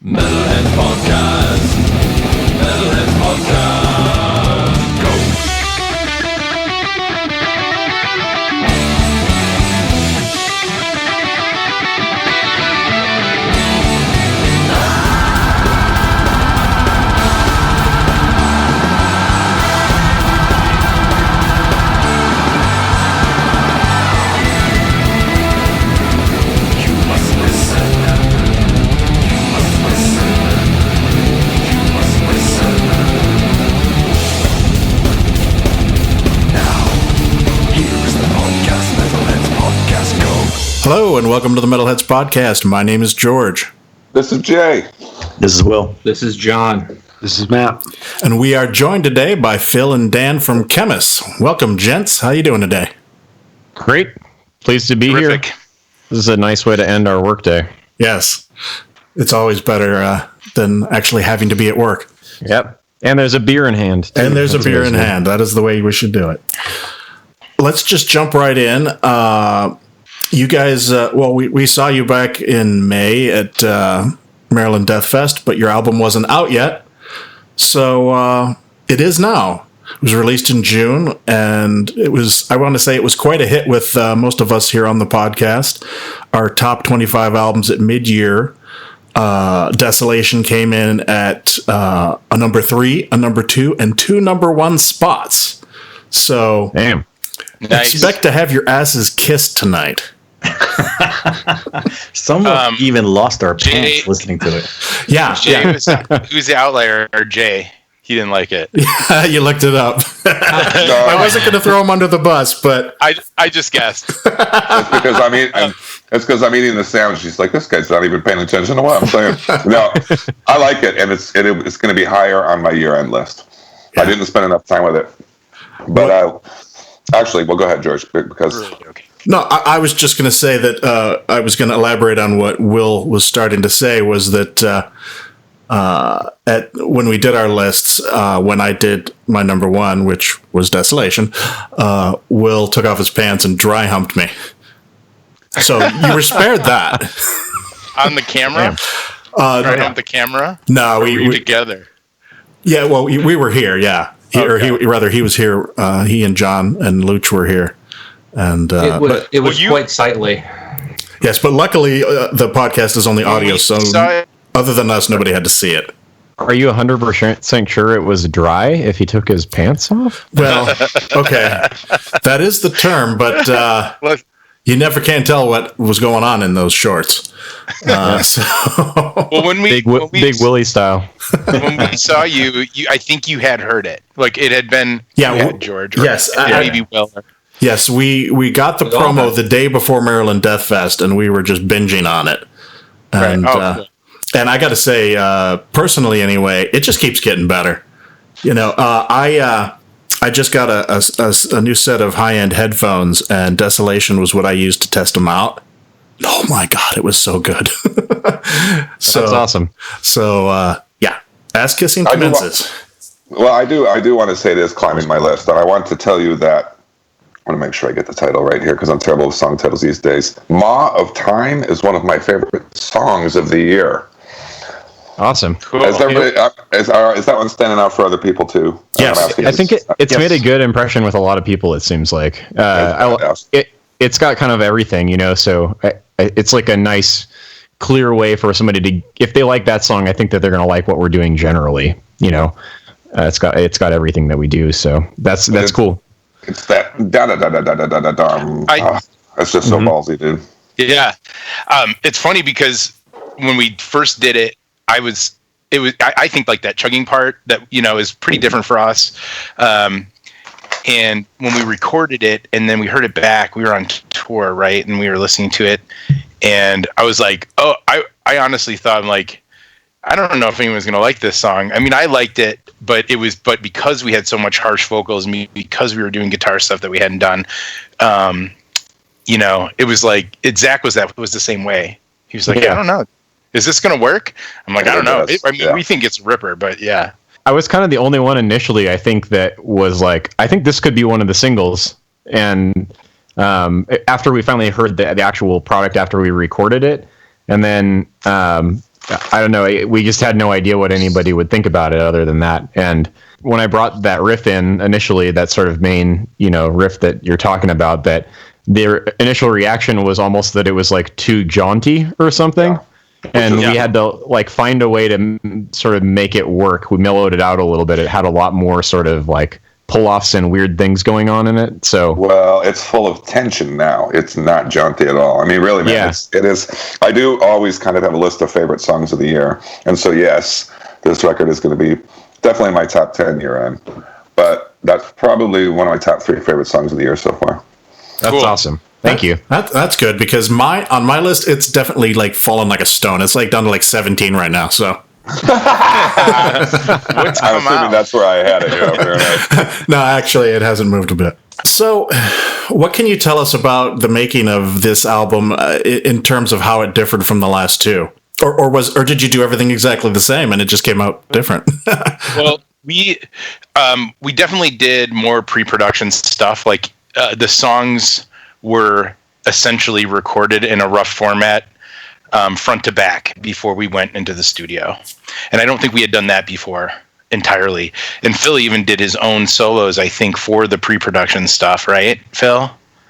Metalheads Podcast. Metalheads Podcast. Go. Hello and welcome to the Metalheads Podcast. My name is George. This is Jay. This is Will. This is John. This is Matt. And we are joined today by Phil and Dan from Khemmis. Welcome, gents. How you doing today? Great. Pleased to be here. This is a nice way to end our workday. Yes. It's always better than actually having to be at work. Yep. And there's a beer in hand. And there's a beer in hand. That is the way we should do it. Let's just jump right in. You guys, we saw you back in May at Maryland Death Fest, but your album wasn't out yet. So it is now. It was released in June, and I want to say it was quite a hit with most of us here on the podcast. Our top 25 albums at mid-year. Desolation came in at a number 3, a number 2, and 2 number 1 spots. So damn. Nice. Expect to have your asses kissed tonight. Some even lost our pants listening to it. Yeah. Jay who's the outlier, or Jay? He didn't like it. You looked it up. I wasn't going to throw him under the bus, but I just guessed. It's because I'm eating the sandwich. She's like, this guy's not even paying attention to what I'm saying. No, I like it, and it's going to be higher on my year-end list. Yeah. I didn't spend enough time with it, but actually, well, go ahead, George, because. Really? Okay. No, I was just going to say that I was going to elaborate on what Will was starting to say, was that when we did our lists, when I did my number 1, which was Desolation, Will took off his pants and dry humped me. So you were spared that. On the camera? Right on the camera? No, we together. Yeah, well, we were here, yeah. He was here. He and John and Luch were here. And it was quite sightly. Yes, but luckily the podcast is only audio, so other than us, nobody had to see it. Are you 100% sure it was dry if he took his pants off? Well, okay, that is the term, but you never can tell what was going on in those shorts. Well, Big Willie style. When we saw you, I think you had heard it. Like it had been. Yeah, George. Yes, maybe Will. Yes, we got the promo the day before Maryland Death Fest, and we were just binging on it. And cool. And I got to say, personally anyway, it just keeps getting better. You know, I just got a new set of high-end headphones, and Desolation was what I used to test them out. Oh my God, it was so good. That's awesome. So, yeah, ass kissing commences. I do want to say this climbing my list, and I want to tell you that. I want to make sure I get the title right here because I'm terrible with song titles these days. Maw of Time is one of my favorite songs of the year. Awesome. Cool. Is that one standing out for other people too? Yes. I think it's made a good impression with a lot of people, it seems like. It's got kind of everything, you know, so it's like a nice, clear way for somebody to, if they like that song, I think that they're going to like what we're doing generally, you know. It's got everything that we do, so that's cool. It's that da-da-da-da-da-da-da-da. That's just so ballsy, dude. Yeah. It's funny because when we first did it, I think like that chugging part that, you know, is pretty different for us. And when we recorded it and then we heard it back, we were on tour, right? And we were listening to it. And I was like, I honestly thought, I'm like, I don't know if anyone's going to like this song. I mean, I liked it, but because we had so much harsh vocals, because we were doing guitar stuff that we hadn't done, you know, it was like, Zach was the same way. He was like, I don't know. Is this going to work? I'm like, I don't know. We think it's a ripper, but yeah. I was kind of the only one initially, I think, that was like, I think this could be one of the singles. And after we finally heard the actual product, after we recorded it, and then I don't know. We just had no idea what anybody would think about it other than that. And when I brought that riff in initially, that sort of main, riff that you're talking about, that their initial reaction was almost that it was like too jaunty or something. Yeah. And we had to like find a way to sort of make it work. We mellowed it out a little bit. It had a lot more sort of like pull-offs and weird things going on in it. So it's full of tension now. It's not jaunty at all. I mean, really, man, it is. I do always kind of have a list of favorite songs of the year, and so yes, this record is going to be definitely my top 10 year-end. But that's probably one of my top 3 favorite songs of the year so far. That's awesome. Thank you. That's good, because on my list, it's definitely like fallen like a stone. It's like down to like 17 right now. So I'm assuming that's where I had it. No, actually, it hasn't moved a bit. So, what can you tell us about the making of this album in terms of how it differed from the last two, or did you do everything exactly the same and it just came out different? Well, we definitely did more pre-production stuff. Like the songs were essentially recorded in a rough format, front to back, before we went into the studio. And I don't think we had done that before entirely. And Phil even did his own solos, I think, for the pre-production stuff, right, Phil?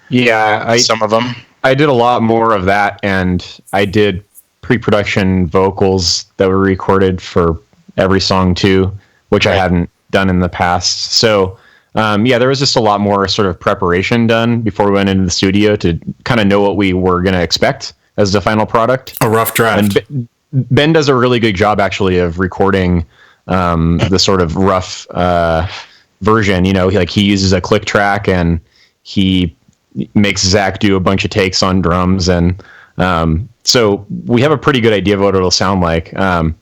Yeah. Some of them. I did a lot more of that, and I did pre-production vocals that were recorded for every song too, which I hadn't done in the past. So there was just a lot more sort of preparation done before we went into the studio to kind of know what we were going to expect as the final product. A rough draft. And Ben does a really good job, actually, of recording the sort of rough version. He uses a click track, and he makes Zach do a bunch of takes on drums. And so we have a pretty good idea of what it'll sound like. And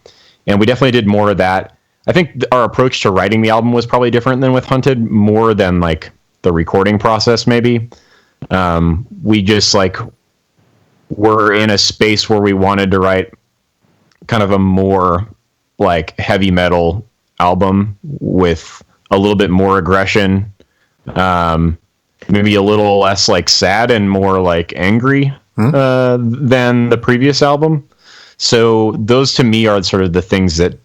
we definitely did more of that. I think our approach to writing the album was probably different than with Hunted, more than like the recording process, maybe. We just were in a space where we wanted to write kind of a more like heavy metal album with a little bit more aggression, maybe a little less like sad and more like angry than the previous album. So those to me are sort of the things that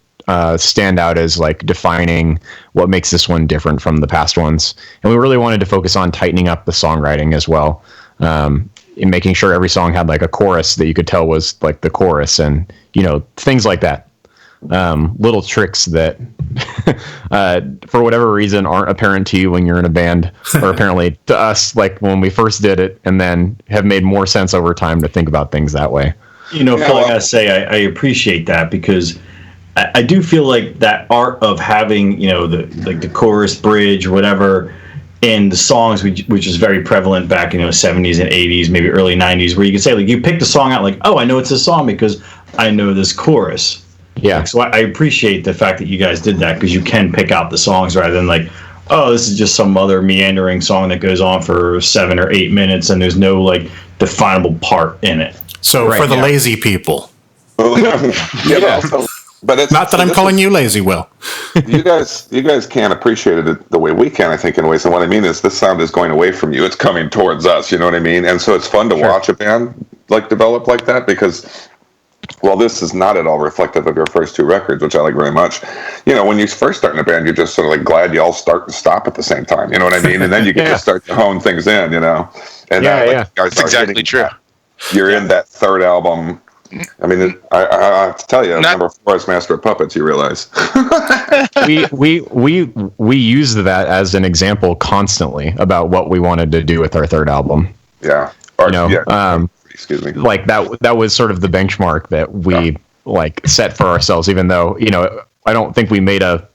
stand out as like defining what makes this one different from the past ones. And we really wanted to focus on tightening up the songwriting as well, in making sure every song had like a chorus that you could tell was like the chorus, and things like that. Little tricks that for whatever reason aren't apparent to you when you're in a band, or apparently to us like when we first did it, and then have made more sense over time to think about things that way. Phil, I gotta say I appreciate that, because I do feel like that art of having, the chorus, bridge, whatever, in the songs, which is very prevalent back in the 70s and 80s, maybe early 90s, where you can say, like, you pick the song out, like, oh, I know it's a song because I know this chorus. Yeah. So I appreciate the fact that you guys did that, because you can pick out the songs rather than like, oh, this is just some other meandering song that goes on for 7 or 8 minutes and there's no like definable part in it. So for the lazy people. But it's not that I'm calling you lazy, Will. you guys can't appreciate it the way we can, I think, in ways. And what I mean is, this sound is going away from you; it's coming towards us. You know what I mean? And so it's fun to watch a band like develop like that, because, well, this is not at all reflective of your first 2 records, which I like very much. When you first start in a band, you're just sort of like glad you all start and stop at the same time. You know what I mean? And then you get to start to hone things in. And that's exactly true. You're in that third album. I mean, I have to tell you, number 4 is Master of Puppets. You realize we used that as an example constantly about what we wanted to do with our third album. Yeah, excuse me. Like that was sort of the benchmark that we like set for ourselves. Even though I don't think we made a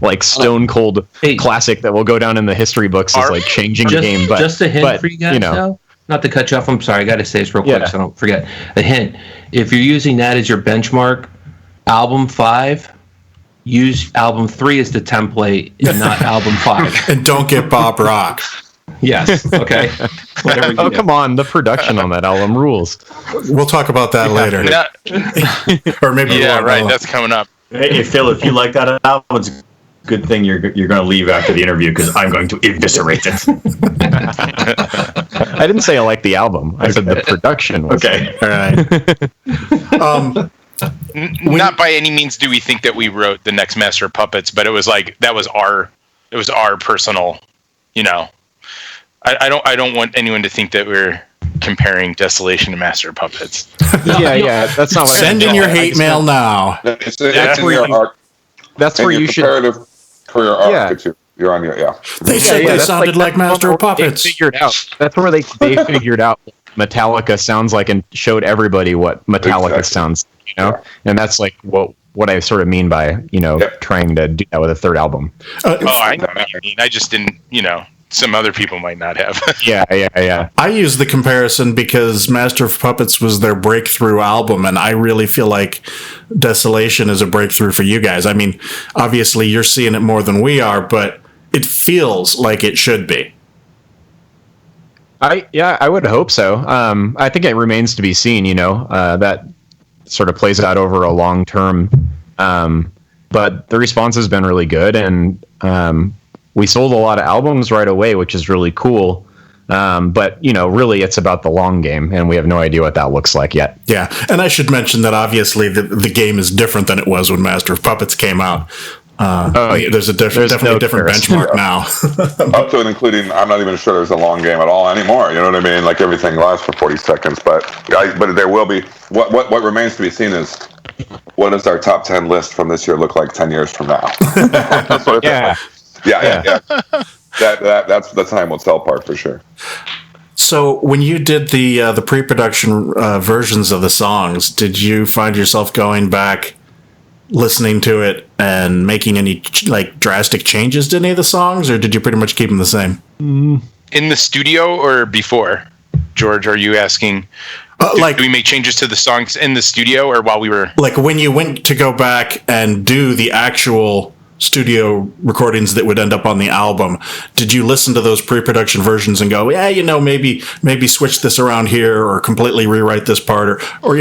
like stone cold classic that will go down in the history books as like changing the game. But just a hint for you guys, though. Not to cut you off, I'm sorry, I got to say this real quick so I don't forget. A hint, if you're using that as your benchmark, album 5, use album 3 as the template and not album 5. And don't get Bob Rock. Yes, okay. Come on, the production on that album rules. We'll talk about that later. Or maybe that's coming up. Hey, Phil, if you like that album, it's a good thing you're going to leave after the interview, because I'm going to eviscerate it. I didn't say I like the album. I said the production was okay. All right. Not by any means do we think that we wrote the next Master of Puppets, but it was like that was our personal, I don't want anyone to think that we're comparing Desolation to Master of Puppets. Yeah, that's not what Send in your hate mail now. It's in your arc. That's where you should. Comparative career arc. You're on your They said they sounded like Master of Puppets. Figured out. That's where they figured out what Metallica sounds like and showed everybody what Metallica sounds. And that's like what I sort of mean by trying to do that with a third album. I know what you mean. I just didn't. Some other people might not have. Yeah. I use the comparison because Master of Puppets was their breakthrough album, and I really feel like Desolation is a breakthrough for you guys. I mean, obviously you're seeing it more than we are, but it feels like it should be. I would hope so. I think it remains to be seen, that sort of plays out over a long term. But the response has been really good, and we sold a lot of albums right away, which is really cool. But, really it's about the long game, and we have no idea what that looks like yet. Yeah, and I should mention that obviously the game is different than it was when Master of Puppets came out. There's definitely a different benchmark now. Up to and including, I'm not even sure there's a long game at all anymore. You know what I mean? Like everything lasts for 40 seconds, but there will be. What remains to be seen is what does our top 10 list from this year look like 10 years from now? Yeah. Yeah. That's time will tell part for sure. So when you did the pre-production versions of the songs, did you find yourself going back, listening to it, and making any drastic changes to any of the songs, or did you pretty much keep them the same? In the studio or before? George, are you asking? Do we make changes to the songs in the studio or while we were? Like when you went to go back and do the actual studio recordings that would end up on the album, did you listen to those pre-production versions and go, maybe switch this around here or completely rewrite this part, or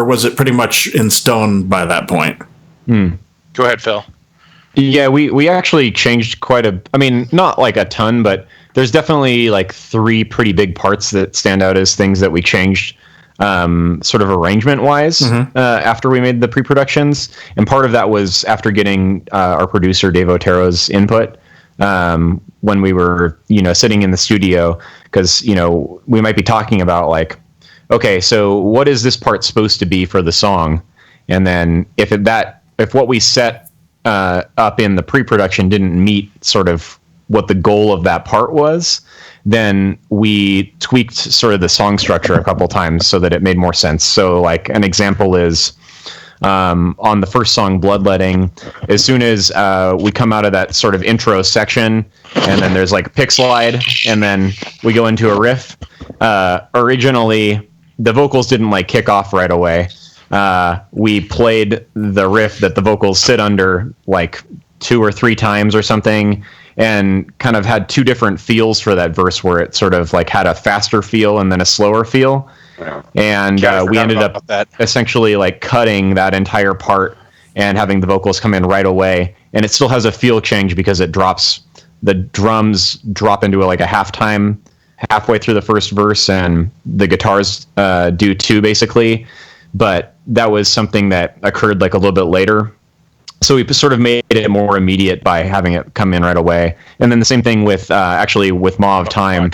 was it pretty much in stone by that point? Go ahead, Phil. Yeah, we actually changed not like a ton, but there's definitely like 3 pretty big parts that stand out as things that we changed sort of arrangement-wise after we made the pre-productions. And part of that was after getting our producer, Dave Otero's input when we were, sitting in the studio, because, we might be talking about like, okay, so what is this part supposed to be for the song? And then if what we set up in the pre-production didn't meet sort of what the goal of that part was, then we tweaked sort of the song structure a couple times so that it made more sense. So like an example is on the first song, Bloodletting, as soon as we come out of that sort of intro section, and then there's like pick slide, and then we go into a riff. Originally, the vocals didn't like kick off right away. We played the riff that the vocals sit under like 2 or 3 times or something, and kind of had 2 different feels for that verse, where it sort of like had a faster feel and then a slower feel. Yeah. And we ended up essentially like cutting that entire part and having the vocals come in right away. And it still has a feel change because the drums drop into like a halftime halfway through the first verse, and the guitars do too, basically. But that was something that occurred like a little bit later. So we sort of made it more immediate by having it come in right away. And then the same thing with with Maw of Time.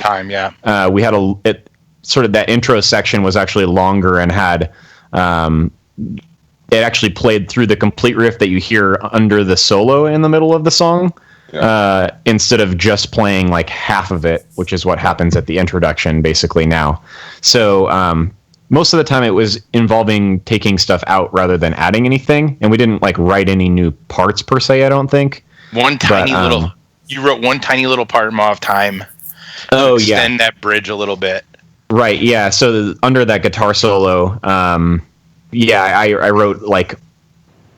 We had sort of that intro section was actually longer and had it actually played through the complete riff that you hear under the solo in the middle of the song, instead of just playing like half of it, which is what happens at the introduction basically now. So most of the time it was involving taking stuff out rather than adding anything, and we didn't like write any new parts per se, I don't think. You wrote one tiny little part, Maw of Time. Extend that bridge a little bit. Right, yeah. So under that guitar solo, I wrote like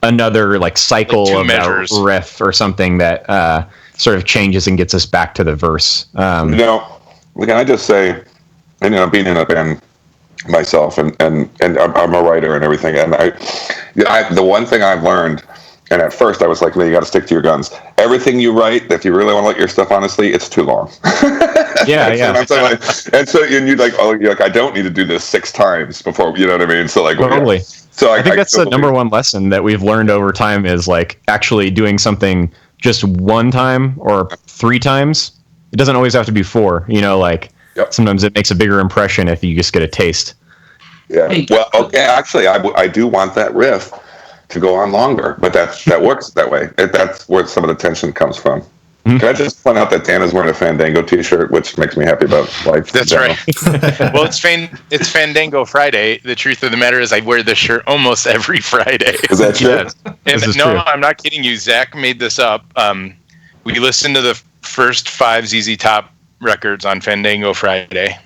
another like cycle like of measures. A riff or something that sort of changes and gets us back to the verse. Can I just say, being in a band myself, and I'm a writer and everything, and the one thing I've learned And at first I was like, no, you got to stick to your guns. Everything you write, if you really want to let your stuff honestly, it's too long. Yeah. And so you're like, oh, you're like, I don't need to do this 6 times before, you know what I mean? So like, Totally. Yeah. So I think that's the number one lesson that we've learned over time is like actually doing something just one time or 3 times. It doesn't always have to be 4, you know, like sometimes it makes a bigger impression if you just get a taste. Yeah. Well, okay. Actually, I do want that riff to go on longer, but that works that way. That's where some of the tension comes from. Mm-hmm. Can I just point out that Dan is wearing a Fandango T-shirt, which makes me happy about life? That's right. Well, it's Fandango Friday. The truth of the matter is, I wear this shirt almost every Friday. Is that true? Yes. And no, I'm not kidding you. Zach made this up. We listened to the first 5 ZZ Top records on Fandango Friday,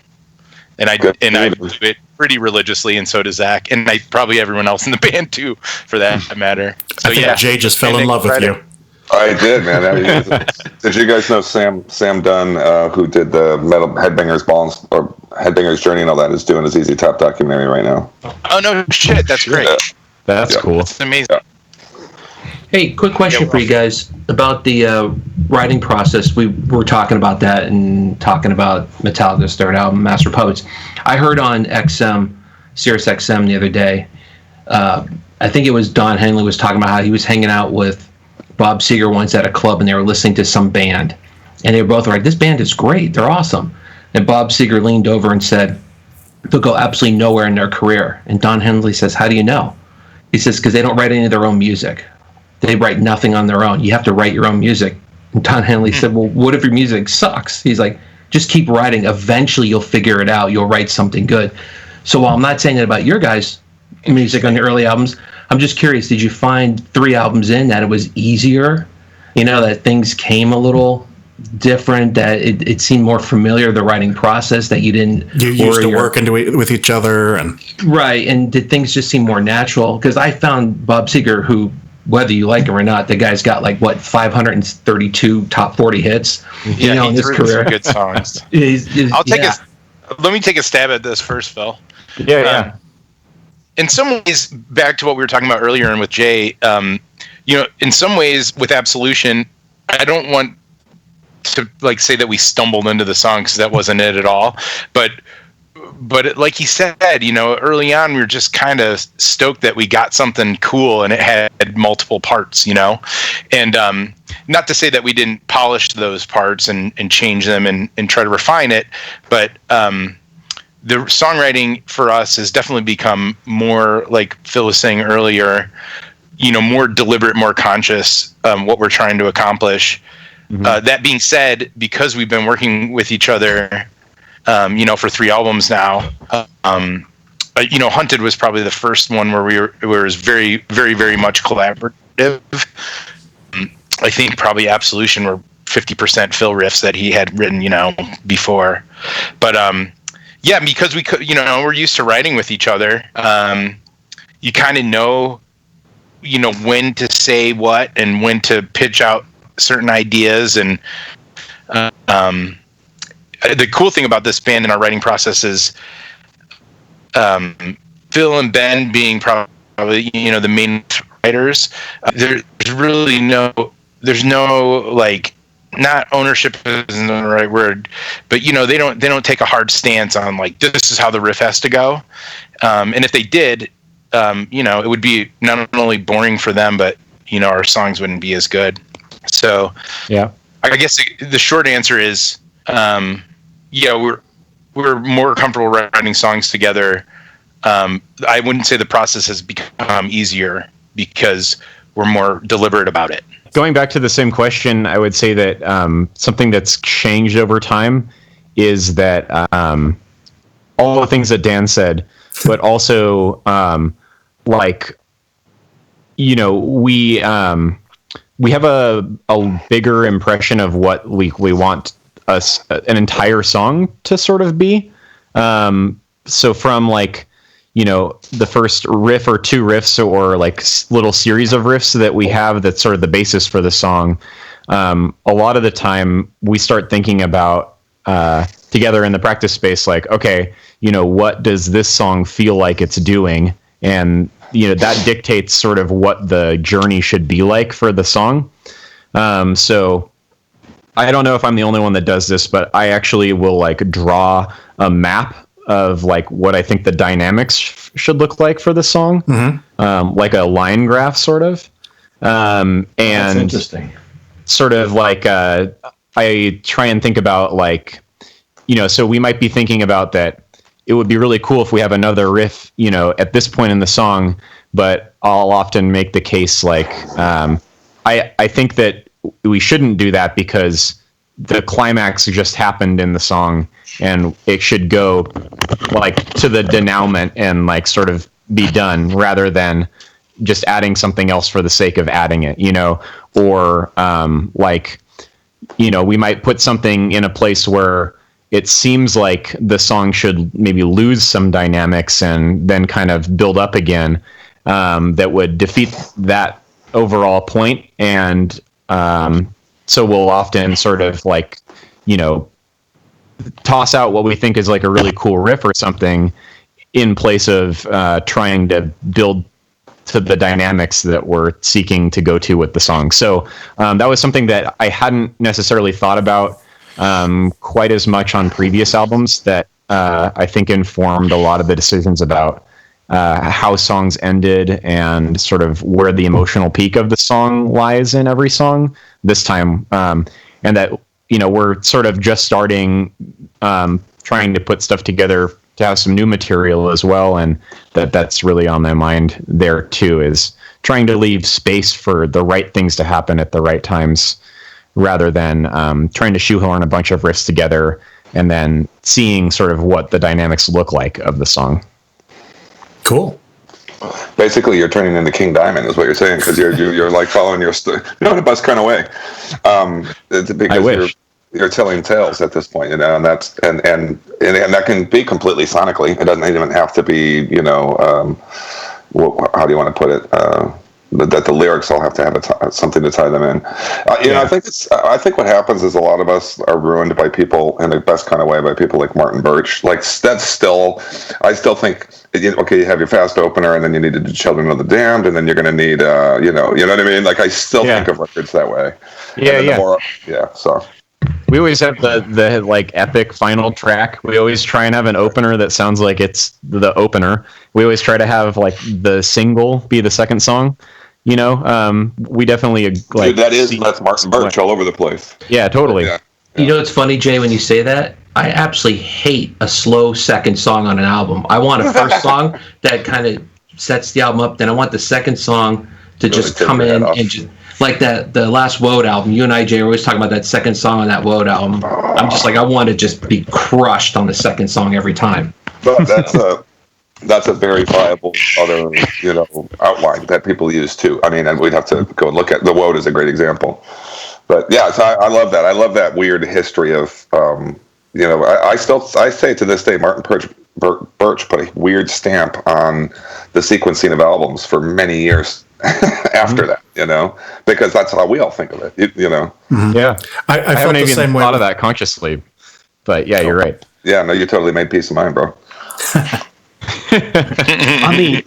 and I do it pretty religiously, and so does Zach, and probably everyone else in the band too, for that matter. So I think Jay just fell in love with you. I did, man. Did you guys know Sam Dunn, who did the Metal Headbangers Balls or Headbangers Journey and all that, is doing a ZZ Top documentary right now? Oh no, shit! That's great. That's cool. It's amazing. Yeah. Hey, quick question for you guys about the writing process. We were talking about that and talking about Metallica's third album, Master of Puppets. I heard on Sirius XM the other day, I think it was Don Henley was talking about how he was hanging out with Bob Seger once at a club and they were listening to some band. And they were both like, this band is great. They're awesome. And Bob Seger leaned over and said, they'll go absolutely nowhere in their career. And Don Henley says, how do you know? He says, because they don't write any of their own music. They write nothing on their own. You have to write your own music. And Don Henley said, well, what if your music sucks? He's like, just keep writing. Eventually you'll figure it out. You'll write something good. So while I'm not saying that about your guys' music on the early albums, I'm just curious, did you find 3 albums in that it was easier? You know, that things came a little different, that it seemed more familiar, the writing process, that you didn't... You used to work with each other. And right, and did things just seem more natural? Because I found Bob Seger, who, whether you like him or not, the guy's got 532 top 40 hits. Yeah, in his career. Some good songs. Let me take a stab at this first, Phil. Yeah. In some ways, back to what we were talking about earlier and with Jay, in some ways with Absolution, I don't want to say that we stumbled into the song, because that wasn't it at all. But like he said, early on we were just kind of stoked that we got something cool and it had multiple parts, and not to say that we didn't polish those parts and change them and try to refine it, but the songwriting for us has definitely become more, like Phil was saying earlier, more deliberate, more conscious, what we're trying to accomplish. Mm-hmm. That being said, because we've been working with each other, for 3 albums now, Hunted was probably the first one where it was very, very, very much collaborative. I think probably Absolution were 50% Phil riffs that he had written, before. But, yeah, because we could, we're used to writing with each other. You kind of know, when to say what and when to pitch out certain ideas. And the cool thing about this band and our writing process is Phil and Ben being probably, the main writers. There's really there's no not ownership isn't the right word, but they don't take a hard stance on this is how the riff has to go. And if they did, it would be not only boring for them, but our songs wouldn't be as good. So yeah, I guess the short answer is, we're more comfortable writing songs together. I wouldn't say the process has become easier because we're more deliberate about it. Going back to the same question, I would say that something that's changed over time is that all the things that Dan said, but also we have a bigger impression of what we want an entire song to sort of be. So from the first riff or 2 riffs or little series of riffs that we have that's sort of the basis for the song, a lot of the time we start thinking about together in the practice space, okay, what does this song feel like it's doing? And that dictates sort of what the journey should be like for the song. So I don't know if I'm the only one that does this, but I actually will like draw a map of like what I think the dynamics should look like for the song, like a line graph sort of. And That's interesting. Sort of like I try and think about like, so we might be thinking about that. It would be really cool if we have another riff, at this point in the song, but I'll often make the case like, I think that we shouldn't do that because the climax just happened in the song and it should go like to the denouement and like sort of be done rather than just adding something else for the sake of adding it, or we might put something in a place where it seems like the song should maybe lose some dynamics and then kind of build up again, that would defeat that overall point. And so we'll often sort of like, toss out what we think is like a really cool riff or something in place of trying to build to the dynamics that we're seeking to go to with the song. So that was something that I hadn't necessarily thought about quite as much on previous albums that I think informed a lot of the decisions about how songs ended and sort of where the emotional peak of the song lies in every song this time. And that, we're sort of just starting trying to put stuff together to have some new material as well. And that's really on my mind there too, is trying to leave space for the right things to happen at the right times rather than trying to shoehorn a bunch of riffs together and then seeing sort of what the dynamics look like of the song. Cool. Basically, you're turning into King Diamond, is what you're saying, because you're like following your in a bus kind of way. Because I wish. You're telling tales at this point, and that's and that can be completely sonically. It doesn't even have to be, how do you want to put it? That the lyrics all have to have something to tie them in. I think what happens is a lot of us are ruined by people in the best kind of way by people like Martin Birch. Like I still think, okay, you have your fast opener, and then you need to do Children of the Damned, and then you're going to need, you know what I mean? Like I still think of records that way. So. We always have the like epic final track. We always try and have an opener that sounds like it's the opener. We always try to have like the single be the second song. We definitely like. Dude, that's Martin Birch all over the place. Yeah, totally. Yeah. It's funny, Jay, when you say that. I absolutely hate a slow second song on an album. I want a first song that kind of sets the album up. Then I want the second song to just come in and just. Like the last Woad album, you and I, Jay, were always talking about that second song on that Woad album. I'm just like, I want to just be crushed on the second song every time. But that's a very viable other, outline that people use too. I mean, and we'd have to go and look at the Woad is a great example. But yeah, so I love that. I love that weird history of, I say to this day, Martin Birch put a weird stamp on the sequencing of albums for many years. After that, because that's how we all think of it, Mm-hmm. Yeah, I haven't even same thought way. of that consciously, but yeah, you're right. Yeah, no, you totally made peace of mind, bro.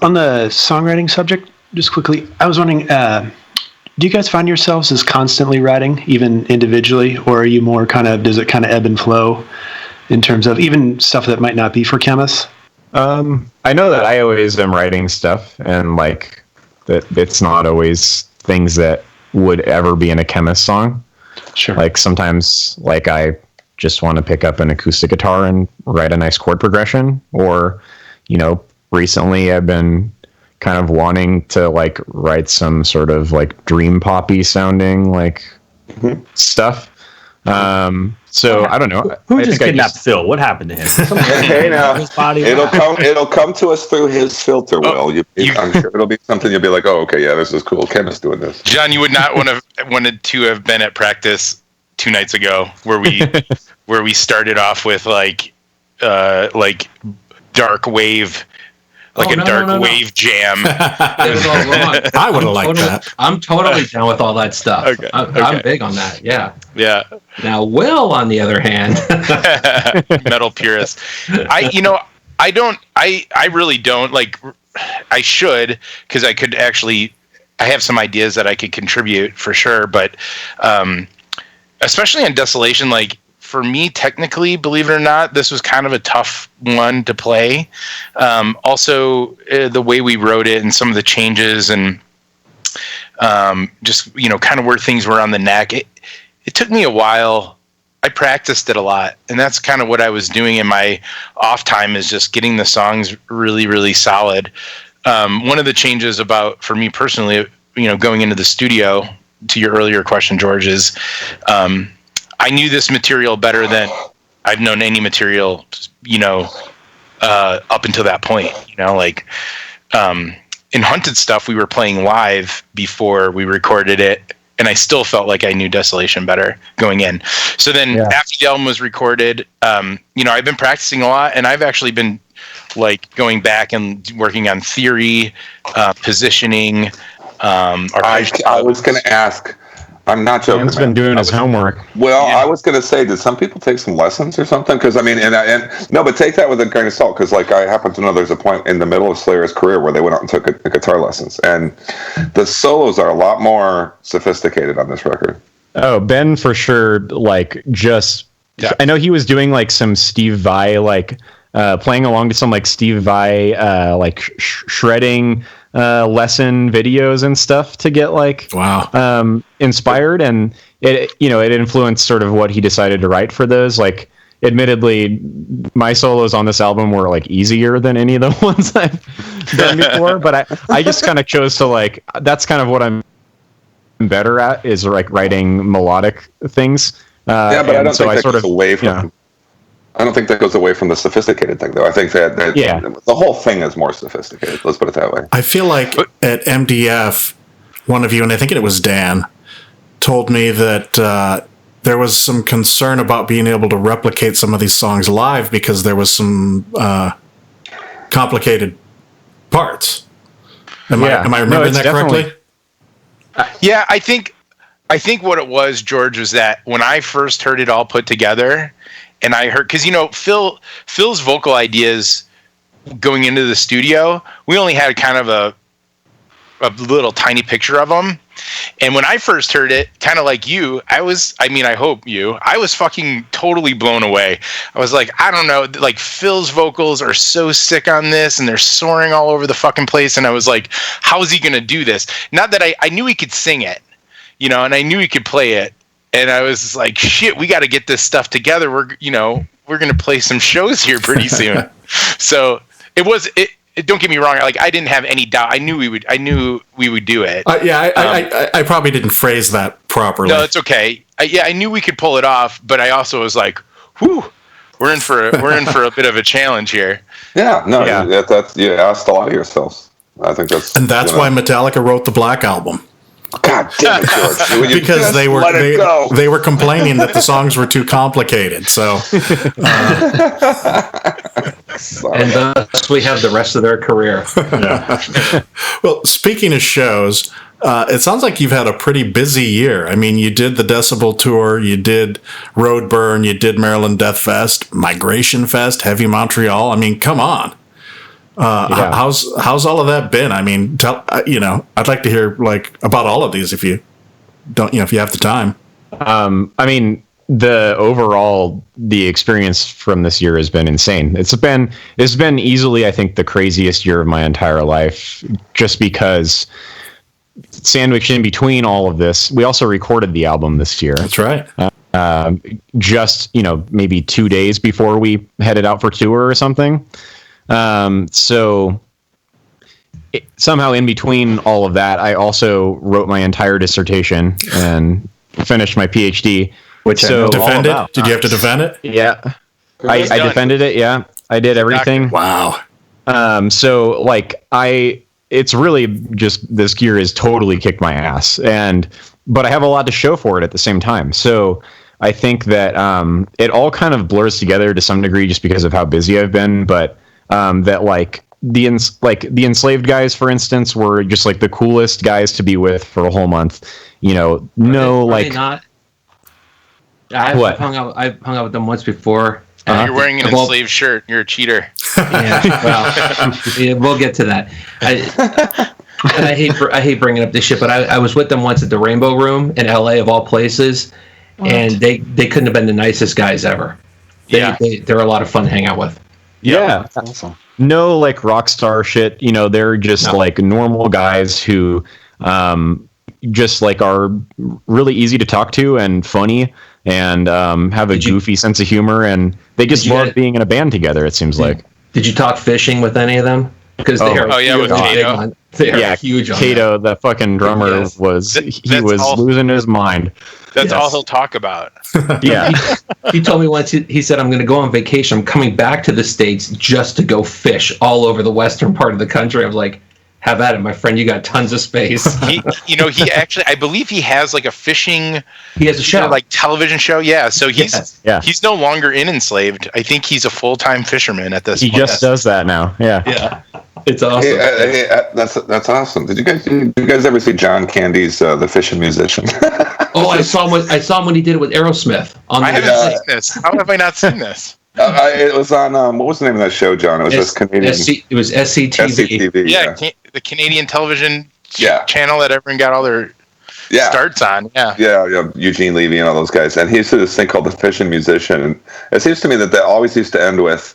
On the songwriting subject, just quickly, I was wondering, do you guys find yourselves as constantly writing, even individually, or are you more does it kind of ebb and flow in terms of even stuff that might not be for Khemmis? I know that I always am writing stuff, and like. That it's not always things that would ever be in a Khemmis song. Sure. Like sometimes, like I just want to pick up an acoustic guitar and write a nice chord progression. Or, recently I've been kind of wanting to like write some sort of like dream poppy sounding like stuff. So I don't know. Who just kidnapped Phil? What happened to him? Hey, now, it'll come to us through his filter. Will I'm sure it'll be something you'll be like, oh, okay, yeah, this is cool. Khemmis doing this. John, you would not wanted to have been at practice 2 nights ago, where we started off with like dark wave. Like dark wave jam. It was all wrong. I would have liked that. I'm totally down with all that stuff. Okay. I'm big on that. Yeah. Yeah. Now, Will, on the other hand, metal purist. I really don't like I should, because I could actually, I have some ideas that I could contribute for sure, but especially on Desolation, like for me, technically, believe it or not, this was kind of a tough one to play. Also, the way we wrote it and some of the changes and just, you know, kind of where things were on the neck. It took me a while. I practiced it a lot, and that's kind of what I was doing in my off time, is just getting the songs really, really solid. One of the changes for me personally, you know, going into the studio, to your earlier question, George, is I knew this material better than I've known any material, you know, up until that point. You know, like in Hunted Stuff, we were playing live before we recorded it, and I still felt like I knew Desolation better going in. So then after the album was recorded, you know, I've been practicing a lot, and I've actually been like going back and working on theory, positioning. I was going to ask. I'm not joking. Dan's been doing his homework. Well, I was going to say, did some people take some lessons or something? Because I mean, and no, but take that with a grain of salt. Because like I happen to know there's a point in the middle of Slayer's career where they went out and took guitar lessons, and the solos are a lot more sophisticated on this record. Oh, Ben for sure. Like I know he was doing like some Steve Vai, like playing along to some like Steve Vai, like shredding lesson videos and stuff to get like inspired, and it influenced sort of what he decided to write for those. Like admittedly, my solos on this album were like easier than any of the ones I've done before, but I just kind of chose to like, that's kind of what I'm better at, is like writing melodic things. Yeah, but I don't think that goes away from. I don't think that goes away from the sophisticated thing, though. I think that the whole thing is more sophisticated. Let's put it that way. I feel like at MDF, one of you, and I think it was Dan, told me that there was some concern about being able to replicate some of these songs live because there was some complicated parts. Am I remembering that correctly? Yeah, I think what it was, George, was that when I first heard it all put together, and I heard, because, you know, Phil's vocal ideas going into the studio, we only had kind of a little tiny picture of them. And when I first heard it, kind of like you, I was fucking totally blown away. I was like, I don't know, like Phil's vocals are so sick on this, and they're soaring all over the fucking place. And I was like, how is he going to do this? Not that I knew he could sing it, you know, and I knew he could play it. And I was like, shit, we got to get this stuff together. We're going to play some shows here pretty soon. So it don't get me wrong. Like, I didn't have any doubt. I knew we would do it. I probably didn't phrase that properly. No, it's okay. I knew we could pull it off, but I also was like, whew, we're in for a bit of a challenge here. Yeah, no, that's you asked a lot of yourselves. I think that's why Metallica wrote the Black Album. God damn it, George! Because they were complaining that the songs were too complicated. So, and thus we have the rest of their career. Well, speaking of shows, it sounds like you've had a pretty busy year. I mean, you did the Decibel Tour, you did Roadburn, you did Maryland Death Fest, Migration Fest, Heavy Montreal. I mean, come on. How's all of that been? I mean, I'd like to hear like about all of these if you have the time. I mean, the experience from this year has been insane. It's been easily, I think, the craziest year of my entire life, just because sandwiched in between all of this, we also recorded the album this year. That's right. Just, maybe 2 days before we headed out for tour or something. So somehow in between all of that, I also wrote my entire dissertation and finished my PhD. Which defend it? Did you have to defend it? Yeah, I defended it. Yeah, I did everything. Wow. So like it's really just, this year has totally kicked my ass, but I have a lot to show for it at the same time. So I think that it all kind of blurs together to some degree just because of how busy I've been, but that like the Enslaved guys, for instance, were just like the coolest guys to be with for a whole month. I've hung out with them once before. You're wearing an Enslaved shirt. You're a cheater. Yeah, well, yeah, we'll get to that. I hate bringing up this shit, but I was with them once at the Rainbow Room in LA, of all places, and they couldn't have been the nicest guys ever. They're a lot of fun to hang out with. Yeah. That's awesome. No, like rock star shit. You know, they're just like normal guys who just like are really easy to talk to and funny and have a goofy sense of humor, and they just love being in a band together, it seems like. Did you talk fishing with any of them? Because with Kato. They're huge on Kato, the fucking drummer, was losing his mind. That's all he'll talk about. Yeah. He told me once, he said, I'm going to go on vacation. I'm coming back to the States just to go fish all over the western part of the country. I was like, have at it, my friend. You got tons of space. He actually, I believe he has like a fishing. He has a show, like television show. Yeah. So he's no longer in Enslaved. I think he's a full-time fisherman at this point. He just does that now. Yeah. Yeah. It's awesome. That's awesome. Did you guys ever see John Candy's The Fishing Musician? Oh, I saw him when he did it with Aerosmith. I haven't seen this. How have I not seen this? It was on what was the name of that show, John? It was this Canadian. It was SCTV. Yeah, the Canadian television channel that everyone got all their starts on. Yeah, Eugene Levy and all those guys. And he used to do this thing called The Fishing Musician. And it seems to me that always used to end with,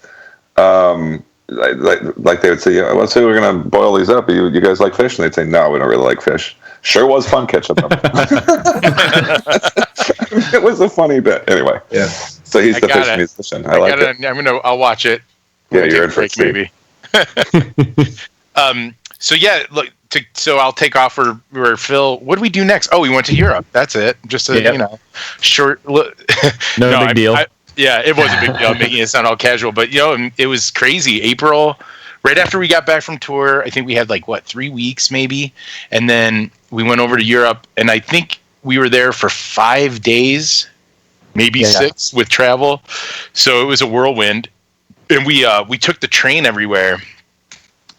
like they would say, let's say we're gonna boil these up. You guys like fish? And they'd say, no, we don't really like fish. Sure was fun catching them. It was a funny bit. Anyway. Yeah. So he's the fishing musician. I like it. I'll watch it. Yeah, you're in for it, maybe. So I'll take off where Phil. What do we do next? Oh, we went to Europe. That's it. Just a short. No big deal. It was a big deal. I'm making it sound all casual, but it was crazy. April, right after we got back from tour, I think we had 3 weeks maybe, and then we went over to Europe, and I think we were there for 5 days, maybe 6 with travel. So it was a whirlwind, and we took the train everywhere.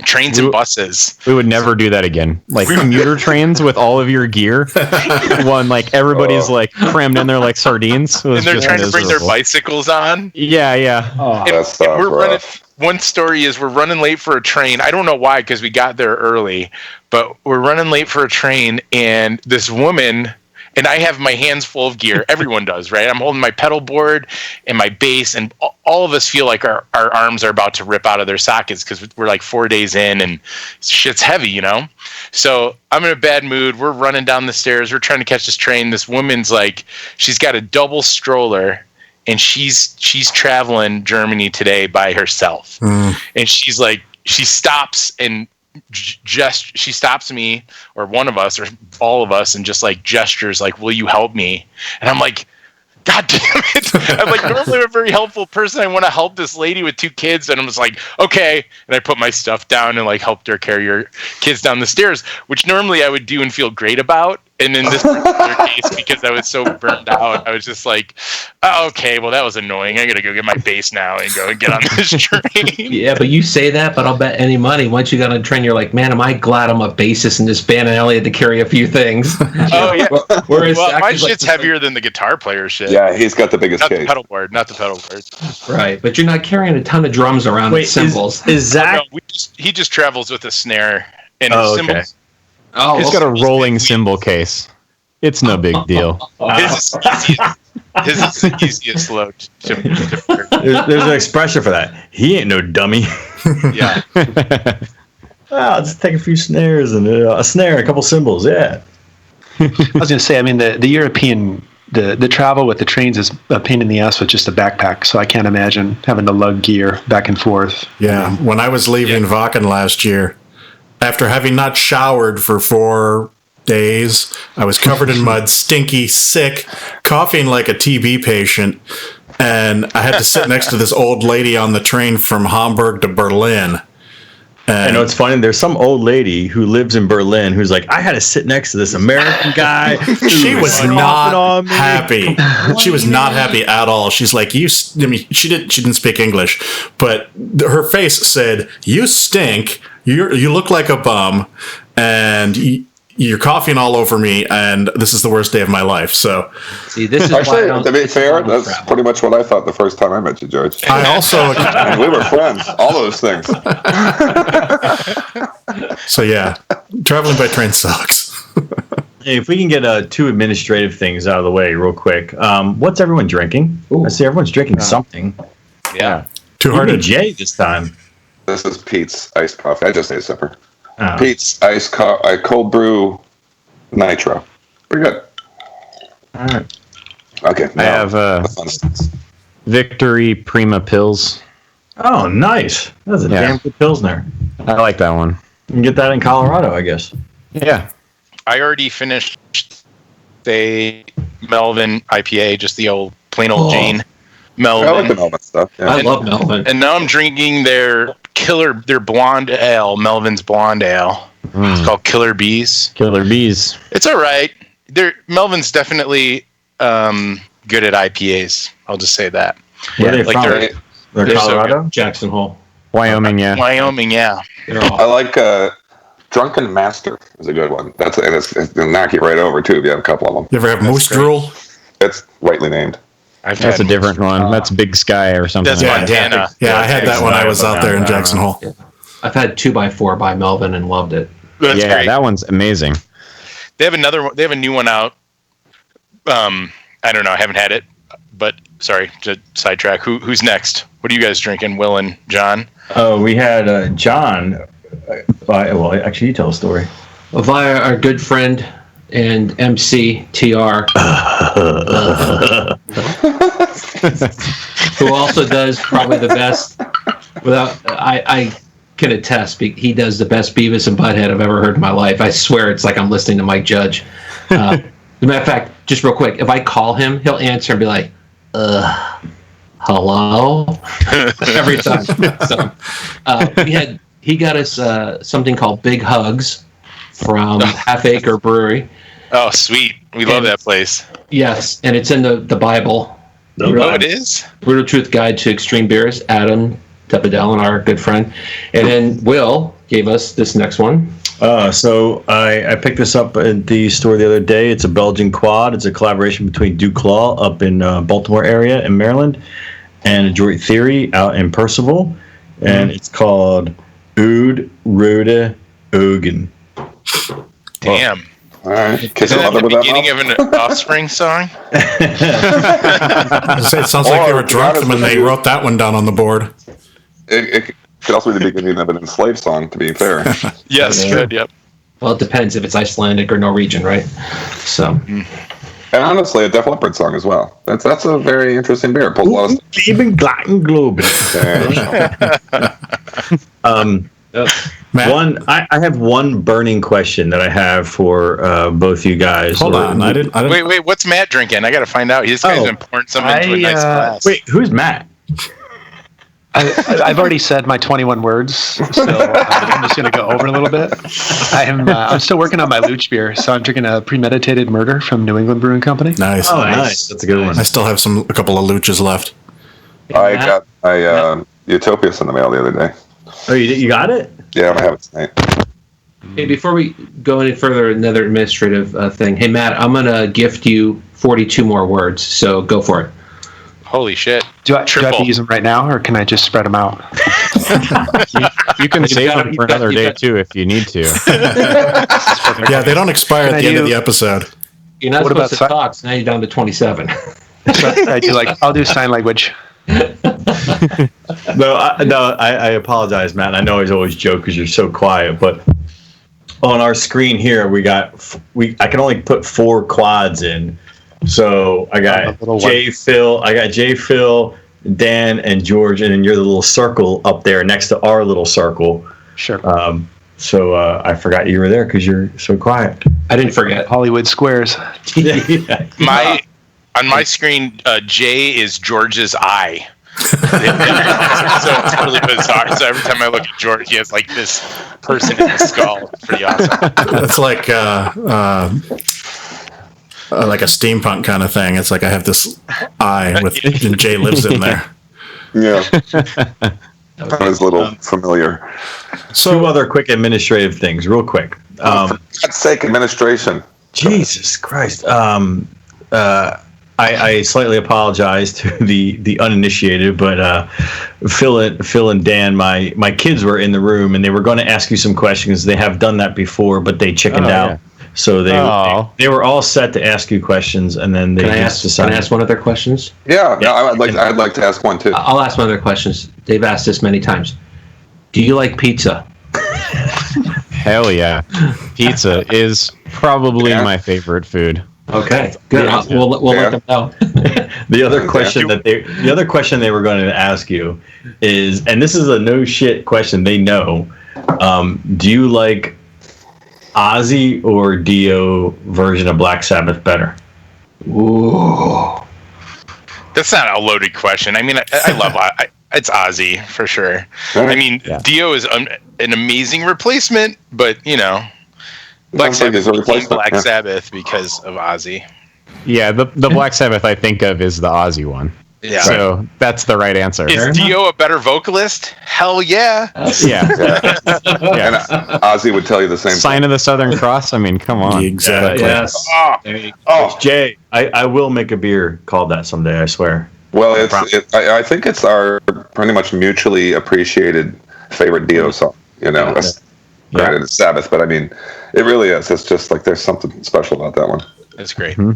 Trains and buses. We would never do that again. Like commuter trains with all of your gear. Everybody's crammed in there like sardines. And they're trying to bring their bicycles on. Yeah. Oh, that sounds rough. One story is we're running late for a train. I don't know why, because we got there early, but we're running late for a train, and this woman, and I have my hands full of gear. Everyone does, right? I'm holding my pedal board and my bass, and all of us feel like our arms are about to rip out of their sockets because we're 4 days in and shit's heavy, So I'm in a bad mood. We're running down the stairs. We're trying to catch this train. This woman's she's got a double stroller, and she's traveling Germany today by herself. And she's she stops and she stops me, or one of us, or all of us, and just gestures will you help me? And I'm like, God damn it. I'm normally I'm a very helpful person. I want to help this lady with 2 kids. And I'm just okay. And I put my stuff down and helped her carry her kids down the stairs, which normally I would do and feel great about. And in this particular case, because I was so burned out, I was just okay, well, that was annoying. I got to go get my bass now and go and get on this train. Yeah, but you say that, but I'll bet any money, once you got on a train, you're like, man, am I glad I'm a bassist in this band and I only had to carry a few things. Oh, yeah. Whereas my shit's heavier than the guitar player shit. Yeah, he's got the biggest not case. The pedal board, not the pedal board. Right, but you're not carrying a ton of drums around with cymbals. Is Zach? No, he just travels with a snare and his cymbals. Oh, he's got a rolling cymbal case. It's no big deal. His is the easiest load to There's an expression for that. He ain't no dummy. Yeah. I'll just take a few snares and a snare, a couple cymbals. Yeah. I was going to say, the European, the travel with the trains is a pain in the ass with just a backpack. So I can't imagine having to lug gear back and forth. Yeah. When I was leaving Wacken last year, after having not showered for 4 days, I was covered in mud, stinky, sick, coughing like a TB patient, and I had to sit next to this old lady on the train from Hamburg to Berlin. I know it's funny. There's some old lady who lives in Berlin who's like, I had to sit next to this American guy. She was not happy. She was not happy at all. She's like, she didn't speak English, but her face said, "You stink. You look like a bum, and you're coughing all over me, and this is the worst day of my life. So, See, this is Actually, to be fair, that's pretty much what I thought the first time I met you, George. I also, And we were friends. All those things. so yeah, traveling by train sucks. Hey, if we can get 2 administrative things out of the way real quick. What's everyone drinking? I see everyone's drinking something. Yeah. Too Even hard. Jay this time. This is Pete's iced coffee. I just ate a sipper. Oh. Pete's iced cold brew nitro. Pretty good. All right. Okay. I have the fun stuff. Victory Prima Pills. Oh, nice. That's a Yeah. damn good Pilsner. I like that one. You can get that in Colorado, I guess. Yeah. I already finished the Melvin IPA, just the old plain old Jane Melvin. I like the Melvin stuff. Yeah. I love Melvin. And now I'm drinking their blonde ale, Melvin's blonde ale. It's called Killer Bees. Killer Bees. It's all right. Melvin's definitely good at IPAs. I'll just say that. Where are they Like from? they're They're so Colorado? Jackson Hole. Wyoming, yeah. Wyoming, yeah. They're all. I like Drunken Master is a good one. It'll knock you right over too if you have a couple of them. You ever have moose great. drool? It's rightly named. I've That's a had- different one. That's Big Sky or something. That's like that. Montana. Yeah, I had that when I was out there in Jackson Hole. I've had 2x4 by Melvin and loved it. That's Yeah, great. that one's amazing. They have another one. They have a new one out. I don't know. I haven't had it, but sorry to sidetrack. Who's next? What are you guys drinking, Will and John? Oh, we had John. Well, actually, you tell a story. Via our good friend and MC TR, who also does probably the best. I can attest. He does the best Beavis and Butthead I've ever heard in my life. I swear it's like I'm listening to Mike Judge. As a matter of fact, just real quick, if I call him, he'll answer and be like, hello? Every time. So, he got us something called Big Hugs from Half Acre Brewery. Oh, sweet. We love that place. Yes, and it's in the Bible. Oh, it is? Brutal Truth Guide to Extreme Beers, Adam Tepidellen, our good friend. And then Will gave us this next one. So I picked this up at the store the other day. It's a Belgian quad. It's a collaboration between Duclaw up in Baltimore area in Maryland and Adroit Theory out in Percival. And it's called Oud Rode Ogen. Damn. All right. Kiss Is your that mother the with that beginning mouth? of an Offspring song? It sounds like they were drunk when they wrote that one down on the board. It could also be the beginning of an Enslaved song, to be fair. Yes, good, yep. Well, it depends if it's Icelandic or Norwegian, right? So, And honestly, a Def Leppard song as well. That's a very interesting beer. It pulls a lot of stuff. Lieben Glatten Globen. Matt, I have one burning question that I have for both you guys. hold on. I didn't. Wait, what's Matt drinking? I got to find out. This guy's been pouring something into a nice glass. Wait, who's Matt? I've already said my 21 words, so I'm just going to go over a little bit. I'm still working on my Luch beer, so I'm drinking a Premeditated Murder from New England Brewing Company. Nice. Oh, nice. That's a good one. I still have a couple of luchas left. I got Utopias in the mail the other day. Oh, you got it? Yeah, I have it tonight. hey, before we go any further, another administrative thing. Hey, Matt, I'm going to gift you 42 more words, so go for it. Holy shit. Do I have Triple. to use them right now, or can I just spread them out? You can save got- them for you've got- another you've day got- too if you need to. Yeah, they don't expire Can at I the end of do- the episode. You're not What about supposed to talk, so now you're down to 27. I do I'll do sign language. No, I apologize, Matt. I know I always joke because you're so quiet, but on our screen here, I can only put 4 quads in. So I got Jay, Phil, Dan, and George, and then you're the little circle up there next to our little circle. Sure. So I forgot you were there because you're so quiet. I didn't forget. Hollywood squares. On my screen, J is George's eye. So it's really bizarre. So every time I look at George, he has like this person in his skull. It's pretty awesome. It's like a steampunk kind of thing. It's like I have this eye and Jay lives in there. Yeah. That was a little familiar. Two other quick administrative things, real quick. For God's sake, administration. Jesus Christ. I slightly apologize to the uninitiated, but Phil and Dan, my kids were in the room and they were going to ask you some questions. They have done that before, but they chickened out. Yeah. So they were all set to ask you questions, and then they Can I ask one of their questions? Yeah, no, I'd like to ask one too. I'll ask one of their questions. They've asked this many times. Do you like pizza? Hell yeah. Pizza is probably my favorite food. Okay, good. We'll let them know. The other question they were going to ask you is, and this is a no shit question, they know. Do you like Ozzy or Dio version of Black Sabbath better? Ooh. That's not a loaded question. I mean, I love it's Ozzy for sure. I mean, Dio is an amazing replacement, but Black Sabbath became Black Sabbath because of Ozzy. Yeah, the Black Sabbath I think of is the Ozzy one. Yeah. So that's the right answer. Is Dio a better vocalist? Hell yeah. Yeah. And Ozzy would tell you the same Sign of the Southern Cross. I mean, come on. Exactly. Yes. Jay, I will make a beer called that someday, I swear. Well, I think it's our pretty much mutually appreciated favorite Dio song. Granted, it's Sabbath, but I mean, it really is. It's just like there's something special about that one. That's great. Mm-hmm.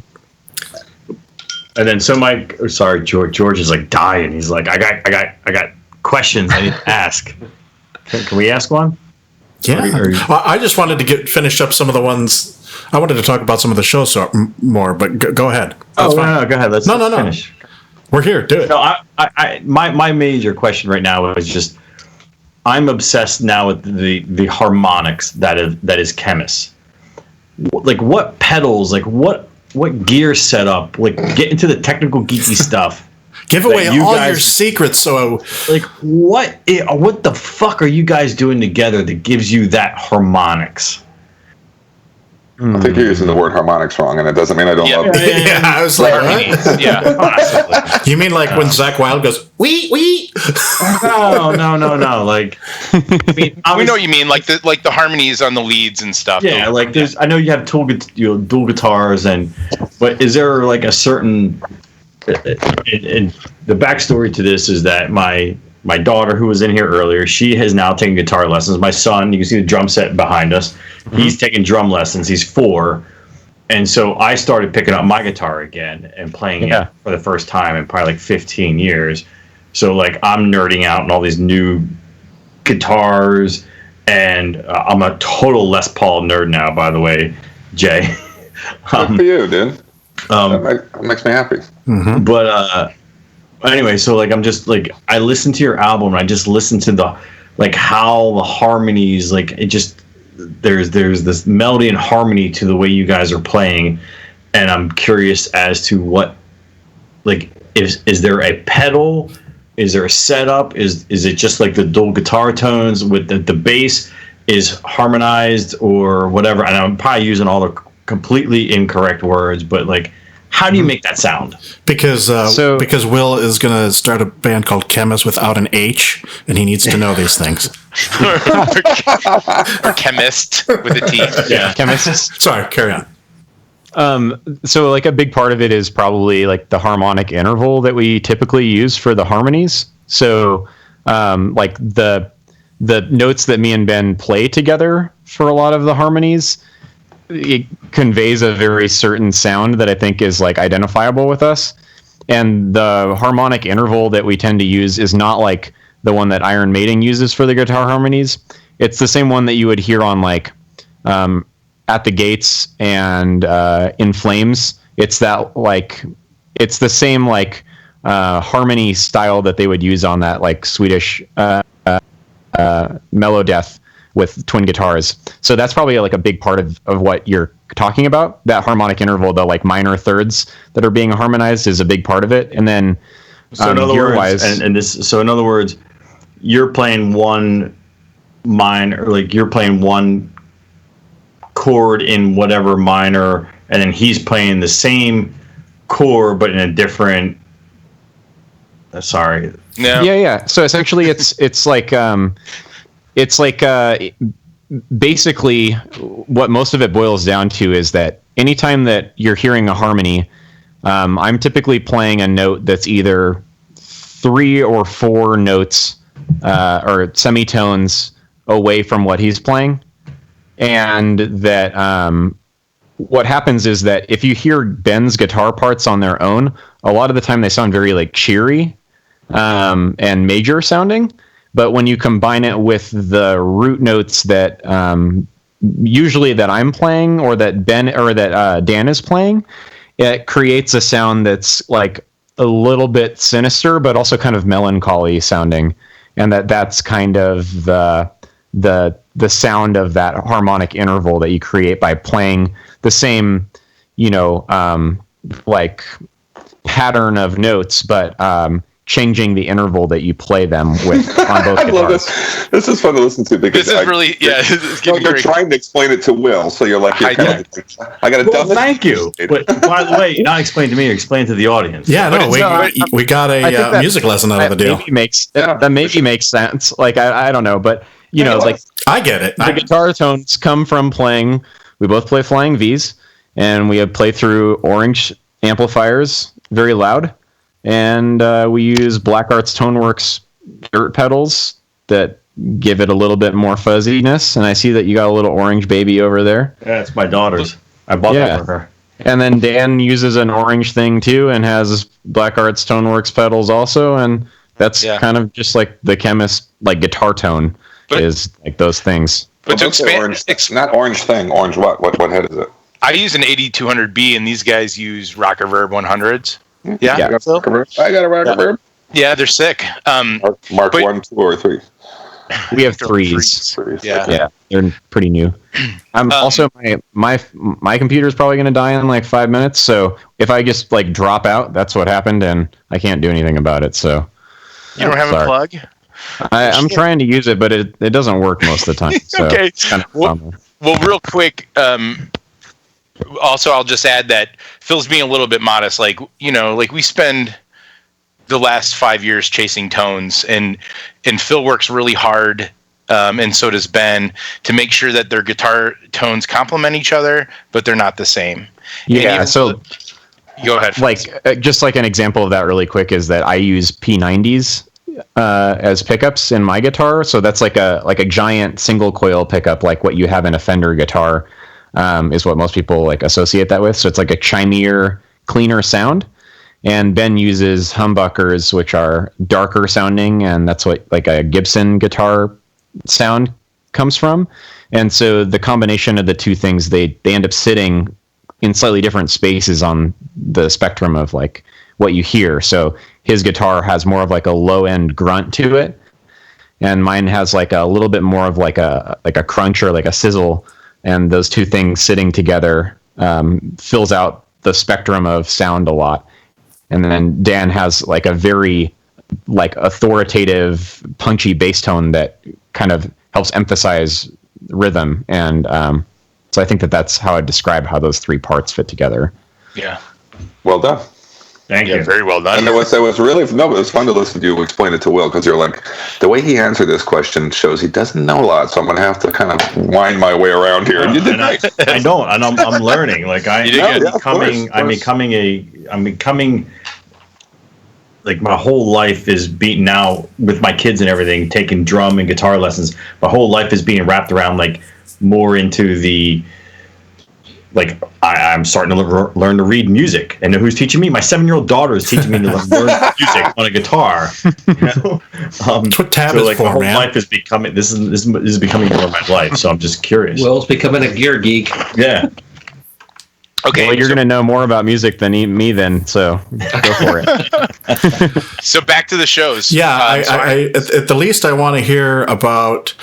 And then George is like dying. He's like, I got questions I need to ask. Can we ask one? Yeah. I just wanted to finish up some of the ones. I wanted to talk about some of the shows more, but go ahead. That's fine. No, go ahead. Let's finish. We're here. Do it. No, my major question right now is just, I'm obsessed now with the harmonics that is Khemmis. Like what pedals, like what gear setup, like get into the technical geeky stuff. Give away all your secrets. So like what the fuck are you guys doing together that gives you that harmonics? I think you're using the word harmonics wrong, and it doesn't mean I don't love it. Yeah, I was like, what? Yeah. You mean like when Zakk Wylde goes, wee? No. Like, I mean, we know what you mean, like the harmonies on the leads and stuff. Yeah, like I know you have dual guitars, but is there like a certain? And the backstory to this is that my daughter, who was in here earlier, she has now taken guitar lessons. My son, you can see the drum set behind us. Mm-hmm. He's taking drum lessons. He's 4. And so I started picking up my guitar again and playing it for the first time in probably like 15 years. So like I'm nerding out in all these new guitars, and I'm a total Les Paul nerd now, by the way, Jay. Good for you, dude. That makes me happy. Mm-hmm. But anyway, so like I'm just like, I listened to your album and I just listened to the like how the harmonies, like it just there's this melody and harmony to the way you guys are playing, and I'm curious as to what, like, is there a pedal, is there a setup, is it just like the dual guitar tones with the bass is harmonized or whatever? And I'm probably using all the completely incorrect words, but like, how do you make that sound? Because Will is going to start a band called Khemmis without an H, and he needs to know these things. Or chemist with a T. Yeah, chemist. Sorry, carry on. So like a big part of it is probably like the harmonic interval that we typically use for the harmonies. So like the notes that me and Ben play together for a lot of the harmonies, it conveys a very certain sound that I think is like identifiable with us. And the harmonic interval that we tend to use is not like the one that Iron Maiden uses for the guitar harmonies. It's the same one that you would hear on like At the Gates and In Flames. It's that like, it's the same like harmony style that they would use on that like Swedish Mellow Death with twin guitars. So that's probably like a big part of what you're talking about. That harmonic interval, the like minor thirds that are being harmonized, is a big part of it. And then so in other words, so in other words, you're playing one minor, like you're playing one chord in whatever minor, and then he's playing the same chord but in a different sorry. No. Yeah. So essentially it's like basically, what most of it boils down to is that anytime that you're hearing a harmony, I'm typically playing a note that's either 3 or 4 notes or semitones away from what he's playing. And that what happens is that if you hear Ben's guitar parts on their own, a lot of the time they sound very like cheery and major sounding. But when you combine it with the root notes that usually that I'm playing or that Dan is playing, it creates a sound that's like a little bit sinister, but also kind of melancholy sounding, and that's kind of the sound of that harmonic interval that you create by playing the same, like pattern of notes, but changing the interval that you play them with on both I guitars. love this. This is fun to listen to because This is really, it's getting you're very. trying to explain it to Will, so you're like, I got to Well, thank you. But by the way, not explain to me, explain to the audience. Yeah, no, we got a music lesson out of the deal. That maybe makes sense. Like I don't know, but like I get it. the guitar tones come from playing. We both play flying V's, and we play through orange amplifiers, very loud, and we use Black Arts Toneworks dirt pedals that give it a little bit more fuzziness. And I see that you got a little orange baby over there. Yeah, it's my daughter's. I bought that for her. And then Dan uses an orange thing too, and has Black Arts Toneworks pedals also, and that's kind of just like the Khemmis like guitar tone is like those things. But to expand, orange, not orange thing. Orange what? What head is it? I use an 8200B, and these guys use Rocker Verb 100s. Yeah, I got a Rocker Verb. Yeah, they're sick. Mark 1, 2, or 3. We have threes. Yeah, they're pretty new. Also, my computer is probably going to die in like 5 minutes. So if I just like drop out, that's what happened, and I can't do anything about it. So you don't have a plug? I'm trying to use it, but it doesn't work most of the time. So okay. It's kind of well, real quick. Also, I'll just add that Phil's being a little bit modest. Like we spend the last 5 years chasing tones, and Phil works really hard, and so does Ben, to make sure that their guitar tones complement each other, but they're not the same. Yeah. So go ahead. Like just like an example of that really quick is that I use P90s as pickups in my guitar. So that's like a giant single coil pickup, like what you have in a Fender guitar, is what most people like associate that with. So it's like a chimier, cleaner sound. And Ben uses humbuckers, which are darker sounding, and that's what like a Gibson guitar sound comes from. And so the combination of the two things, they end up sitting in slightly different spaces on the spectrum of like what you hear. So his guitar has more of like a low end grunt to it, and mine has like a little bit more of like a crunch or like a sizzle. And those two things sitting together fills out the spectrum of sound a lot. And then Dan has like a very like authoritative, punchy bass tone that kind of helps emphasize rhythm. And so I think that's how I describe how those three parts fit together. Yeah. Well done. Thank you. Very well done. And it was really it was fun to listen to you explain it to Will, because you're like, the way he answered this question shows he doesn't know a lot, so I'm gonna have to kind of wind my way around here. And you did nice. I don't, and I'm learning. Like I'm becoming like my whole life is being now with my kids and everything, taking drum and guitar lessons. My whole life is being wrapped around like more into the like I'm starting to learn to read music, and who's teaching me? My 7-year-old daughter is teaching me to learn music on a guitar. That's what Tab is for, my whole man. life is becoming this is becoming more of my life. So I'm just curious. Will's becoming a gear geek. Yeah. Okay. Well, you're going to know more about music than me then, so go for it. So back to the shows. Yeah, I at the least I want to hear about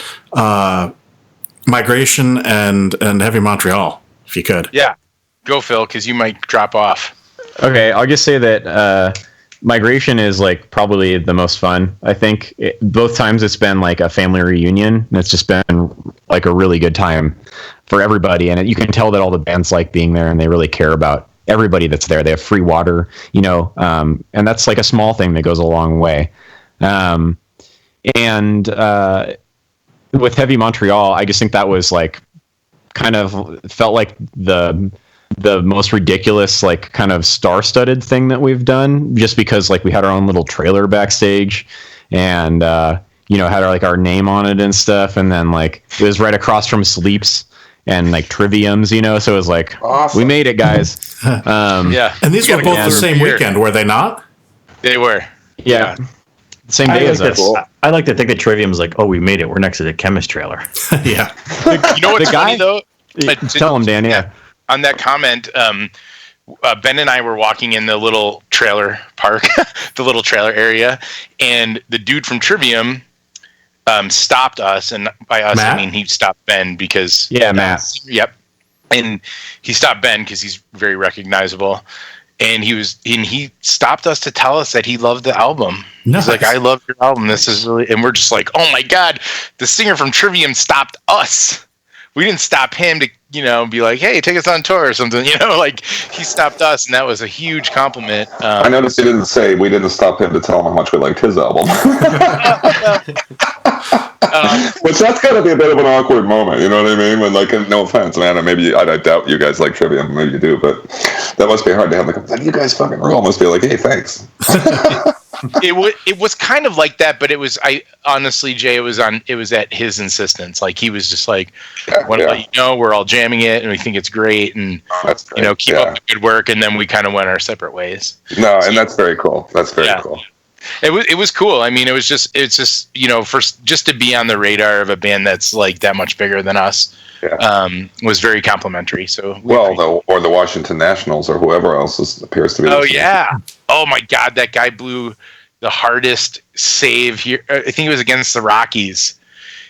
Migration and Heavy Montreal, if you could. Yeah. Go, Phil, because you might drop off. Okay, I'll just say that Migration is like probably the most fun. I think both times it's been like a family reunion, and it's just been like a really good time for everybody. And you can tell that all the bands like being there, and they really care about everybody that's there. They have free water, and that's like a small thing that goes a long way. And with Heavy Montreal, I just think that was like kind of felt like the most ridiculous, like kind of star-studded thing that we've done, just because like we had our own little trailer backstage and had our name on it and stuff, and then like it was right across from Sleeps and like Trivium's, so it was like, awesome. We made it, guys. Yeah. And these were both the same weekend, were they not? They were. Yeah. Same day as us. I like to think that Trivium's like, oh, we made it. We're next to the Khemmis trailer. Yeah. You know what's funny though? Tell him, Dan. Yeah. On that comment, Ben and I were walking in the little trailer park, the little trailer area, and the dude from Trivium stopped us, and by us Matt? I mean he stopped Ben because Matt. Yep, and he stopped Ben because he's very recognizable, and he stopped us to tell us that he loved the album. Nice. He's like, I love your album. This is really, and we're just like, oh my god, the singer from Trivium stopped us. We didn't stop him to, be like, hey, take us on tour or something. Like he stopped us, and that was a huge compliment. I noticed he didn't say we didn't stop him to tell him how much we liked his album. Which that's got to be a bit of an awkward moment, you know what I mean? When, like, no offense, man, maybe I doubt you guys like Trivium, maybe you do, but that must be hard to have. Like, you guys fucking rule. Must be like, hey, thanks. It was kind of like that, but it was, honestly, Jay, it was at his insistence. Like he was just like, want to let you know we're all jamming it and we think it's great, and great. Keep up the good work. And then we kind of went our separate ways. No, and that's very cool. That's very cool. It was cool. I mean, it's just just to be on the radar of a band that's like that much bigger than us. Was very complimentary. So or the Washington Nationals or whoever else appears to be. Oh yeah! Oh my God, that guy blew the hardest save here. I think it was against the Rockies.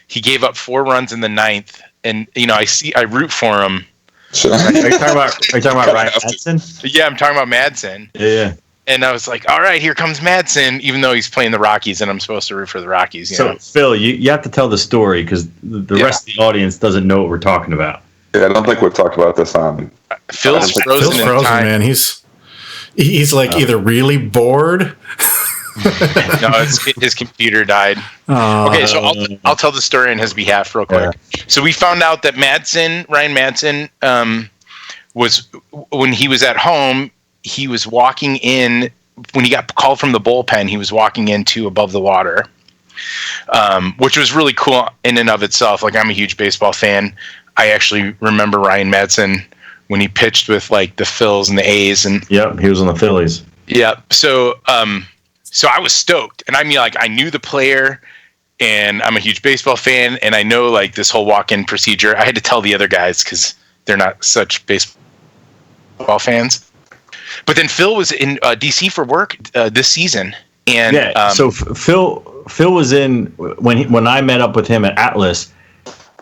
He gave up 4 runs in the 9th, and I root for him. Sure. Are you talking about Ryan Madsen? Yeah, I'm talking about Madsen. Yeah. And I was like, all right, here comes Madsen, even though he's playing the Rockies, and I'm supposed to root for the Rockies. So, Phil, you have to tell the story because the rest of the audience doesn't know what we're talking about. Yeah, I don't think we've talked about this on. Phil's frozen in time. Man. He's like either really bored. No, his computer died. Okay, so I'll tell the story on his behalf real quick. Yeah. So we found out that Ryan Madsen, was when he was at home. He was walking in when he got called from the bullpen. He was walking into Above the Water, which was really cool in and of itself. Like, I'm a huge baseball fan. I actually remember Ryan Madsen when he pitched with like the Phils and the A's, and he was on the Phillies. Yeah. So I was stoked, and I mean, like, I knew the player, and I'm a huge baseball fan, and I know like this whole walk-in procedure. I had to tell the other guys because they're not such baseball fans. But then Phil was in DC for work this season, and so Phil was in when I met up with him at Atlas.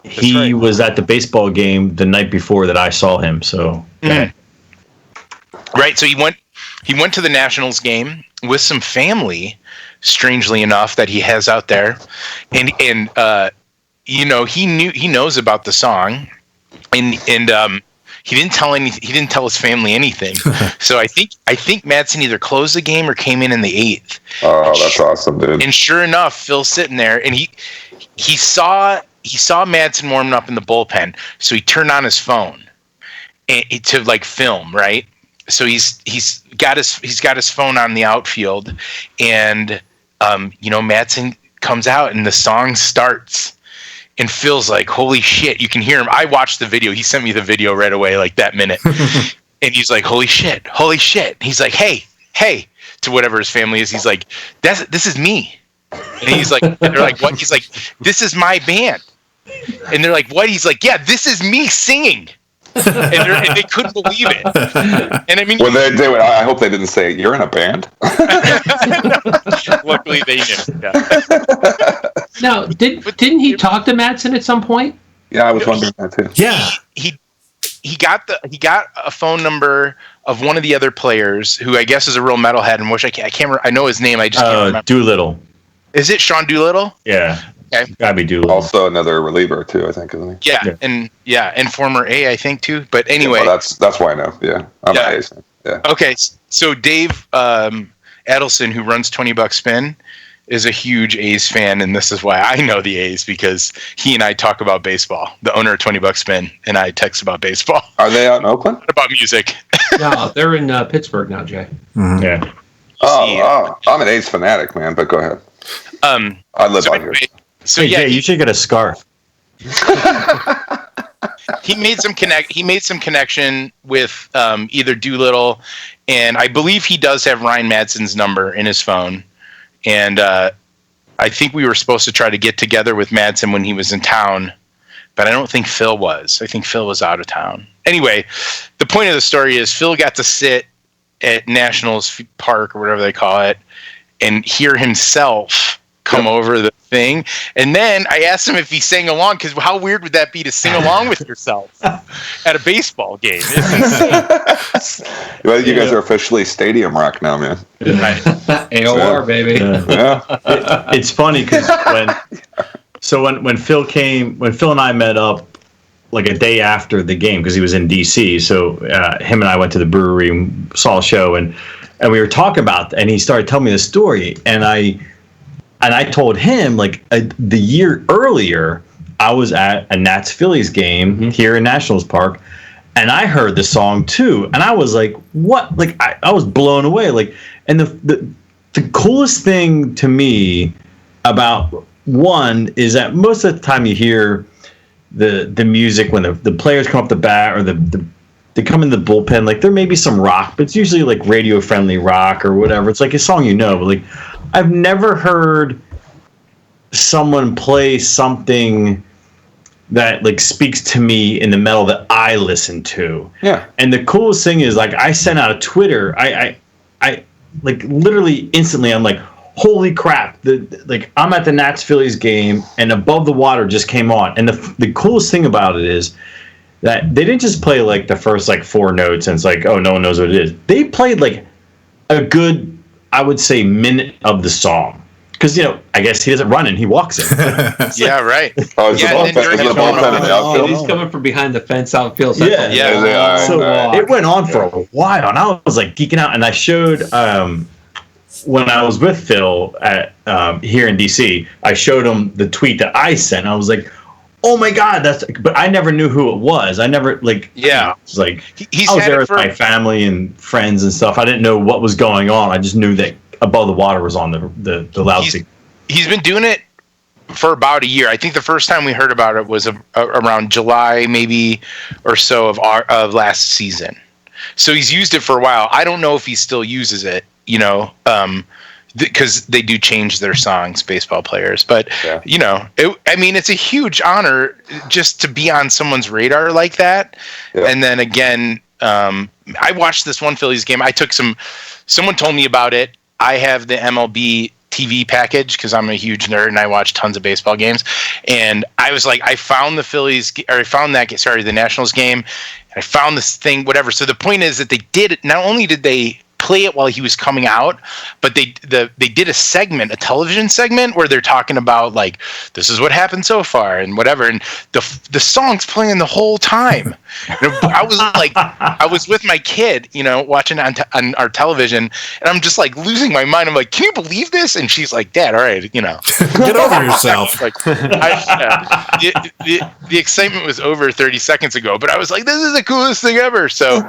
He was at the baseball game the night before that I saw him. So right, so he went to the Nationals game with some family, strangely enough, that he has out there, and he knows about the song, and he didn't tell his family anything. So I think Madsen either closed the game or came in the 8th. Oh, that's awesome, dude. And sure enough, Phil's sitting there, and he saw Madsen warming up in the bullpen. So he turned on his phone to like film, right? So he's got his phone on the outfield, and Madsen comes out and the song starts. And Phil's like, holy shit, you can hear him. I watched the video. He sent me the video right away, like that minute. And he's like, holy shit. He's like, hey, to whatever his family is. He's like, this is me. And he's like, and they're like, what? He's like, this is my band. And they're like, what? He's like, yeah, this is me singing. And they couldn't believe it. And I mean, well, I hope they didn't say you're in a band. Luckily, they knew. Yeah. Now, didn't he talk to Madsen at some point? Yeah, I was wondering that too. Yeah, he got a phone number of one of the other players who I guess is a real metalhead, and I can't remember. I know his name. I just can't remember. Doolittle. Is it Sean Doolittle? Yeah. Okay. Gotta be Doolittle. Also another reliever too, I think, isn't he? Yeah, and former A, I think too. But anyway, well, that's why I know. Yeah, I'm an A's fan. Yeah. Okay, so Dave Adelson, who runs $20 Spin, is a huge A's fan, and this is why I know the A's, because he and I talk about baseball. The owner of 20 Buck Spin and I text about baseball. Are they out in Oakland? Not about music. No, they're in Pittsburgh now, Jay. Yeah. I'm an A's fanatic, man. But go ahead. I live out here. So Hey, yeah, Jay, you should get a scarf. he made some connection with either Doolittle, and I believe he does have Ryan Madsen's number in his phone. And I think we were supposed to try to get together with Madsen when he was in town, but I don't think Phil was. I think Phil was out of town. Anyway, the point of the story is Phil got to sit at Nationals Park or whatever they call it and hear himself come over the thing. And then I asked him if he sang along, because how weird would that be to sing along with yourself at a baseball game? It's insane. Well, you guys are officially Stadium Rock now, man. AOR, baby. Yeah. It's funny because when Phil and I met up like a day after the game, because he was in DC, so him and I went to the brewery and saw a show, and we were talking about, and he started telling me the story, and I told him, like, the year earlier I was at a Nats Phillies game here in Nationals Park, and I heard the song too, and I was like, what? Like, I was blown away. Like, and the coolest thing to me about one is that most of the time you hear the music when the players come up the bat, or they come in the bullpen, like there may be some rock, but it's usually like radio friendly rock or whatever. It's like a song, but like I've never heard someone play something that like speaks to me in the metal that I listen to. Yeah. And the coolest thing is, like, I sent out a Twitter. I like literally instantly, I'm like, holy crap! Like, I'm at the Nats Phillies game, and Above the Water just came on. And the coolest thing about it is that they didn't just play like the first like 4 notes, and it's like, oh, no one knows what it is. They played like a good, I would say, minute of the song. Because, I guess he doesn't run in, he walks in. Yeah, right. Oh, is the bullpen in the outfield? He's coming from behind the fence outfield. So it went on for a while, and I was like geeking out. And I showed, when I was with Phil at here in DC, I showed him the tweet that I sent. I was like, oh my God, but I never knew who it was. I never, like, it was like, I was there with my family and friends and stuff. I didn't know what was going on. I just knew that Above the Water was on the loudspeaker. He's been doing it for about a year. I think the first time we heard about it was around July, maybe, or so of last season. So he's used it for a while. I don't know if he still uses it, because they do change their songs, baseball players. But, it's a huge honor just to be on someone's radar like that. Yeah. And then again, I watched this one Phillies game. Someone told me about it. I have the MLB TV package because I'm a huge nerd and I watch tons of baseball games. And I was like, I found the Nationals game, and I found this thing, whatever. So the point is that they did it. Not only did they play it while he was coming out, but they did a television segment where they're talking about, like, this is what happened so far and whatever, and the song's playing the whole time. I was like, I was with my kid, watching on our television, and I'm just like losing my mind. I'm like, can you believe this? And she's like, Dad, all right, get over yourself. Like, the excitement was over 30 seconds ago, but I was like, this is the coolest thing ever. So,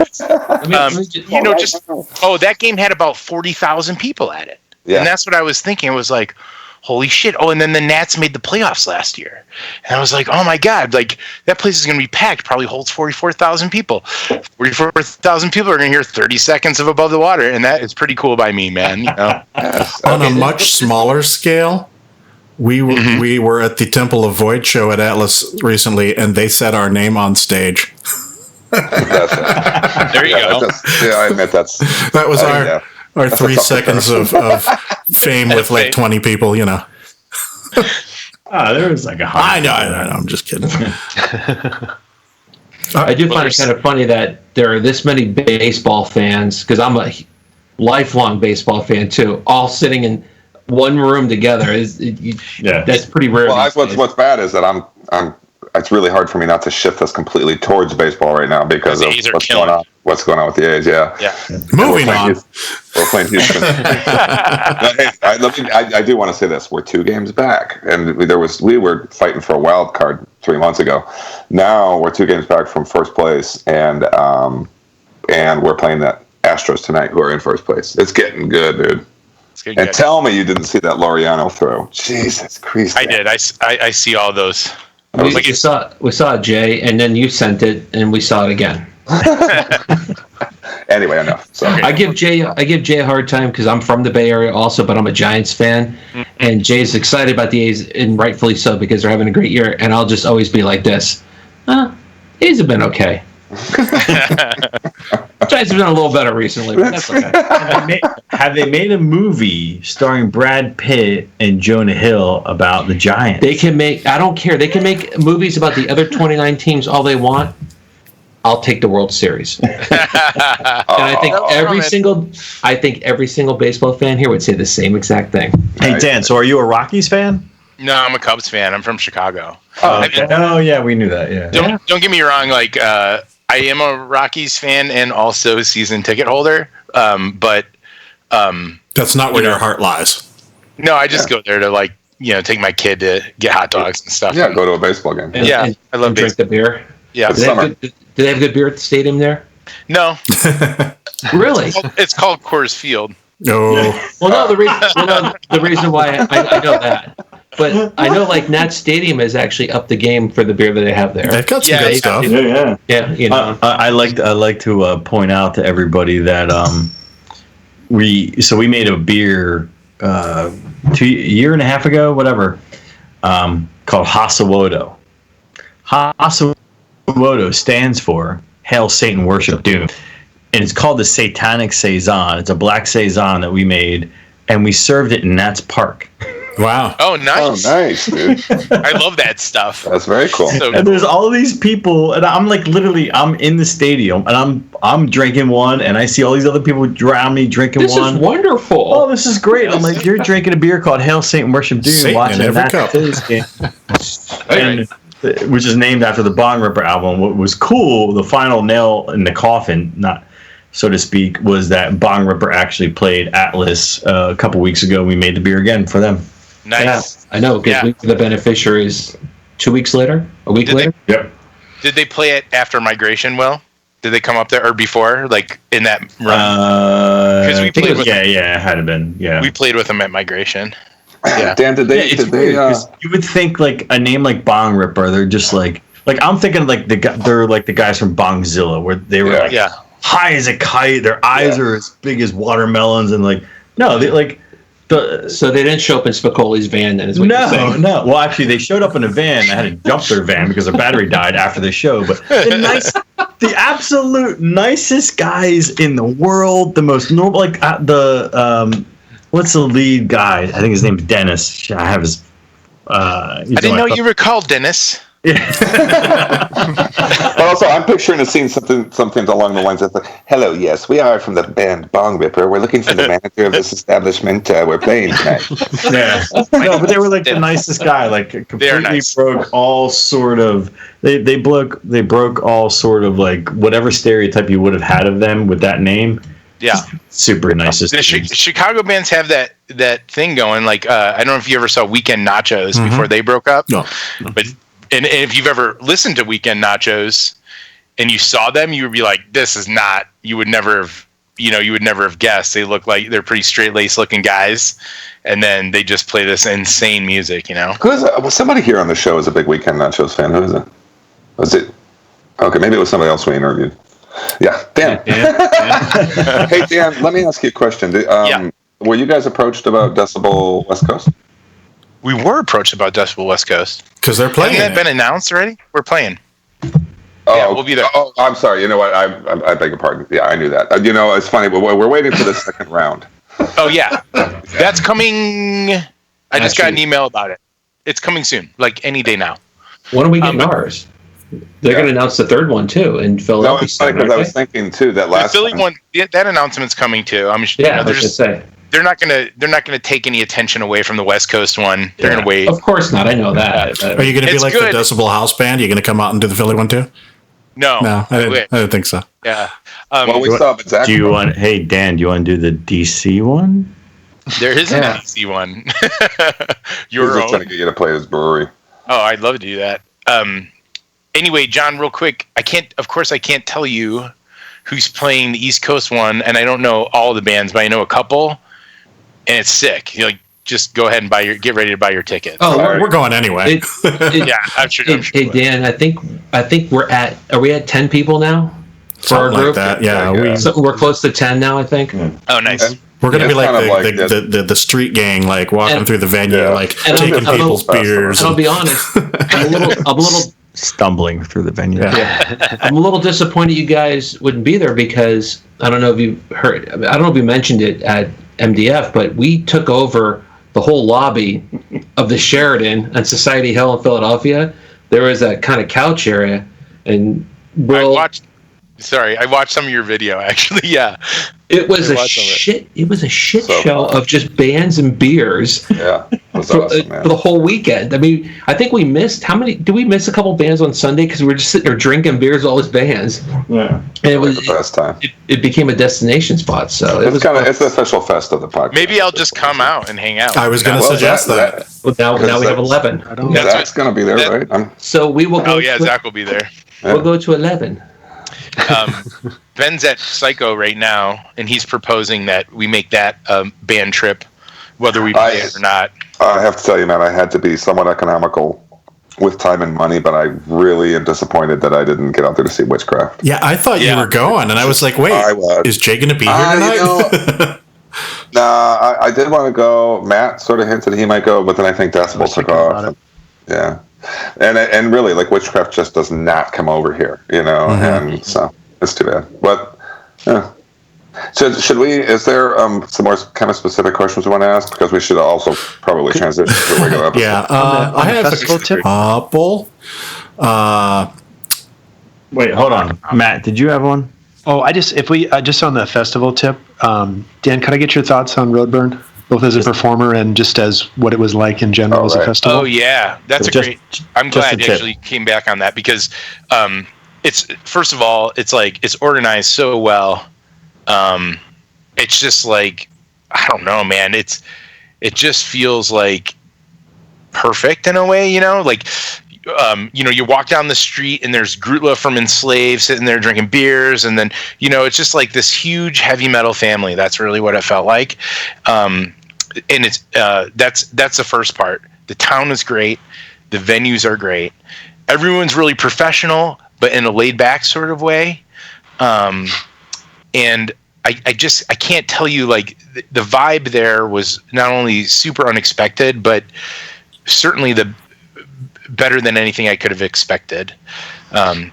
that game had about 40,000 people at it. Yeah. And that's what I was thinking. I was like, holy shit. Oh, and then the Nats made the playoffs last year. And I was like, oh my God, like, that place is going to be packed. Probably holds 44,000 people. 44,000 people are going to hear 30 seconds of Above the Water. And that is pretty cool by me, man. On a much smaller scale, we were at the Temple of Void show at Atlas recently, and they said our name on stage. There you go. I admit that was our 3 seconds of fame with like 20 people, there was like I know, I'm just kidding. I do find it kind of funny that there are this many baseball fans, because I'm a lifelong baseball fan too, all sitting in one room together. That's pretty rare. Well, what's bad is that I'm it's really hard for me not to shift us completely towards baseball right now because of what's going on. what's going on with the A's. Yeah. Moving on. We're playing Houston. I do want to say this: we're 2 games back, and we were fighting for a wild card 3 months ago. Now we're 2 games back from first place, and we're playing the Astros tonight, who are in first place. It's getting good, dude. And tell me you didn't see that Laureano throw. Jesus Christ. I did. I see all those. We saw it, Jay, and then you sent it, and we saw it again. Anyway, enough. So. I give Jay a hard time because I'm from the Bay Area also, but I'm a Giants fan, and Jay's excited about the A's, and rightfully so because they're having a great year. And I'll just always be like this: A's have been okay. Giants have been a little better recently, but that's okay. Have they made a movie starring Brad Pitt and Jonah Hill about the Giants? They can make. I don't care. They can make movies about the other 29 teams all they want. I'll take the World Series. And I think every single baseball fan here would say the same exact thing. Hey Dan, so are you a Rockies fan? No, I'm a Cubs fan. I'm from Chicago. Oh yeah, we knew that. Yeah. Don't get me wrong. Like I am a Rockies fan and also season ticket holder. But that's not where your heart lies. No, I just go there to take my kid to get hot dogs and stuff. Yeah, go to a baseball game. And I love drink the beer. Yeah. Do they have good beer at the stadium there? No. Really? It's called Coors Field. No. Well, no. The reason why I know that, but I know Nat Stadium has actually upped the game for the beer that they have there. They've got some good stuff. Yeah. You know. I like to point out to everybody that we made a beer a year and a half ago, whatever, called Hasawodo. Hasawodo stands for Hail Satan Worship Doom. And it's called the Satanic Saison. It's a black Saison that we made, and we served it in Nats Park. Wow. Oh, nice. Oh, nice, dude. I love that stuff. That's very cool. And there's all these people, and I'm I'm in the stadium, and I'm drinking one, and I see all these other people around me drinking this one. This is wonderful. Oh, this is great. I'm like, you're drinking a beer called Hail Satan Worship Doom, Satan watching in every that cup. game. And which is named after the Bong Ripper album. What was cool, the final nail in the coffin, not so to speak, was that Bong Ripper actually played Atlas a couple weeks ago. We made the beer again for them. Nice. Yeah, I know, because we were the beneficiaries 2 weeks later, a week later. Yep. Did they play it after Migration? Will? Did they come up there or before, in that run? Because we played with it had to been. Yeah, we played with them at Migration. Yeah. Dan, did they? You would think a name like Bong Ripper, they're just like I'm thinking they're like the guys from Bongzilla, where they were high as a kite. Their eyes are as big as watermelons, and no, they So they didn't show up in Spicoli's van, then? Is what you're saying? No. Well, actually, they showed up in a van. I had to jump their van because their battery died after the show. But the absolute nicest guys in the world, the most normal, what's the lead guy? I think his name's Dennis. I have his. I didn't know you recalled Dennis. Yeah. But also, I'm picturing a scene something along the lines of, "Hello, yes, we are from the band Bong Ripper. We're looking for the manager of this establishment. We're playing tonight." Yeah. No, but they were the nicest guy. Completely broke all sort of. They broke all sort of whatever stereotype you would have had of them with that name. Yeah. Super nicest. The Chicago bands have that thing going. I don't know if you ever saw Weekend Nachos before they broke up. No. But and if you've ever listened to Weekend Nachos and you saw them, you would be like, this is not, you would never have guessed. They look like they're pretty straight-laced looking guys. And then they just play this insane music, Who is it? Was somebody here on the show is a big Weekend Nachos fan? Who is it? Was it? Okay, maybe it was somebody else we interviewed. Yeah, Dan. Hey, Dan, let me ask you a question. Were you guys approached about Decibel West Coast? We were approached about Decibel West Coast. Because they're playing. Hasn't that been announced already? We're playing. Oh, yeah, we'll be there. Oh, I'm sorry. You know what? I beg your pardon. Yeah, I knew that. It's funny, but we're waiting for the second round. Oh, yeah. That's coming. I just got an email about it. It's coming soon, any day now. When are we getting ours? They're going to announce the third one, too, in Philadelphia. No, it's funny because I was thinking, too, that last the Philly one, that annauncement's coming, too. I was going to say. They're not gonna take any attention away from the West Coast one. They're gonna wait. Of course not. I know that. Are you gonna be like good. The Decibel House Band? Are you gonna come out and do the Philly one too? No, No, I wish. didn't think so. Yeah. Well, we saw Zach. Do you want? Hey Dan, do you want to do the DC one? There isn't Yeah. an easy one. He's Your just trying to own. get you to play his brewery. Oh, I'd love to do that. Anyway, John, real quick, I can't tell you who's playing the East Coast one, and I don't know all the bands, but I know a couple, and it's sick. You like just go ahead and get ready to buy your ticket. Oh, We're going anyway. Yeah, I'm sure. Hey, Dan, I think are we at 10 people now for our Something group? like that. Yeah, Yeah. We're close to 10 now, I think. Oh, nice. And we're gonna be it's like kind of the street gang, like walking And- through the venue, Yeah. like And taking I'm- people's I'm- beers. And I'll and- be honest, I'm a little Stumbling through the venue. Yeah. I'm a little disappointed you guys wouldn't be there because I don't know if you heard. I don't know if you mentioned it at MDF, but we took over the whole lobby of the Sheraton on Society Hill in Philadelphia. There was that kind of couch area, and I watched some of your video actually. Yeah. it was I a watched some of it. shit. It was a shit So show fun. of just bands and beers. Yeah, it was For, awesome, man. for the whole weekend. I mean, I think we missed how many? Did we miss a couple bands on Sunday because we were just sitting there drinking beers with all these bands? Yeah. And it Like was the best time. it became a destination spot. So it was It's the official fest of the podcast. Maybe I'll just come out and hang out. I was going to Well, suggest that. Well, now we have 11. I don't That's Zach's going to be there, that- right? So we will go. Oh yeah, to, Zach will be there. We'll go to 11. Ben's at Psycho right now, and he's proposing that we make that a band trip, whether we play it or not. I have to tell you, man, I had to be somewhat economical with time and money, but I really am disappointed that I didn't get out there to see Witchcraft. Yeah, I thought you Yeah. were going, and I was like, wait, I was. is Jay going to be here You tonight? know, Nah, I did want to go. Matt sort of hinted he might go, but then I think Decibel took off. Yeah, and really, like Witchcraft just does not come over here, you know, and so it's too bad. But yeah. Should we? Is there some more kind of specific questions we want to ask? Because we should also probably transition to a regular episode. Yeah, On the I have festival a tip? couple. Wait, hold on. Matt, did you have one? Oh, just on the festival tip, Dan, could I get your thoughts on Roadburn, both as a performer and just as what it was like in general as a right. festival? Oh yeah, that's Just- I'm just glad a you tip. actually came back on that because it's first of all, it's like it's organized so well. It's just like I don't know, man. It just feels like perfect in a way, you know, like. You walk down the street and there's Grutla from Enslaved sitting there drinking beers, and then it's just like this huge heavy metal family. That's really what it felt like, and it's that's the first part. The town is great, the venues are great, everyone's really professional, but in a laid back sort of way, and I can't tell you, like the vibe there was not only super unexpected, but certainly better than anything I could have expected.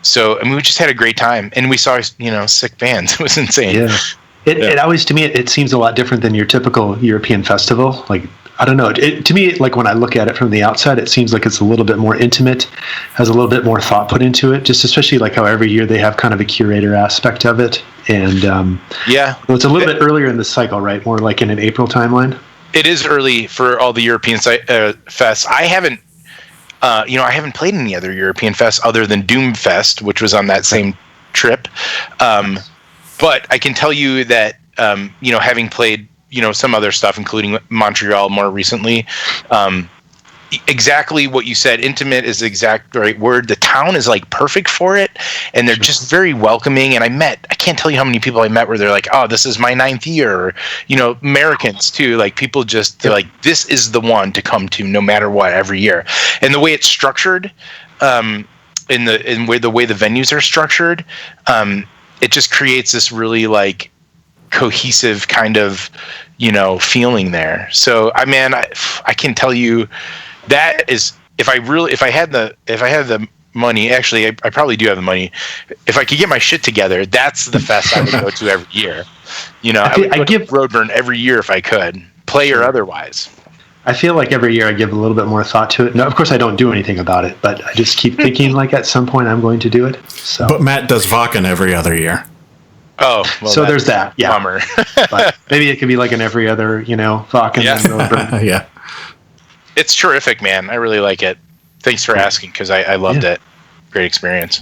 So I mean, we just had a great time, and we saw sick bands. It was insane. Yeah. It always, to me, it seems a lot different than your typical European festival. Like, I don't know. To me, like when I look at it from the outside, it seems like it's a little bit more intimate, has a little bit more thought put into it. Just especially like how every year they have kind of a curator aspect of it, and Yeah, well, it's a little bit earlier in the cycle, right? More like in an April timeline. it is early for all the European fests. I haven't played any other European fests other than Doomfest, which was on that same trip. But I can tell you that, having played, some other stuff, including Montreal more recently, exactly what you said, intimate is the exact right word. The town is like perfect for it, and they're just very welcoming. And I can't tell you how many people I met where they're like, oh, this is my 9th year, or, Americans too, like people they're like, this is the one to come to no matter what every year. And the way it's structured, in the way the venues are structured, it just creates this really like cohesive kind of, feeling there. So I can tell you, that is, if I had the money, actually, I probably do have the money. If I could get my shit together, that's the fest I would go to every year. I give Roadburn every year if I could, play or otherwise. I feel like every year I give a little bit more thought to it. No, of course I don't do anything about it, but I just keep thinking like at some point I'm going to do it. So, But Matt does Vakken every other year. Oh, well, so there's that. Yeah, bummer. but maybe it could be like an every other, Vakken. Yeah. and Roadburn. Yeah. It's terrific, man. I really like it. Thanks for asking, because I loved it. Great experience.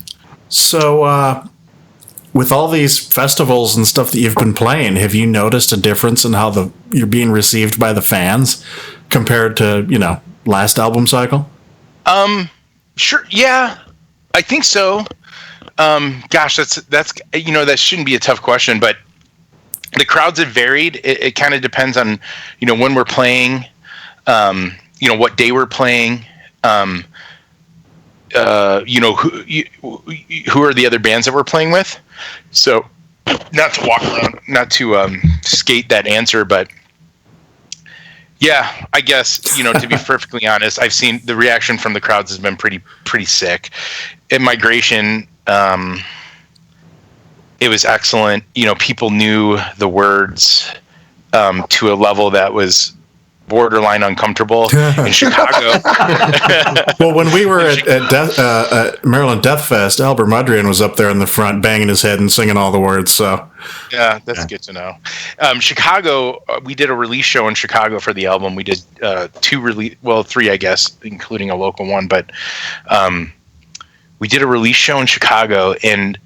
So, with all these festivals and stuff that you've been playing, have you noticed a difference in how you're being received by the fans compared to, last album cycle? Sure. Yeah, I think so. Gosh, that's that shouldn't be a tough question, but the crowds have varied. It kind of depends on, when we're playing, what day we're playing, who are the other bands that we're playing with. So not to walk around, not to skate that answer, but yeah, I guess, to be perfectly honest, I've seen the reaction from the crowds has been pretty sick. At Migration, it was excellent. People knew the words to a level that was borderline uncomfortable in Chicago. Well, when we were at Maryland Death Fest, Albert Mudrian was up there in the front banging his head and singing all the words. So yeah, that's good to know. Chicago, we did a release show in Chicago for the album. We did three, I guess, including a local one. But we did a release show in Chicago, and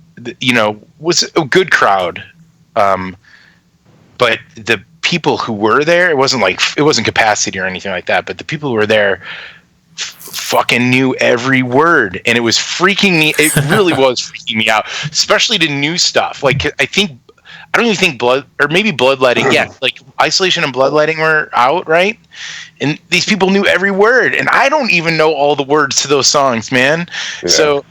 was a good crowd. But the people who were there, it wasn't capacity or anything like that, but the people who were there fucking knew every word, and it was freaking me. It really was freaking me out, especially to new stuff. Like, I don't even think Bloodletting. Yeah, like Isolation and Bloodletting were out, right? And these people knew every word, and I don't even know all the words to those songs, man. Yeah. So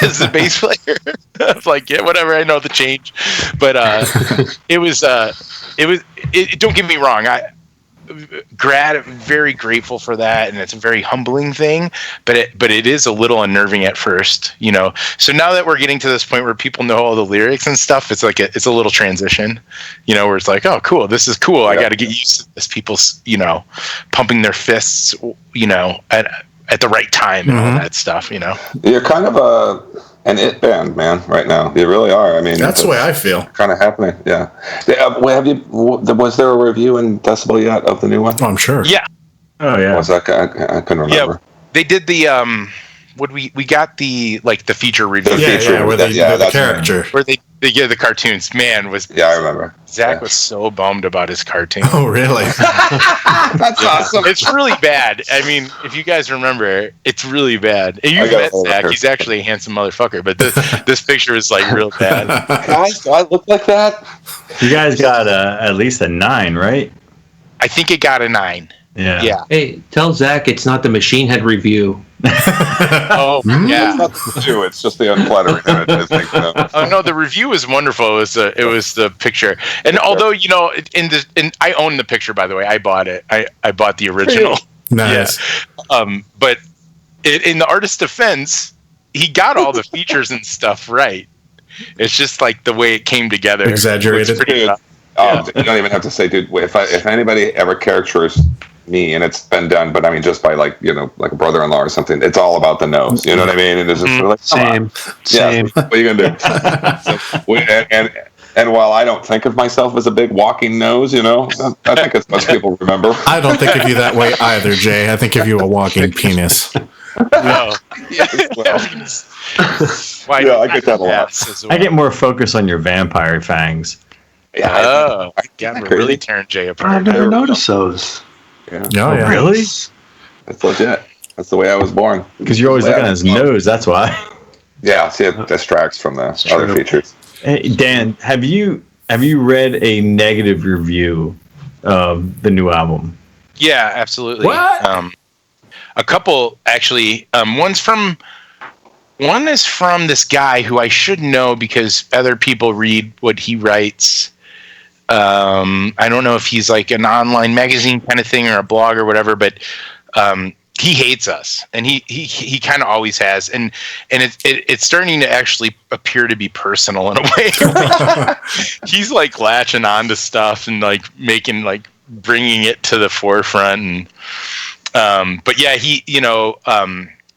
as the bass player, I was like, yeah, whatever. I know the change, but it was. Don't get me wrong. Very grateful for that, and it's a very humbling thing. But it is a little unnerving at first, So now that we're getting to this point where people know all the lyrics and stuff, it's like it's a little transition, where it's like, oh, cool, this is cool. Yeah. I got to get used to this. People's, pumping their fists, at the right time and all that stuff. You're kind of an it band, man, right now. You really are. I mean, that's the way I feel. Kind of happening, yeah. Was there a review in Decibel yet of the new one? Oh, I'm sure. Yeah. Oh, yeah. Was that? I couldn't remember. Yeah, they did the we got the feature review. The character where they give the cartoons. Man, I remember. Zach was so bummed about his cartoon. Oh, really? That's awesome. It's really bad. I mean, if you guys remember, it's really bad. And you've met Zach. He's actually a handsome motherfucker, but this picture is like real bad. Guys, do I look like that? You guys got at least a 9, right? I think it got a 9. Yeah. Hey, tell Zach it's not the Machine Head review. Oh, yeah. It's not the review, it's just the unflattering image, I think. Oh, no, the review was wonderful. It was the picture. And although, I own the picture, by the way. I bought it. I bought the original. Nice. Yeah. But in the artist's defense, he got all the features and stuff right. It's just like the way it came together. Exaggerated. You don't even have to say, dude, if anybody ever caricatures me, and it's been done, but I mean, just by like a brother-in-law or something, it's all about the nose. You know what I mean? And it's just like, same. Yeah, what are you gonna do? And while I don't think of myself as a big walking nose, I think it's most people remember. I don't think of you that way either, Jay. I think of you a walking penis. No. Yeah. I get that a lot. I get more focus on your vampire fangs. Yeah, we're really tearing Jay apart. I've never noticed those. Yeah. Oh, yeah. Really? That's legit. That's the way I was born. Because you're always looking at his nose, that's why. Yeah, see, it distracts from the other features. Hey, Dan, have you read a negative review of the new album? Yeah, absolutely. What? A couple, actually. One is from this guy who I should know because other people read what he writes. I don't know if he's like an online magazine kind of thing or a blog or whatever, but he hates us, and he kind of always has, and it's starting to actually appear to be personal in a way. He's like latching on to stuff and like bringing it to the forefront, and but yeah,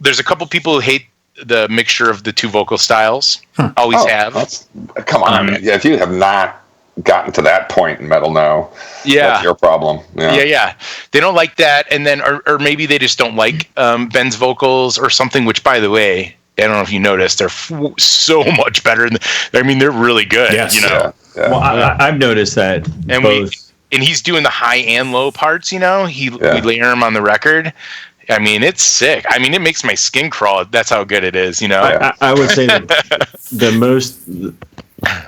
there's a couple people who hate the mixture of the two vocal styles. Always have. Come on, man. Yeah, if you have not gotten to that point in metal now, that's your problem. Yeah. They don't like that, and then or maybe they just don't like Ben's vocals or something, which, by the way, I don't know if you noticed, they're so much better. I mean, they're really good. Yes. You know. Well, I've noticed that, And and he's doing the high and low parts. You know, we layer him on the record. I mean, it's sick. I mean, it makes my skin crawl. That's how good it is. You know. I would say that the most,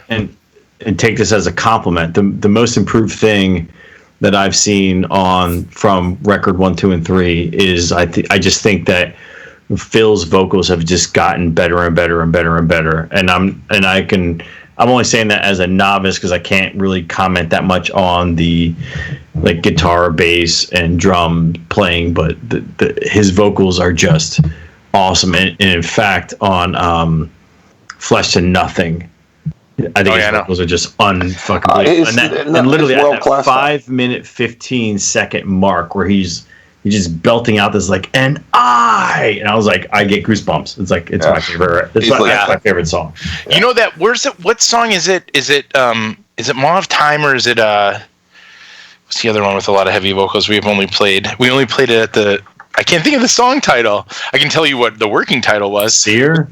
and take this as a compliment, the most improved thing that I've seen from record 1, 2, and 3 is I just think that Phil's vocals have just gotten better and better and better and better. And I'm only saying that as a novice because I can't really comment that much on the like guitar, bass, and drum playing, but his vocals are just awesome. And in fact, on Flesh to Nothing, I think his vocals are just unfucking and literally at that 5-minute 15-second mark where he's just belting out this like and I was like, I get goosebumps. It's like it's my favorite. That's my favorite song. You know that? Where's it? What song is it? Is it Maw of Time or is it what's the other one with a lot of heavy vocals we only played it at the. I can't think of the song title. I can tell you what the working title was. Seer.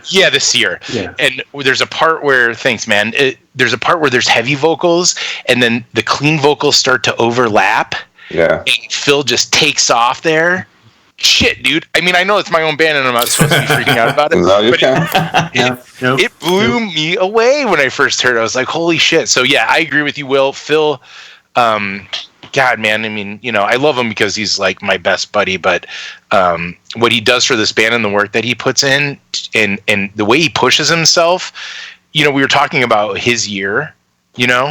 Yeah, the Seer. Yeah. And there's a part where, thanks, man. There's a part where there's heavy vocals, and then the clean vocals start to overlap. Yeah. And Phil just takes off there. Shit, dude. I mean, I know it's my own band, and I'm not supposed to be freaking out about it. No, you but can. it blew me away when I first heard it. I was like, holy shit. So yeah, I agree with you, Will. Phil. God, man, I mean, you know, I love him because he's like my best buddy, but what he does for this band and the work that he puts in and the way he pushes himself, you know, we were talking about his year, you know,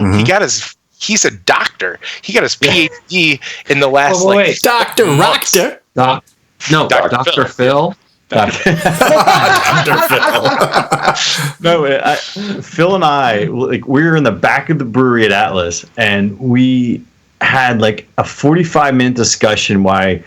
he's a doctor. He got his PhD in the last Dr. Rocker. Dr. Phil. Dr. Phil. No, Phil and I, like, we were in the back of the brewery at Atlas, and we had like a 45-minute discussion why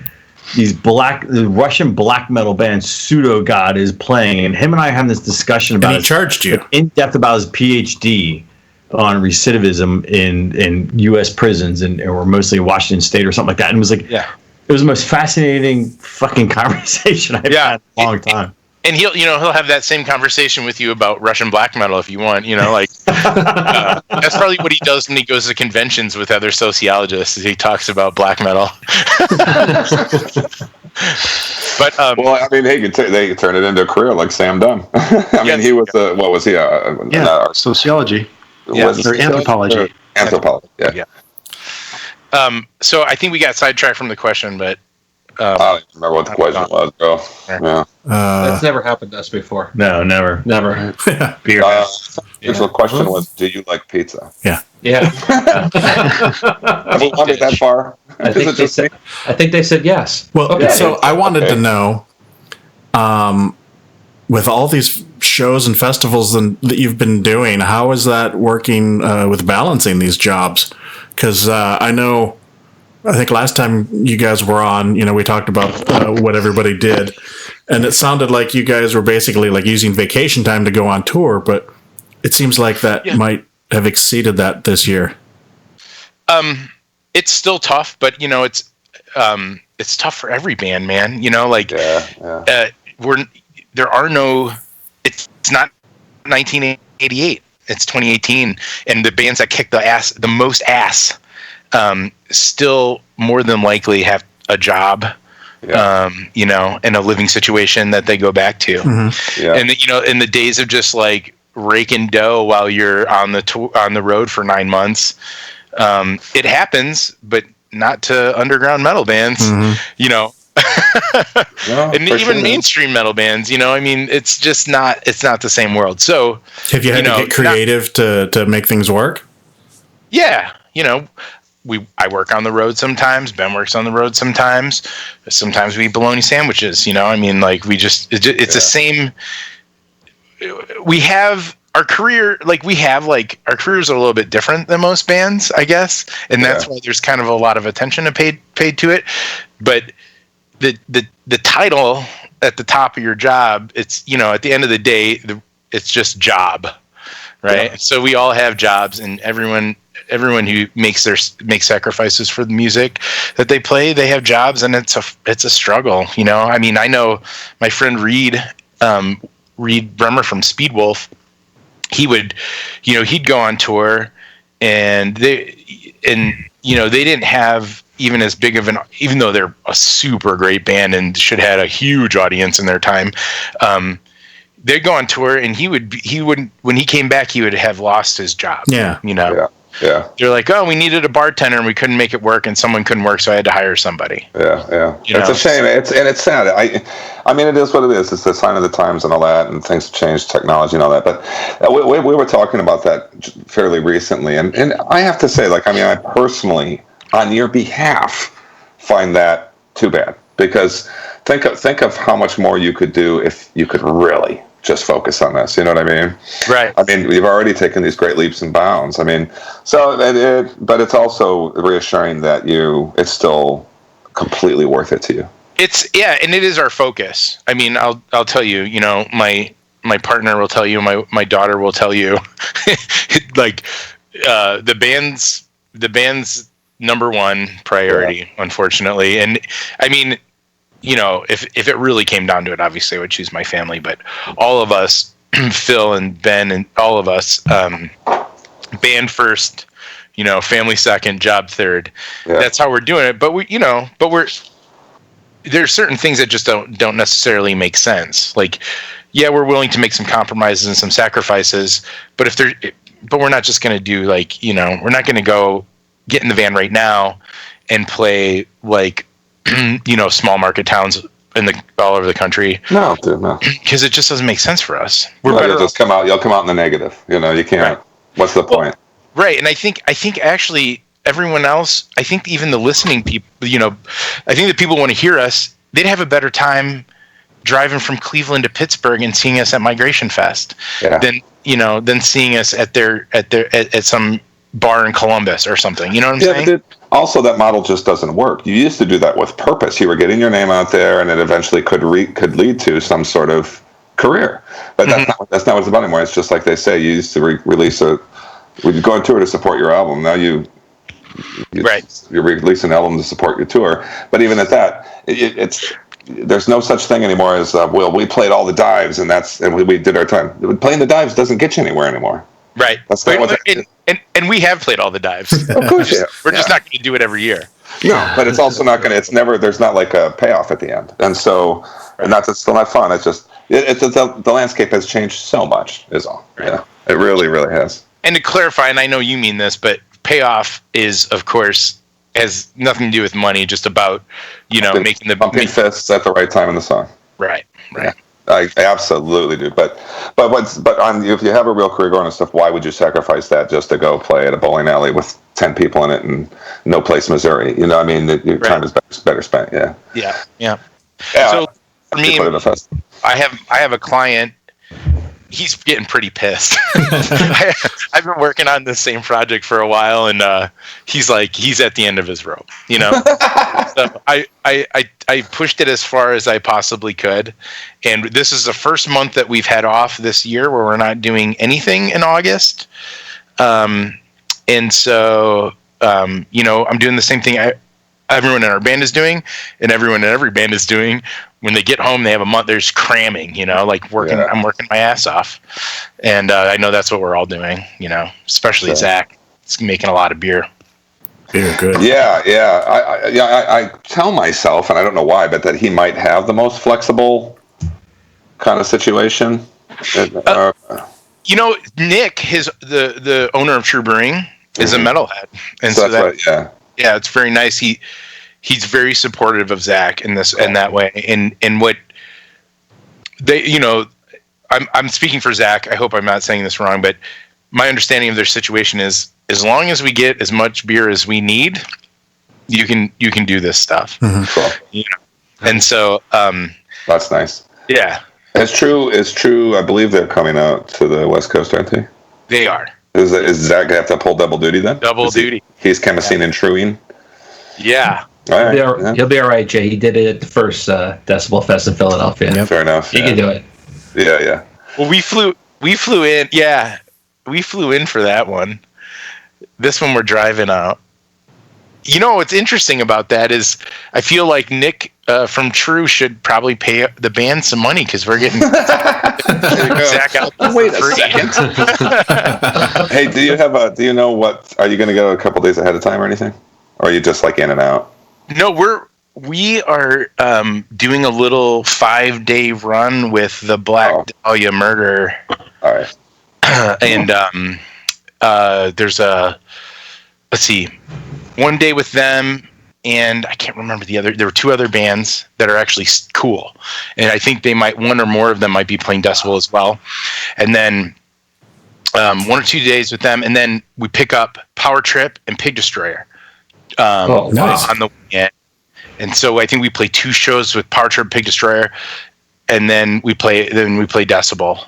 the Russian black metal band Pseudo God is playing, and him and I having this discussion about he charged you in depth about his PhD on recidivism in U.S. prisons or mostly Washington State or something like that, and it was like, it was the most fascinating fucking conversation I've had in a long time. And he'll have that same conversation with you about Russian black metal if you want, you know, like that's probably what he does when he goes to conventions with other sociologists. Is he talks about black metal. But well, I mean, they could turn it into a career like Sam Dunn. I mean, he was what was he? Sociology. Or anthropology. Anthropology. Yeah. So I think we got sidetracked from the question, but I don't remember what the question was, bro. Yeah. That's never happened to us before. No, never. Beer. The question was, do you like pizza? Yeah. Have we wandered that far? I think they said yes. Well, so I wanted to know, with all these shows and festivals that you've been doing, how is that working with balancing these jobs? Because I think last time you guys were on, you know, we talked about what everybody did, and it sounded like you guys were basically like using vacation time to go on tour, but it seems like that might have exceeded that this year. It's still tough, but you know, it's tough for every band, man. You know, like it's not 1988. It's 2018, and the bands that kick the most ass, still more than likely have a job, you know, and a living situation that they go back to. Mm-hmm. Yeah. And you know, in the days of just like raking dough while you're on the road for 9 months, it happens, but not to underground metal bands, you know. And even mainstream metal bands, you know, I mean, it's not the same world. So have you had to get creative to make things work? Yeah, you know, I work on the road sometimes. Ben works on the road sometimes. Sometimes we eat bologna sandwiches, you know. I mean, like it's the same. We have our career, our careers are a little bit different than most bands, I guess, and that's why there's kind of a lot of attention paid to it. But the title at the top of your job, it's, you know, at the end of the day, it's just job, right? Yeah. So we all have jobs, and everyone who makes sacrifices for the music that they play, they have jobs, and it's a struggle, you know. I mean, I know my friend Reed Reed Bremer from Speedwolf, he would, he'd go on tour, and they didn't have even as big of even though they're a super great band and should have had a huge audience in their time. They'd go on tour, and he would when he came back, he would have lost his job. Yeah. Yeah. They're like, oh, we needed a bartender and we couldn't make it work, and someone couldn't work, so I had to hire somebody. Yeah. It's a shame. It's sad. I mean, it is what it is. It's the sign of the times and all that, and things have changed, technology and all that. But we were talking about that fairly recently, and I have to say, I personally, on your behalf, find that too bad, because think of how much more you could do if you could really just focus on this. You know what I mean? Right. I mean, you've already taken these great leaps and bounds. I mean, but it's also reassuring that it's still completely worth it to you. And it is our focus. I mean, I'll tell you, my partner will tell you, my daughter will tell you, the band's number one priority, unfortunately. And I mean, if it really came down to it, obviously I would choose my family, but all of us, Phil and Ben and all of us, band first, family second, job third. Yeah. That's how we're doing it. But there's certain things that just don't necessarily make sense. We're willing to make some compromises and some sacrifices, but we're not just going to do we're not going to go get in the van right now and play small market towns all over the country. No, dude, no. Because it just doesn't make sense for us. You'll come out in the negative. You can't. Right. What's the point? Right, and I think actually everyone else, I think even the listening people, I think that people want to hear us. They'd have a better time driving from Cleveland to Pittsburgh and seeing us at Migration Fest than seeing us at some bar in Columbus or something. You know what I'm saying? But also, that model just doesn't work. You used to do that with purpose. You were getting your name out there, and it eventually could lead to some sort of career. But that's not what it's about anymore. It's just like they say. You used to release we'd go on tour to support your album. Now you're releasing an album to support your tour. But even at that, there's no such thing anymore as we played all the dives and we did our time. Playing the dives doesn't get you anywhere anymore. Right. That's not what and we have played all the dives. Of course, we're just not going to do it every year. No, but it's also not going to. There's not like a payoff at the end, and so it's still not fun. It's just the landscape has changed so much. Is all. Right. Yeah, it really, really has. And to clarify, and I know you mean this, but payoff is, of course, has nothing to do with money. Just about making the pumping fists at the right time in the song. Right. Yeah. I absolutely do, but if you have a real career going and stuff, why would you sacrifice that just to go play at a bowling alley with 10 people in it in no place, Missouri? I mean, your time is better spent. Yeah. So for me, I have a client. He's getting pretty pissed. I've been working on this same project for a while, and he's at the end of his rope. So I pushed it as far as I possibly could, and this is the first month that we've had off this year where we're not doing anything in August. And so I'm doing the same thing everyone in our band is doing, and everyone in every band is doing. When they get home, they have a month. There's cramming, working. Yeah. I'm working my ass off, and I know that's what we're all doing. Especially Zach. It's making a lot of beer. Beer, good. Yeah. I tell myself, and I don't know why, but that he might have the most flexible kind of situation. Nick, the owner of True Brewing, is a metalhead, and so that's right. Yeah. Yeah, it's very nice. He's very supportive of Zach in this and that way. And what they, I'm speaking for Zach. I hope I'm not saying this wrong, but my understanding of their situation is as long as we get as much beer as we need, you can do this stuff. Mm-hmm. Cool. And so that's nice. Yeah. It's true. I believe they're coming out to the West Coast, aren't they? They are. Is Zach gonna have to pull double duty then? Double duty. He's Khemmis and Truing. Yeah. Right. He'll be all right, Jay. He did it at the first Decibel Fest in Philadelphia. Yep. Fair enough. He can do it. Yeah. Well, we flew in. Yeah, we flew in for that one. This one we're driving out. What's interesting about that is I feel like Nick from True should probably pay the band some money because we're getting Zach out. Wait a second. Hey, do you know what? Are you going to go a couple days ahead of time or anything? Or are you just like in and out? No, we are doing a little 5-day run with the Black Dahlia Murder. All right. And there's let's see, 1 day with them, and I can't remember the other. There were 2 other bands that are actually cool, and I think one or more of them might be playing Decibel as well. And then 1 or 2 days with them, and then we pick up Power Trip and Pig Destroyer nice. on the weekend. And so I think we play 2 shows with Power Trip, Pig Destroyer, and then we play Decibel.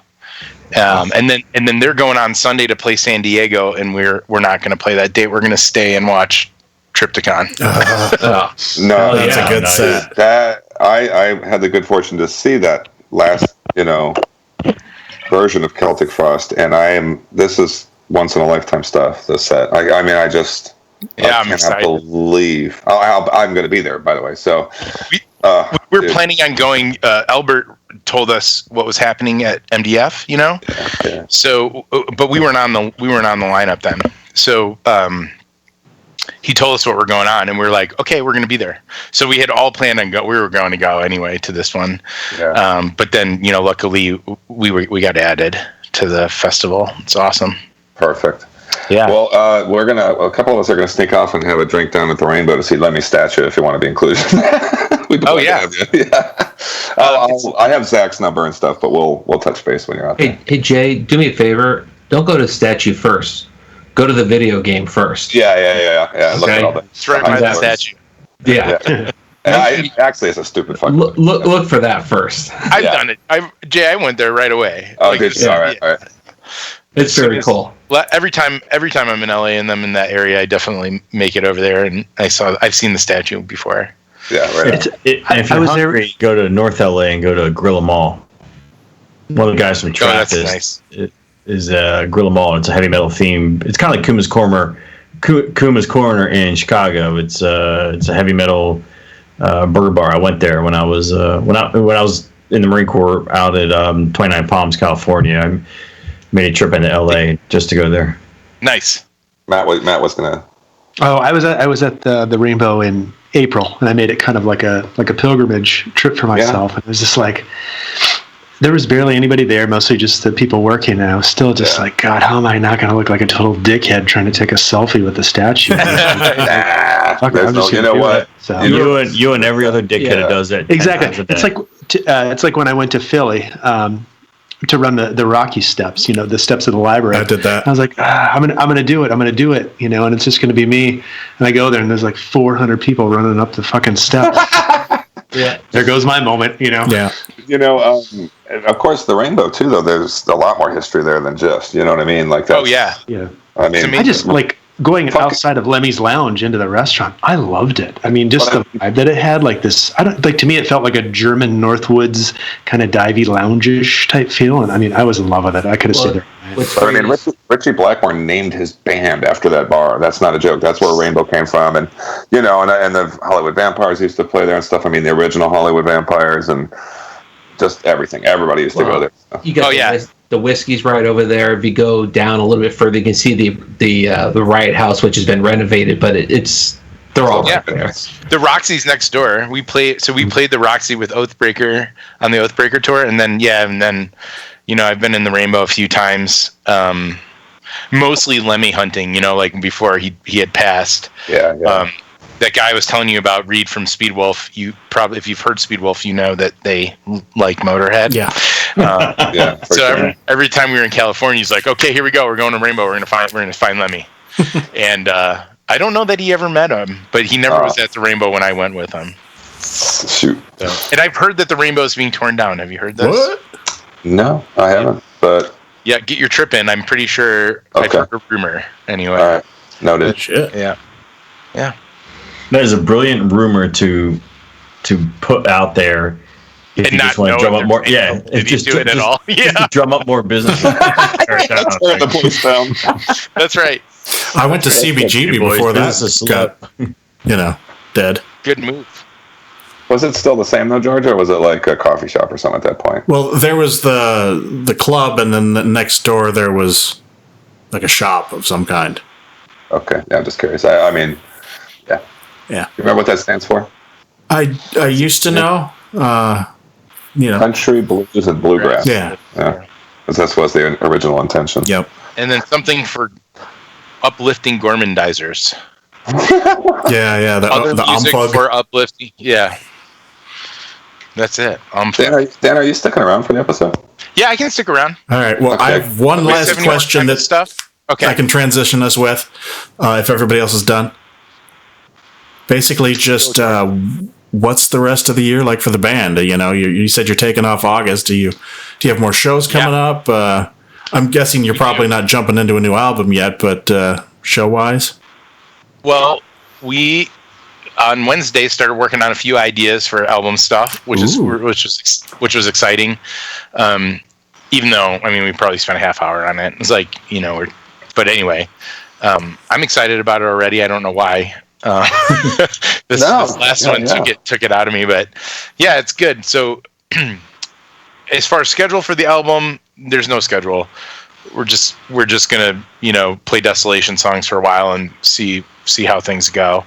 And then they're going on Sunday to play San Diego, and we're not going to play that date. We're going to stay and watch Triptychon. No, that's a good set. That I had the good fortune to see that last version of Celtic Frost, and this is once in a lifetime stuff. This set, I I'm excited. Believe I'm going to be there. By the way, so we're planning on going. Albert told us what was happening at MDF, Yeah. So, but we weren't on the lineup then. So he told us what we're going on, and we were like, okay, we're going to be there. So we had all planned on we were going to go anyway to this one. Yeah. But then luckily we got added to the festival. It's awesome. Perfect. Yeah. Well, a couple of us are gonna sneak off and have a drink down at the Rainbow to see Lemmy statue if you want to be included. Yeah. I have Zach's number and stuff, but we'll touch base when you're out there. Hey Jay, do me a favor. Don't go to statue first. Go to the video game first. Yeah. Look Okay. at all that. It's right by the statue. Yeah. And actually, it's a stupid fucking. Look for that first. I've done it. I went there right away. Oh, did you? All right. It's very cool. Every time I'm in LA and I'm in that area, I definitely make it over there, and I've seen the statue before. Yeah, right. And if you're hungry, go to North LA and go to Gorilla Mall. One of the guys from Trappist is Gorilla Mall. It's a heavy metal theme. It's kind of like Kuma's Corner in Chicago. It's a heavy metal bird bar. I went there when I was when I was in the Marine Corps out at 29 Palms, California. I made a trip into LA just to go there. Nice. Matt was gonna. Oh, I was at the Rainbow in April, and I made it kind of like a pilgrimage trip for myself. And it was just like there was barely anybody there, mostly just the people working. And I was still just like, God, how am I not going to look like a total dickhead trying to take a selfie with the statue? You know what? So. You and every other dickhead that does it. Exactly. It's like when I went to Philly to run the Rocky steps, the steps of the library. I did that. I was like, I'm gonna do it. I'm gonna do it, and it's just gonna be me. And I go there, and there's like 400 people running up the fucking steps. Yeah, there goes my moment. Yeah. Of course, the Rainbow too. Though there's a lot more history there than just. You know what I mean? Like that. Oh yeah. Yeah. I mean, I just like going outside of Lemmy's Lounge into the restaurant. I loved it. I mean, just the vibe that it had, like this. To me, it felt like a German Northwoods kind of divey lounge-ish type feel. And I mean, I was in love with it. I could have stayed there. Richie Blackmore named his band after that bar. That's not a joke. That's where Rainbow came from, and and the Hollywood Vampires used to play there and stuff. I mean, the original Hollywood Vampires and just everything. Everybody used to go there. You got the whiskey's right over there. If you go down a little bit further, you can see the Riot House, which has been renovated, but they're all right there. The Roxy's next door. We played the Roxy with Oathbreaker on the Oathbreaker tour, and then I've been in the Rainbow a few times, mostly Lemmy hunting. Like before he had passed. Yeah. That guy I was telling you about, Reed from Speedwolf. If you've heard Speedwolf, you know that they like Motorhead. Yeah. Every time we were in California, he's like, "Okay, here we go. We're going to Rainbow. We're gonna find Lemmy." And I don't know that he ever met him, but he never was at the Rainbow when I went with him. Shoot. And I've heard that the Rainbow is being torn down. Have you heard this? What? No, I haven't. But yeah, get your trip in. I'm pretty sure. Okay. I've heard a rumor. Anyway. All right. Noted. Shit. Yeah. That is a brilliant rumor to put out there. If And you not just want know to drum if up more, they're- Did he do it at all? Yeah, drum up more business. Turn the place down. that's right. I went to CBGB Boys, before business is that slow. got, dead. Good move. Was it still the same though, George, or was it like a coffee shop or something at that point? Well, there was the club, and then next door there was like a shop of some kind. Okay, yeah, I'm just curious. I mean, yeah. Yeah. You remember what that stands for? I used to know. Country, blues, and bluegrass. Yeah. Yeah. That was the original intention. Yep. And then something for uplifting gormandizers. Yeah. Other The music unplug. for uplifting. Yeah. That's it. Dan, are you sticking around for the episode? Yeah, I can stick around. All right. Well, Okay. I have one Wait, last Stephanie, you want question to that stuff. Okay. I can transition us with, if everybody else is done. Basically, just what's the rest of the year like for the band? You said you're taking off August. Do you have more shows coming up? I'm guessing you're probably not jumping into a new album yet, but show wise. Well, we on Wednesday started working on a few ideas for album stuff, which was exciting. Even though we probably spent a half hour on it. It's like but anyway, I'm excited about it already. I don't know why. This last one took it out of me, but yeah, it's good. So as far as schedule for the album, there's no schedule. We're just gonna play Desolation songs for a while and see how things go.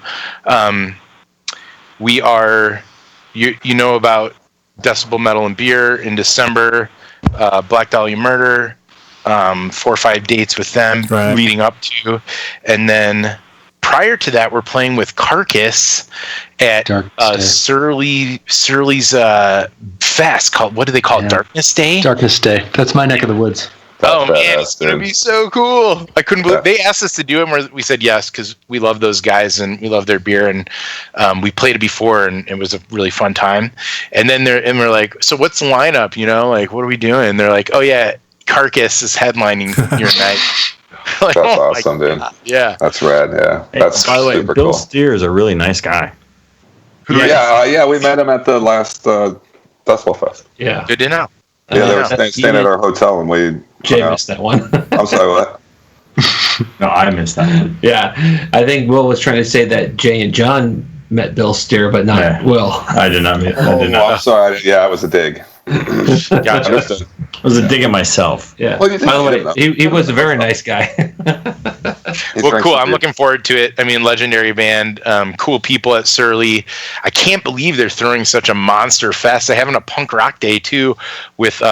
We are about Decibel Metal and Beer in December, Black Dahlia Murder, 4 or 5 dates with them leading up to, and then prior to that, we're playing with Carcass at Surly's fest called, what do they call it? Darkness Day? Darkness Day. That's my neck of the woods. Oh man, it's gonna be so cool! I couldn't believe they asked us to do it, and we said yes because we love those guys and we love their beer, and we played it before, and it was a really fun time. And then we're like, so what's the lineup? What are we doing? They're like, oh yeah, Carcass is headlining your night. That's awesome, dude. Yeah, that's rad. Yeah, that's by the way, Bill cool. Steer is a really nice guy. Yeah, we met him at the last Decibel Fest. Yeah, good to know. Yeah, they were staying at our hotel, and we. Jay missed that one. I'm sorry, what? No, I missed that one. Yeah, I think Will was trying to say that Jay and John met Bill Steer, but not Will. I did not. I'm sorry. It was a dig. Gotcha. It was a dig at myself. Yeah. Well, by the way, he was a very nice guy. Well, cool. I'm looking forward to it. Legendary band, cool people at Surly. I can't believe they're throwing such a monster fest. They're having a punk rock day too with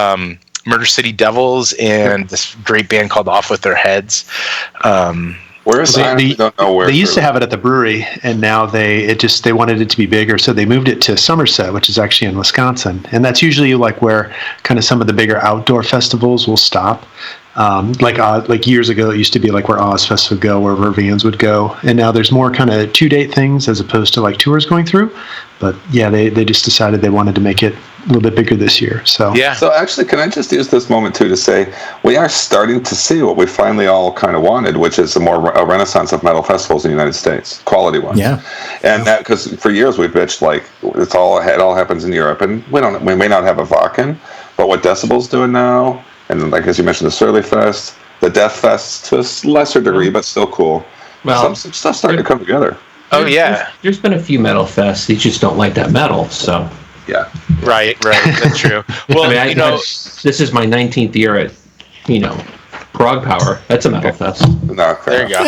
Murder City Devils and this great band called Off With Their Heads. Where is it? I don't know where. They used to have it at the brewery, and now they wanted it to be bigger, so they moved it to Somerset, which is actually in Wisconsin, and that's usually like where kind of some of the bigger outdoor festivals will stop. Like years ago, it used to be like where Ozfest would go, where Vervians would go, and now there's more kind of 2-date things as opposed to like tours going through. But yeah, they just decided they wanted to make it a little bit bigger this year. So yeah. So actually, can I just use this moment too to say we are starting to see what we finally all kind of wanted, which is a renaissance of metal festivals in the United States, quality ones. Yeah. And that because for years we've bitched like it all happens in Europe, and we may not have a Vakken, but what Decibel's doing now. And like as you mentioned, the Surly Fest, the Death Fest to a lesser degree, but still cool. Well, some stuff's starting to come together. Oh yeah, there's been a few metal fests. You just don't like that metal, so. Yeah. Right. That's true. Well, this is my 19th year at, Prog Power. That's a metal fest. No, there you go.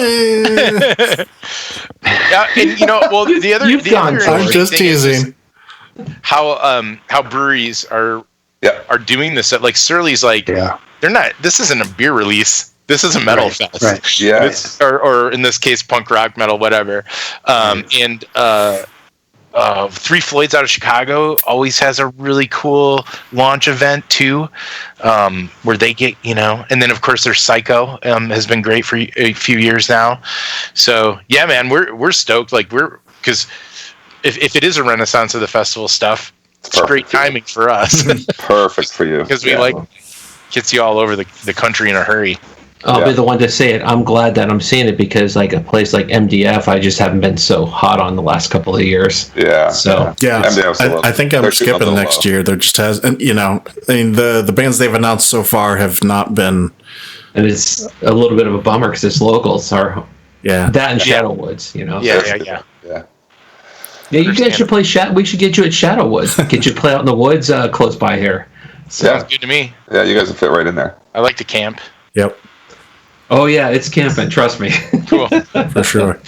Yeah, and the other. You've gone. I'm just teasing. How breweries are doing this. Like Surly's, they're not. This isn't a beer release. This is a metal fest. Right. Yeah. Or in this case, punk rock, metal, whatever. And Three Floyds out of Chicago always has a really cool launch event too, where they get, and then of course there's Psycho, has been great for a few years now. So yeah, man, we're stoked. Because if it is a renaissance of the festival stuff, it's great timing for us. Perfect for you. Because we gets you all over the country in a hurry. I'll be the one to say it. I'm glad that I'm seeing it because like a place like MDF, I just haven't been so hot on the last couple of years. Yeah. So I think I'm skipping next year. There just has, and the bands they've announced so far have not been. And it's a little bit of a bummer because it's locals are. Yeah. That and Shadow Woods, Yeah. Yeah, you guys should play we should get you at Shadow Woods. Get you to play out in the woods close by here. Sounds good to me. Yeah, you guys will fit right in there. I like to camp. Yep. Oh yeah, it's camping. Trust me. Cool. For sure.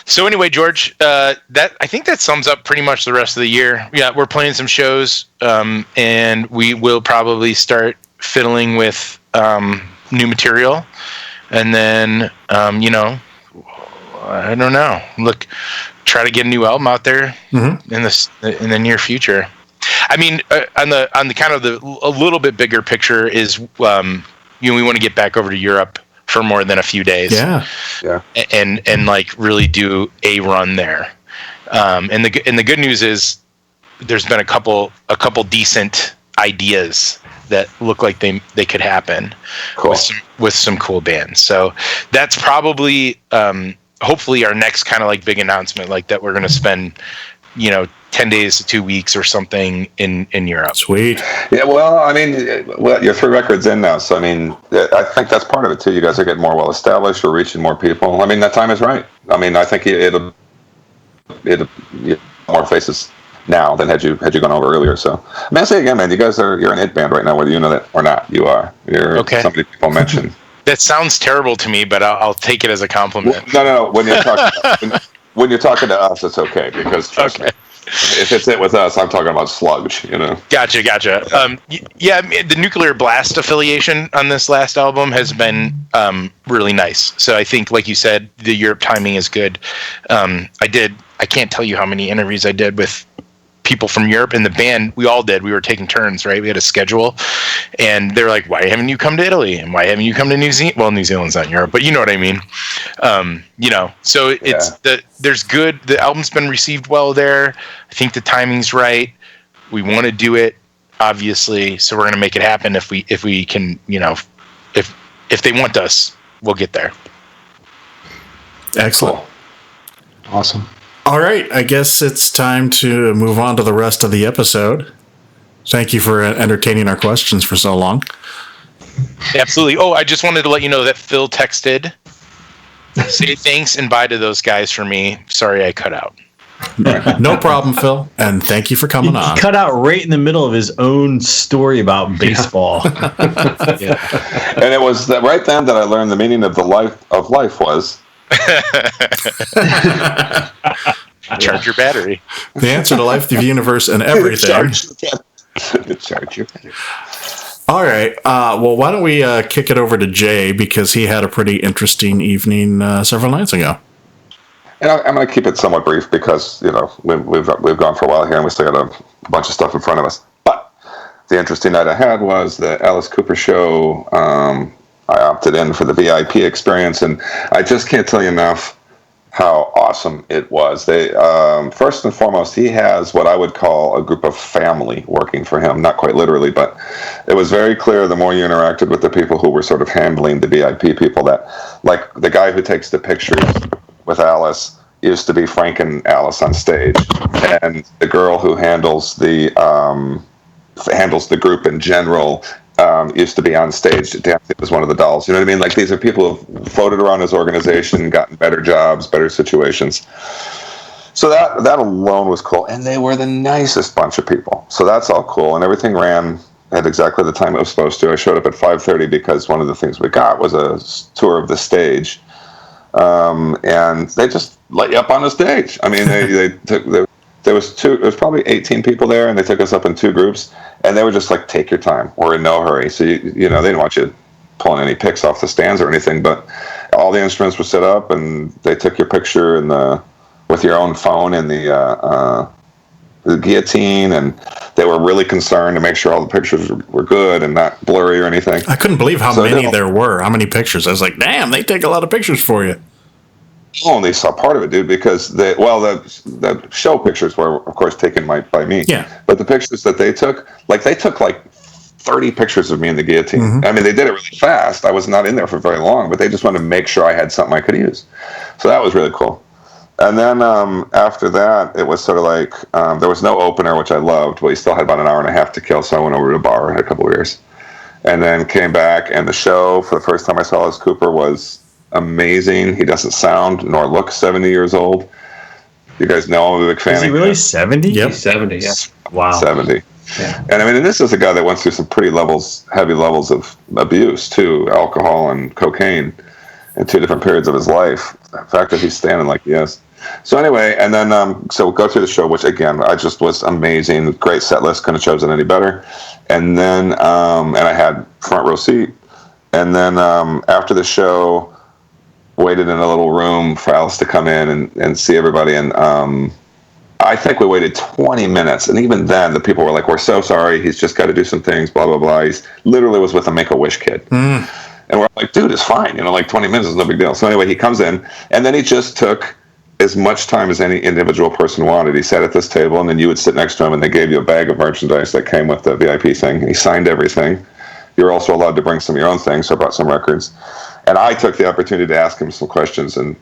So anyway, George, I think that sums up pretty much the rest of the year. Yeah, we're playing some shows, and we will probably start fiddling with new material, and then I don't know. Try to get a new album out there in the near future. I mean, on the kind of a little bit bigger picture is we want to get back over to Europe for more than a few days. Yeah. And like really do a run there. And the good news is there's been a couple decent ideas that look like they could happen with some cool bands. So that's probably hopefully our next kind of like big announcement, like that we're going to spend 10 days to 2 weeks or something in Europe. Sweet. Yeah, well, I mean, you're 3 records in now, so I mean, I think that's part of it too. You guys are getting more well established. We're reaching more people. I mean, that time is right. I mean, I think it'll more faces now than had you gone over earlier. So, I mean, I say again, man, you're an it band right now, whether you know that or not. You're okay. Somebody people mention. That sounds terrible to me, but I'll take it as a compliment. No. When you're talking when you're talking to us, it's okay because trust me. If it's it with us, I'm talking about sludge, Gotcha. Yeah, the Nuclear Blast affiliation on this last album has been really nice. So I think, like you said, the Europe timing is good. I can't tell you how many interviews I did with people from Europe, and the band, we all did. We were taking turns, right? We had a schedule, and they were like, why haven't you come to Italy? And why haven't you come to New Zealand? Well, New Zealand's not Europe, but you know what I mean. So there's good, the album's been received well there. I think the timing's right. We want to do it, obviously, so we're going to make it happen if we can, if they want us, we'll get there. Excellent. Awesome. All right, I guess it's time to move on to the rest of the episode. Thank you for entertaining our questions for so long. Absolutely. Oh, I just wanted to let you know that Phil texted, say thanks and bye to those guys for me. Sorry I cut out. No problem, Phil, and thank you for coming on. He cut out right in the middle of his own story about baseball. Yeah. And it was right then that I learned the meaning of life was... Charge your battery. The answer to life, the universe, and everything. Charge your battery. All right. Well, why don't we kick it over to Jay, because he had a pretty interesting evening several nights ago. And I'm going to keep it somewhat brief because we've gone for a while here and we still got a bunch of stuff in front of us. But the interesting night I had was the Alice Cooper show. I opted in for the VIP experience, and I just can't tell you enough how awesome it was. They first and foremost, he has what I would call a group of family working for him. Not quite literally, but it was very clear the more you interacted with the people who were sort of handling the VIP people, that like the guy who takes the pictures with Alice used to be Frank and Alice on stage, and the girl who handles the group in general used to be on stage dancing as one of the dolls. You know what I mean? Like, these are people who've floated around his organization, gotten better jobs, better situations. So that alone was cool. And they were the nicest bunch of people. So that's all cool. And everything ran at exactly the time it was supposed to. I showed up at 5:30 because one of the things we got was a tour of the stage. And they just let you up on the stage. I mean, there was probably 18 people there, and they took us up in 2 groups, and they were just like, take your time. We're in no hurry. So, they didn't want you pulling any pics off the stands or anything, but all the instruments were set up, and they took your picture with your own phone in the guillotine, and they were really concerned to make sure all the pictures were good and not blurry or anything. I couldn't believe how many there were, how many pictures. I was like, damn, they take a lot of pictures for you. I only saw part of it, dude, because the show pictures were, of course, taken by me. Yeah. But the pictures that they took 30 pictures of me in the guillotine. Mm-hmm. I mean, they did it really fast. I was not in there for very long, but they just wanted to make sure I had something I could use. So that was really cool. And then after that, it was sort of like there was no opener, which I loved, but we still had about an hour and a half to kill, so I went over to a bar and had a couple of beers. And then came back, and the show, for the first time I saw Alice Cooper, was amazing. He doesn't sound nor look 70 years old. You guys know I'm a big fan. Is he really 70? Yep. He's 70, yeah. Wow. 70. Yeah. And I mean, and this is a guy that went through some pretty heavy levels of abuse too, alcohol and cocaine, in 2 different periods of his life. The fact that he's standing like he is. So anyway, and then so we'll go through the show, which again I just was amazing, great set list, couldn't have chosen any better. And then and I had front row seat. And then after the show, waited in a little room for Alice to come in and see everybody. And I think we waited 20 minutes. And even then, the people were like, "We're so sorry. He's just got to do some things, blah, blah, blah." He's literally was with a Make-A-Wish kid. And we're like, "Dude, it's fine. You know, like 20 minutes is no big deal." So anyway, he comes in. And then he just took as much time as any individual person wanted. He sat at this table, and then you would sit next to him, and they gave you a bag of merchandise that came with the VIP thing. And he signed everything. You were also allowed to bring some of your own things, so I brought some records. And I took the opportunity to ask him some questions, and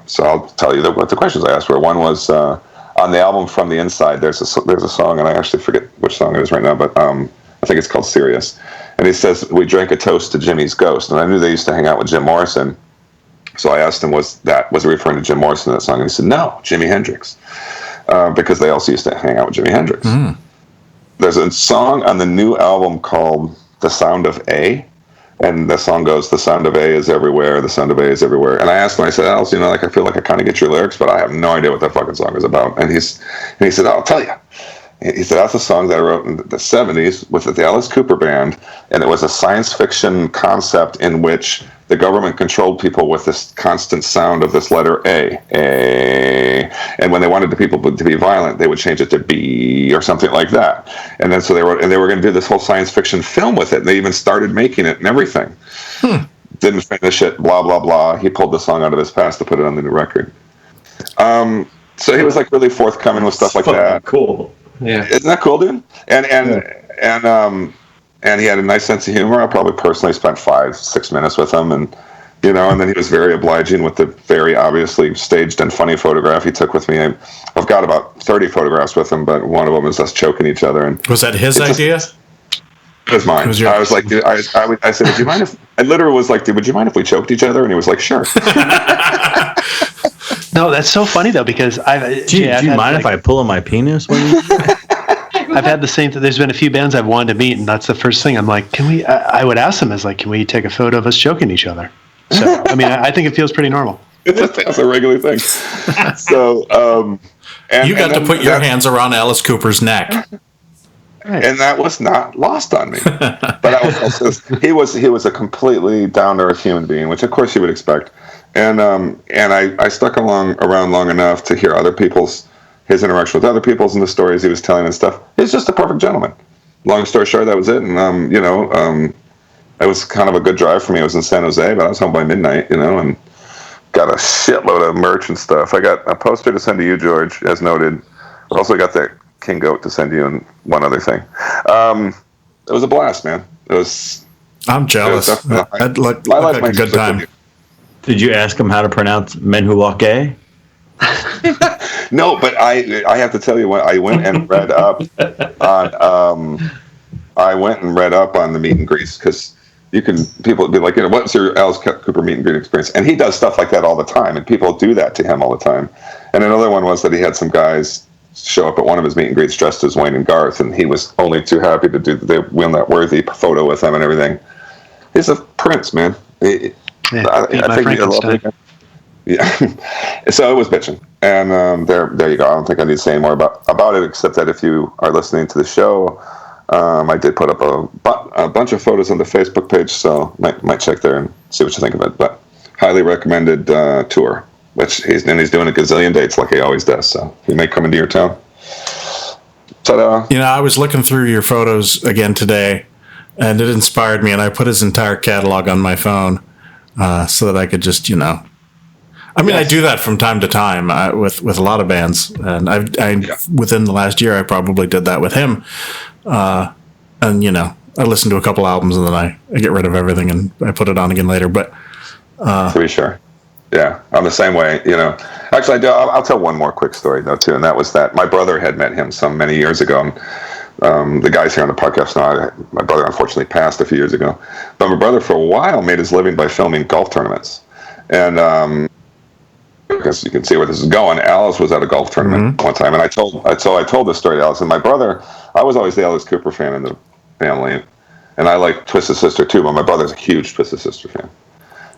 so I'll tell you what the questions I asked were. One was on the album From the Inside. There's a song, and I actually forget which song it is right now, but I think it's called Sirius. And he says, "We drank a toast to Jimmy's ghost." And I knew they used to hang out with Jim Morrison, so I asked him, was he referring to Jim Morrison in that song? And he said, "No, Jimi Hendrix," because they also used to hang out with Jimi Hendrix. There's a song on the new album called "The Sound of A," and the song goes, "The sound of A is everywhere, the sound of A is everywhere." And I asked him, I said, "Alice, I feel like I kind of get your lyrics, but I have no idea what that fucking song is about." And he said, "I'll tell you." He said, "That's a song that I wrote in the 70s with the Alice Cooper Band, and it was a science fiction concept in which the government controlled people with this constant sound of this letter A. And when they wanted the people to be violent, they would change it to B or something like that. And then so they were going to do this whole science fiction film with it. And they even started making it and everything. Didn't finish it, blah, blah, blah. He pulled the song out of his past to put it on the new record. So he was like really forthcoming with stuff like that. Cool. Yeah. Isn't that cool, dude? And he had a nice sense of humor. I probably personally spent 5-6 minutes with him, and and then he was very obliging with the very obviously staged and funny photograph he took with me. I've got about 30 photographs with him, but one of them is us choking each other. And was that his idea? It was mine. I was like, dude, I said, "Would you mind if?" I literally was like, "Dude, would you mind if we choked each other?" And he was like, "Sure." No, that's so funny though, because Do you mind if I pull on my penis when you? I've had the same thing. There's been a few bands I've wanted to meet, and that's the first thing I'm like, "Can we?" I would ask them, "Is like, can we take a photo of us choking each other?" So I mean, I think it feels pretty normal. It's a regular thing. So you got to put your hands around Alice Cooper's neck. Right. And that was not lost on me. But I was also, he was a completely down to earth human being, which of course you would expect. And I stuck around long enough to hear his interaction with other people's and the stories he was telling and stuff. He's just a perfect gentleman. Long story short, that was it. And it was kind of a good drive for me. I was in San Jose, but I was home by midnight, and got a shitload of merch and stuff. I got a poster to send to you, George, as noted. I also got that King Goat to send you and one other thing. It was a blast, man. I'm jealous. I'd look like a good time. Did you ask him how to pronounce Men Who Walk Gay? No, but I have to tell you, I went and read up on the meet and greets, because people would be like, what's your Alice Cooper meet and greet experience? And he does stuff like that all the time, and people do that to him all the time. And another one was that he had some guys show up at one of his meet and greets dressed as Wayne and Garth, and he was only too happy to win that worthy photo with them and everything. He's a prince, man. I think he's a lovely guy. Yeah. So it was bitching, and there you go. I don't think I need to say any more about it, except that if you are listening to the show, I did put up a bunch of photos on the Facebook page, so might check there and see what you think of it. But highly recommended tour, which he's doing a gazillion dates like he always does. So he may come into your town. Ta-da! I was looking through your photos again today, and it inspired me, and I put his entire catalog on my phone so that I could just, I do that from time to time with a lot of bands, and within the last year, I probably did that with him. And I listen to a couple albums, and then I get rid of everything, and I put it on again later. But to be sure, yeah, I'm the same way. Actually, I'll tell one more quick story though too, and that was that my brother had met him many years ago. The guys here on the podcast know my brother unfortunately passed a few years ago, but my brother for a while made his living by filming golf tournaments, and because you can see where this is going. Alice was at a golf tournament one time, and I told this story to Alice. And my brother, I was always the Alice Cooper fan in the family, and I like Twisted Sister too. But my brother's a huge Twisted Sister fan.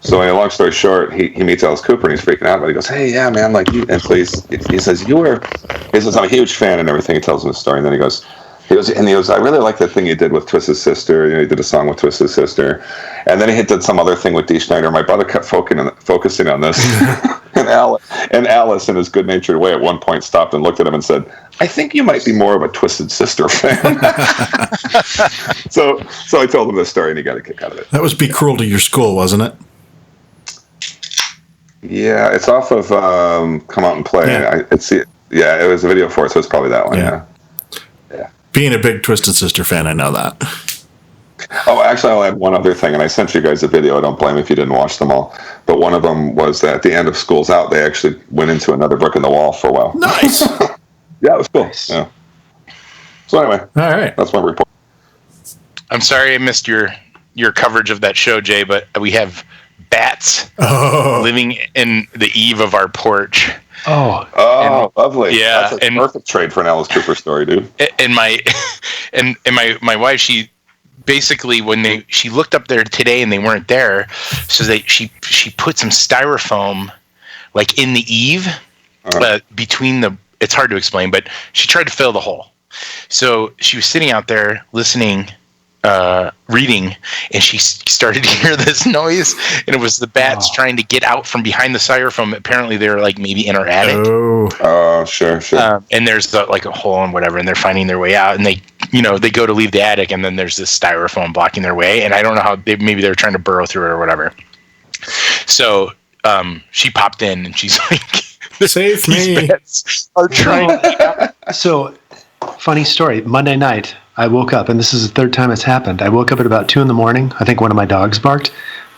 So, long story short, he meets Alice Cooper and he's freaking out. But he goes, "Hey, yeah, man, like you." And he says, "I'm a huge fan," and everything. He tells him the story, and then he goes, "I really like that thing you did with Twisted Sister. You did a song with Twisted Sister, and then he did some other thing with Dee Snider." My brother kept focusing on this, and Alice, in his good-natured way, at one point stopped and looked at him and said, "I think you might be more of a Twisted Sister fan." So I told him this story, and he got a kick out of it. That was "Be Cruel to Your School," wasn't it? Yeah, it's off of "Come Out and Play." Yeah. It was a video for it, so it's probably that one. Yeah. Being a big Twisted Sister fan, I know that. Oh, actually, I'll add one other thing, and I sent you guys a video. I don't blame if you didn't watch them all. But one of them was that at the end of School's Out, they actually went into another brick in the wall for a while. Nice. Yeah, it was cool. Nice. Yeah. So anyway, all right, that's my report. I'm sorry I missed your coverage of that show, Jay, but we have bats living in the eave of our porch. Oh, lovely. Yeah, that's a perfect trade for an Alice Cooper story, dude. And my wife, she basically she looked up there today and they weren't there, so she put some styrofoam like in the eave between the. It's hard to explain, but she tried to fill the hole. So she was sitting out there listening. Reading, and she started to hear this noise, and it was the bats trying to get out from behind the styrofoam. Apparently, they're like maybe in her attic. Sure. And there's like a hole and whatever, and they're finding their way out. And they go to leave the attic, and then there's this styrofoam blocking their way. And I don't know how maybe they're trying to burrow through it or whatever. So she popped in, and she's like, "Save me!" These bats are trying to get out. So, funny story. Monday night, I woke up, and this is the third time it's happened. I woke up at about 2 a.m. I think one of my dogs barked.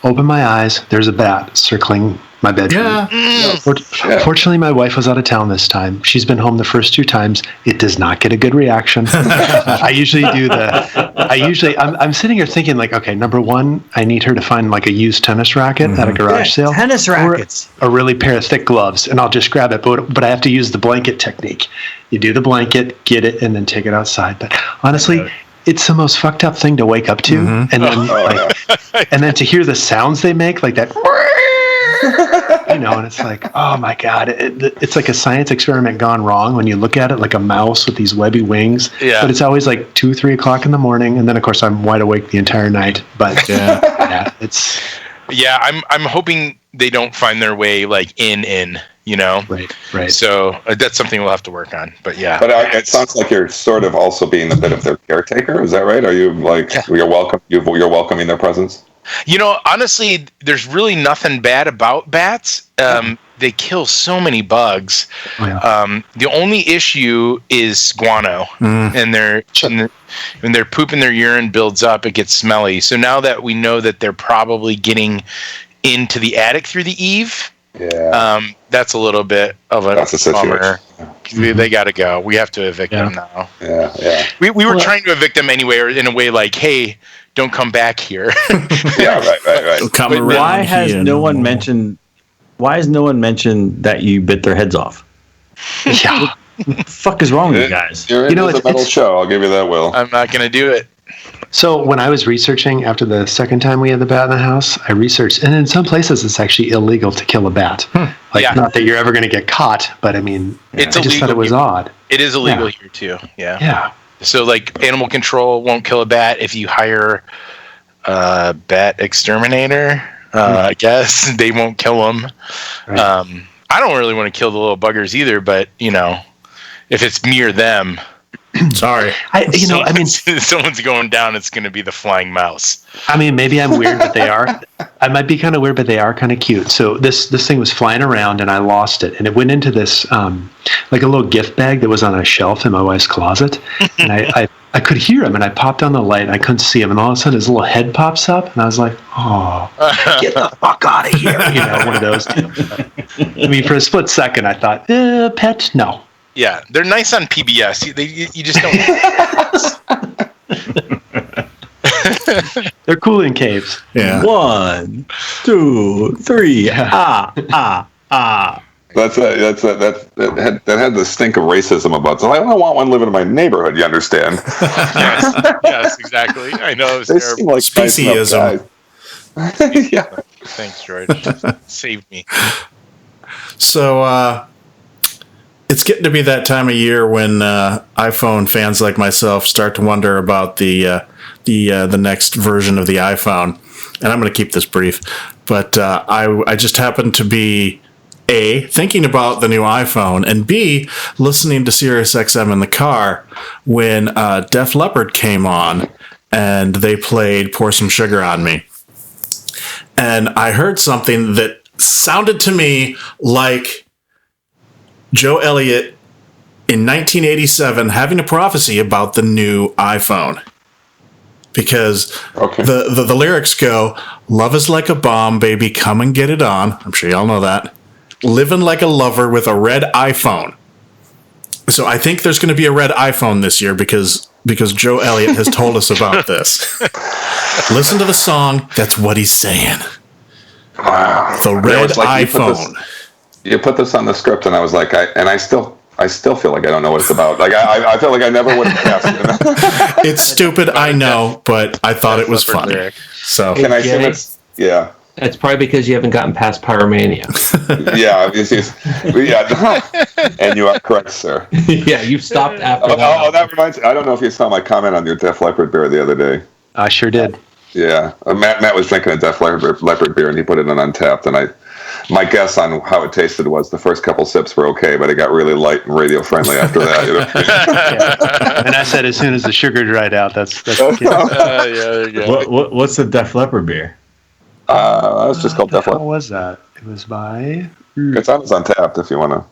Opened my eyes. There's a bat circling my bedroom. Yeah. Fortunately, my wife was out of town this time. She's been home the first 2 times. It does not get a good reaction. I'm sitting here thinking, like, okay, number one, I need her to find like a used tennis racket at a garage sale. Tennis rackets. Or a really pair of thick gloves, and I'll just grab it. But I have to use the blanket technique. You do the blanket, get it, and then take it outside. But honestly, it's the most fucked up thing to wake up to, and then and then to hear the sounds they make, like that. And it's like, oh my God, it's like a science experiment gone wrong when you look at it, like a mouse with these webby wings. Yeah. But it's always like 2-3 o'clock in the morning, and then of course I'm wide awake the entire night. But it's. Yeah, I'm hoping they don't find their way like in. Right. So that's something we'll have to work on. But yeah. But it sounds like you're sort of also being a bit of their caretaker. Is that right? Are you like you're welcoming their presence? Honestly, there's really nothing bad about bats. They kill so many bugs. Oh, yeah. The only issue is guano, and when their poop and their urine builds up, it gets smelly. So now that we know that they're probably getting into the attic through the eave, that's a little bit of a bummer. They got to go. We have to evict them now. Yeah. We were trying to evict them anyway, or in a way like, hey, don't come back here. Right. Come around. Why has no one mentioned that you bit their heads off? Yeah. What the fuck is wrong with you guys? You're in a metal show. I'll give you that, Will. I'm not going to do it. So when I was researching after the second time we had the bat in the house, I researched, and in some places it's actually illegal to kill a bat. Not that you're ever going to get caught, but I mean, I just thought it was odd. It is illegal here too. Yeah. Yeah. So like animal control won't kill a bat if you hire a bat exterminator. I guess they won't kill them. Right. I don't really want to kill the little buggers either, but if it's me or them. Sorry. Someone's going down, it's going to be the flying mouse. I mean, maybe I'm weird, but they are. I might be kind of weird, but they are kind of cute. So this thing was flying around, and I lost it, and it went into this like a little gift bag that was on a shelf in my wife's closet, and I could hear him, and I popped on the light, and I couldn't see him, and all of a sudden his little head pops up, and I was like, oh, get the fuck out of here, one of those deals. I mean, for a split second, I thought, pet, no. Yeah, they're nice on PBS. You just don't. They're cool in caves. Yeah. 1, 2, 3. that had the stink of racism about it. So I don't want one living in my neighborhood. You understand? Yes, exactly. I know. They seem like speciesism. Yeah. Thanks, George. Saved me. So it's getting to be that time of year when iPhone fans like myself start to wonder about the next version of the iPhone. And I'm going to keep this brief, but I just happened to be A, thinking about the new iPhone, and B, listening to Sirius XM in the car when Def Leppard came on and they played Pour Some Sugar on Me. And I heard something that sounded to me like Joe Elliott in 1987 having a prophecy about the new iPhone. Because the lyrics go, "Love is like a bomb, baby, come and get it on." I'm sure y'all know that. "Living like a lover with a red iPhone." So I think there's going to be a red iPhone this year because Joe Elliott has told us about this. Listen to the song. That's what he's saying. Wow. The red iPhone. You put this on the script, and I was like, I still feel like I don't know what it's about. Like I feel like I never would have guessed. It's stupid, I know, but I thought it was funny. So can I assume it's That's probably because you haven't gotten past Pyromania. And you are correct, sir. Yeah, you've stopped after that. Oh, that reminds me. I don't know if you saw my comment on your Def Leppard beer the other day. I sure did. Yeah, Matt was drinking a Def Leppard beer, and he put it in Untapped, and my guess on how it tasted was the first couple sips were okay, but it got really light and radio friendly after that. You know? Yeah. And I said as soon as the sugar dried out, that's the case. Yeah, there you go. What's the Def Leppard beer? It's just called Def How Leppard. was that? It was by... It's on Untapped if you want to.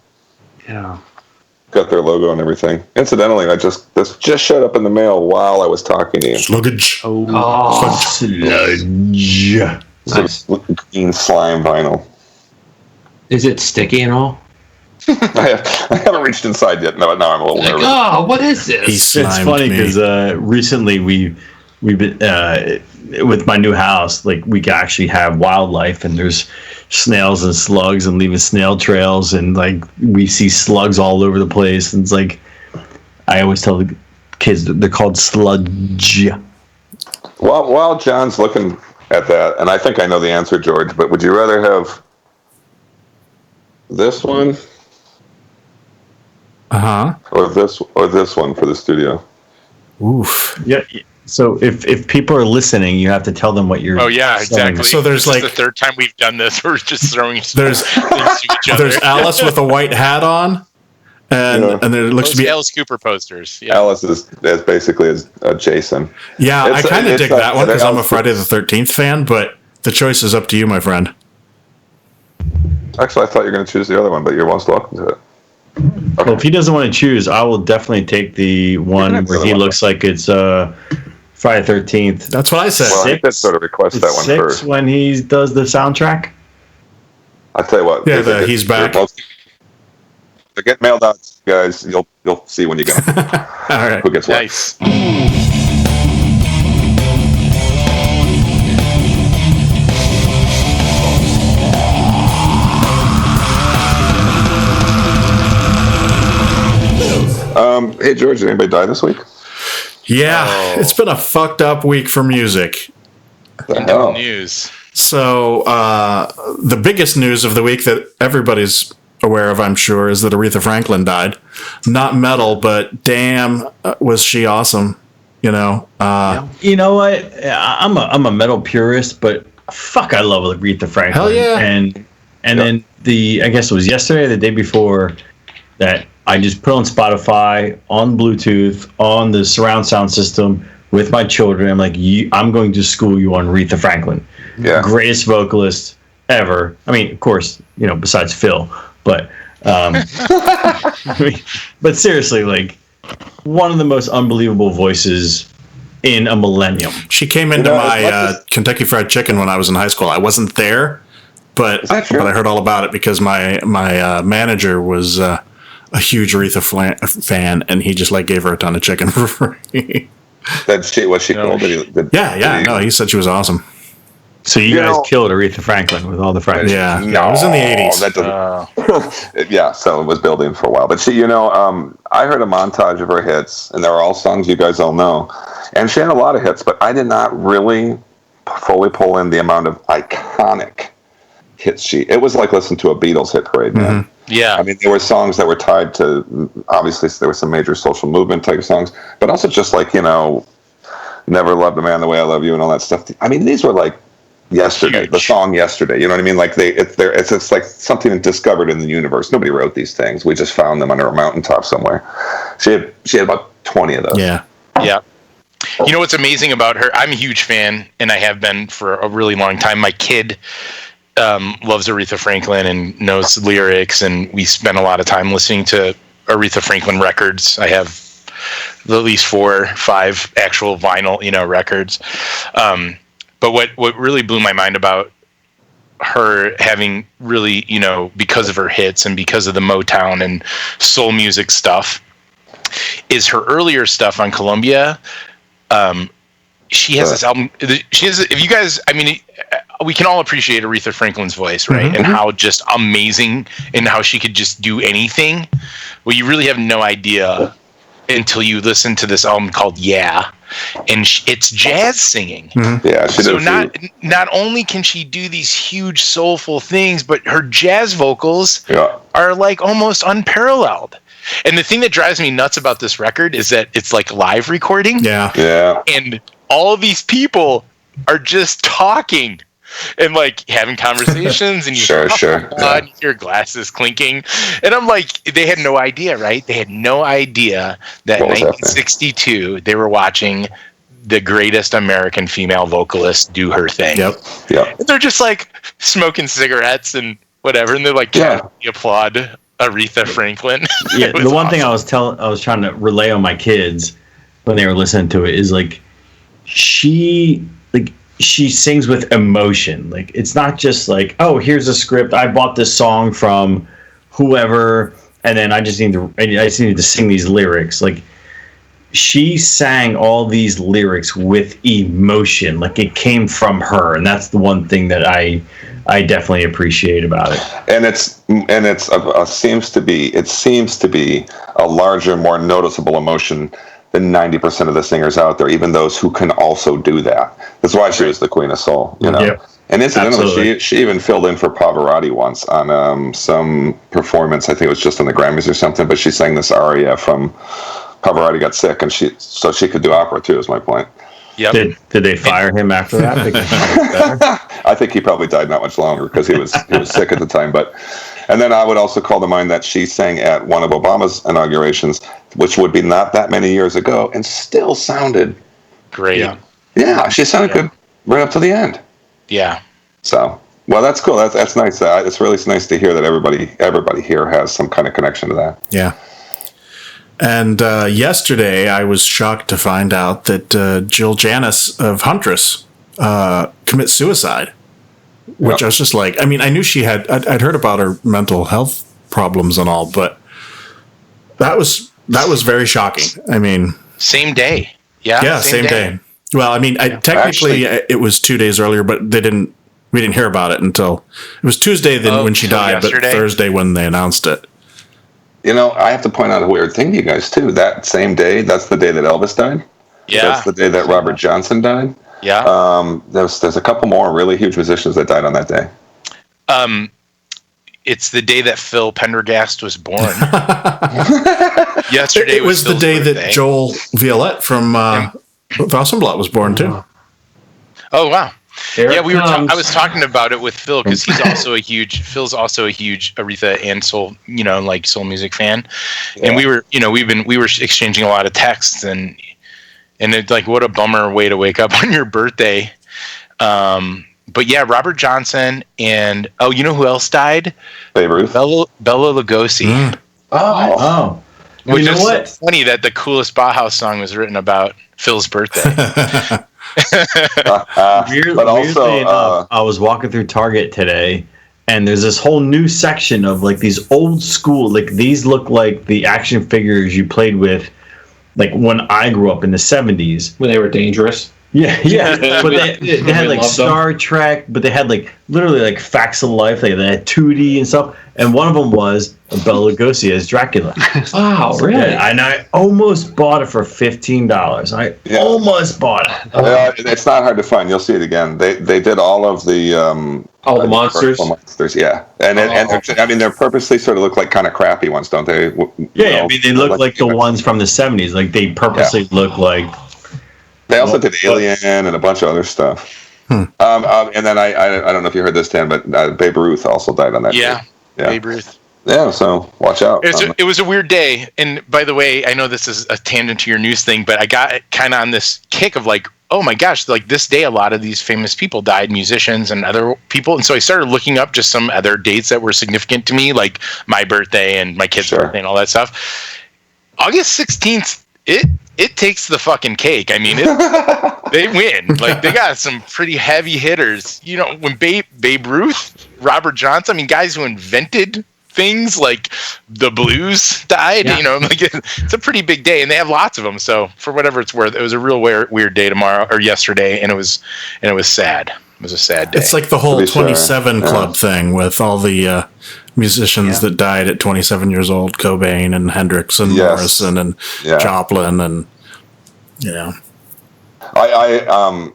Yeah. Got their logo and everything. Incidentally, this just showed up in the mail while I was talking to you. Sluggage. Sludge. It's green slime vinyl. Is it sticky and all? I haven't reached inside yet. No, I'm a little nervous. Oh, what is this? It's funny because recently we've been with my new house. Like we actually have wildlife, and there's snails and slugs, and leaving snail trails, and like we see slugs all over the place. And it's like I always tell the kids that they're called sludge. Well, while John's looking at that, and I think I know the answer, George, but would you rather have this one? Or this one for the studio? Oof. Yeah. So if people are listening, you have to tell them what you're. Oh yeah, exactly. So there's this is the third time we've done this. We're just throwing there's things to each other. There's Alice with a white hat on, and there looks to be Alice Cooper posters. Yeah. Alice is basically as Jason. Yeah, I kind of dig that one because I'm a Friday the 13th fan, but the choice is up to you, my friend. Actually, I thought you were going to choose the other one, but you're most welcome to it. Okay. Well, if he doesn't want to choose, I will definitely take the one where he looks like it's Friday 13th. That's what I said. Well, I did sort of request that one first. When he does the soundtrack. I'll tell you what. Yeah, he's back. They get mailed out, guys. You'll see when you get them. All right. Who gets what? Nice. Hey, George, did anybody die this week? Yeah, It's been a fucked up week for music. The News. So, the biggest news of the week that everybody's aware of, I'm sure, is that Aretha Franklin died. Not metal, but damn, was she awesome. You know? You know what? I'm a metal purist, but fuck, I love Aretha Franklin. Hell yeah. And then I guess it was yesterday or the day before that I just put on Spotify, on Bluetooth, on the surround sound system with my children. I'm like, I'm going to school you on Aretha Franklin. Yeah. Greatest vocalist ever. I mean, of course, besides Phil, but but seriously, like one of the most unbelievable voices in a millennium. She came into my Kentucky Fried Chicken when I was in high school. I wasn't there, but I heard all about it because my manager was a huge Aretha fan, and he just gave her a ton of chicken for free. Was she cool? No, he said she was awesome. So you guys killed Aretha Franklin with all the French. Yeah, No, it was in the 80s. That doesn't. Yeah, so it was building for a while. But she, I heard a montage of her hits, and they're all songs you guys all know. And she had a lot of hits, but I did not really fully pull in the amount of iconic hits it was like listening to a Beatles hit parade, man. Mm-hmm. Yeah. I mean, there were songs that were tied to, obviously, there were some major social movement type songs, but also just like, Never Loved a Man the Way I Love You and all that stuff. I mean, these were like Yesterday, Huge. The song Yesterday. You know what I mean? Like it's like something discovered in the universe. Nobody wrote these things. We just found them under a mountaintop somewhere. She had about 20 of those. Yeah. Yeah. You know what's amazing about her? I'm a huge fan, and I have been for a really long time. My kid loves Aretha Franklin and knows lyrics, and we spend a lot of time listening to Aretha Franklin records. I have at least 4 or 5 actual vinyl, records. But what really blew my mind about her having really, because of her hits and because of the Motown and soul music stuff, is her earlier stuff on Columbia. She has this album. If you guys, we can all appreciate Aretha Franklin's voice, right? Mm-hmm. And how just amazing and how she could just do anything. Well, you really have no idea until you listen to this album called Yeah. And it's jazz singing. Mm-hmm. Yeah, she so does. not only can she do these huge soulful things, but her jazz vocals are like almost unparalleled. And the thing that drives me nuts about this record is that it's like live recording. Yeah. Yeah. And all these people are just talking and like having conversations, and you hear glasses clinking, and I'm like, they had no idea, right? They had no idea that in 1962 they were watching the greatest American female vocalist do her thing. Yep. And they're just like smoking cigarettes and whatever, and they're like, we applaud Aretha Franklin. Yeah, the one thing I was trying to relay on my kids when they were listening to it is like she sings with emotion. Like it's not just like, oh, here's a script, I bought this song from whoever, and then I just need to sing these lyrics. Like she sang all these lyrics with emotion, like it came from her, and that's the one thing that I definitely appreciate about it. And it seems to be a larger, more noticeable emotion than 90% of the singers out there, even those who can also do that. That's why she was the Queen of Soul, Yep. And incidentally, she even filled in for Pavarotti once on some performance. I think it was just on the Grammys or something. But she sang this aria from Pavarotti got sick, and so she could do opera too. Is my point. Yep. Did they fire him after that? I think he probably died not much longer because he was sick at the time. And then I would also call to mind that she sang at one of Obama's inaugurations, which would be not that many years ago, and still sounded great. Yeah, she sounded good right up to the end. Yeah. So, well, that's cool. That's nice. It's really nice to hear that everybody here has some kind of connection to that. Yeah. And yesterday, I was shocked to find out that Jill Janis of Huntress commits suicide. Which I was just like, I knew she had. I'd heard about her mental health problems and all, but that was very shocking. Same day. Yeah. Yeah, same day. Well, technically it was 2 days earlier, but we didn't hear about it until it was Tuesday when she died, yesterday. But Thursday when they announced it. I have to point out a weird thing to you guys too. That same day, that's the day that Elvis died. Yeah. That's the day that Robert Johnson died. Yeah. There's a couple more really huge musicians that died on that day. It's the day that Phil Pendergast was born. Yesterday was the day birthday. that Joel Violette from Wassenblatt was born too. Oh wow! I was talking about it with Phil because Phil's also a huge Aretha and soul, soul music fan, and we were exchanging a lot of texts and it's like, what a bummer way to wake up on your birthday. But yeah, Robert Johnson and you know who else died? Babe Ruth. Bela Lugosi. Mm. Oh. Which is funny that the coolest Bauhaus song was written about Phil's birthday. But also, enough, I was walking through Target today, and there's this whole new section of like these old school, like these look like the action figures you played with, like when I grew up in the 70s. When they were dangerous. Yeah. But they had like Star Trek, but they had like literally like Facts of Life. Like they had 2D and stuff. And one of them was Bela Lugosi as Dracula. Wow, really? Yeah, and I almost bought it for $15. I almost bought it. It's not hard to find. You'll see it again. They did all of the all the monsters. Yeah, and they're purposely sort of look like kind of crappy ones, don't they? Yeah, I mean they look like the ones from the '70s. Like they purposely look like. They also did Alien and a bunch of other stuff. And then I don't know if you heard this, Dan, but Babe Ruth also died on that day. Yeah, Babe Ruth. Yeah, so watch out. It was a weird day. And by the way, I know this is a tangent to your news thing, but I got kind of on this kick of like, oh my gosh, like this day, a lot of these famous people died, musicians and other people. And so I started looking up just some other dates that were significant to me, like my birthday and my kid's birthday and all that stuff. August 16th, it takes the fucking cake. I mean, they win. Like they got some pretty heavy hitters. You know, when Babe Ruth, Robert Johnson, I mean, guys who invented things like the blues died. You know, like it's a pretty big day, and they have lots of them. So for whatever it's worth, it was a real weird day yesterday, and it was sad. It was a sad day. It's like the whole 27 Club thing with all the musicians that died at 27 years old, Cobain and Hendrix and Morrison and Joplin and I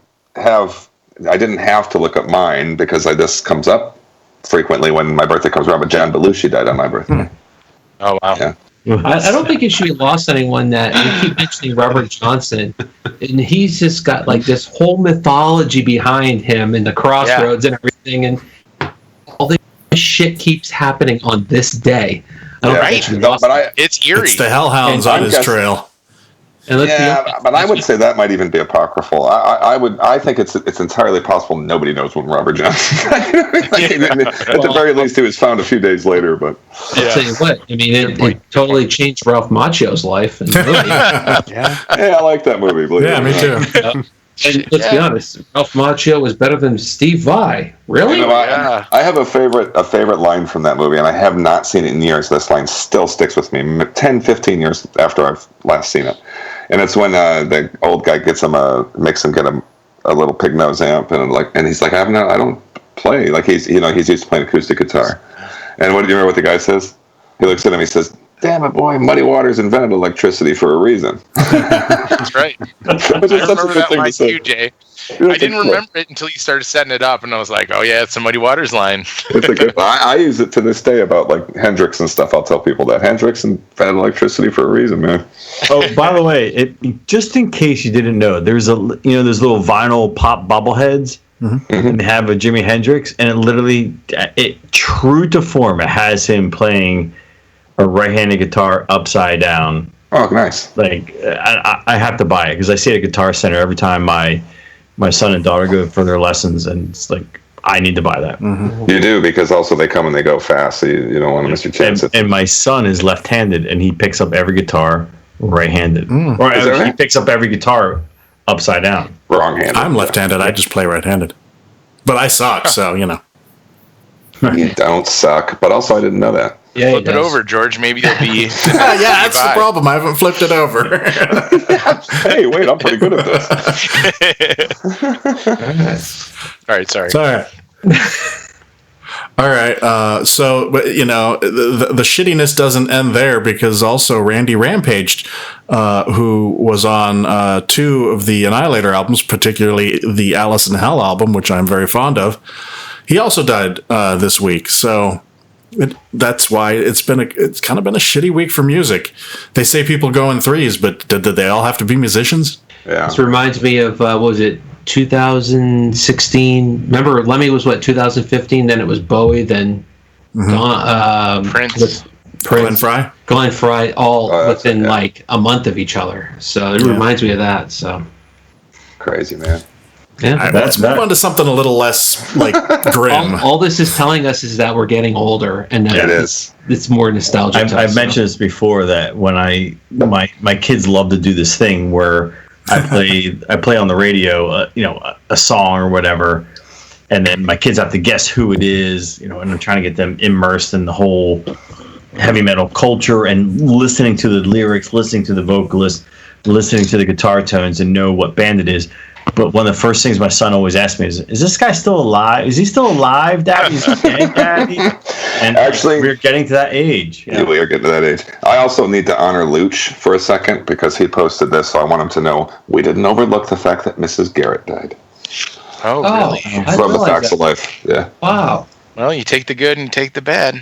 didn't have to look up mine because this comes up frequently when my birthday comes around, but John Belushi died on my birthday. Oh wow. Yeah. I don't think it should be lost anyone that you keep mentioning Robert Johnson, and he's just got like this whole mythology behind him and the crossroads and everything, and all this shit keeps happening on this day. It's eerie. It's the hellhounds on his trail. But I would say that might even be apocryphal. I think it's entirely possible nobody knows when Robert Johnson died. At the very least, he was found a few days later. But I'll tell you what, I mean, it totally changed Ralph Macchio's life. And I like that movie. Me too. And let's be honest, Ralph Macchio was better than Steve Vai. Really? I have a favorite line from that movie, and I have not seen it in years. This line still sticks with me 10, 15 years after I've last seen it. And it's when the old guy makes him get a little pig nose amp, and he's like, I don't play. Like he's used to playing acoustic guitar. And what do you remember what the guy says? He looks at him, he says, "Damn it, boy, Muddy Waters invented electricity for a reason." That's right. I remember that line too, Jay. I didn't remember it until you started setting it up, and I was like, "Oh yeah, it's a Muddy Waters line." It's a good. I use it to this day about like Hendrix and stuff. I'll tell people that Hendrix invented electricity for a reason, man. Oh, by the way, just in case you didn't know, there's those little vinyl pop bobbleheads. And they have a Jimi Hendrix, and it true to form, it has him playing a right-handed guitar upside down. Oh, nice! Like I have to buy it because I see it at Guitar Center every time my son and daughter go for their lessons, and it's like I need to buy that. You do, because also they come and they go fast, so you don't want to miss your chance. And my son is left-handed, and he picks up every guitar right-handed, or he picks up every guitar upside down. Wrong-handed. I'm left-handed. I just play right-handed, but I suck. So you don't suck. But also, I didn't know that. Yeah, flip it over, George. Maybe you'll be. That's the problem. I haven't flipped it over. Hey, wait! I'm pretty good at this. All right, sorry. It's all right. All right. So, but the shittiness doesn't end there, because also Randy Rampage, who was on 2 of the Annihilator albums, particularly the Alice in Hell album, which I'm very fond of, he also died this week. So that's why it's kind of been a shitty week for music. They say people go in threes, but did they all have to be musicians? Yeah. This reminds me of what was it, 2016? Remember, Lemmy was 2015. Then it was Bowie. Then Prince. Glenn Frey. Glenn Frey, all within like a month of each other. So it reminds me of that. So crazy, man. Yeah. All right, let's move on to something a little less like grim. all this is telling us is that we're getting older, and that it's more nostalgic. I've mentioned this before, that when my kids love to do this thing where I play on the radio, a song or whatever, and then my kids have to guess who it is, and I'm trying to get them immersed in the whole heavy metal culture and listening to the lyrics, listening to the vocalist, listening to the guitar tones, and know what band it is. But one of the first things my son always asks me is this guy still alive? Is he still alive, Daddy? Is he dead, Daddy? And Actually, we're getting to that age. Yeah, we are getting to that age. I also need to honor Luch for a second because he posted this, so I want him to know we didn't overlook the fact that Mrs. Garrett died. Oh, really? From the Facts of Life. Yeah. Wow. Well, you take the good and take the bad.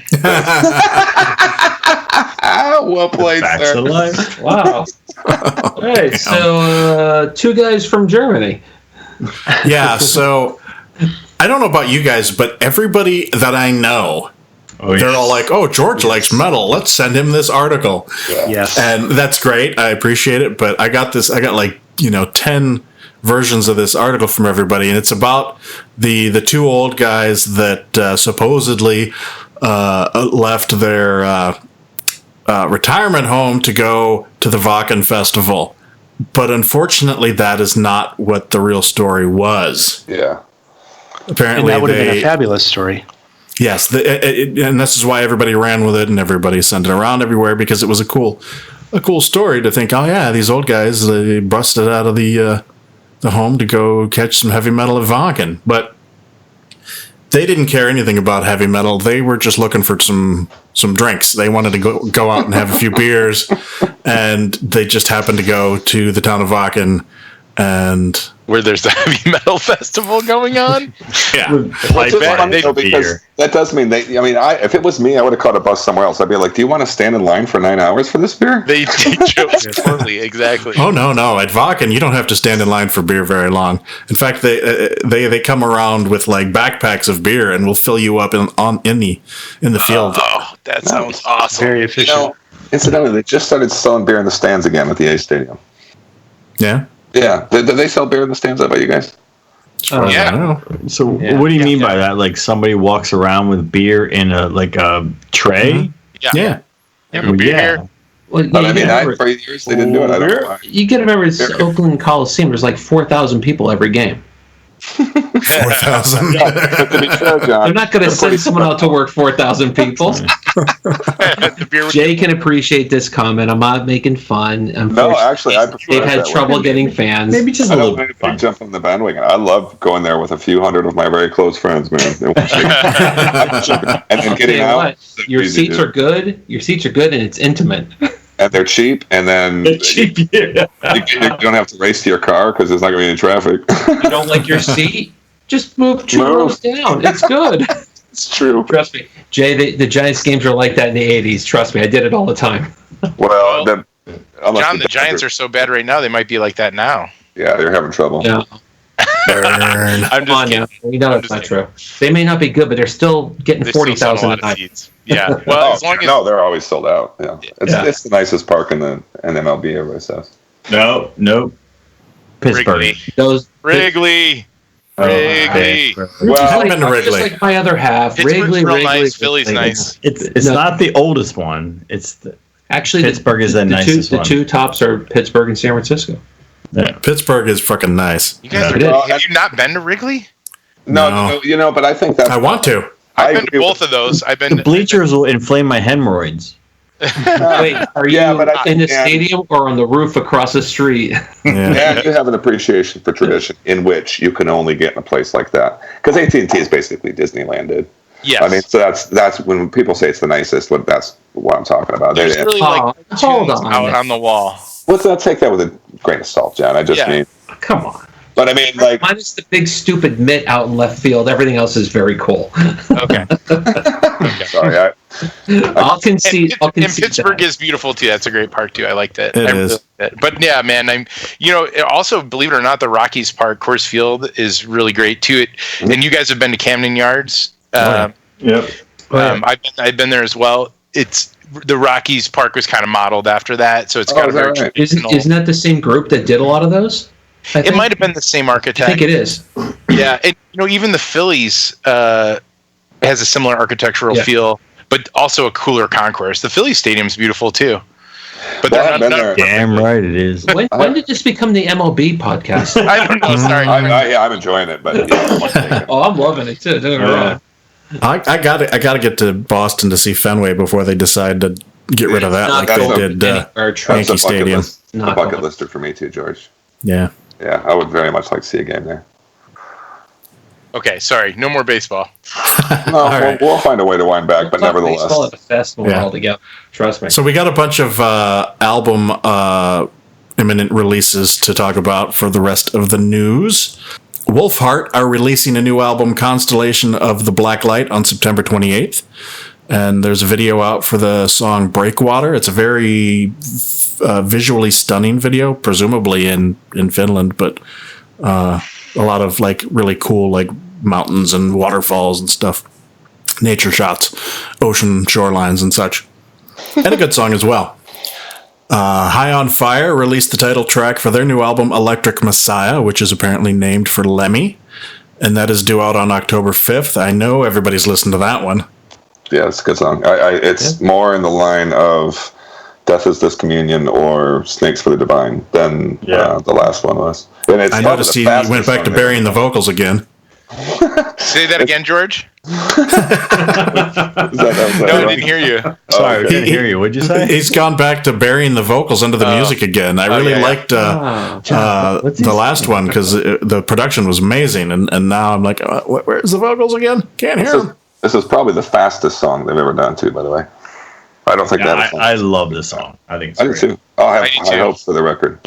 Well played, Facts sir. of Life. Wow. All right. So, two guys from Germany. Yeah, so I don't know about you guys, but everybody that I know, they're all like, oh, George likes metal. Let's send him this article. Yes. And that's great. I appreciate it. But I got 10 versions of this article from everybody. And it's about the two old guys that supposedly left their retirement home to go to the Wacken Festival. But unfortunately, that is not what the real story was. Yeah. Apparently, And that would have been a fabulous story. Yes, and this is why everybody ran with it and everybody sent it around everywhere because it was a cool story to think, oh yeah, these old guys, they busted out of the home to go catch some heavy metal at Wacken. But they didn't care anything about heavy metal. They were just looking for some drinks. They wanted to go out and have a few beers, and they just happened to go to the town of Wacken, and Where there's a heavy metal festival going on? yeah, Which is funny, though, because that does mean if it was me, I would have caught a bus somewhere else. I'd be like, do you want to stand in line for 9 hours for this beer? They chose poorly, exactly. Oh no! At Wacken, you don't have to stand in line for beer very long. In fact, they come around with like backpacks of beer and will fill you up in the field. Oh, that sounds awesome. Very efficient. Incidentally, they just started selling beer in the stands again at the A Stadium. Yeah. Yeah, did they sell beer in the stands? How about you guys? I don't know. So what do you mean by that? Like somebody walks around with beer in a tray? Yeah. Beer here. Well, But I mean, for years they didn't do it. I don't know why. you got to remember, it's Oakland Coliseum. There's like 4,000 people every game. 4,000. But to be fair, John, They're not going to send someone out to work 4,000 people. The beer Jay can appreciate this comment. I'm not making fun. No, actually, I prefer they've it had that way. trouble getting fans. Maybe just I a don't little want bit to fun. jump on the bandwagon. I love going there with a few hundred of my very close friends, man. And then getting Tell you out. what, so your easy, seats dude. are good. Your seats are good, and it's intimate. And they're cheap, and then Cheap beer. you don't have to race to your car because there's not going to be any traffic. You don't like your seat? Just move 2 rows down. It's good. It's true. Trust me, Jay. The Giants games were like that in the '80s. Trust me, I did it all the time. Well, John, the Giants are so bad right now, they might be like that now. Yeah, they're having trouble. Yeah, Burn. I'm come on just now. We know that's not true. They may not be good, but they're still getting They still sell a 40,000 lot a of night. seats. Yeah. Well, as long as No, they're always sold out. Yeah, Yeah. it's the nicest park in MLB. Everybody says. No. Pittsburgh. Wrigley. Those Wrigley. Wrigley. Well, haven't been to Wrigley. Just like my other half. Pittsburgh's Wrigley, real Wrigley, nice. Philly's Wrigley. nice. It's No. not the oldest one. It's Actually, Pittsburgh is the nicest The one. two tops are Pittsburgh and San Francisco. Pittsburgh is fucking nice. You guys It is. have you not been to Wrigley? no, but I think that's. I want to. I've been to agree both with- of those. I've been the bleachers will inflame my hemorrhoids. Wait, are you Yeah, but I in the think- stadium or on the roof across the street? Yeah. And you have an appreciation for tradition in which you can only get in a place like that because AT&T is basically Disneyland, dude. Yes. I mean, so that's when people say it's the nicest. That's what I'm talking about. There's really like hold tunes on. out on the wall. Let's not take that with a grain of salt, John. I just Yeah. mean, Come on. but I mean, like, Minus the big stupid mitt out in left field. Everything else is very cool. Okay. sorry, I'll concede. I'll And concede Pittsburgh that. is beautiful too. That's a great park too. I liked it. It I really is. liked it. But yeah, man, also, believe it or not, the Rockies Park course field is really great too. And you guys have been to Camden Yards. Yep. I've been there as well. It's the Rockies Park was kind of modeled after that, so it's got a is that very right? traditional. Isn't that the same group that did a lot of those? It might have been the same I architect. think it is. Yeah, and even the Phillies has a similar architectural feel, but also a cooler concourse. The Phillies Stadium's beautiful too. But Well, they're I've been not there. Damn right it is. When did this become the MLB podcast? I don't know. Sorry. I'm enjoying it, but yeah, Oh, I'm loving it too. Don't get me wrong. I gotta get to Boston to see Fenway before they decide to get rid of that, like Not they going did anywhere, Yankee trust that's a bucket Stadium. list. A Not bucket going. lister for me too, George. Yeah. Yeah, I would very much like to see a game there. Okay, sorry, no more baseball. No, we'll find a way to wind back, but nevertheless. Baseball at the festival Yeah. altogether. Trust me. So we got a bunch of album imminent releases to talk about for the rest of the news. Wolfheart are releasing a new album, Constellation of the Black Light, on September 28th. And there's a video out for the song Breakwater. It's a very visually stunning video, presumably in Finland, but a lot of like really cool like mountains and waterfalls and stuff, nature shots, ocean shorelines and such. And a good song as well. High on Fire released the title track for their new album, Electric Messiah, which is apparently named for Lemmy. And that is due out on October 5th. I know everybody's listened to that one. Yeah, it's a good song. It's more in the line of Death is Discommunion or Snakes for the Divine than the last one was. And it's I noticed he went back to burying the vocals again. Say that again, George. No, No, I didn't hear you. Sorry, I didn't hear you. What'd you say? He's gone back to burying the vocals under the music again. I really liked the last one because the production was amazing, and now I'm like, where's the vocals again? Can't hear them. This is probably the fastest song they've ever done, too, by the way. I don't think that is. I love this song. I think it's I do, great. too. I'll have I do, high too. hopes for the record.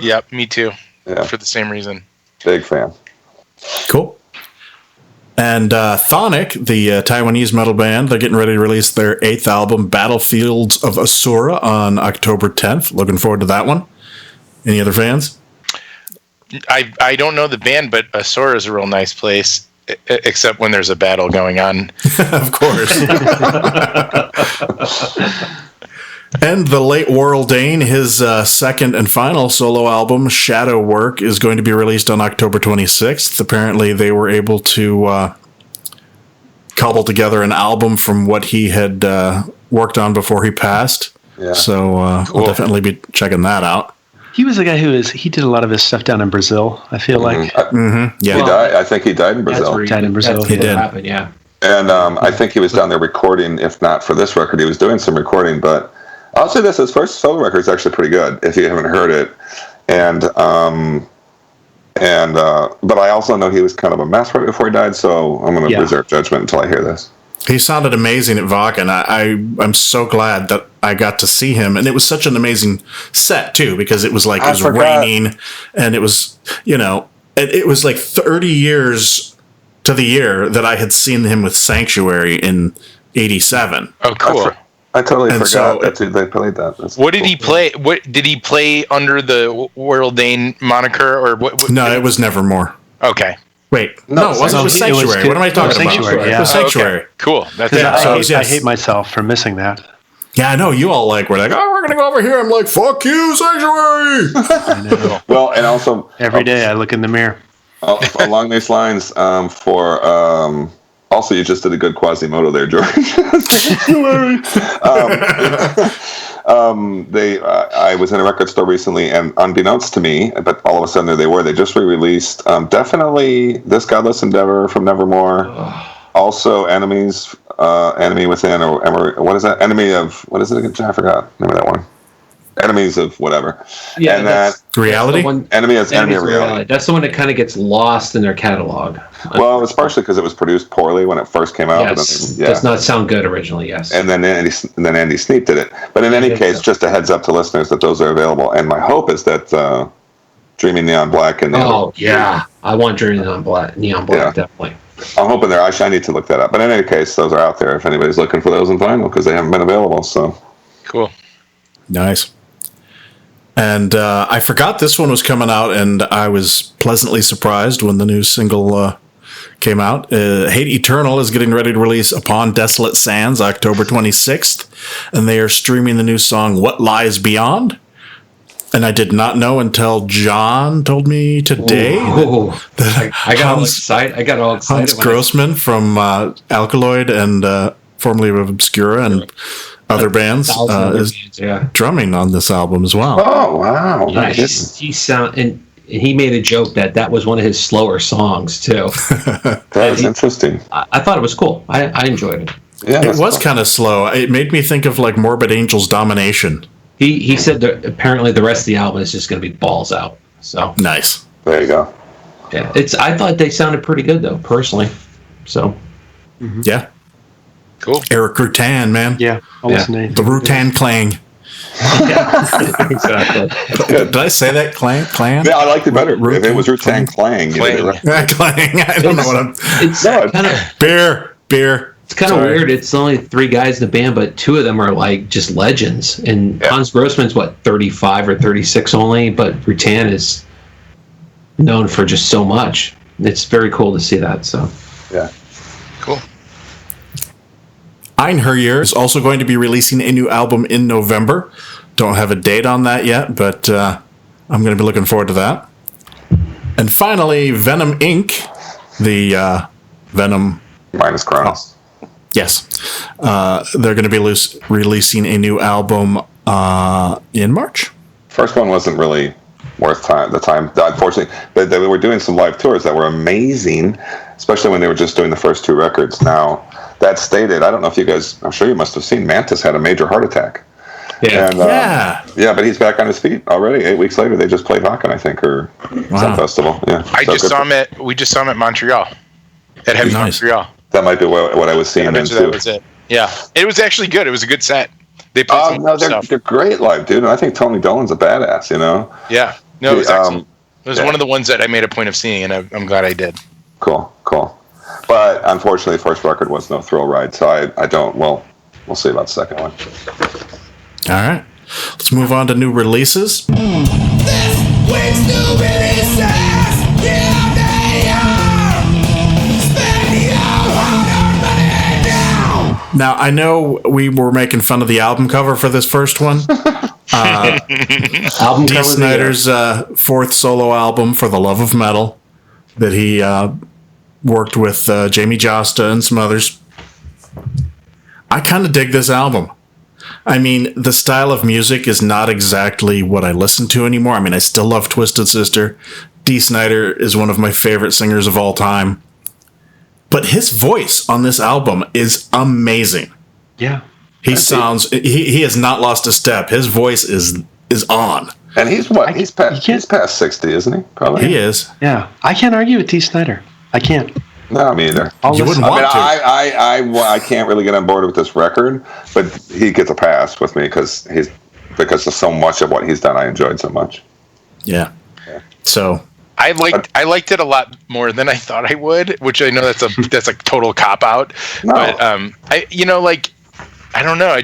Yep, me too. Yeah. For the same reason. Big fan. Cool. And Thonic, the Taiwanese metal band, they're getting ready to release their 8th album, Battlefields of Asura, on October 10th. Looking forward to that one. Any other fans? I don't know the band, but Asura is a real nice place, except when there's a battle going on. Of course. And the late Warrell Dane, his second and final solo album, Shadow Work, is going to be released on October 26th. Apparently, they were able to cobble together an album from what he had worked on before he passed. Yeah. So Cool. we'll definitely be checking that out. He was the guy he did a lot of his stuff down in Brazil, I feel like. Yeah. He died. I think he died in That's Brazil. where Died in Brazil. That's He what did. happened, yeah. And I think he was down there recording, if not for this record, he was doing some recording. But I'll say this, his first solo record is actually pretty good, if you haven't heard it. But I also know he was kind of a mess right before he died, so I'm going to reserve judgment until I hear this. He sounded amazing at Wacken. I'm so glad that I got to see him, and it was such an amazing set too, because it was like it was raining, and it was it was like 30 years to the year that I had seen him with Sanctuary in '87. Oh, cool. I totally And forgot so- that they played that. That's What did cool. he play? What did he play under the Warrell Dane moniker, or what? No, it was Nevermore. Okay. Wait, no, it wasn't. It was Sanctuary. What am I talking about? Sanctuary, It was yeah. Sanctuary. Okay. Cool. That's Yeah, so- I hate myself for missing that. Yeah, I know. You all were like, oh, we're going to go over here. I'm like, fuck you, Sanctuary. I know. Well, and also Every day I look in the mirror. along these lines, also you just did a good Quasimodo there, George. I was in a record store recently, and unbeknownst to me, but all of a sudden there they were. They just re-released definitely This Godless Endeavor from Nevermore. Also, Enemy Within, or what is that? Enemy of, what is it again? I forgot. Remember that one? Enemies of whatever. Yeah, and that's- Reality? that's the one- Enemy of Enemies of Reality. Reality. That's the one that kind of gets lost in their catalog. Well, it's partially because it was produced poorly when it first came out. Yes, But then, does not sound good originally. Yes, And then Andy Sneap did it. But in any case, just a heads up to listeners that those are available. And my hope is that Dreaming Neon Black and I want Journey Neon Black. Yeah. Definitely. I'm hoping they're. I need to look that up. But in any case, those are out there if anybody's looking for those in vinyl because they haven't been available. So cool. Nice. And I forgot this one was coming out, and I was pleasantly surprised when the new single came out. Hate Eternal is getting ready to release Upon Desolate Sands October 26th, and they are streaming the new song What Lies Beyond. And I did not know until John told me today. I got all excited. Hans when I- Grossman from Alkaloid and formerly of Obscura and other bands is yeah. drumming on this album as well. oh wow, Yeah, nice. and he made a joke that was one of his slower songs too. That is interesting. I thought it was cool. I enjoyed it. Yeah, It that's was cool. kind of slow. It made me think of like Morbid Angel's Domination. He said that apparently the rest of the album is just going to be balls out. So Nice. There you go. yeah, I thought they sounded pretty good though, personally. So Yeah. Cool. Eric Rutan, man. Yeah, I'll listen to The anything. Rutan Clang. exactly. Did I say that? Clan? Yeah, I liked it better. If it was Clang. Rutan Clang, you did it right. Yeah, Clang. I don't know what I'm. It's No, kind of Beer. it's kind of Sorry. weird. It's only 3 guys in the band, but 2 of them are like just legends. And Yeah. Hans Grossman's 35 or 36 only, but Rutan is known for just so much. It's very cool to see that. So Yeah. Cool. Einherjar is also going to be releasing a new album in November. Don't have a date on that yet, but I'm going to be looking forward to that. And finally, Venom Inc., the Venom... Minus Kronos. Yes. They're going to be releasing a new album in March. First one wasn't really worth the time. Unfortunately, they were doing some live tours that were amazing, especially when they were just doing the first 2 records. Now, that stated, I don't know if you guys, I'm sure you must have seen, Mantis had a major heart attack. yeah, And, Yeah. but he's back on his feet already. 8 weeks later, they just played Hawken, I think, or some festival. Yeah, We just saw him at Montreal. At Heavy Nice. Montreal. That might be what I was seeing I then bet you too. that was it. Yeah. It was actually good. It was a good set. They played some No, good stuff. they're great live, dude. And I think Tony Dolan's a badass. You know. Yeah. No, it was excellent. It was yeah. one of the ones that I made a point of seeing, and I'm glad I did. Cool. But unfortunately, the first record was no thrill ride, so I don't. Well, we'll see about the second one. All right. Let's move on to new releases. This week's new releases. Yeah, they are. Spend your hard-earned money now. Now, I know we were making fun of the album cover for this first one. album D. cover of the year. Snyder's 4th solo album, For the Love of Metal, that he worked with Jamie Josta and some others. I kind of dig this album. I mean, the style of music is not exactly what I listen to anymore. I mean, I still love Twisted Sister. D. Snyder is one of my favorite singers of all time. But his voice on this album is amazing. Yeah. He he has not lost a step. His voice is on. And he's past 60, isn't he? Probably. He is. Yeah. I can't argue with T. Snyder. I can't. No, me either. You wouldn't want to. I can't really get on board with this record, but he gets a pass with me because of so much of what he's done. I enjoyed so much. Yeah. So I liked it a lot more than I thought I would, which I know that's a total cop out. No. But I don't know.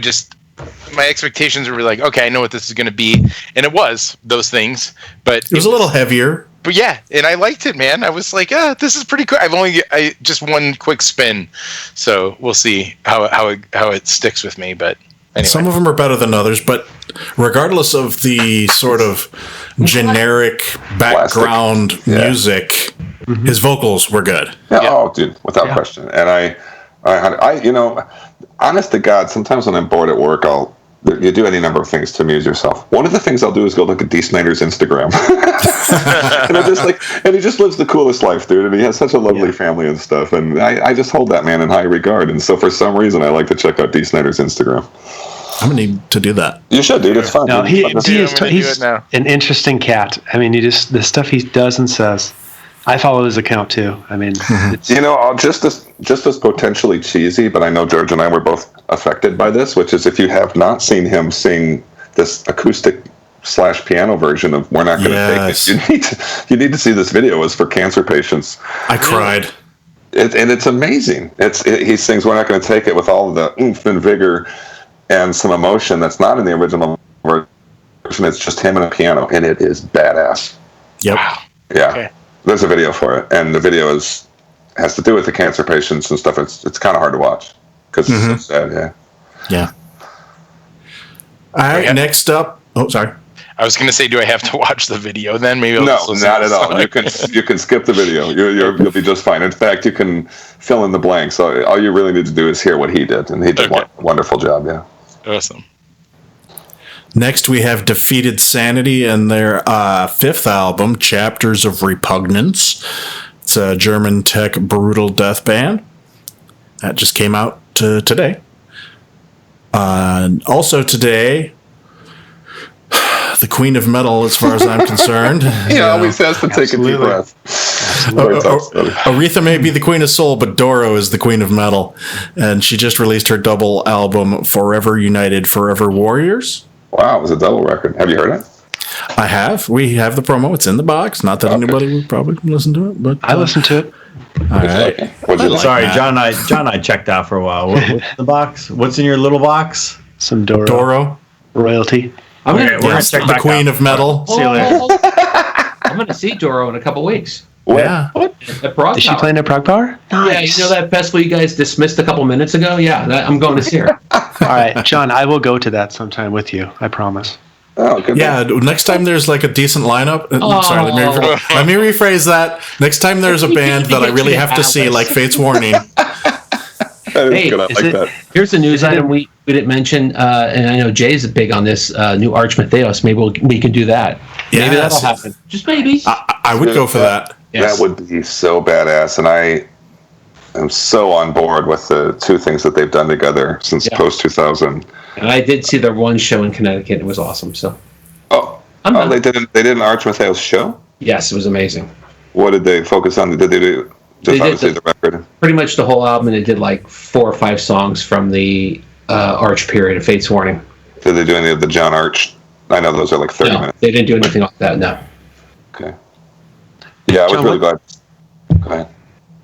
My expectations were like, okay, I know what this is going to be, and it was those things, but it was a little heavier. But yeah, and I liked it, man. I was like, this is pretty cool. I just one quick spin, so we'll see how it sticks with me. But anyway. Some of them are better than others, but regardless of the sort of generic background music, his vocals were good. Yeah. Oh, dude, without question. And I, you know, honest to God, sometimes when I'm bored at work, you do any number of things to amuse yourself. One of the things I'll do is go look at D. Snyder's Instagram. and he just lives the coolest life, dude. And he has such a lovely family and stuff. And I just hold that man in high regard. And so for some reason, I like to check out D. Snyder's Instagram. I'm going to need to do that. You should, dude. It's fun. No, It's he's an interesting cat. I mean, the stuff he does and says. I follow his account too. I mean, it's, you know, just as potentially cheesy, but I know George and I were both affected by this, which is if you have not seen him sing this acoustic / piano version of "We're Not Going to Take It," you need to see this video. It's for cancer patients. I cried. And it's amazing. He sings "We're Not Going to Take It" with all of the oomph and vigor and some emotion that's not in the original version. It's just him and a piano, and it is badass. Yep. Wow. Yeah. Okay. There's a video for it, and the video has to do with the cancer patients and stuff. It's kind of hard to watch because it's so sad. Yeah. Yeah. All right. Next up. Oh, sorry. I was going to say, do I have to watch the video then? Maybe I'll No, just listen not to at the all. song. You can skip the video. You'll be just fine. In fact, you can fill in the blanks. So all you really need to do is hear what he did, and he did a wonderful job. Yeah. Awesome. Next, we have Defeated Sanity and their 5th album, Chapters of Repugnance. It's a German tech brutal death band. That just came out today. Also today, the queen of metal, as far as I'm concerned. He always has to take a deep breath. Aretha may be the queen of soul, but Doro is the queen of metal. And she just released her double album, Forever United, Forever Warriors. Wow, it was a double record. Have you heard it? I have. We have the promo. It's in the box. Not that anybody would probably listen to it, but I listened to it. all right. What'd you like? Sorry, John and I checked out for a while. What's in the box? What's in your little box? Some Doro, Doro, royalty. I'm Okay, gonna, we're gonna yes, check the back queen out. of metal. See you later. I'm gonna see Doro in a couple weeks. Yeah. At Prague Is she Power. playing at Prague Power? Nice. Yeah, you know that festival you guys dismissed a couple minutes ago? Yeah, I'm going to see her. All right, John, I will go to that sometime with you. I promise. Oh, good. Yeah, next time there's like a decent lineup. Sorry, let me rephrase that. Next time there's a band that I really have to see, like Fate's Warning. That is Hey, good. I like that. Here's the news item we didn't mention, and I know Jay's big on this new Arch Matheos. Maybe we can do that. Maybe Yes. that'll happen. Just maybe. I would go for that. Yes. That would be so badass, and I am so on board with the two things that they've done together since post 2000. And I did see their one show in Connecticut. It was awesome. So They did an Arch Matheos show. yes, it was amazing. What did they focus on? Did they do just They did obviously the record? Pretty much the whole album, and they did like 4 or 5 songs from the Arch period of Fate's Warning. Did they do any of the John Arch? I know those are like 30 No, minutes. they didn't do anything like that. No. Okay. Yeah, I was John, really glad. Go ahead.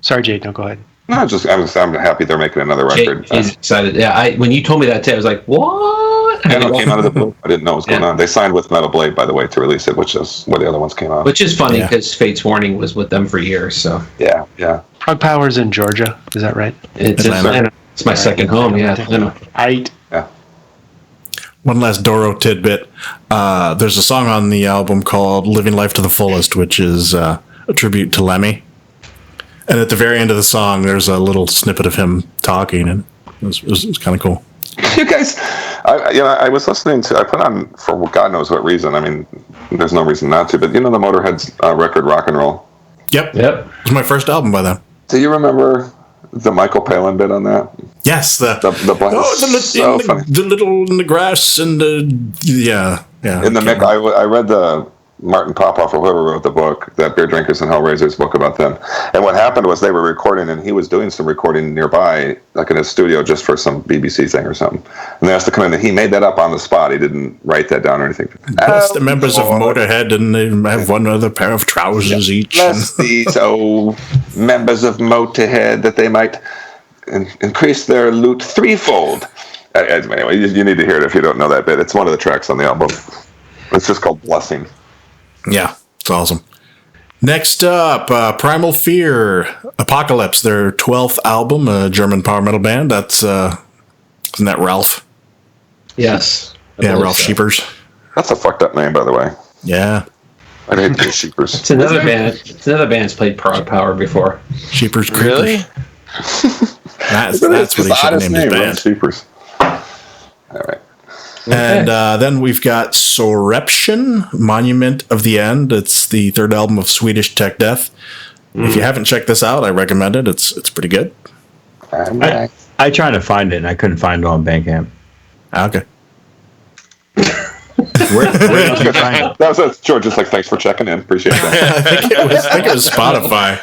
Sorry, Jade. No, go ahead. No, I'm happy they're making another record. Jay's excited. Yeah, when you told me that today, I was like, what? Yeah, no, it came out of the blue. I didn't know what was going on. They signed with Metal Blade, by the way, to release it, which is where the other ones came out. Which is funny because Fate's Warning was with them for years. So Yeah. Prague Power's in Georgia. Is that right? it's Atlanta. It's my second home. Yeah, Atlanta. One last Doro tidbit. There's a song on the album called Living Life to the Fullest, which is a tribute to Lemmy. And at the very end of the song, there's a little snippet of him talking, and it was kind of cool. You guys, I was listening to, I put on, for God knows what reason, I mean, there's no reason not to, but you know the Motorhead's record Rock and Roll? Yep. It was my first album by them. Do you remember the Michael Palin bit on that? Yes. The little in the grass and yeah. In the mix, I read the Martin Popoff or whoever wrote the book, that Beer Drinkers and Hellraisers book about them. And what happened was they were recording, and he was doing some recording nearby, like in his studio, just for some BBC thing or something. And they asked to come in, and he made that up on the spot. He didn't write that down or anything. Plus the members of Motorhead, and they have one other pair of trousers each. Bless these members of Motorhead that they might increase their loot threefold. Anyway, you need to hear it if you don't know that bit. It's one of the tracks on the album. It's just called Blessing. Yeah, it's awesome. Next up, Primal Fear, Apocalypse, their 12th album, a German power metal band. That's, isn't that Ralph? Yes. Yeah, Ralph Scheepers. That's a fucked up name, by the way. Yeah. I hate the Scheepers. It's another band. It's another band that's played Prague Power before. Scheepers Creepers. Really? That's what he should have named his band. Scheepers. All right. And then we've got Soreption, Monument of the End. It's the third album of Swedish Tech Death. If you haven't checked this out, I recommend it. It's pretty good. I tried to find it, and I couldn't find it on Bandcamp. Okay. Where did you find it? That's George. Just like, thanks for checking in. Appreciate that. I think it was Spotify.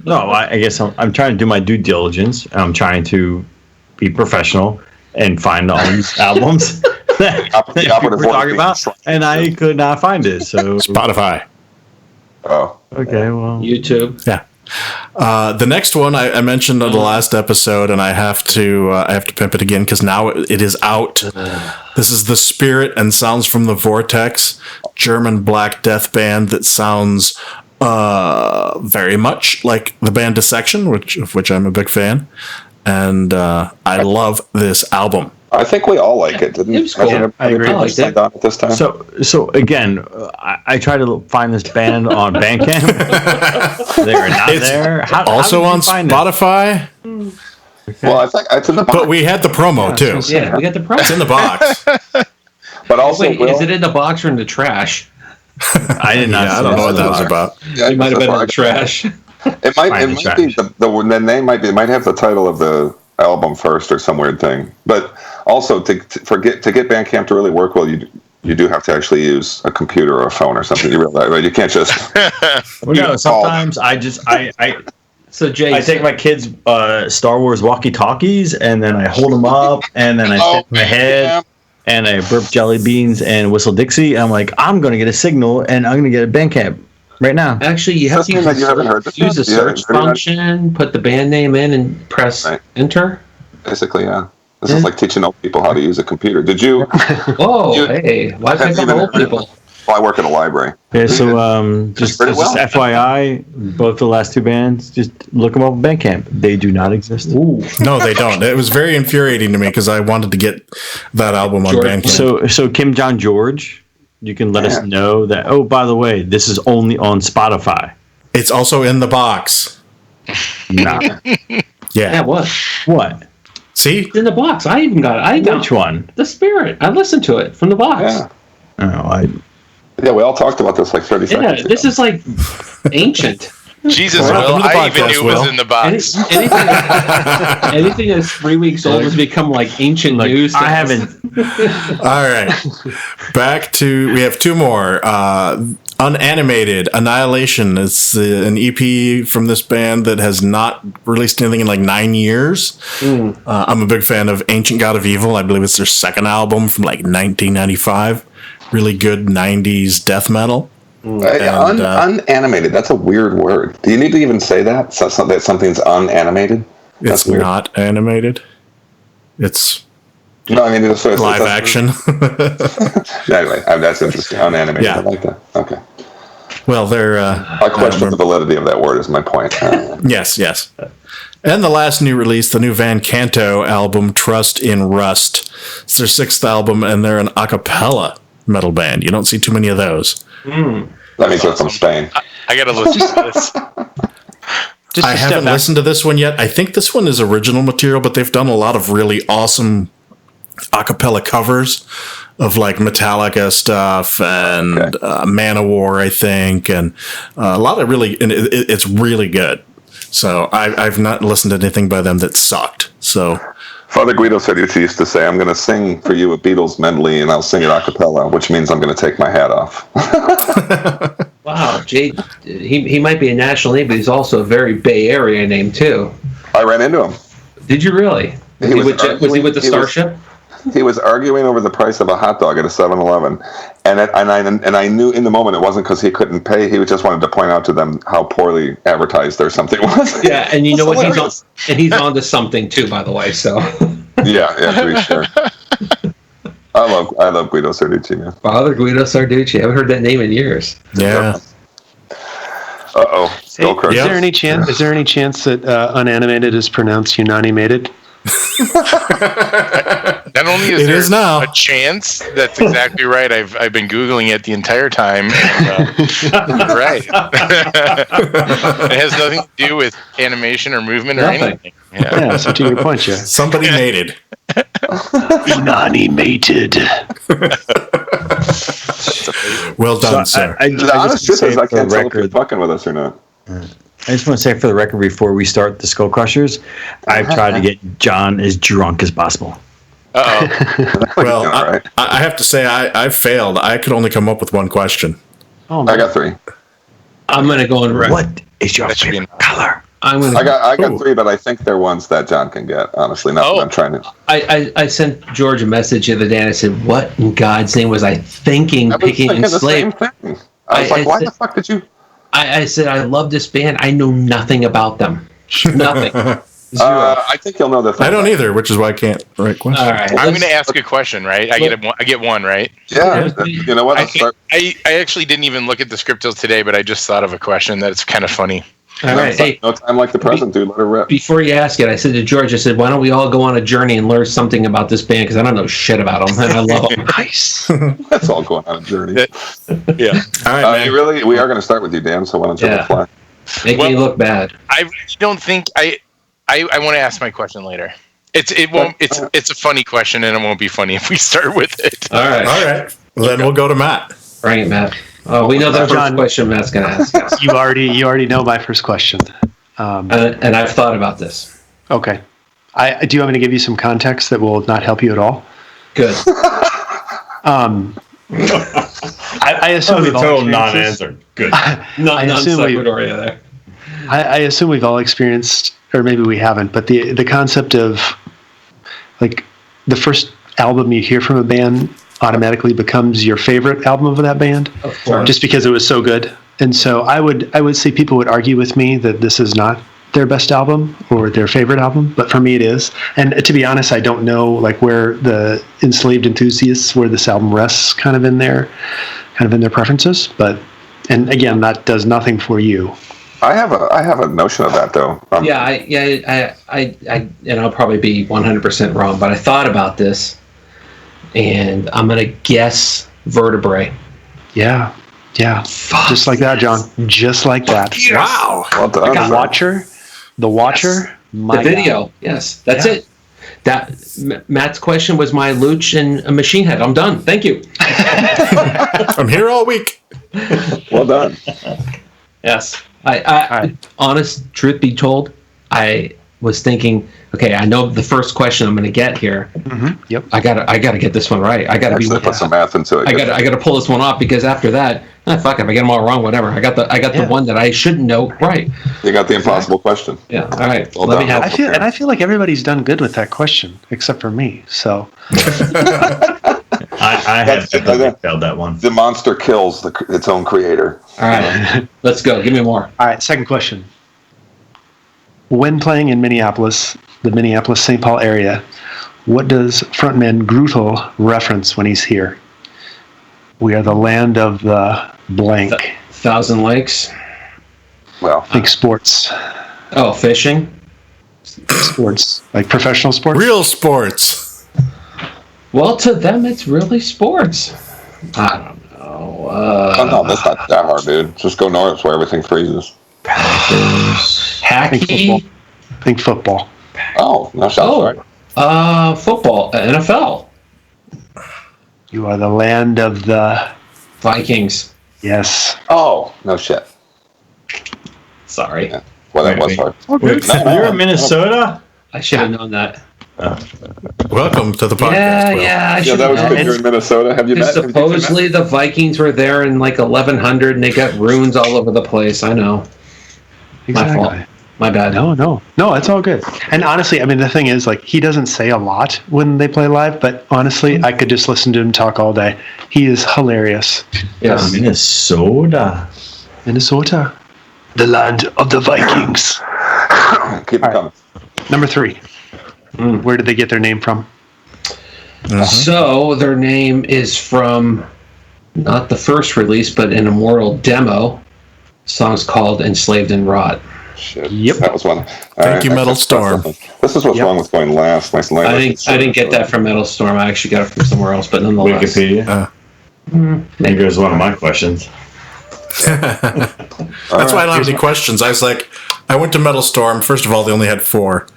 No, I guess I'm trying to do my due diligence. I'm trying to be professional and find all these albums that people were talking about, and I could not find it. So Spotify. Oh. Okay, well, YouTube. Yeah. The next one I mentioned on the last episode, and I have to pimp it again because now it is out. This is The Spirit and Sounds from the Vortex, German black death band that sounds very much like the band Dissection, of which I'm a big fan, and I love this album. I think we all like it. Didn't It was cool. I agree. I liked it. on it this time? So again, I try to find this band on Bandcamp. They are not It's there. Also how on did you find it? Spotify, Well, I think it's in the box. but we had the promo too. Yeah, we got the price. It's in the box. But also, Wait, Will, is it in the box or in the trash? I did not. Yeah, I don't know what that was about. yeah, It might have that's been in why the trash. It might Find the be the name might be. It might have the title of the album first or some weird thing. But also to get Bandcamp to really work well, you do have to actually use a computer or a phone or something. You realize, right? You can't just. Well, no, sometimes I So Jay, I take my kids Star Wars walkie-talkies, and then I hold them up, and then I sit my head, and I burp jelly beans and whistle Dixie. I'm like, I'm going to get a signal, and I'm going to get a Bandcamp right now. actually, you have to use, use a search function, put the band name in, and press enter. Basically, yeah. This is like teaching old people how to use a computer. Did you? Whoa, hey, why pick on old people? Well, I work at a library. Yeah, so just FYI, both the last two bands, just look them up on Bandcamp. They do not exist. Ooh. No, they don't. It was very infuriating to me because I wanted to get that album on Bandcamp. So Kim John George, you can let us know that. Oh, by the way, this is only on Spotify. It's also in the box. Nah. Yeah, what? What? See? It's in the box. I even got it. Which one? The Spirit. I listened to it from the box. Yeah. Oh, Yeah, we all talked about this like 30 seconds ago. This is like ancient. Jesus, Welcome Will. to the I even podcast, knew it was Will. in the box. Anything that's 3 weeks old has become like ancient news. I haven't. All right. Back to, we have two more. Unanimated Annihilation is an EP from this band that has not released anything in like 9 years. I'm a big fan of Ancient God of Evil. I believe it's their second album from like 1995. Really good 90s death metal. Unanimated. That's a weird word. Do you need to even say that? That something's unanimated? It's not animated. It's no, I mean it's live action. Anyway, that's interesting. Unanimated. Yeah. I like that. Okay. Well, they're. I question the validity of that word. Is my point. Yes. And the last new release, the new Van Canto album, Trust in Rust. It's their sixth album, and they're an a cappella metal band. You don't see too many of those. That means they're from Spain. I gotta listen to this. I haven't listened to this one yet. I think this one is original material, but they've done a lot of really awesome a cappella covers of like Metallica stuff and Manowar, I think, and a lot of really, and it's really good. So I've not listened to anything by them that sucked. So Father Guido Sarducci used to say, I'm going to sing for you a Beatles medley, and I'll sing it a cappella, which means I'm going to take my hat off. Wow, Jay, he might be a national name, but he's also a very Bay Area name, too. I ran into him. Did you really? Was he with the Starship? He was arguing over the price of a hot dog at a 7-Eleven, and I knew in the moment it wasn't because he couldn't pay. He just wanted to point out to them how poorly advertised their something was. Yeah, and you know what? He's on to something too, by the way. So yeah, to be sure. I love Guido Sarducci, man. Father Guido Sarducci. I haven't heard that name in years. Yeah. Skullcrushers. Is there any chance that unanimated is pronounced unanimated? Not only is It there is now. a chance, that's exactly right. I've been Googling it the entire time. And, right. It has nothing to do with animation or movement or anything. Yeah, so to your point, Jeff. Somebody made it. Unanimated. Well done, sir. The honest truth is I can't tell if you're fucking with us or not. I just want to say for the record before we start the Skullcrushers, I've tried to get John as drunk as possible. Well, I have to say I failed. I could only come up with one question. Oh, I got 3. I'm going to go and What is your favorite color? I got 3, but I think they're ones that John can get. Honestly, not that I'm trying to. I sent George a message the other day and I said, "What in God's name was I thinking? Picking Enslaved." The same thing. I was like, "Why the fuck did you?" I said, "I love this band. I know nothing about them. Nothing." I think you'll know the. I don't either, which is why I can't write questions. All right, I'm going to ask a question, right? I get one, right? Yeah. You know what? I actually didn't even look at the script till today, but I just thought of a question that's kind of funny. All right. Hey, no time like the present, dude. Let her rip. before you ask it, I said to George, I said, "Why don't we all go on a journey and learn something about this band? Because I don't know shit about them, and I love them." Nice. Let's all go on a journey. Yeah. All right, man. We are going to start with you, Dan. So why don't you reply? Make me look bad. I don't think I want to ask my question later. It's a funny question, and it won't be funny if we start with it. All right. All right. Well, then we'll go to Matt. Bring it, Matt. Oh, we know the first question Matt's going to ask us. You already know my first question. And I've thought about this. Okay. Do you want me to give you some context that will not help you at all? Good. I assume That was a we've all total experienced this. non-answer. Good. Not I non assume we- sequitur there. I assume we've all experienced, or maybe we haven't, but the concept of like the first album you hear from a band automatically becomes your favorite album of that band, Of course. just because it was so good. And so I would say people would argue with me that this is not their best album or their favorite album, but for me it is. And to be honest, I don't know like where the Enslaved enthusiasts, where this album rests kind of in their preferences. But and again, that does nothing for you. I have a notion of that though. I and I'll probably be 100% wrong, but I thought about this, and I'm gonna guess Vertebrae. Yeah. Just like that, John. Just like that. Wow. Well done. The Watcher. Yes. My The video. God. Yes, that's it. That Matt's question was my Luch and a Machine Head. I'm done. Thank you. I'm here all week. Well done. Yes. I honest truth be told, I was thinking, okay, I know the first question I'm going to get here. Mm-hmm. Yep. I gotta get this one right. I gotta Actually, put some math into it. I gotta pull this one off, because after that, fuck, if I get them all wrong, whatever. I got the one that I shouldn't know right. You got the impossible question. Yeah. All right. Well Let me done. have. I feel like everybody's done good with that question except for me. So I had failed that one. The monster kills its own creator. All right. Let's go. Give me more. all right, second question. When playing in Minneapolis, the Minneapolis-St. Paul area, what does frontman Grutel reference when he's here? We are the land of the blank. Thousand Lakes. Well, Think sports. Oh, fishing. Sports. Like professional sports? Real sports. Well, to them, it's really sports. I don't know. no, that's not that hard, dude. Just go north where everything freezes. Hacky. Think football. Oh, no sounds right. Football. NFL. You are the land of the... Vikings. Yes. Oh, no shit. Sorry. Yeah. Well, that was hard. Wait, you're in Minnesota? I should have known that. Welcome to the podcast. Yeah, Will. yeah. I Yeah, should that have was known. because you're in Minnesota. Have you met? Supposedly the Vikings were there in like 1100 and they got runes all over the place. I know. My fault. My bad. No, it's all good. And honestly, I mean, the thing is, like, he doesn't say a lot when they play live, but honestly, I could just listen to him talk all day. He is hilarious. Yes. Minnesota. Minnesota, the land of the Vikings. Keep it coming. Number 3. Where did they get their name from? So their name is from not the first release, but an Immortal demo. The song's called Enslaved and Rot. Shit. Yep. That was one. Thank you, Metal Storm. This is what's wrong with going last. I didn't get that from Metal Storm. I actually got it from somewhere else, but nonetheless. Wikipedia. There goes one of my questions. That's why I don't have any questions. I was like, I went to Metal Storm. First of all, they only had 4.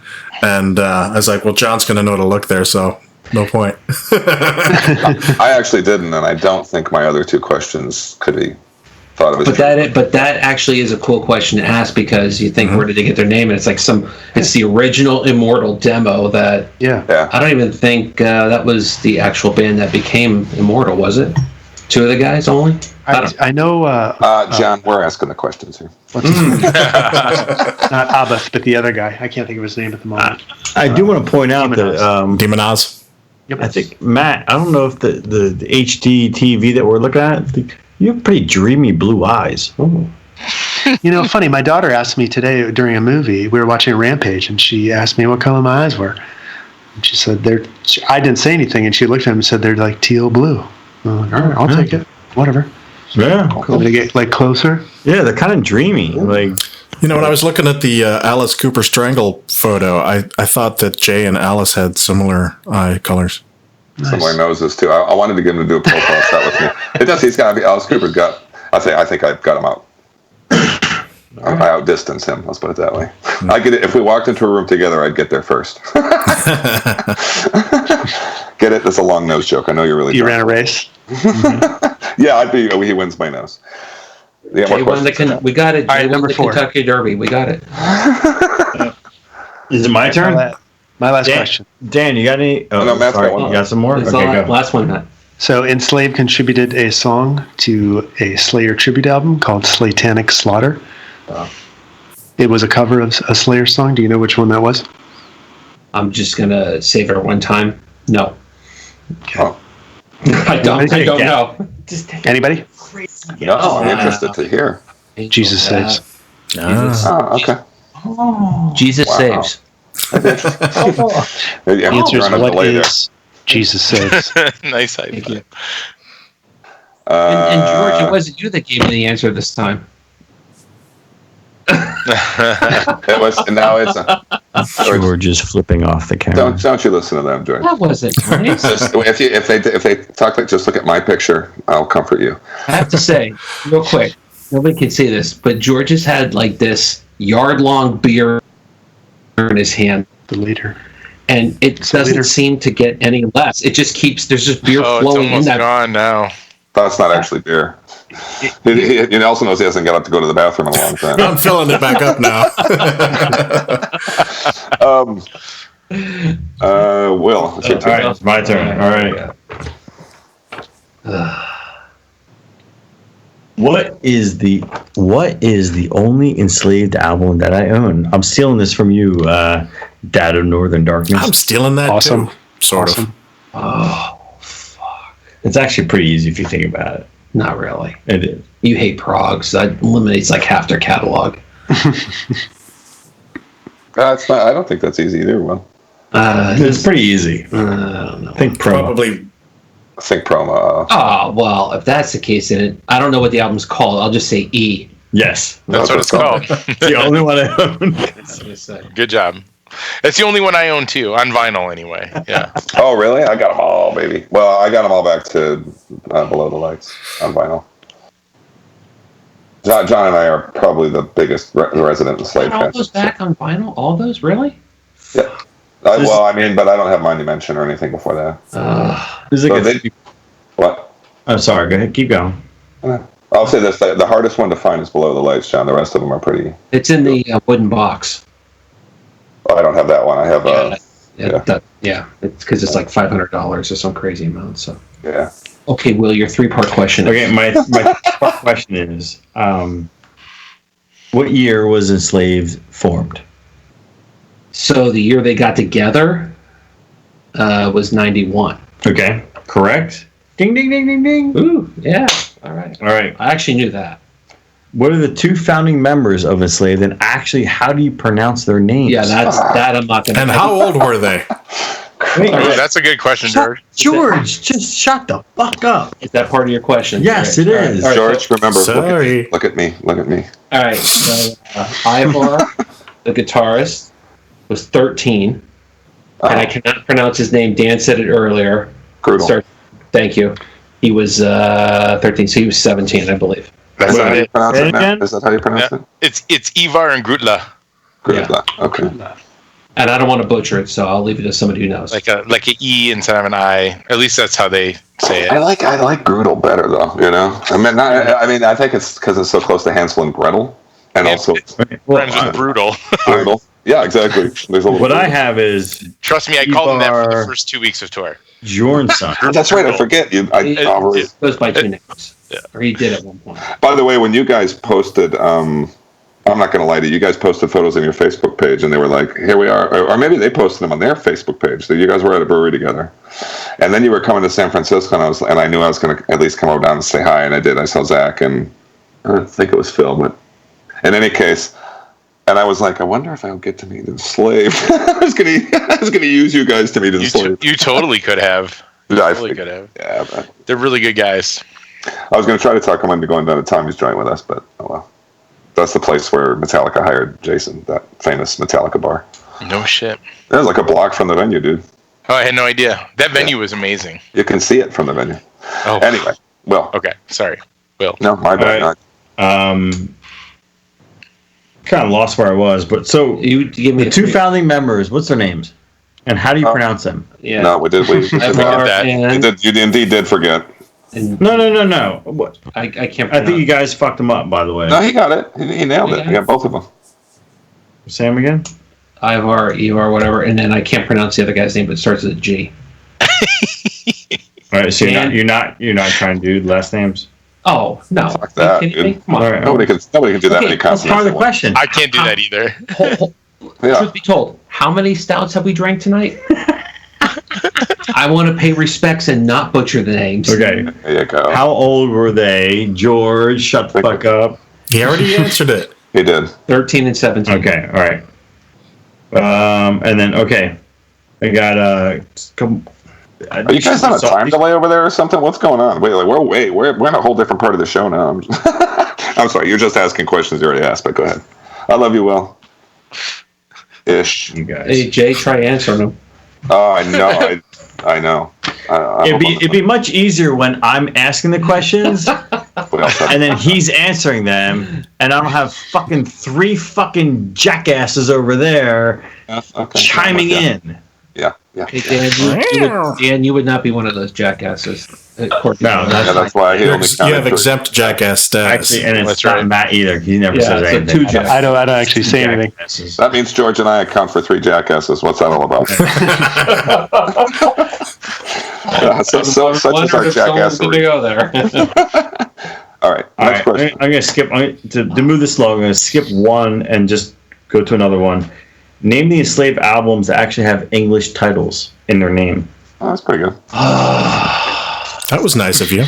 And I was like, well, John's going to know to look there, so no point. I actually didn't, and I don't think my other 2 questions could be thought of as But that actually is a cool question to ask, because you think, where did they get their name? And it's like it's the original Immortal demo that. Yeah. I don't even think that was the actual band that became Immortal, was it? 2 of the guys only? I know. John, we're asking the questions here. Not Abbas, but the other guy. I can't think of his name at the moment. I do want to point out that Demon Oz. I think, Matt, I don't know if the HD TV that we're looking at, you have pretty dreamy blue eyes. Oh. You know, funny, my daughter asked me today during a movie, we were watching Rampage, and she asked me what color my eyes were. And she said, I didn't say anything, and she looked at him and said, they're like teal blue. I'm like, all right, I'll take it. Whatever. Yeah. Cool. Let me get like closer. Yeah, they're kind of dreamy. Like, You know, when I was looking at the Alice Cooper Strangle photo, I thought that Jay and Alice had similar eye colors. Similar noses too. I wanted to get him to do a profile shot with me. It does. He's got to be. Alice Cooper's got. I think I've got him out. I outdistance him. Let's put it that way. I get it. If we walked into a room together, I'd get there first. Get it? That's a long nose joke. I know you're really. You ran a race. Yeah, I'd be. He wins my nose. Yeah, Jay won we got it. All right, Jay won number the 4. Kentucky Derby. We got it. is it my turn? My last question. Dan, you got any? Oh, No, Matt's got sorry, one. you got some more? It's Okay, the go. last one, Matt. So Enslaved contributed a song to a Slayer tribute album called Slatanic Slaughter. It was a cover of a Slayer song. Do you know which one that was? I'm just gonna save it one time. No. Oh. I don't know. Anybody? No, I'm interested to hear. Jesus Saves. Oh, okay. Jesus Saves. The answer is what is Jesus Saves. Nice high Thank five. you. And George, it wasn't you that gave me the answer this time. It was. Now it's. George is flipping off the camera. Don't you listen to them, George? That wasn't nice. If they talk like, just look at my picture, I'll comfort you. I have to say, real quick, nobody can see this, but George has had like this yard-long beer in his hand. The leader. And it doesn't seem to get any less. It just keeps, there's just beer flowing in it's almost that. gone now. That's not actually beer. He also knows he hasn't got up to go to the bathroom in a long time. I'm filling it back up now. Will, it's your turn. All right, it's my turn. All right. What is the only Enslaved album that I own? I'm stealing this from you, Dad of Northern Darkness. I'm stealing that Awesome. too. Sort of. Oh, fuck. It's actually pretty easy if you think about it. Not really. It is. You hate prog, so that eliminates like half their catalog. It's not. I don't think that's easy either. Will. It's pretty easy. I don't know. Think promo. Probably. I think promo. Oh, well, if that's the case, then I don't know what the album's called. I'll just say E. Yes, That's what it's called. it's the only one I own. Good job. It's the only one I own too, on vinyl anyway. Yeah. Oh, really? I got them all, baby. Well, I got them all back to Below the Lights on vinyl. John and I are probably the biggest resident Enslaved All fans. those back on vinyl? All those? Really? Yeah. Well, I mean, but I don't have Mind Dimension or anything before that. There's like So what? I'm sorry. Go ahead. Keep going. I'll say this: the hardest one to find is Below the Lights, John. The rest of them are pretty. It's in the wooden box. Oh, I don't have that one. I have It's because it's like $500 or some crazy amount. So. yeah. Okay, Will, your 3-part question. Okay, my question is, what year was Enslaved formed? So the year they got together was 91. Okay, correct. Ding, ding, ding, ding, ding. Ooh, yeah. All right. All right. I actually knew that. What are the two founding members of Enslaved, and actually, how do you pronounce their names? Yeah, that I'm not going to. And how old were they? Ooh, that's a good question, George. George, just shut the fuck up. Is that part of your question? Yes, it is. All right, George, remember. Sorry. Look at me. Look at me. All right. So Ivar, the guitarist, was 13, and I cannot pronounce his name. Dan said it earlier. Grudel. Thank you. He was 13, so he was 17, I believe. That's Is that not how you it. pronounce it, Matt? Again? Is that how you pronounce Yeah. it? It's Ivar and Grutla, Grudel. Okay. And I don't want to butcher it, so I'll leave it to somebody who knows. like a E instead of an I. At least that's how they say I it. like Grudel better though. You know. I think it's because it's so close to Hansel and Gretel, and also Rhymes with brutal. Grudel. Yeah, exactly. There's a little. What I have is Trust me, I called him that for the Ivar- first 2 weeks of tour. Bjornsson. That's right. I forget you. He goes by two names. Yeah. Or he did at one point. By the way, when you guys posted, I'm not going to lie to you. You guys posted photos on your Facebook page, and they were like, "Here we are," or maybe they posted them on their Facebook page. So you guys were at a brewery together, and then you were coming to San Francisco, and I knew I was going to at least come over down and say hi, and I did. I saw Zach, and I think it was Phil, but in any case, and I was like, I wonder if I'll get to meet Enslaved. I was gonna use you guys to meet Enslaved. You totally could have. Totally could have. Yeah, but They're really good guys. I was going to try to talk him into going down to Tommy's joint with us, but oh well. That's the place where Metallica hired Jason, that famous Metallica bar. No shit. It was like a block from the venue, dude. Oh, I had no idea. That venue was amazing. You can see it from the venue. Oh. Anyway, well. Okay, sorry. Will. No, my bad. All right. Kind of lost where I was, but so You give me the two founding members, what's their names? And how do you pronounce them? Yeah. No, we did. We forget Ivar that. and- you indeed did forget. and No. What? I can't. I think you guys fucked them up, by the way. No, he got it. He nailed it. Yeah. He got both of them. Say them again? Ivar, whatever, and then I can't pronounce the other guy's name, but it starts with a G. All right, so And- you're not trying to do last names. Oh no! Fuck that, Are you kidding me? dude. Come on. All right. Nobody can do that many That's consonants. part of the at once. question. I can't do that either. Yeah. Truth be told, how many stouts have we drank tonight? I want to pay respects and not butcher the names. Okay. There you go. How old were they? George, shut the fuck up. He already answered it. He did. 13 and 17. Okay, all right. And then I got Are you guys on a time delay over there or something? What's going on? We're in a whole different part of the show now. I'm sorry, you're just asking questions you already asked, but go ahead. I love you, Will. Ish. You guys. Hey, Jay, try answering them. Oh, I know. I know. It'd be much easier when I'm asking the questions and then he's answering them, and I don't have fucking 3 fucking jackasses over there chiming in. Yeah. Hey, Dan, you would not be one of those jackasses. No, That's why he only You counted have 3. exempt jackass status. Actually, and it's That's not right. Matt either. He never Yeah, says so anything. 2 jackasses. I don't actually say anything. Jackasses. That means George and I account for 3 jackasses. What's that all about? Such is our jackassery. Go there. All right. All Next right, question. I'm going to skip. To move this along, I'm going to skip one and just go to another one. Name the Enslaved albums that actually have English titles in their name. Oh, that's pretty good. That was nice of you.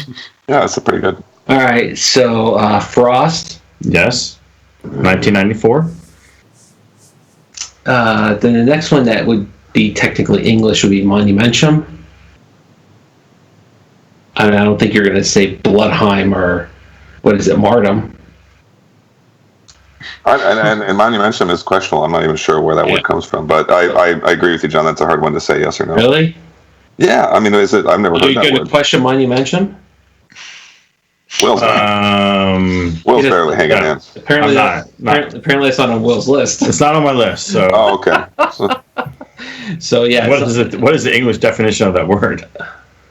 Yeah, that's pretty good. All right, so Frost. Yes. 1994. Then the next one that would be technically English would be Monumentum. I mean, I don't think you're going to say Bloodheim or what is it, Martyrdom. And Monumentum is questionable. I'm not even sure where that word comes from, but I agree with you, John. That's a hard one to say yes or no. Really? Yeah, I mean, is it? I've never Are heard you that going to word. question Monumentum? Will's He barely hanging in. Apparently, I'm not. apparently it's not on Will's list. It's not on my list. So Oh, okay. So, So yeah, what is the English definition of that word?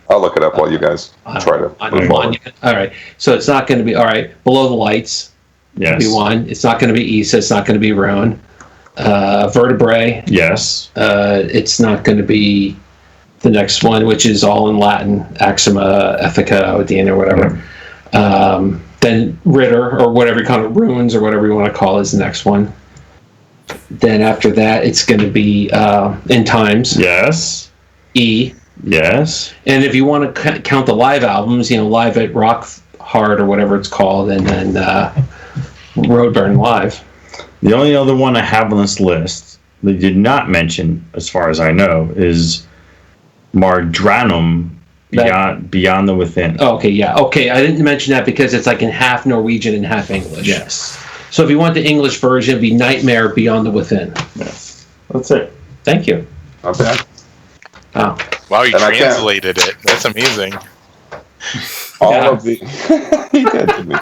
I'll look it up while you guys try to move forward. all right. So it's not going to be all right. Below the Lights. Yes. Be one. It's not going to be Issa. It's not going to be Roan. Vertebrae. Yes. It's not going to be the next one, which is all in Latin, Axima, Ethica, Odina, or whatever. Then Ritter, or whatever you call it, Runes, or whatever you want to call it, is the next one. Then after that, it's going to be In Times, Yes. E. Yes. And if you want to count the live albums, Live at Rock Hard, or whatever it's called, and then Roadburn Live. The only other one I have on this list they did not mention, as far as I know, is Mardranum Beyond the Within. Okay, yeah. Okay, I didn't mention that because it's like in half Norwegian and half English. Yes. So if you want the English version, it'd be Nightmare Beyond the Within. Yes. That's it. Thank you. Not bad. Oh. Wow, you And I can't- translated it. That's amazing. All of the he did, didn't he?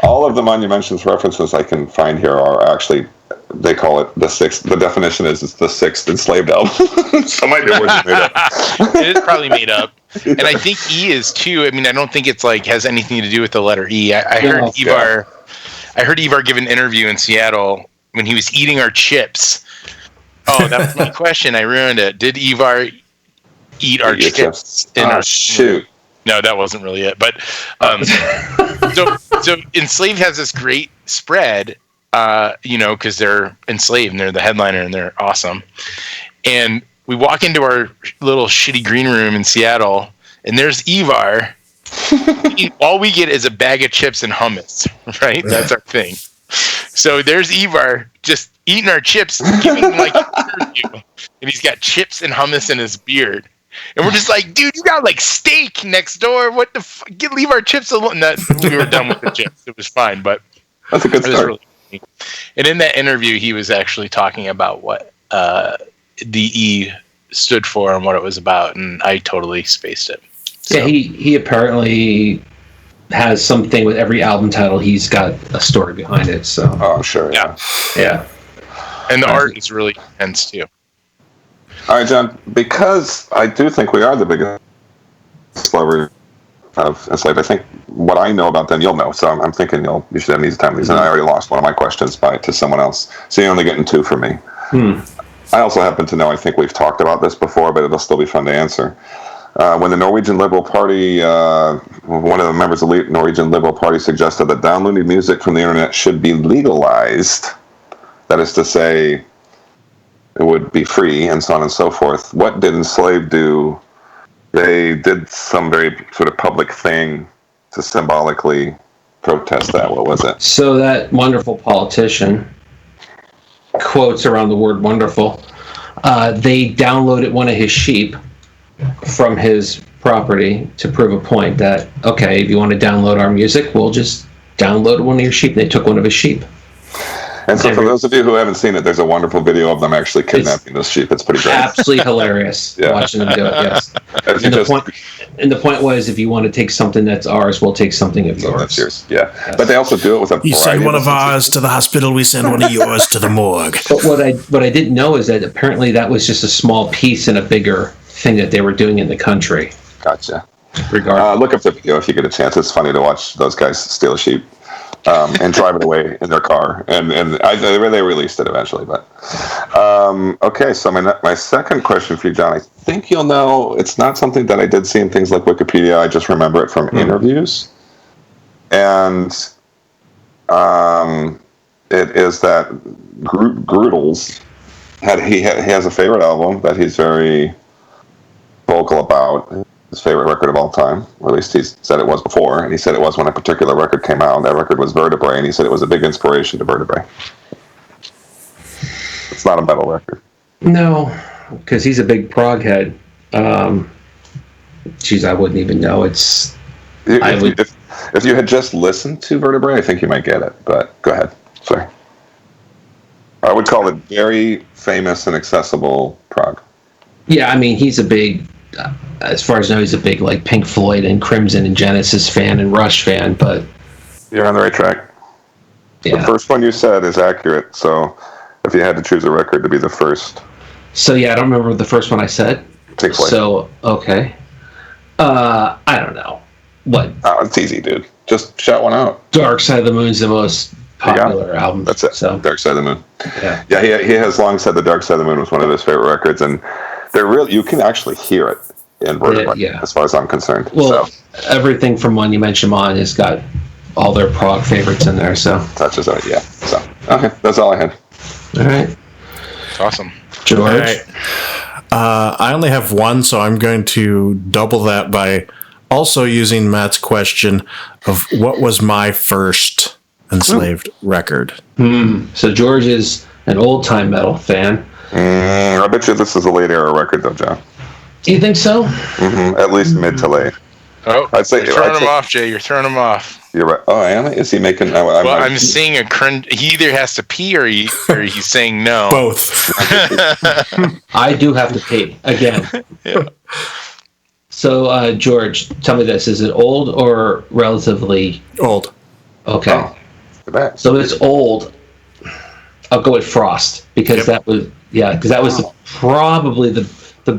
All of the Monumentum's references I can find here are actually, they call it the 6th. The definition is it's the 6th Enslaved album. So might be words made up. It is probably made up. And I think E is too. I mean, I don't think it's like has anything to do with the letter E. I heard Ivar. I heard Ivar give an interview in Seattle when he was eating our chips. Oh, that was my question. I ruined it. Did Ivar eat our chips in our shoot? No, that wasn't really it. But so Enslaved has this great spread, because they're enslaved and they're the headliner and they're awesome. And we walk into our little shitty green room in Seattle, and there's Ivar. All we get is a bag of chips and hummus, right? That's our thing. So there's Ivar just eating our chips, giving like an interview, and he's got chips and hummus in his beard. And we're just like, dude, you got like steak next door. What the fuck? Leave our chips alone. We were done with the chips. It was fine, but That's a good it was start. really funny. And in that interview, he was actually talking about what the E stood for and what it was about, and I totally spaced it. So. Yeah, he apparently has something with every album title. He's got a story behind it. So Oh, sure. Yeah. yeah. And the art is really intense too. All right, John. Because I do think we are the biggest lovers of Enslaved. I think what I know about them, you'll know. So I'm thinking you should have an easy time with these. And I already lost one of my questions to someone else. So you're only getting 2 from me. I also happen to know. I think we've talked about this before, but it'll still be fun to answer. When the Norwegian Liberal Party, one of the members of the Norwegian Liberal Party suggested that downloading music from the internet should be legalized, that is to say, it would be free and so on and so forth. What did Enslaved do? They did some very sort of public thing to symbolically protest that. What was it? So that wonderful politician, quotes around the word wonderful, they downloaded one of his sheep from his property to prove a point that, okay, if you want to download our music, we'll just download one of your sheep. They took one of his sheep. And so for those of you who haven't seen it, there's a wonderful video of them actually kidnapping this sheep. It's pretty great. Absolutely hilarious watching them do it, yes. And the point was, if you want to take something that's ours, we'll take something of yours. That's yours, yeah. Yes. But they also do it with a You send one of ours to the hospital, we send one of yours to the morgue. But what I didn't know is that apparently that was just a small piece in a bigger thing that they were doing in the country. Gotcha. Regardless. Look up the video if you get a chance. It's funny to watch those guys steal a sheep. And drive it away in their car, and they released it eventually. But okay, so my second question for you, John, I think you'll know. It's not something that I did see in things like Wikipedia. I just remember it from interviews, and it is that Groodles he has a favorite album that he's very vocal about. His favorite record of all time, or at least he said it was before, and he said it was when a particular record came out. That record was Vertebrae, and he said it was a big inspiration to Vertebrae. It's not a metal record. No, because he's a big prog head. Geez, I wouldn't even know. If you had just listened to Vertebrae, I think you might get it, but go ahead. Sorry. I would call it very famous and accessible prog. Yeah, I mean, he's a big... as far as I know, he's a big like Pink Floyd and Crimson and Genesis fan and Rush fan, but you're on the right track. Yeah. The first one you said is accurate, so if you had to choose a record to be the first. So yeah, I don't remember the first one I said. Pink Floyd. So okay. I don't know. What? Oh, it's easy, dude. Just shout one out. Dark Side of the Moon's the most popular album. That's it. So Dark Side of the Moon. Yeah. He has long said the Dark Side of the Moon was one of his favorite records, and they're real. You can actually hear it in Vertebrae, as far as I'm concerned. Well, everything from Monumentum on has got all their prog favorites in there. So touches on it, yeah. So okay, that's all I had. All right, awesome, George. All right. I only have one, so I'm going to double that by also using Matt's question of what was my first Enslaved record. So George is an old time metal fan. I bet you this is a late era record, though, John. Do you think so? Mm-hmm. At least mid to late. Oh, you're throwing him off, Jay. You're throwing him off. You're right. Oh, am I? Is he making? I'm seeing a cringe. He either has to pee or he's saying no. Both. I do have to pee again. Yeah. So, George, tell me this: is it old or relatively old? Okay. Oh, so it's old. I'll go with Frost because that was probably the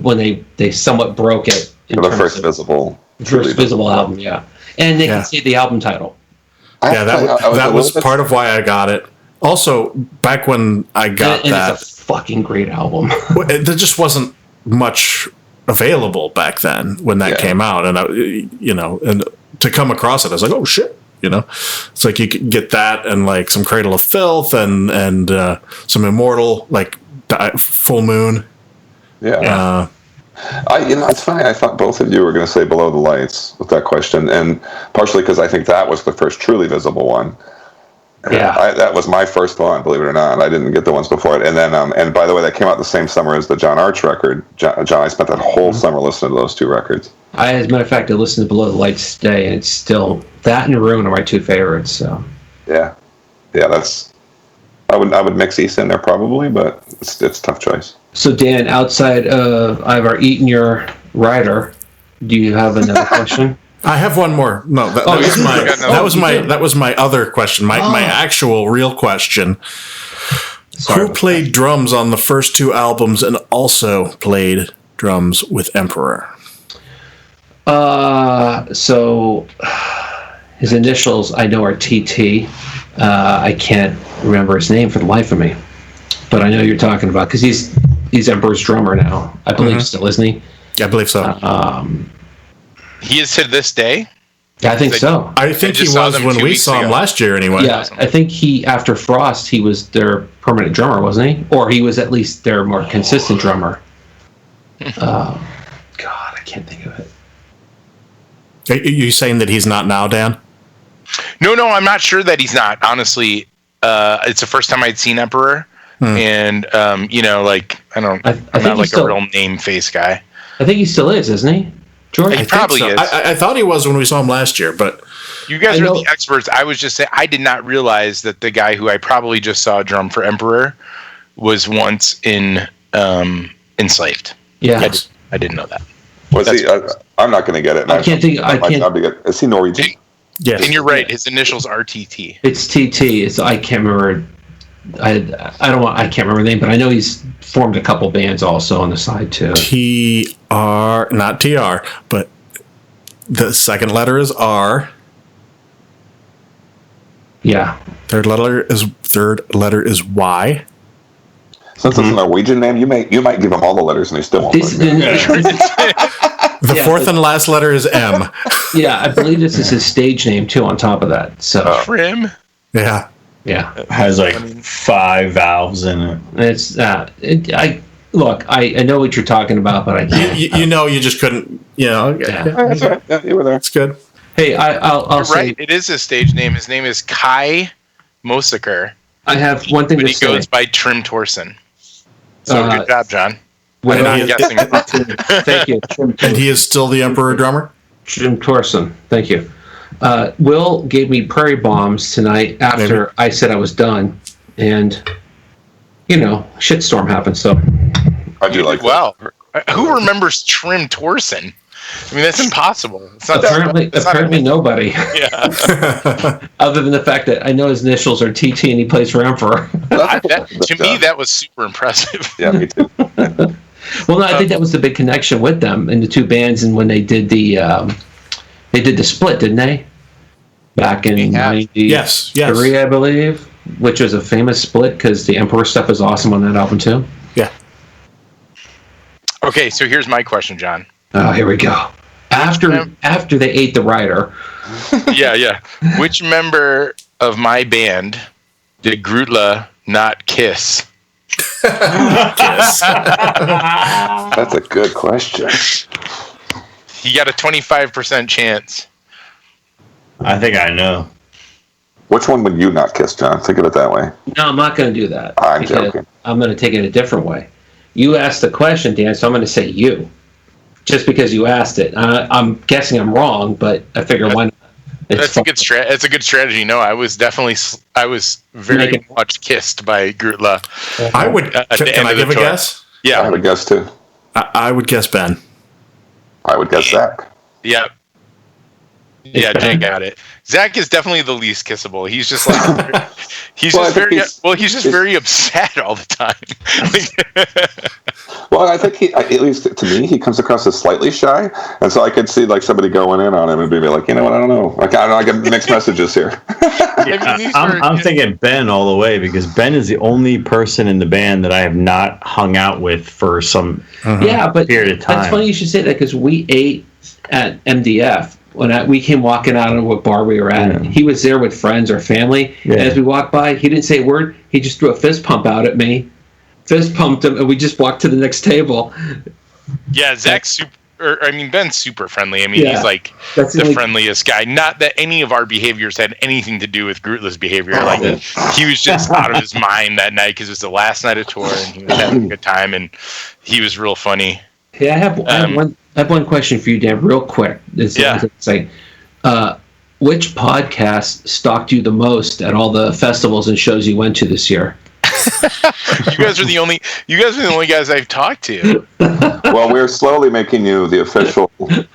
when they somewhat broke it. The first visible album, yeah. And they can say the album title. Yeah, that was part of why I got it. Also, back when I got that, it's a fucking great album. There just wasn't much available back then when that came out, and and to come across it, I was like, oh shit. It's like you could get that and like some Cradle of Filth and some Immortal, like Full Moon. Yeah. It's funny. I thought both of you were going to say Below the Lights with that question, and partially because I think that was the first truly visible one. Yeah, that was my first one, believe it or not. I didn't get the ones before it, and then and by the way, that came out the same summer as the John Arch record. John, I spent that whole summer listening to those two records. As a matter of fact, I listened to Below the Lights today, and it's still that and Ruin are my two favorites. So yeah, that's I would mix East in there probably, but it's a tough choice. So Dan, outside of Ivar eating your rider, do you have another question? I have one more. No, that was my other question. My actual real question. Who played drums on the first two albums and also played drums with Emperor? So his initials I know are TT. I can't remember his name for the life of me, but I know you're talking about because he's Emperor's drummer now. I believe still, isn't he? Yeah, I believe so. He is to this day. Yeah, I think so. I think he just saw was them when 2 we weeks saw him ago. last year anyway. Yeah, I think after Frost, he was their permanent drummer, wasn't he? Or he was at least their more consistent drummer. God, I can't think of it. Are you saying that he's not now, Dan? No, I'm not sure that he's not. Honestly, it's the first time I'd seen Emperor, and I'm not like a real name face guy. I think he still is, isn't he, George? He probably is. I thought he was when we saw him last year, but You guys are the experts. I was just saying, I did not realize that the guy who I probably just saw drum for Emperor was once in Enslaved. Yeah, I didn't know that. Was he? I'm not going to get it. I can't think. I can't. Is he Norwegian? yes. And you're right. His initials are TT. It's TT. I can't remember. I can't remember the name, but I know he's formed a couple bands also on the side too. TR, not TR, but the second letter is R. Yeah. Third letter is Y. Since it's a Norwegian name, you might give him all the letters and he still won't. The fourth and last letter is M. Yeah, I believe this is his stage name too. On top of that, so Prim. Yeah. yeah, It has like 5 valves in it. it's I know what you're talking about, but I can't. You just couldn't. Yeah. That's right. Yeah, you were there. It's good. Hey, I'll You're say right. It is his stage name. His name is Kai Mosaker, I have one thing but to he say. goes by Trim Torson. So good job, John. When And I'm guessing. Thank you, And he is still the Emperor drummer? Jim Torson. Thank you. Will gave me prairie bombs tonight after I said I was done, and shitstorm happened. So I do like that. Wow. Who remembers Trim Torson? I mean, that's impossible. It's not apparently nobody, Yeah. other than the fact that I know his initials are TT and he plays for Emperor. To me, that was super impressive. Yeah, me too. Well, no, I think that was the big connection with them and the two bands, and when they did the split, didn't they? Back in '93, Yes. I believe, which was a famous split because the Emperor stuff is awesome on that album too. Yeah. Okay, so here's my question, John. Oh, here we go. After they ate the rider. Yeah. Which member of my band did Grutla not kiss? That's a good question. He got a 25% chance. I think I know. Which one would you not kiss, John? Think of it that way. No, I'm not going to do that. I'm because joking. I'm going to take it a different way. You asked the question, Dan, so I'm going to say you. Just because you asked it. I'm guessing I'm wrong, but I figure why not? That's a good strategy. No, I was very much kissed by Grutla. I would. Can I give a guess? I have a guess too. I would guess Ben. I would guess Zach. Yeah. Yeah, Jay got it. Zach is definitely the least kissable. He's just like he's just very upset all the time. Well, I think at least to me, he comes across as slightly shy, and so I could see like somebody going in on him and be like, I don't know, I get mixed messages here. I'm thinking Ben all the way because Ben is the only person in the band that I have not hung out with for some period of time. That's funny you should say that because we ate at MDF. When we came walking out of what bar we were at, he was there with friends or family. Yeah. And as we walked by, he didn't say a word. He just threw a fist pump out at me. Fist pumped him, and we just walked to the next table. Yeah, Zach's Ben's super friendly. I mean, he's like the friendliest guy. Not that any of our behaviors had anything to do with Grutla's behavior. Like he was just out of his mind that night because it was the last night of tour, and he was having a good time, and he was real funny. Hey, I have one question for you, Dan, real quick. Which podcast stalked you the most at all the festivals and shows you went to this year? You guys are the only guys I've talked to. Well, we're slowly making you the official band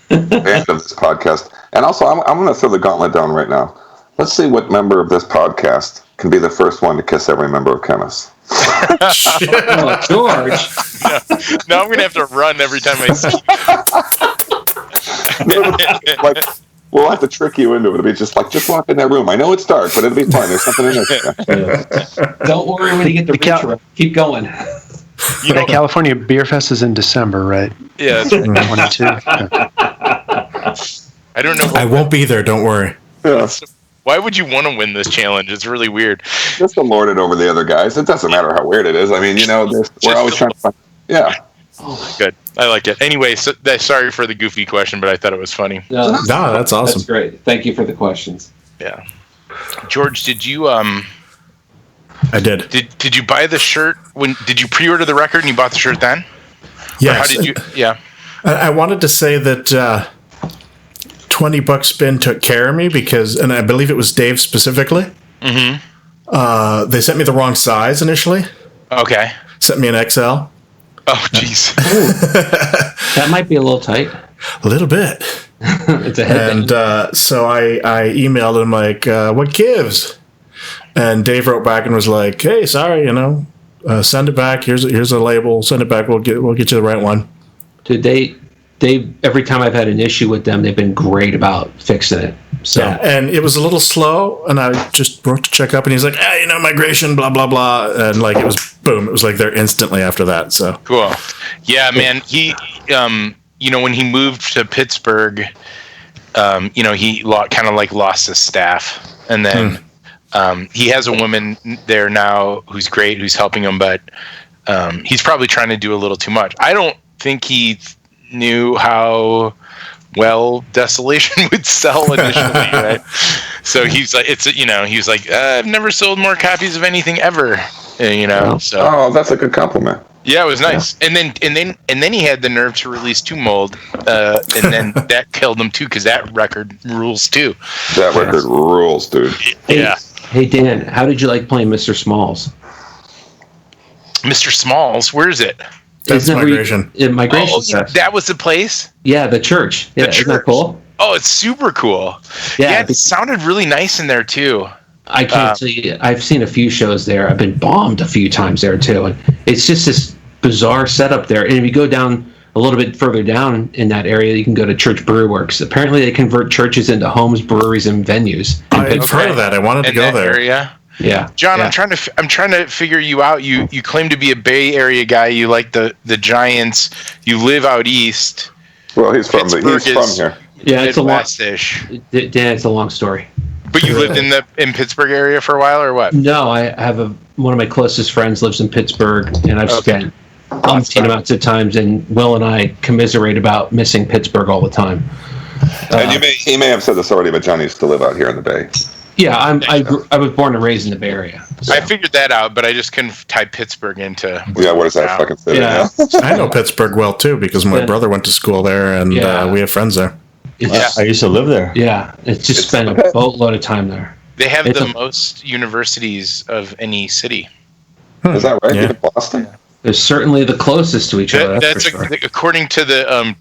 of this podcast. And also, I'm going to throw the gauntlet down right now. Let's see what member of this podcast can be the first one to kiss every member of Khemmis. Oh, George. Now I'm going to have to run every time I see you. We'll have to trick you into it. It'll be just walk in that room. I know it's dark, but it'll be fine. There's something in there. Don't worry when you get the intro. Keep going. Yeah, California Beer Fest is in December, right? Yeah, that's right. 22. I don't know. I won't be there. Don't worry. Yeah. Why would you want to win this challenge? It's really weird. Just to lord it over the other guys. It doesn't matter how weird it is. I mean, we're always trying to find. Yeah. Good. I like it. Anyway, sorry for the goofy question, but I thought it was funny. No, that's awesome. That's great. Thank you for the questions. Yeah. George, did you I did. Did you buy the shirt did you pre-order the record and you bought the shirt then? Yes. Or how did you? Yeah. I wanted to say that $20 Spin took care of me and I believe it was Dave specifically. Mm-hmm. They sent me the wrong size initially. Okay. Sent me an XL. Oh, jeez. That might be a little tight. A little bit. It's a headband. And so I emailed him like, what gives? And Dave wrote back and was like, hey, sorry, send it back. Here's a label. Send it back. We'll get you the right one. Dude, they every time I've had an issue with them, they've been great about fixing it. So yeah, and it was a little slow, and I just wrote to check up, and he's like, migration, blah blah blah, and like it was boom, it was like there instantly after that. So cool. Yeah, man. He, when he moved to Pittsburgh, he kind of like lost his staff, and then he has a woman there now who's great, who's helping him, but he's probably trying to do a little too much. I don't think he knew how well Desolation would sell initially, right? So he's like, he's like, I've never sold more copies of anything ever, So Oh, that's a good compliment. yeah, it was nice. Yeah. And then he had the nerve to release Two Mold, and then that killed him too, because that record rules too. That record rules, dude. Yeah. Hey Dan, how did you like playing Mr. Smalls? Mr. Smalls, where is it? that's Migration. Migration. Oh, yeah, that was the place? Yeah, the church. Yeah, isn't that cool? Oh, it's super cool. Yeah, it sounded really nice in there too. I can't tell you. I've seen a few shows there. I've been bombed a few times there too, and it's just this bizarre setup there. And if you go down a little bit further down in that area, you can go to Church Brew Works. Apparently, they convert churches into homes, breweries, and venues. I've heard of that. I wanted to go there. Area. Yeah, John, yeah. I'm trying to figure you out. You claim to be a Bay Area guy. You like the Giants. You live out east. Well, he's from here. Yeah, it's a long. Midwest-ish. Dan, it's a long story. But you lived in Pittsburgh area for a while, or what? No, I have one of my closest friends lives in Pittsburgh, and I've spent umpteen amounts of times, and Will and I commiserate about missing Pittsburgh all the time. And he may have said this already, but John used to live out here in the Bay. Yeah, I was born and raised in the Bay Area. So. I figured that out, but I just couldn't type Pittsburgh into. Yeah, what is that fucking city? Yeah. I know Pittsburgh well too because my brother went to school there, and we have friends there. I used to live there. Yeah, it's just spent a boatload of time there. They have the most universities of any city. Is that right? Yeah. Even Boston? They're certainly the closest to each other. That's for sure. According to the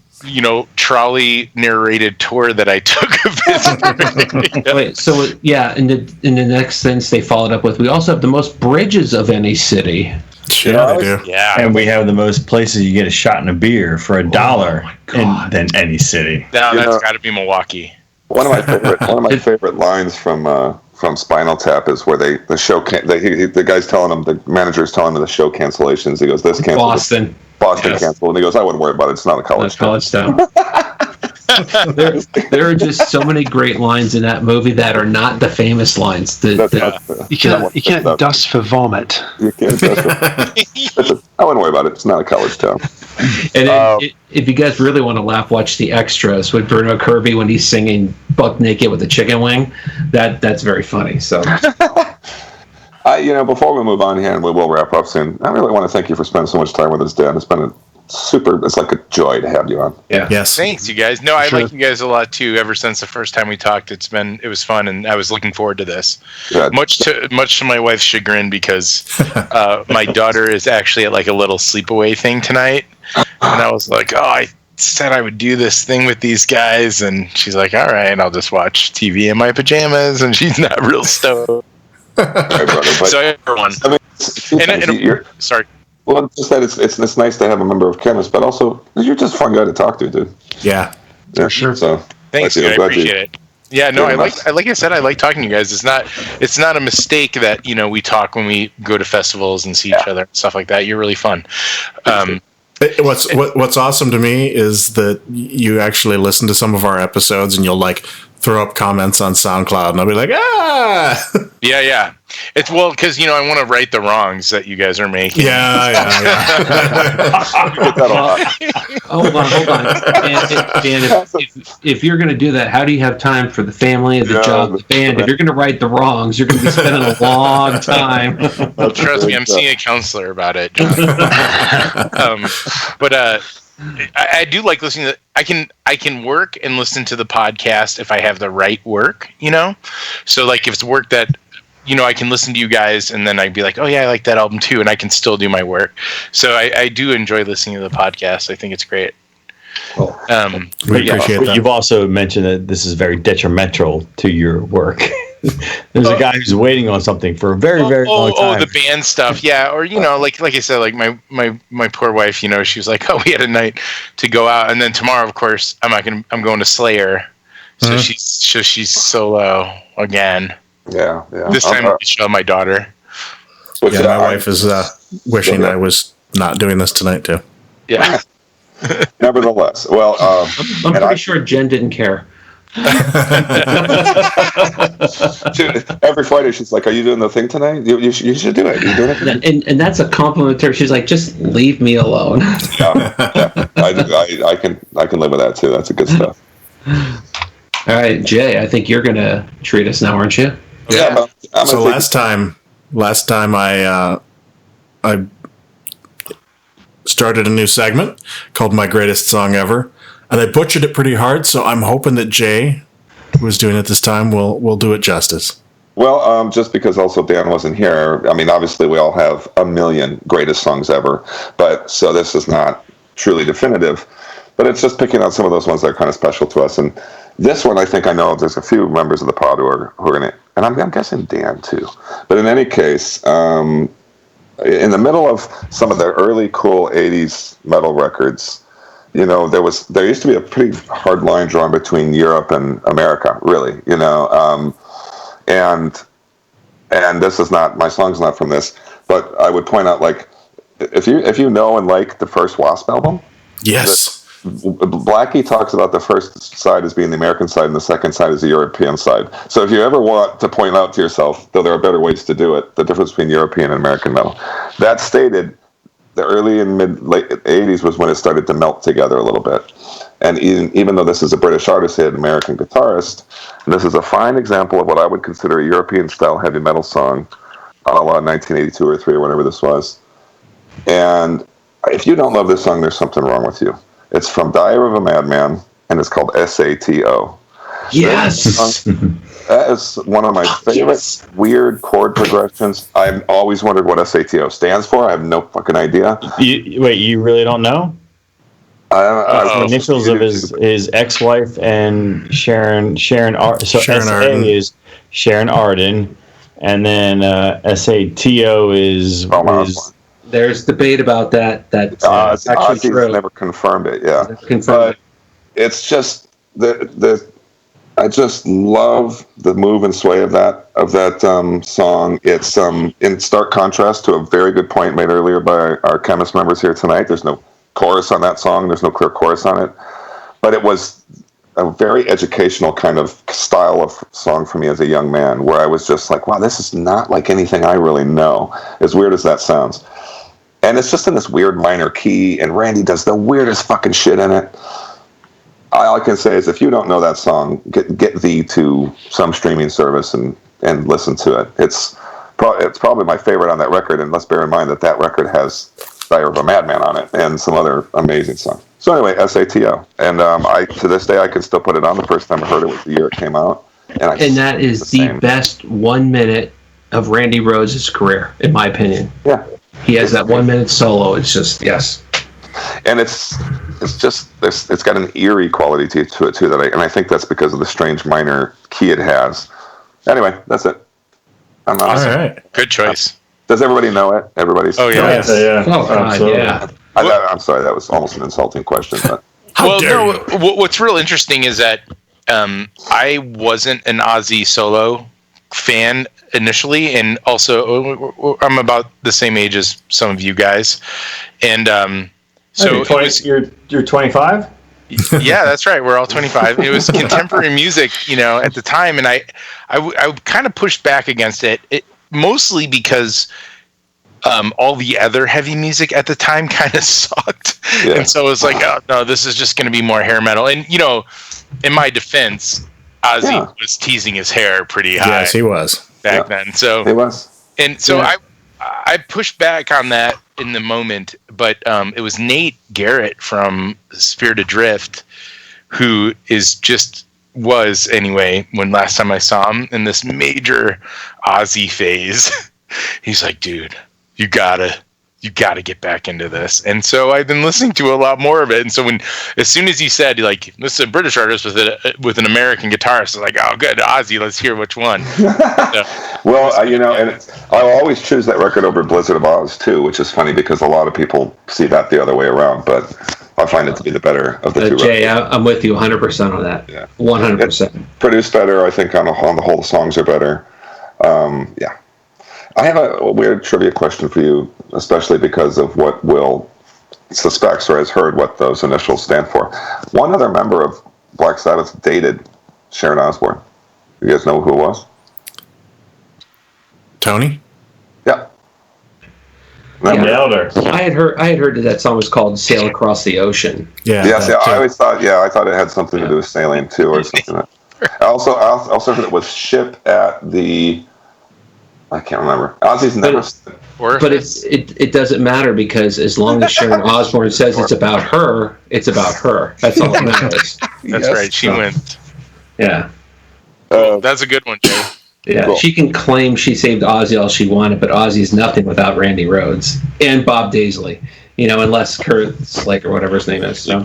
trolley narrated tour that I took of Pittsburgh. Wait, so in the next sentence they followed up with, we also have the most bridges of any city. Yeah, they do. Yeah, And we have the most places you get a shot in a beer for $1 than any city. That's got to be Milwaukee. One of my favorite lines from Spinal Tap is where the guy's telling him, the manager's telling him the show cancellations. He goes, "This canceled." Boston canceled, and he goes, "I wouldn't worry about it. It's not a college town." There are just so many great lines in that movie that are not the famous lines. You can't dust for vomit. You can't dust I wouldn't worry about it. It's not a college town. And then, if you guys really want to laugh, watch the extras with Bruno Kirby when he's singing "Buck Naked with a Chicken Wing." That's very funny. So. Before we move on here, and we will wrap up soon, I really want to thank you for spending so much time with us, Dan. It's been it's like a joy to have you on. Yeah. Yes. Thanks, you guys. No, I like you guys a lot too. Ever since the first time we talked, it was fun, and I was looking forward to this. Yeah. Much to my wife's chagrin, because my daughter is actually at like a little sleepaway thing tonight, and I was like, I said I would do this thing with these guys, and she's like, all right, I'll just watch TV in my pajamas, and she's not real stoked. Right, brother, So everyone, sorry. Well, just that it's nice to have a member of Khemmis, but also you're just a fun guy to talk to, dude. Yeah. Yeah, sure. So Thanks, I appreciate it. Yeah, no, like I said, I like talking to you guys. It's not a mistake that, you know, we talk when we go to festivals and see each other and stuff like that. You're really fun. What's awesome to me is that you actually listen to some of our episodes and you'll like throw up comments on SoundCloud and I'll be like, Yeah. It's because, you know, I want to right the wrongs that you guys are making. Yeah. Hold on. Dan, if you're going to do that, how do you have time for the family, the job, the band? If you're going to right the wrongs, you're going to be spending a long time. Trust me, I'm seeing a counselor about it, John. But I do like listening to. I can work and listen to the podcast if I have the right work, you know. So like if it's work that, you know, I can listen to you guys and then I'd be like, oh yeah, I like that album too, and I can still do my work. So I do enjoy listening to the podcast. I think it's great. Cool. We appreciate that. You've also mentioned that this is very detrimental to your work. There's a guy who's waiting on something for a very, very long time. Oh, the band stuff, yeah. Or you know, like I said, like my poor wife, you know, she was like, oh, we had a night to go out, and then tomorrow, of course, I'm going to Slayer, so she's solo again. Yeah. This time I'll show my daughter. My wife is wishing I was not doing this tonight too. Yeah. Nevertheless, well, I'm pretty sure Jen didn't care. Every Friday she's like, "Are you doing the thing tonight? You should do it. You doing it?" And that's a compliment to her. She's like, "Just leave me alone." Yeah. I can live with that too. That's a good stuff. All right, Jay, I think you're gonna treat us now, aren't you? Yeah. So last time I started a new segment called My Greatest Song Ever, and I butchered it pretty hard, so I'm hoping that Jay, who is doing it this time, will do it justice. Well, just because also Dan wasn't here, I mean, obviously we all have a million greatest songs ever, but so this is not truly definitive, but it's just picking out some of those ones that are kind of special to us. And this one, I think I know there's a few members of the pod who are going to, and I'm guessing Dan too. But in any case, in the middle of some of the early cool 80s metal records, you know, there used to be a pretty hard line drawn between Europe and America, really, you know, and this is not, my song's not from this, but I would point out, like, if you know and like the first Wasp album, yes, Blackie talks about the first side as being the American side and the second side is the European side. So if you ever want to point out to yourself, though there are better ways to do it, the difference between European and American metal, that stated, the early and late 80s was when it started to melt together a little bit. And even though this is a British artist, he had an American guitarist, and this is a fine example of what I would consider a European-style heavy metal song, a la 1982 or 3 or whatever this was. And if you don't love this song, there's something wrong with you. It's from Diary of a Madman, and it's called SATO. Yes! That is one of my favorite weird chord progressions. I've always wondered what SATO stands for. I have no fucking idea. You really don't know? The initials of his ex-wife and Sharon Arden. So Sharon SA Arden. is Sharon Arden, and then SATO is There's debate about that. That's actually Ozzy's true. never confirmed it. Yeah, Confirmed. but it's just I just love the move and sway of that song. It's in stark contrast to a very good point made earlier by our Khemmis members here tonight. There's no chorus on that song. There's no clear chorus on it, but it was a very educational kind of style of song for me as a young man, where I was just like, wow, this is not like anything I really know, as weird as that sounds. And it's just in this weird minor key, and Randy does the weirdest fucking shit in it. All I can say is, if you don't know that song, get thee to some streaming service and listen to it. It's probably my favorite on that record, and let's bear in mind that record has Diary of a Madman on it and some other amazing songs. So anyway, SATO, and to this day I can still put it on. The first time I heard it was the year it came out, and that is the best 1 minute of Randy Rhoads' career, in my opinion. Yeah, he has that 1 minute solo. It's just yes. And it's got an eerie quality to it too, I think that's because of the strange minor key it has. Anyway, that's it. All right, good choice. Does everybody know it? Everybody's. Oh yeah, yeah. Oh God, yeah. I'm sorry, that was almost an insulting question. But. What's real interesting is that I wasn't an Ozzy solo fan initially, and also I'm about the same age as some of you guys, and so you're 25. Yeah, that's right. We're all 25. It was contemporary music, at the time, and I kind of pushed back against it mostly because all the other heavy music at the time kind of sucked, and so it was like, oh no, this is just going to be more hair metal. And in my defense, Ozzy was teasing his hair pretty high. Yes, he was back then. So he was, and so I pushed back on that in the moment, but it was Nate Garrett from Spirit Adrift who was anyway, when last time I saw him in this major Ozzy phase. He's like, dude, you gotta get back into this. And so I've been listening to a lot more of it. And so as soon as he said, like, this is a British artist with an American guitarist, I was like, oh, good, Ozzy, let's hear which one. Well, and I'll always choose that record over Blizzard of Oz too, which is funny because a lot of people see that the other way around, but I find it to be the better of the two. Jay, I'm with you 100% on that. Yeah, 100%. It's produced better, I think. On the whole, the songs are better. Yeah. I have a weird trivia question for you, especially because of what Will suspects or has heard what those initials stand for. One other member of Black Sabbath dated Sharon Osbourne. You guys know who it was? Tony? Yeah. Nailed her. I had heard that song was called "Sail Across the Ocean." Yeah. Yeah. See, I always thought. Yeah, I thought it had something to do with sailing too, or something. I also heard it was ship at the. I can't remember. Ozzy's never. But it doesn't matter because as long as Sharon Osbourne says it's about her, it's about her. That's all that matters. That's right. She wins. Yeah. That's a good one, Jay. Yeah, cool. She can claim she saved Ozzy all she wanted, but Ozzy's nothing without Randy Rhoads and Bob Daisley. Unless Kurt Slake or whatever his name is. So.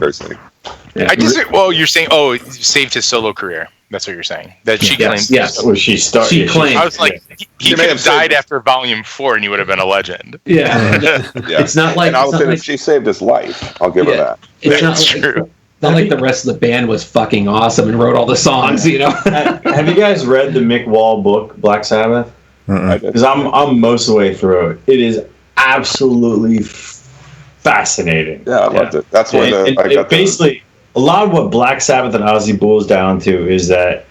Yeah. You're saying, saved his solo career. That's what you're saying. That she claimed. Yes. Well, she started. She claimed. I was like, he could have died after Volume 4, and he would have been a legend. Yeah. Yeah. It's not like. And I'll say if she saved his life, I'll give her that. It's true. Not like the rest of the band was fucking awesome and wrote all the songs, Have you guys read the Mick Wall book, Black Sabbath? Because I'm most of the way through it. It is absolutely fascinating. Yeah, I loved it. That's where basically a lot of what Black Sabbath and Ozzy boils down to is that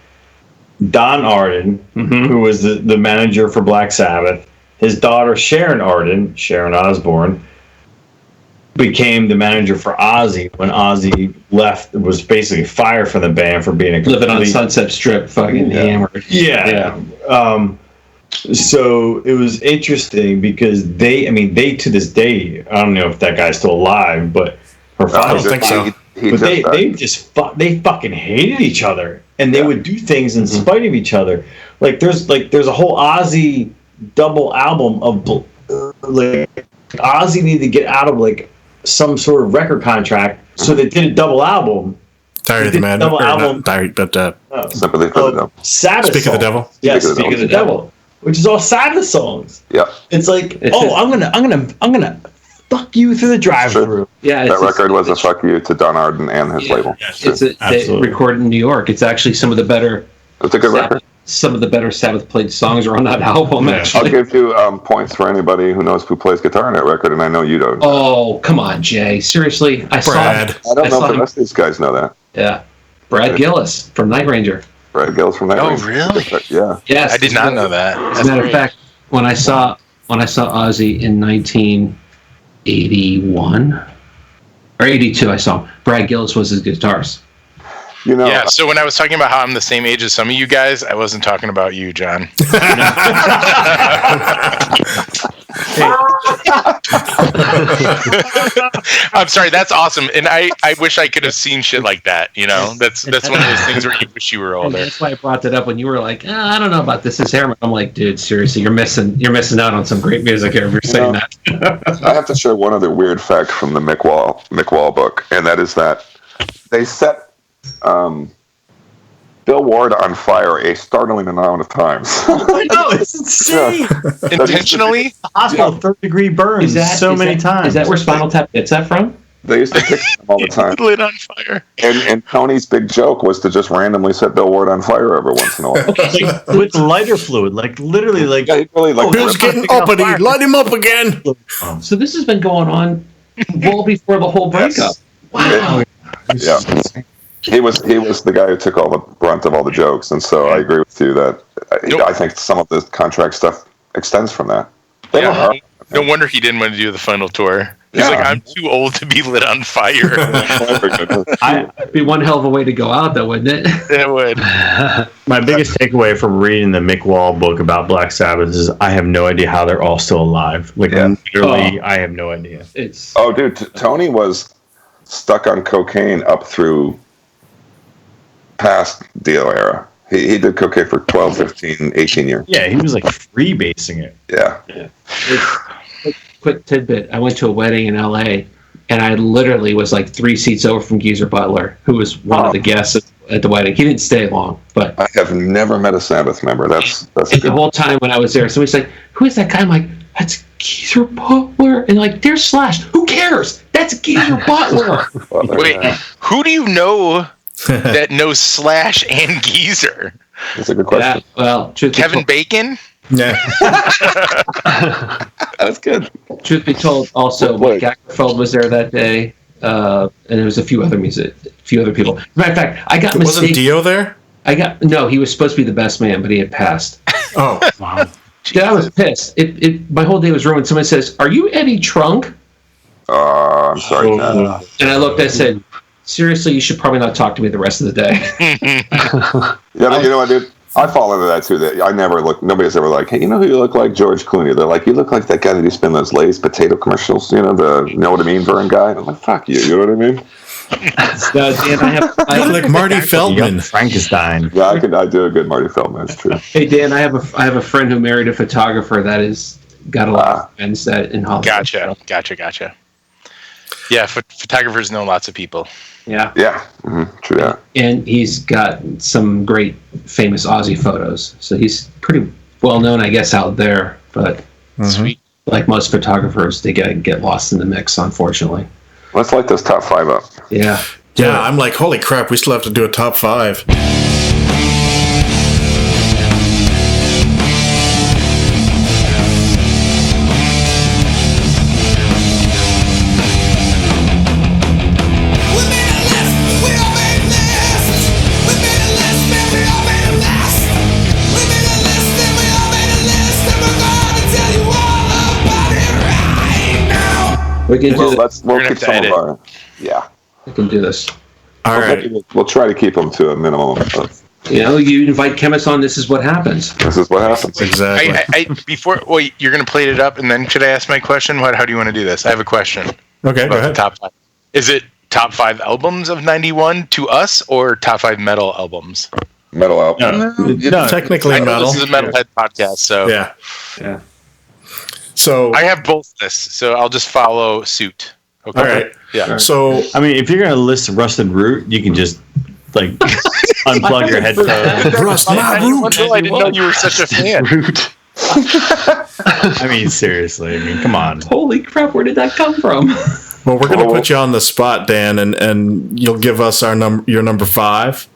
Don Arden, who was the manager for Black Sabbath, his daughter Sharon Osbourne, became the manager for Ozzy when Ozzy left, was basically fired from the band for being living on Sunset Strip, fucking hammered. Yeah. So it was interesting because they to this day, I don't know if that guy's still alive, but her father. I don't think so. But they fucking hated each other, and they would do things in spite of each other. There's a whole Ozzy double album of Ozzy needed to get out of some sort of record contract, so they did a double album. Tired of the Man. Double album. Tired, but Sympathy for the Devil. Sabbath. Speak of the Devil. Yeah, Speak of the Devil, which is all Sabbath songs. Yeah. It's like, I'm gonna fuck you through the drive-through. Sure. Yeah, that record was a fuck you to Don Arden and his label. They recorded in New York. It's actually some of the better. It's a good record. Some of the better Sabbath played songs are on that album. Actually, I'll give you points for anybody who knows who plays guitar on that record, and I know you don't. Oh, come on, Jay. Seriously, I don't know if the rest of these guys know that. Yeah, Brad Gillis from Night Ranger. Brad Gillis from Night Ranger. Oh, really? Yeah. Yes. I did not know that. As a matter of fact, when I saw Ozzy in 1981 or 82, I saw him. Brad Gillis was his guitarist. Yeah, so when I was talking about how I'm the same age as some of you guys, I wasn't talking about you, John. I'm sorry, that's awesome. And I wish I could have seen shit like that, That's one of those things where you wish you were older. That's why I brought that up when you were like, I don't know about this is hair. I'm like, dude, seriously, you're missing out on some great music here if you're saying that. I have to share one other weird fact from the Mick Wall book, and that is that they set Bill Ward on fire a startling amount of times. I know, it's insane. Intentionally? Hospital, third-degree burns many times. Is that where Spinal Tap gets that from? They used to pick them all the time. Lit on fire. And Tony's big joke was to just randomly set Bill Ward on fire every once in a while. Like, with lighter fluid, like literally, like Yeah, he really like. Bill's getting uppity. Light him up again. So this has been going on well before the whole breakup. Wow. Yeah. He was the guy who took all the brunt of all the jokes, and so I agree with you that I think some of the contract stuff extends from that. They were hard. No wonder he didn't want to do the final tour. He's Yeah. like, I'm too old to be lit on fire. It'd be one hell of a way to go out, though, wouldn't it? It would. my biggest takeaway from reading the Mick Wall book about Black Sabbath is I have no idea how they're all still alive. Like literally, I have no idea. It's Oh, dude, Tony was stuck on cocaine up through past Dio era. He did cocaine for 12, 15, 18 years. Yeah, he was like freebasing it. Yeah. quick tidbit. I went to a wedding in LA, and I literally was like 3 seats over from Geezer Butler, who was one of the guests at the wedding. He didn't stay long, but I have never met a Sabbath member. That's and the whole time when I was there, somebody's like, "Who is that guy?" I'm like, "That's Geezer Butler," and like, "There's Slash. Who cares? That's Geezer Butler." Wait, who do you know that knows Slash and Geezer? That's a good question. Yeah, well, Kevin Bacon? Yeah. That's good. Truth be told, also Mike Ackerfeld was there that day, and there was a few other people. As a matter of fact, I got Wasn't mistaken. Dio there? No, he was supposed to be the best man, but he had passed. Oh, wow. Dude, I was pissed. My whole day was ruined. Somebody says, "Are you Eddie Trunk?" I'm sorry. And I looked. I said, "Seriously, you should probably not talk to me the rest of the day." Yeah, you know what, dude? I fall into that too. That I never look. Nobody's ever like, "Hey, you know who you look like? George Clooney." They're like, "You look like that guy that used to spin those Lay's potato commercials." You know, you know what I mean, Vern guy. I'm like, "Fuck you." You know what I mean? No, Dan, I have Like Marty Feldman. Frankenstein. Yeah, I do a good Marty Feldman. That's true. Hey Dan, I have a friend who married a photographer that is got a lot of friends that in Hollywood. Gotcha. Yeah, photographers know lots of people. Yeah. Yeah, true that. And he's got some great famous Aussie photos. So he's pretty well known, I guess, out there. But Sweet. like most photographers, they get lost in the mix, unfortunately. Let's light this top 5 up. Yeah. Yeah, I'm like, holy crap, we still have to do a top 5. We made a list, we all made lists. We made a list, man, we all made a list. We made a list, and we all made a list, and we're gonna tell you all about it right now. We can do this. We'll gonna keep have to some of edit. our. Yeah. We can do this. All right. We'll try to keep them to a minimum. Of, You know, you invite Khemmis on, this is what happens. this is what happens. Exactly. Wait, you're going to plate it up, and then should I ask my question? How do you want to do this? I have a question. Okay, go About the ahead. top 5. Is it top 5 albums of 91 to us, or top 5 metal albums? Metal out. Technically I know metal. this is a Metalhead podcast, so Yeah. Yeah. So, I have both lists, so I'll just follow suit. Okay. all right. Yeah. So, I mean, if you're gonna list Rusted Root, you can just like unplug your headphones. Rust my root. I didn't know you were such a fan. I mean, seriously. I mean, come on. Holy crap, where did that come from? Well, we're going to put you on the spot, Dan, and you'll give us your number 5,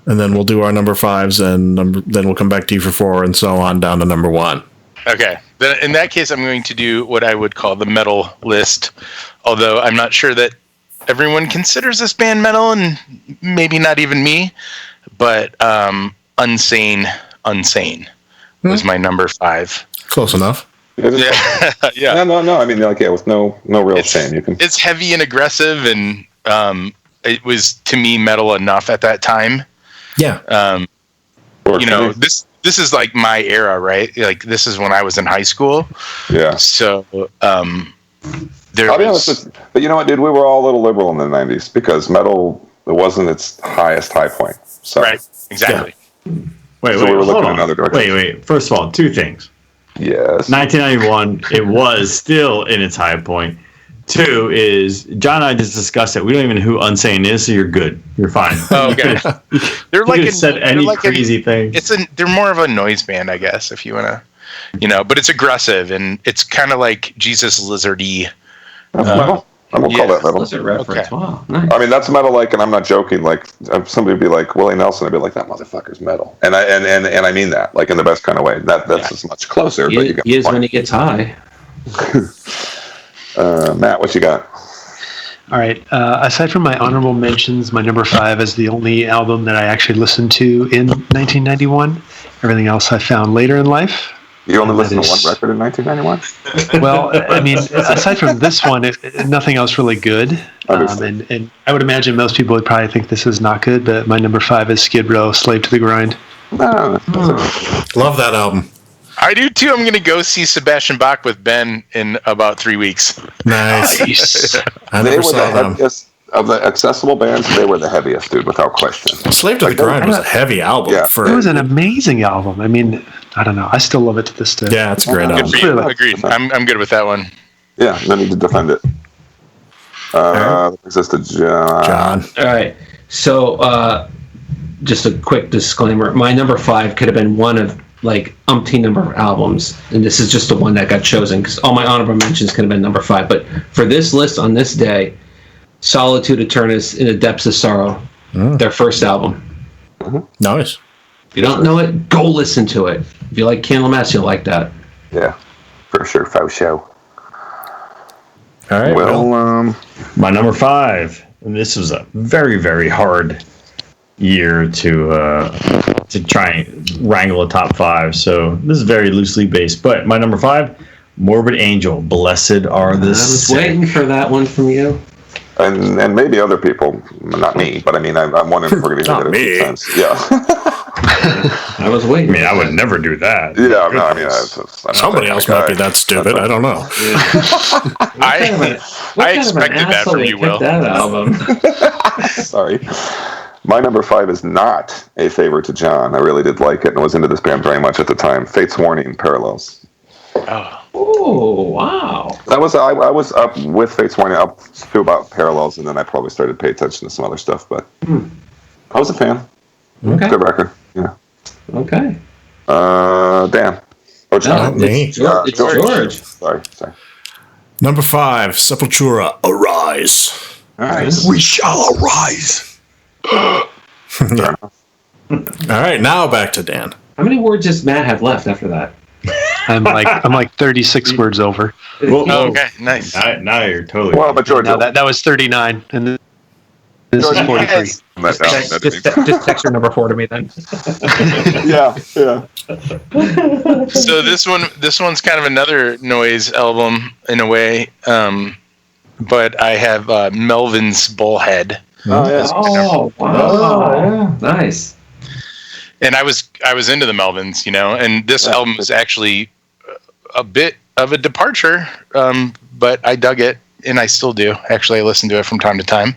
and then we'll do our number 5s, and then we'll come back to you for 4, and so on down to number 1. Okay. Then in that case, I'm going to do what I would call the metal list, although I'm not sure that everyone considers this band metal, and maybe not even me, but Unsane was my number 5. Close enough. Yeah. No. I mean, like, yeah, with no real shame. You can. It's heavy and aggressive, and it was, to me, metal enough at that time. Yeah. You know, this is like my era, right? Like, this is when I was in high school. Yeah. So I'll be honest, but you know what, dude? We were all a little liberal in the '90s because metal wasn't its highest high point. So. Right. Exactly. Wait, So we were hold looking on. in another direction. Wait. First of all, 2 things. Yes. 1991, it was still in its high point. 2 is John and I just discussed it. We don't even know who Unsane is, so you're good. You're fine. Oh, okay. They're like said any crazy thing. They're more of a noise band, I guess, if you want to, but it's aggressive, and it's kind of like Jesus Lizardy. I won't call that metal. Explicit reference. Okay. Wow, nice. I mean, that's metal. Like, and I'm not joking. Like, somebody would be like Willie Nelson. I'd be like, that motherfucker's metal, and I mean that, like, in the best kind of way. That's as much closer. But you get He is when he gets high. Matt, what you got? All right. Aside from my honorable mentions, my number 5 is the only album that I actually listened to in 1991. Everything else I found later in life. You only listened to one record in 1991? Well, I mean, aside from this one, nothing else really good. And I would imagine most people would probably think this is not good, but my number 5 is Skid Row, Slave to the Grind. Love that album. I do too. I'm going to go see Sebastian Bach with Ben in about 3 weeks. Nice. I They never were the saw them. heaviest of the accessible bands. They were the heaviest, dude, without question. Slave to the Grind was a heavy album. Yeah. For It was an amazing album. I mean, I don't know. I still love it to this day. yeah, it's a great Good album. for you. Really? Agreed. I'm good with that one. Yeah, no need to defend it. That brings us to John. John. All right. So, just a quick disclaimer. My number 5 could have been one of like umpteen number of albums, and this is just the one that got chosen because all my honorable mentions could have been number 5. But for this list on this day, Solitude Aeternus, In the Depths of Sorrow, their first album. Nice. If you don't know it, go listen to it. If you like Candlemass, you'll like that. Yeah, for sure. Faux show. All right. Well, My number 5, and this was a very, very hard year to try and wrangle a top 5. So this is very loosely based. But my number 5, Morbid Angel, Blessed Are the I was Sick. waiting for that one from you. and maybe other people, not me, but I mean, I'm wondering if we're going to Not get me. it sense. Yeah. I was waiting. I mean, I would never do that. Yeah, no, I mean, I'm Somebody else might be that stupid. I don't know. I expected that from you, Will. That album. Sorry. My number 5 is not a favorite to John. I really did like it and was into this band very much at the time. Fate's Warning, Parallels. Oh, wow. I was up with Fate's Warning up to about Parallels, and then I probably started to pay attention to some other stuff. But I was a fan. Okay. Good record. Yeah. Okay. Dan. Or John. No, me. It's George. Sorry. Number 5, Sepultura, Arise. All right. We shall arise. Yeah. All right, now back to Dan. How many words does Matt have left after that? I'm like 36 words over. Well, Oh, okay, nice. now you're totally. Well, but George. No, that was 39, and this is 43. Just text your number 4 to me then. Yeah. So this one's kind of another noise album in a way, but I have Melvin's Bullhead. Oh, yeah. Oh, wow. Nice. And I was into the Melvins, and this album is actually a bit of a departure, but I dug it, and I still do. Actually, I listen to it from time to time.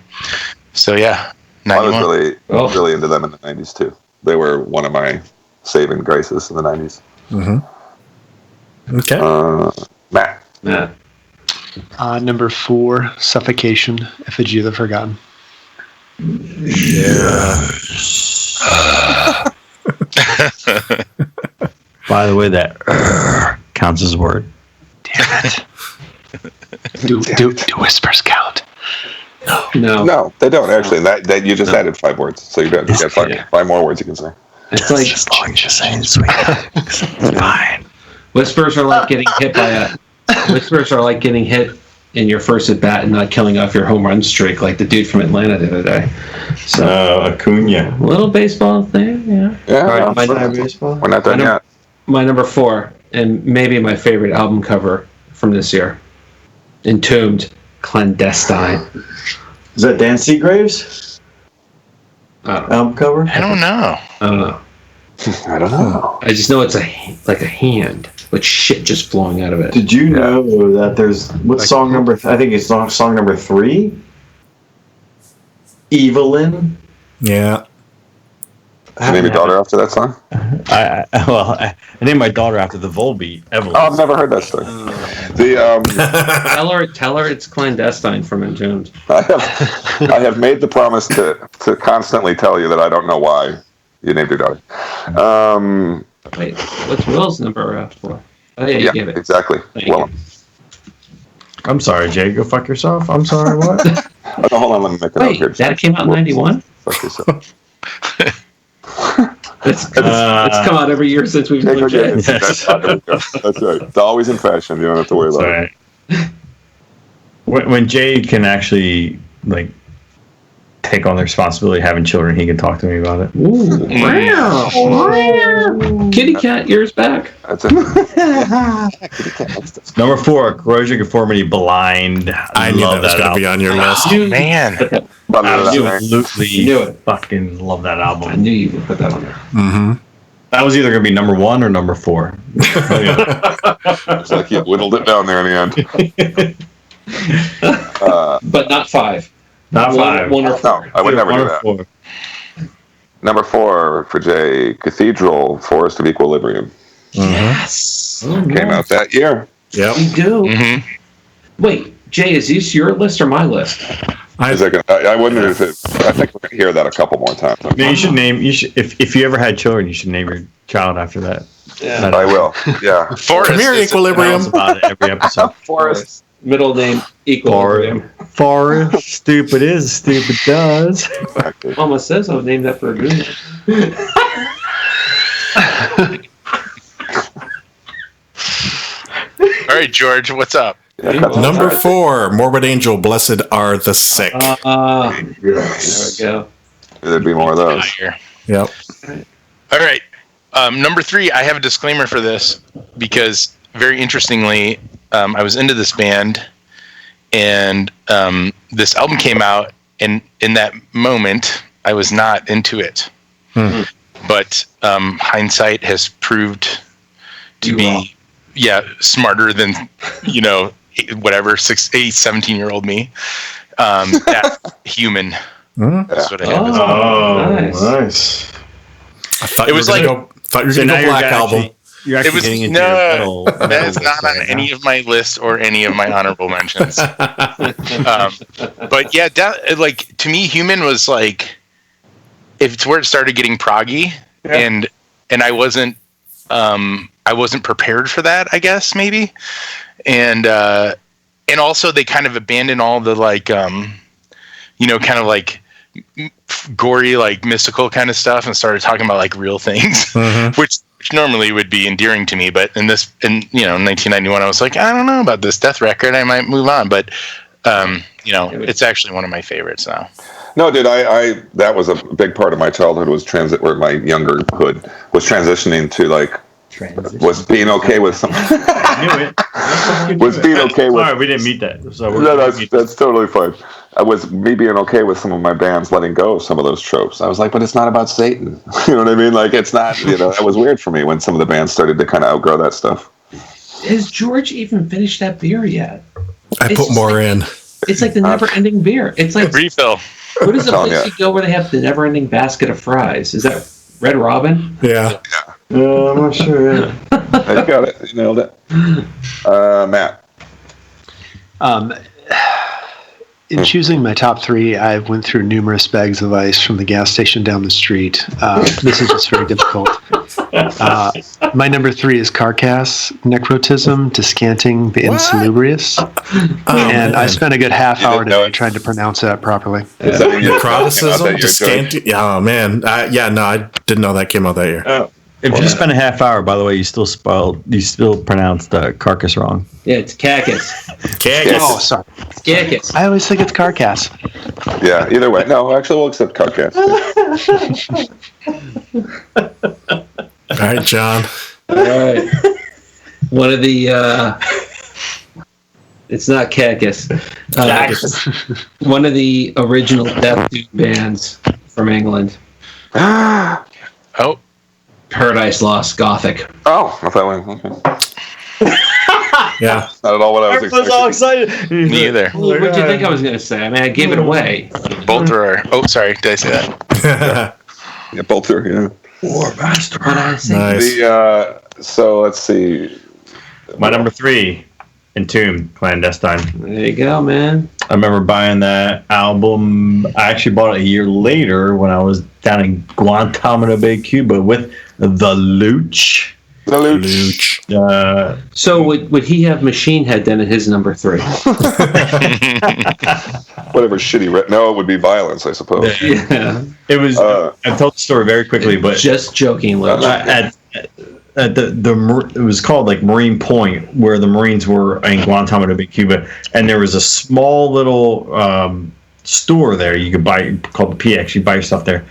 So yeah, I was 91. really into them in the 90s too. They were one of my saving graces in the 90s. Okay. Matt. Yeah. Number 4, Suffocation, Effigy of the Forgotten. By the way, that counts as a word. Damn it. Do whispers count? No. No, they don't actually. That you just added 5 words, so you got 5 more words you can say. It's like As long as you're saying sweet. It's fine. whispers are like getting hit by whispers are like getting hit in your first at bat and not killing off your home run streak like the dude from Atlanta the other day. So Acuna. little baseball thing, yeah. Yeah, All right, we're not done yet. My number 4, and maybe my favorite album cover from this year, Entombed, Clandestine. Is that Dan Seagrave's album cover? I don't know. I don't know. I don't know. I just know it's like a hand with shit just flowing out of it. Did you know that there's song number? I think it's song number 3. Evelyn. Yeah. Did you name your daughter after that song? I named my daughter after the Volbeat. Evelyn. Oh, I've never heard that story. Tell her it's Clandestine from Entombed. I have made the promise to constantly tell you that I don't know why you named your daughter. Wait, what's Will's number 4? Oh, yeah, you gave it. Exactly. Thank you. I'm sorry, Jay. Go fuck yourself. I'm sorry. What? Oh, hold on, let me make it out Wait, here. that came out in 91? Fuck yourself. It's come out every year since we've been Jay. That's right. It's always in fashion. You don't have to worry about it. Right. When Jay can actually like take on the responsibility of having children, he can talk to me about it. Ooh, wow. Kitty cat, yours back. That's it. Number 4, Corrosion Conformity Blind. I knew that was going to be on your list. Man. Absolutely Knew it. fucking love that album. I knew you would put that on there. Mm-hmm. That was either going to be number 1 or number 4. It's like you whittled it down there in the end. But not 5. Not 5. One or 4. No, I would never do that. 4. Number 4 for Jay, Cathedral, Forest of Equilibrium. Yes. Came out that year. Yep. We do. Mm-hmm. Wait, Jay, is this your list or my list? I wouldn't if it. I think we're gonna hear that a couple more times. No, you should name. You should if you ever had children, you should name your child after that. Yeah. I will. Yeah. Forest. Come here, is- Equilibrium. About it every episode. Forrest. Middle name Equilibrium. Forest. Stupid is stupid does. Exactly. Mama says I would name that for a good All right, George, what's up? Yeah, Number 4, Morbid Angel, Blessed Are the Sick. There we go. There'd be more of those. Here. Yep. All right. Number 3, I have a disclaimer for this because, very interestingly, I was into this band, and this album came out, and in that moment, I was not into it. But hindsight has proved to be, smarter than, whatever, 17-year-old me. That's human. That's what I have. Nice. I thought It was like- thought you were going to go Black Album. You're It actually was getting into your metal that is not list on right any now. of my lists or any of my honorable mentions. But yeah, like to me, Human was like, it's where it started getting proggy, and I wasn't prepared for that, I guess maybe, and also they kind of abandoned all the like, kind of like gory, like mystical kind of stuff, and started talking about like real things, which normally would be endearing to me, but in 1991, I was like, I don't know about this Death record, I might move on, but it's actually one of my favorites now. No, dude, I that was a big part of my childhood was or my youngerhood was transitioning to like was being okay with some was being okay with. Sorry, we didn't meet that. So No, that's totally fine. I was me being okay with some of my bands letting go of some of those tropes. I was like, but it's not about Satan. You know what I mean? Like it's not. It was weird for me when some of the bands started to kind of outgrow that stuff. Has George even finished that beer yet? I put more in. It's like the never-ending beer. It's like Refill. what is the telling place you. you go where they have the never-ending basket of fries? Is that Red Robin? Yeah. I'm not sure. You got it. You nailed it. Matt. In choosing my top 3, I went through numerous bags of ice from the gas station down the street. This is just very difficult. My number 3 is Carcass, Necrotism, Descanting the Insalubrious. And I spent a good half You hour didn't know today it? trying to pronounce that properly. Is that in your Necroticism, Descanting? Descanting. Oh, man. I didn't know that came out that year. If you spent a half hour, by the way, you still pronounced Carcass wrong. Yeah, it's Cactus. Oh, sorry. Cactus. I always think it's Carcass. Yeah, either way. No, actually, we'll accept Carcass. All right, John. All right. One of the it's not Cactus. One of the original Death Doom bands from England. Oh, Paradise Lost Gothic. Oh, I thought okay. Yeah. Not at all what I was expecting. all excited. me either. What did you think I was going to say? I mean, I gave it away. Bolter. Oh, sorry. Did I say that? Yeah, Bolter. Yeah. What did I say? Nice. So let's see. My number 3, Entombed, Clandestine. There you go, man. I remember buying that album. I actually bought it a year later when I was down in Guantanamo Bay, Cuba with the Luch. The Looch. So would he have Machine Head then at his number 3? Whatever shitty. No, it would be Violence, I suppose. Yeah. It was. I'll tell the story very quickly, but just joking. At it was called like Marine Point, where the Marines were in Guantanamo Bay, Cuba, and there was a small little store there you could buy called the PX. You buy your stuff there,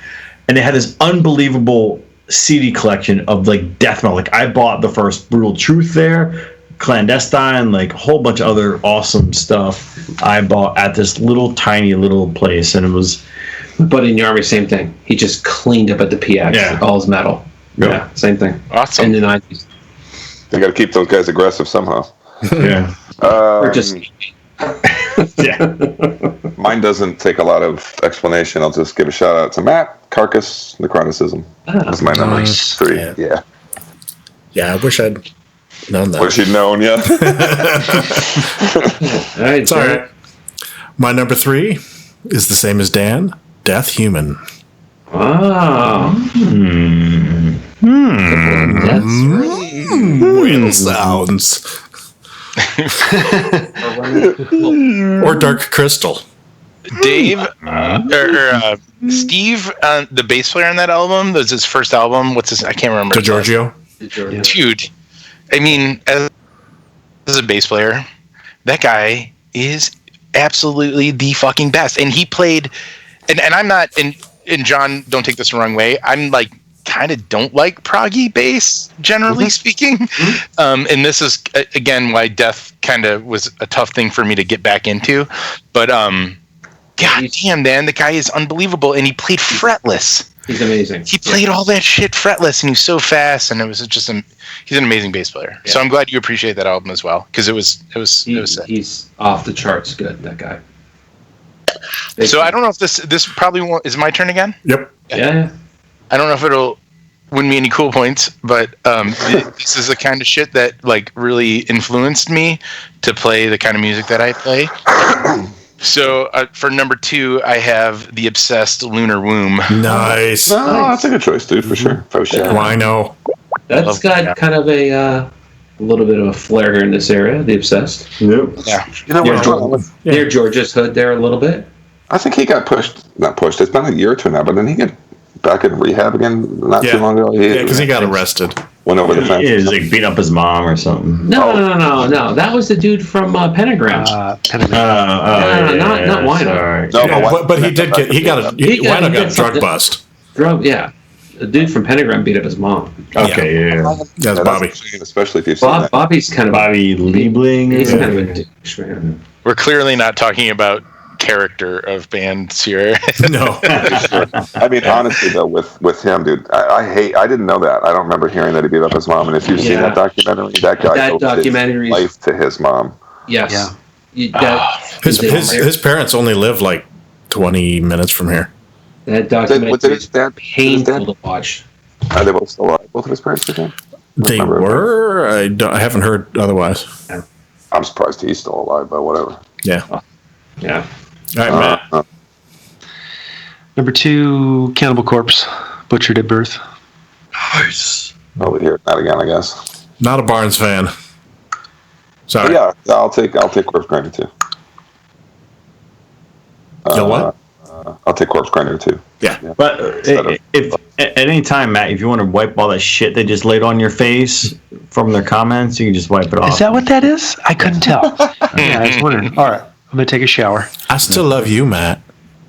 and they had this unbelievable CD collection of like death metal. Like I bought the first Brutal Truth there, Clandestine, like a whole bunch of other awesome stuff I bought at this little tiny little place, and it was. But in the Army, same thing. He just cleaned up at the PX. Yeah. All his metal. Yeah, same thing. Awesome. In the 90s. They got to keep those guys aggressive somehow. Yeah. Or just... Yeah. Mine doesn't take a lot of explanation. I'll just give a shout out to Matt. Carcass, Necroticism. That's my number 3. Yeah. Yeah, I wish I'd known that. Wish you'd known, yeah. All right, It's all right. My number 3 is the same as Dan. Death Human. Oh. That's Whale sounds. Or Dark Crystal. Dave or Steve, the bass player on that album, that was his first album. What's his? I can't remember. DiGiorgio. Dude, I mean, as a bass player, that guy is absolutely the fucking best. And he played, and I'm not, and John, don't take this the wrong way. I'm like, kind of don't like proggy bass, generally speaking. And this is, again, why Death kind of was a tough thing for me to get back into. But, god damn, man, the guy is unbelievable. And he played fretless. He's amazing. He played all that shit fretless, and he was so fast, and it was just he's an amazing bass player. Yeah. So I'm glad you appreciate that album as well, because it was sick. He's off the charts good, that guy. So I don't know if this probably won't, is my turn again? Yep. Yeah. I don't know if it'll win me any cool points, but this is the kind of shit that like really influenced me to play the kind of music that I play. So for number 2, I have the Obsessed Lunar Womb. Nice. No, that's a good choice, dude, for sure. Rhino. That's got kind of a little bit of a flair here in this area, the Obsessed. Yep. Yeah. You know, Near George's Hood there a little bit. I think he got not pushed. It's been a year or 2 now, but then he got back in rehab again not too long ago. Yeah, because he got arrested. Went over the fence. He was like beating up his mom or something. No. That was the dude from Pentagram. Pentagram. Not Wino. No, but he did get Wino got a drug bust. Yeah. The dude from Pentagram beat up his mom. Okay, yeah. That's Bobby. Especially if you've seen that. Bobby's kind of Bobby Liebling. He's kind of a douche, man. We're clearly not talking about character of bands here. No. I mean, honestly though, with him, dude, I didn't know that. I don't remember hearing that he beat up his mom. And if you've seen that documentary, that guy owed his life to his mom. Yes. Yeah. His parents only live like 20 minutes from here. That documentary is painful to watch. Are they both still alive? Both of his parents are dead? They were. I haven't heard otherwise. I'm surprised he's still alive, but whatever. Yeah. Yeah. All right, Matt. Number 2, Cannibal Corpse, Butchered at Birth. Nice. I'll hear that again, I guess. Not a Barnes fan. Sorry. But yeah, I'll take Corpse Grinder too. What? I'll take Corpse Grinder too. Yeah. But if at any time, Matt, if you want to wipe all that shit they just laid on your face from their comments, you can just wipe it off. Is that what that is? I couldn't tell. Yeah, I was wondering. All right, I'm going to take a shower. I still love you, Matt.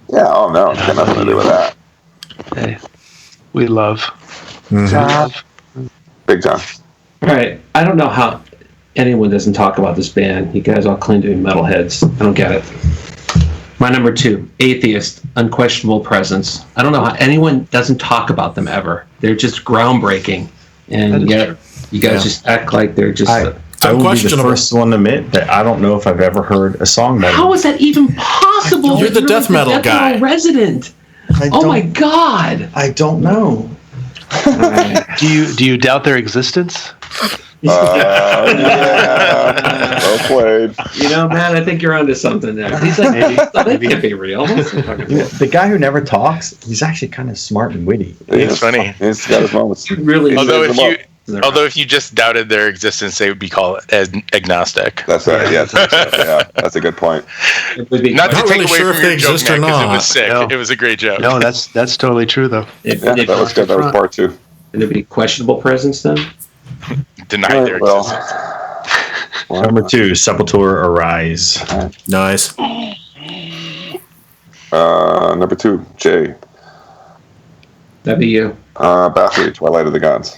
Yeah, oh no, it's got nothing to do with that. Hey, we love. Mm-hmm. Big time. All right. I don't know how anyone doesn't talk about this band. You guys all claim to be metalheads. I don't get it. My number 2, Atheist, Unquestionable Presence. I don't know how anyone doesn't talk about them ever. They're just groundbreaking. And yet you guys just act like they're just... I will be the first one to admit that I don't know if I've ever heard a song by them. How is that even possible? You're the death metal guy. Metal resident. Oh my god. I don't know. Do you doubt their existence? Yeah. Well played. You know, man, I think you're onto something there. He's like, that can't be real. The guy who never talks, he's actually kind of smart and witty. It's funny. He's got his moments. Really. Although Although if you just doubted their existence, they would be called agnostic. That's right. Yeah, that's a good point. Not to Not take really away sure from if your they joke, exist Matt, or 'cause it not. was sick. No. It was a great joke. No, that's totally true though. Yeah, that was good. That was part 2. Would there be questionable presence then? Denied their Well, existence. Number 2, Sepultura Arise. Nice. number 2, Jay. That'd be you. Bathory, Twilight of the Gods.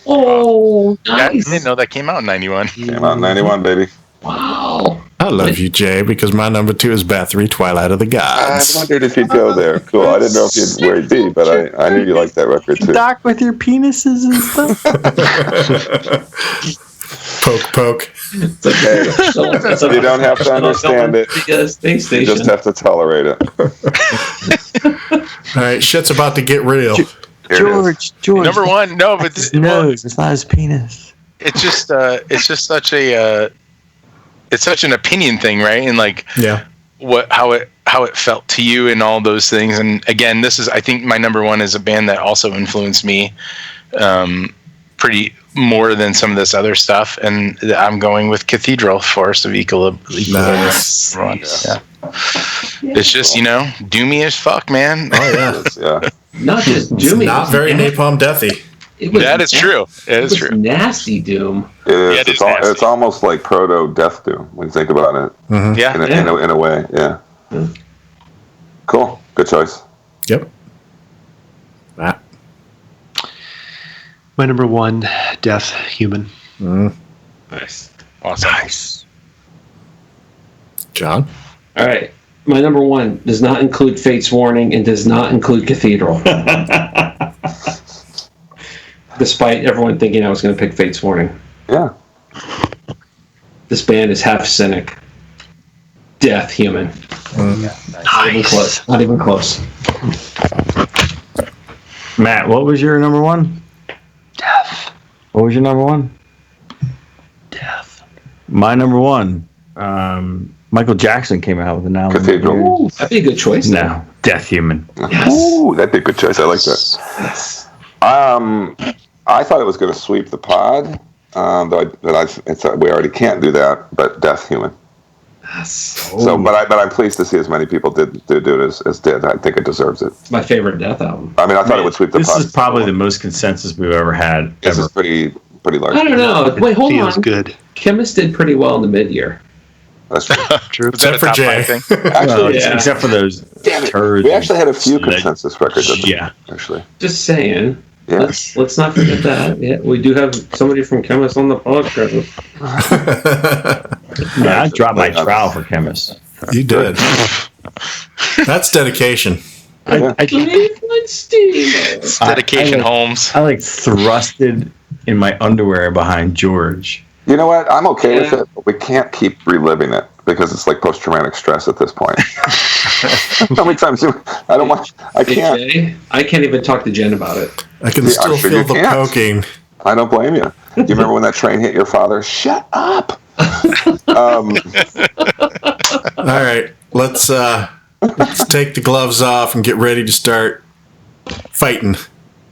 Oh, Yeah, I nice. didn't know that came out in 91. Came out in 91, baby. Wow. I love you, Jay, because my number 2 is Bathory, Twilight of the I Gods. wondered if you'd go there. Cool. I didn't know where you'd be, but I knew you liked that record too. Doc with your penises and stuff. Poke. Hey, you don't have to understand it. Space You station. just have to tolerate it. All right, shit's about to get real. Here it is. George. Number 1, no, but His nose. It's not his penis. it's just such a it's such an opinion thing, right? And like Yeah. how it felt to you and all those things. And again, I think my number 1 is a band that also influenced me pretty more than some of this other stuff, and I'm going with Cathedral, Forest of Equilibrium. Nice. Yeah. It's just, doomy as fuck, man. Oh, yeah. Yeah. Not just It's Doom. not very napalm deathy. That is true. It is true. Nasty Doom. It is. Yeah, it is nasty. It's almost like proto Death Doom when you think about it. Yeah. In a way. Yeah. Cool. Good choice. Yep. Ah. My number 1, Death Human. Nice. Awesome. Nice. John? All right. My number 1 does not include Fate's Warning and does not include Cathedral. Despite everyone thinking I was going to pick Fate's Warning. Yeah. This band is half cynic. Death Human. Not even close. Not even close. Matt, what was your number 1? Death. What was your number 1? Death. My number 1. Michael Jackson came out with an album. Cathedral. Ooh, that'd be a good choice. No, Death Human. Yes. Ooh, that'd be a good choice. I like that. Yes. I thought it was going to sweep the pod, we already can't do that. But Death Human. Yes. So, but I'm pleased to see as many people did it as did. I think it deserves it. It's my favorite Death album. I mean, I thought it would sweep the This pod. is probably the most consensus we've ever had. This Ever. is pretty large. I don't know. Wait, hold Feels on. good. Khemmis did pretty well in the mid-year. That's true. True. Was that a Except for top Jay. 5 thing? Actually, Yeah. Except for those turds. we actually had a few and- consensus records. Yeah. Actually. Just saying. Yeah. Let's not forget that. Yeah, we do have somebody from Khemmis on the podcast. Yeah, I dropped my trowel for Khemmis. You did. That's dedication. Yeah. Cleveland Steamers. It's dedication, Holmes. I thrusted in my underwear behind George. You know what? I'm okay with Yeah. it, but we can't keep reliving it because it's like post-traumatic stress at this point. How many times I Hey, can't. Jay, I can't even talk to Jen about it. I can Yeah, still I'm sure feel you the can't. poking. I don't blame you. Do you remember when that train hit your father? Shut up. All right, let's take the gloves off and get ready to start fighting.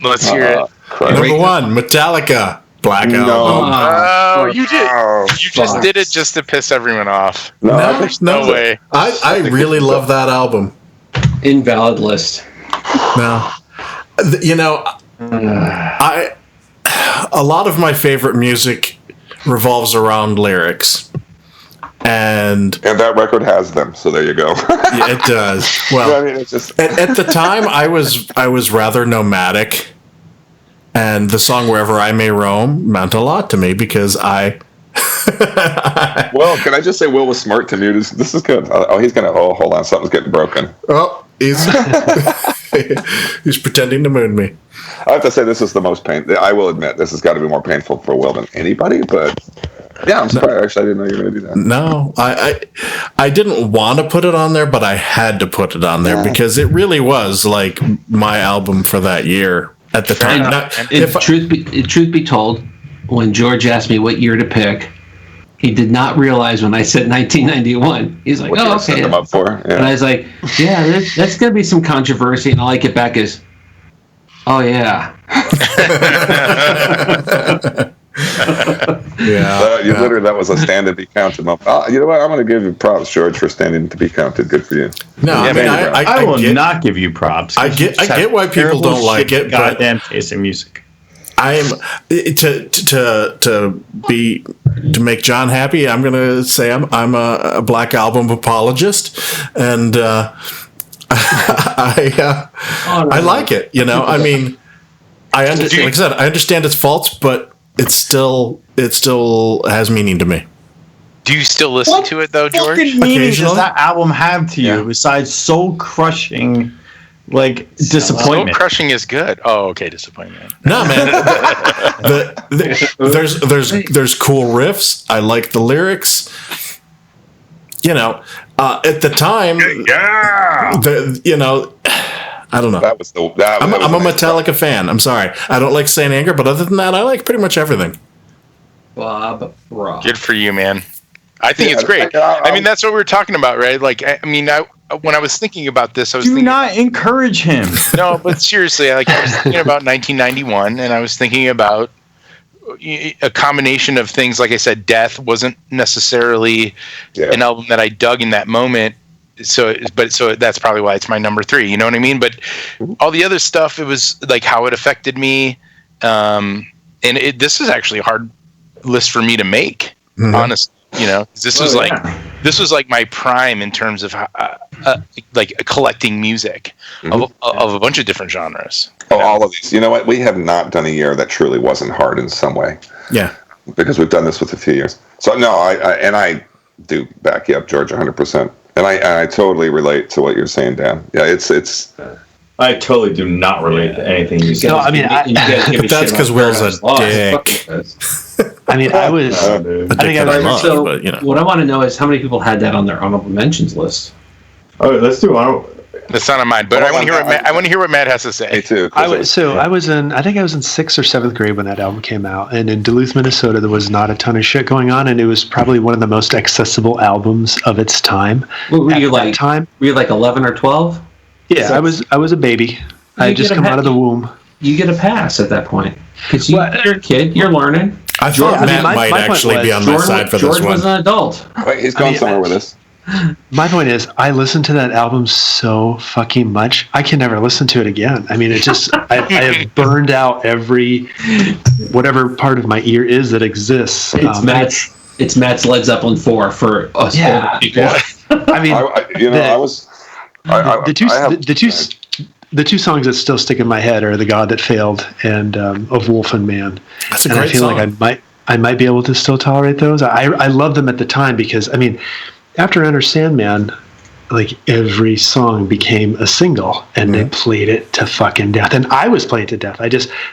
Let's hear it. Christ. Number 1, Metallica, Black Album. Oh, you did. Oh, You just did it just to piss everyone off. no, I No, think- No way. I really love that album. Invalid list. No, a lot of my favorite music revolves around lyrics, and that record has them, so there you go. yeah, it does. I Well, mean, it's just at the time, I was rather nomadic, and the song "Wherever I May Roam" meant a lot to me because I. Well, can I just say Will was smart to mute? This is good. He's gonna. Oh, hold on, something's getting broken. Oh, he's pretending to moon me. I have to say this is the most painful. I will admit this has got to be more painful for Will than anybody. But yeah, I'm surprised. Actually, I didn't know you were going to do that. No, I didn't want to put it on there, but I had to put it on there because it really was like my album for that year at the time. Truth be told, when George asked me what year to pick, he did not realize when I said 1991. He's like, What you "Oh, set okay." them up for? And I Yeah. was like, "Yeah, that's going to be some controversy," and all I get back is, Oh yeah. Literally, that was a stand to be counted moment. You know what? I'm going to give you props, George, for standing to be counted. Good for you. No, I mean, I will not give you props. I get why people don't like it. Goddamn taste in music. I'm to make John happy. I'm going to say I'm a Black Album apologist, and I like it. You know, I mean, like I said, I understand its faults, but it still has meaning to me. Do you still listen to it though, George? What meaning does that album have to you besides soul crushing, like disappointment? Soul crushing is good. Oh, okay, disappointment. No, man. There's cool riffs. I like the lyrics. You know, at the time, I don't know. I'm a Metallica fan. I'm sorry. I don't like Saint Anger, but other than that, I like pretty much everything. Bob Ross. Good for you, man. I think it's great. I mean, that's what we were talking about, right? Like, I mean, when I was thinking about this, I was thinking, not encourage him. No, but seriously, I was thinking about 1991, and I was thinking about a combination of things. Like I said, Death wasn't necessarily an album that I dug in that moment. So that's probably why it's my number 3. You know what I mean? But all the other stuff, it was like how it affected me. And this is actually a hard list for me to make, honestly. You know, this was like my prime in terms of like collecting music of a bunch of different genres. Oh, all of these. You know what? We have not done a year that truly wasn't hard in some way. Yeah, because we've done this with a few years. So no, I do back you up, George, 100%. And I totally relate to what you're saying, Dan. Yeah, it's. I totally do not relate to anything you said. No, I mean, that's because Will's a dick. I mean, I was. What I want to know is how many people had that on their honorable mentions list. Oh, let's do honorable. That's not on mine, but I want to hear what Matt has to say. Me too. I was in 6th or 7th grade when that album came out, and in Duluth, Minnesota, there was not a ton of shit going on, and it was probably one of the most accessible albums of its time. Were you like 11 or 12? Yeah, I was a baby. I had just come out of the womb. You get a pass at that point because you're a kid. You're learning. I thought Matt might actually be on my side for this one. George was an adult. Wait, he's going somewhere with this. My point is, I listened to that album so fucking much, I can never listen to it again. I mean, it just, I have burned out every, whatever part of my ear is that exists. It's Matt's Led Zeppelin 4 for us older people. Yeah. I mean, the two songs that still stick in my head are "The God That Failed" and "Of Wolf and Man." That's a great song. I feel like I might be able to still tolerate those. I love them at the time because, I mean, after Enter Sandman, like every song became a single and they played it to fucking death. And I was playing to death.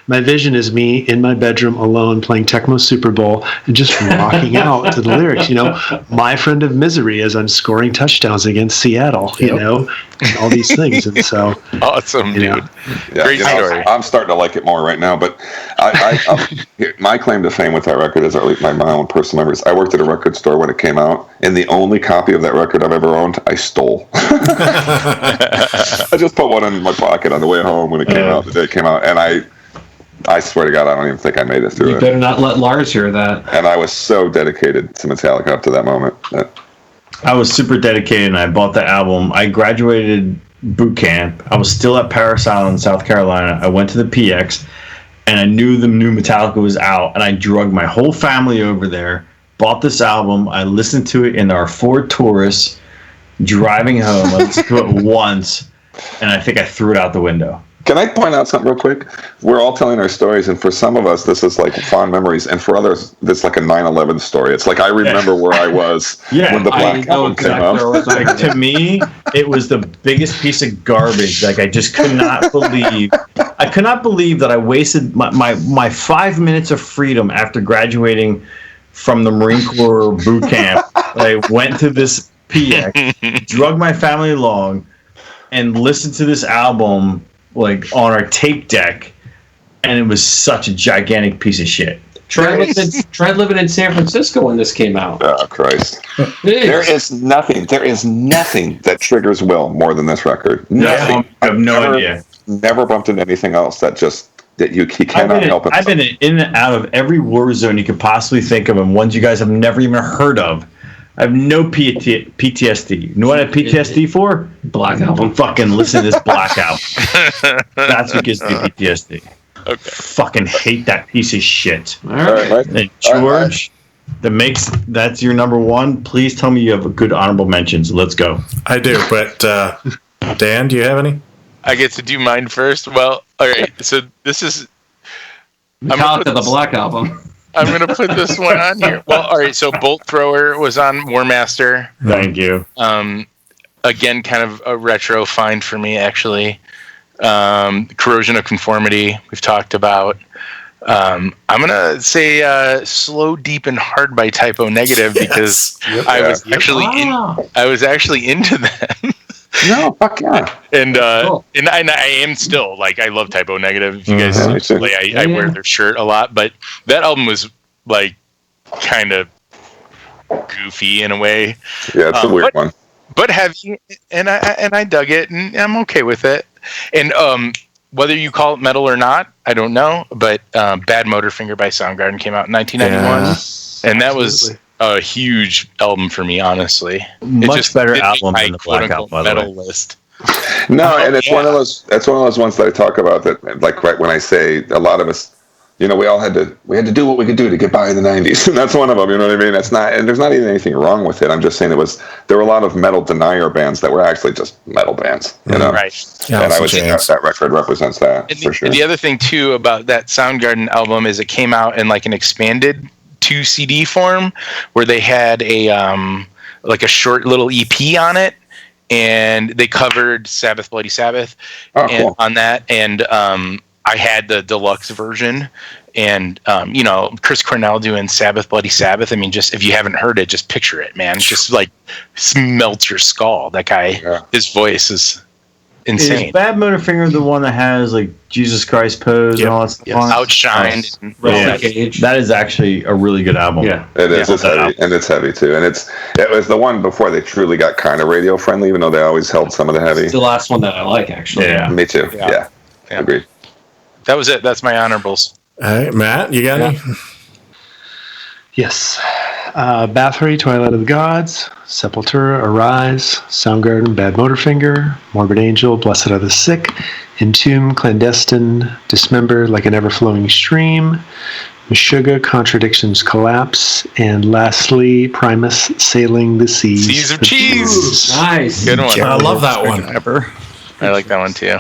My vision is me in my bedroom alone playing Tecmo Super Bowl and just rocking out to the lyrics, you know, My Friend of Misery as I'm scoring touchdowns against Seattle, you know, and all these things. And so awesome, dude. Yeah, great story. I'm starting to like it more right now, but my claim to fame with that record is, or at least my own personal memories. I worked at a record store when it came out, and the only copy of that record I've ever owned, I stole. I just put one in my pocket on the way home when it came out, the day it came out, and I swear to God, I don't even think I made it through it. You better not let Lars hear that. And I was so dedicated to Metallica up to that moment. I was super dedicated, and I bought the album. I graduated boot camp. I was still at Paris Island, South Carolina. I went to the PX, and I knew the new Metallica was out, and I drugged my whole family over there, bought this album. I listened to it in our Ford Taurus, driving home. I listened to it once, and I think I threw it out the window. Can I point out something real quick? We're all telling our stories, and for some of us, this is like fond memories, and for others, it's like a 9/11 story. It's like I remember where I was when the Black Album came out. Like, to me, it was the biggest piece of garbage. Like, I just could not believe. I could not believe that I wasted my 5 minutes of freedom after graduating from the Marine Corps boot camp. I went to this PX, drug my family along, and listened to this album like on our tape deck, and it was such a gigantic piece of shit. Try living in San Francisco when this came out. Oh Christ! There is nothing that triggers Will more than this record. Nothing. I have no idea. never bumped into anything else that you cannot help it. I've been in and out of every war zone you could possibly think of, and ones you guys have never even heard of. I have no PTSD. You know what I have PTSD for? Black Album. Fucking listen to this Black Album. That's what gives me PTSD. Okay. Fucking hate that piece of shit. All right. And George, that's your number one. Please tell me you have a good honorable mentions. Let's go. I do, but Dan, do you have any? I get to do mine first. Well, all right. So this is Metallica, the Black Album. I'm gonna put this one on here. Well, all right. So Bolt Thrower was on War Master. Thank you. Again, kind of a retro find for me, actually. Corrosion of Conformity we've talked about. I'm gonna say Slow, Deep, and Hard by Typo Negative because I was actually into them. No, fuck yeah. And I am still, like, I love Typo Negative. If you guys play, I wear their shirt a lot, but that album was like kind of goofy in a way. Yeah, it's a weird one. But heavy, and I dug it, and I'm okay with it. And whether you call it metal or not, I don't know. But Bad Motorfinger by Soundgarden came out in 1991, and that was a huge album for me, honestly. Much better album than the Black Album, by the metal way. list. No, and it's one of those. That's one of those ones that I talk about. That, like, right when I say a lot of us, we all had to do what we could do to get by in the '90s, and that's one of them. You know what I mean? It's not, and there's not even anything wrong with it. I'm just saying there were a lot of metal denier bands that were actually just metal bands. You know, right? Yeah, and I would say that record represents that for sure. The other thing too about that Soundgarden album is it came out in like an expanded 2 CD form where they had a like a short little EP on it, and they covered Sabbath Bloody Sabbath cool. on that, and I had the deluxe version, and Chris Cornell doing Sabbath Bloody Sabbath. I mean, just if you haven't heard it, just picture it, man. It's just like melts your skull. That guy, his voice is insane. Is Bad Motorfinger the one that has like Jesus Christ Pose and all that stuff on it? Outshined. That is actually a really good album. Yeah, it is. It's heavy, and it's heavy too. And it was the one before they truly got kind of radio friendly, even though they always held some of the heavy. It's the last one that I like, actually. Yeah, me too. Yeah. Agreed. That was it. That's my honorables. All right, Matt, you got any? Yes. Bathory, Twilight of the Gods, Sepultura, Arise, Soundgarden, Bad Motorfinger, Morbid Angel, Blessed Are the Sick, Entomb, Clandestine, Dismember, Like an Ever-Flowing Stream, Meshuggah, Contradictions Collapse, and lastly, Primus, Sailing the Seas. Seas of Cheese. Nice. Good one. I love that one. I like that one too.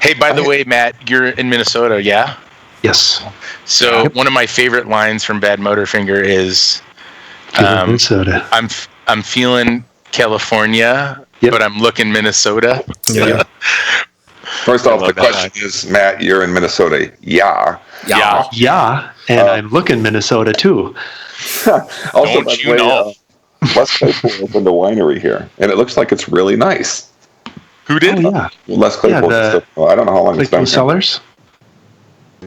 Hey, by the way, Matt, you're in Minnesota, yeah? Yes. So one of my favorite lines from Bad Motorfinger is, Minnesota. I'm feeling California, but I'm looking Minnesota. Yeah. First off, the question is, Matt, you're in Minnesota. Yeah. And I'm looking Minnesota too. Also, by the way, Les Claypool opened a winery here, and it looks like it's really nice. Who did? Oh, yeah. Les Claypool. I don't know how long it's been. Claypool Cellars?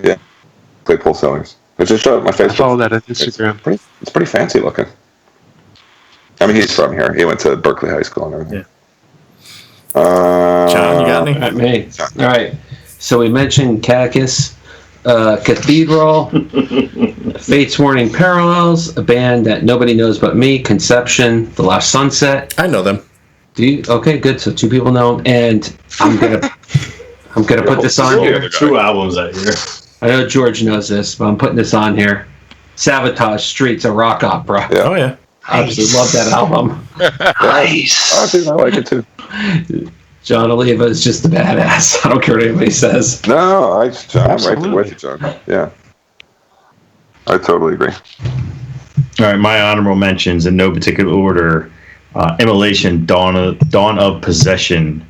Yeah. Claypool Cellars. I just showed it my Facebook. I follow that on Instagram. It's pretty fancy looking. I mean, he's from here. He went to Berkeley High School and everything. Yeah. John, you got any? Me. All right. So we mentioned Catechus, Cathedral, Fate's Warning Parallels, a band that nobody knows but me, Conception, The Last Sunset. I know them. Do you? Okay, good. So 2 people know them, and I'm gonna put this on here. 2 albums that year. I know George knows this, but I'm putting this on here. Sabotage Streets, a rock opera. Yeah. Oh yeah. I absolutely love that album. Nice. Oh, dude, I like it too. John Oliva is just a badass. I don't care what anybody says. No, I'm right there with you, John. Yeah. I totally agree. All right, my honorable mentions in no particular order. Immolation, Dawn of Possession,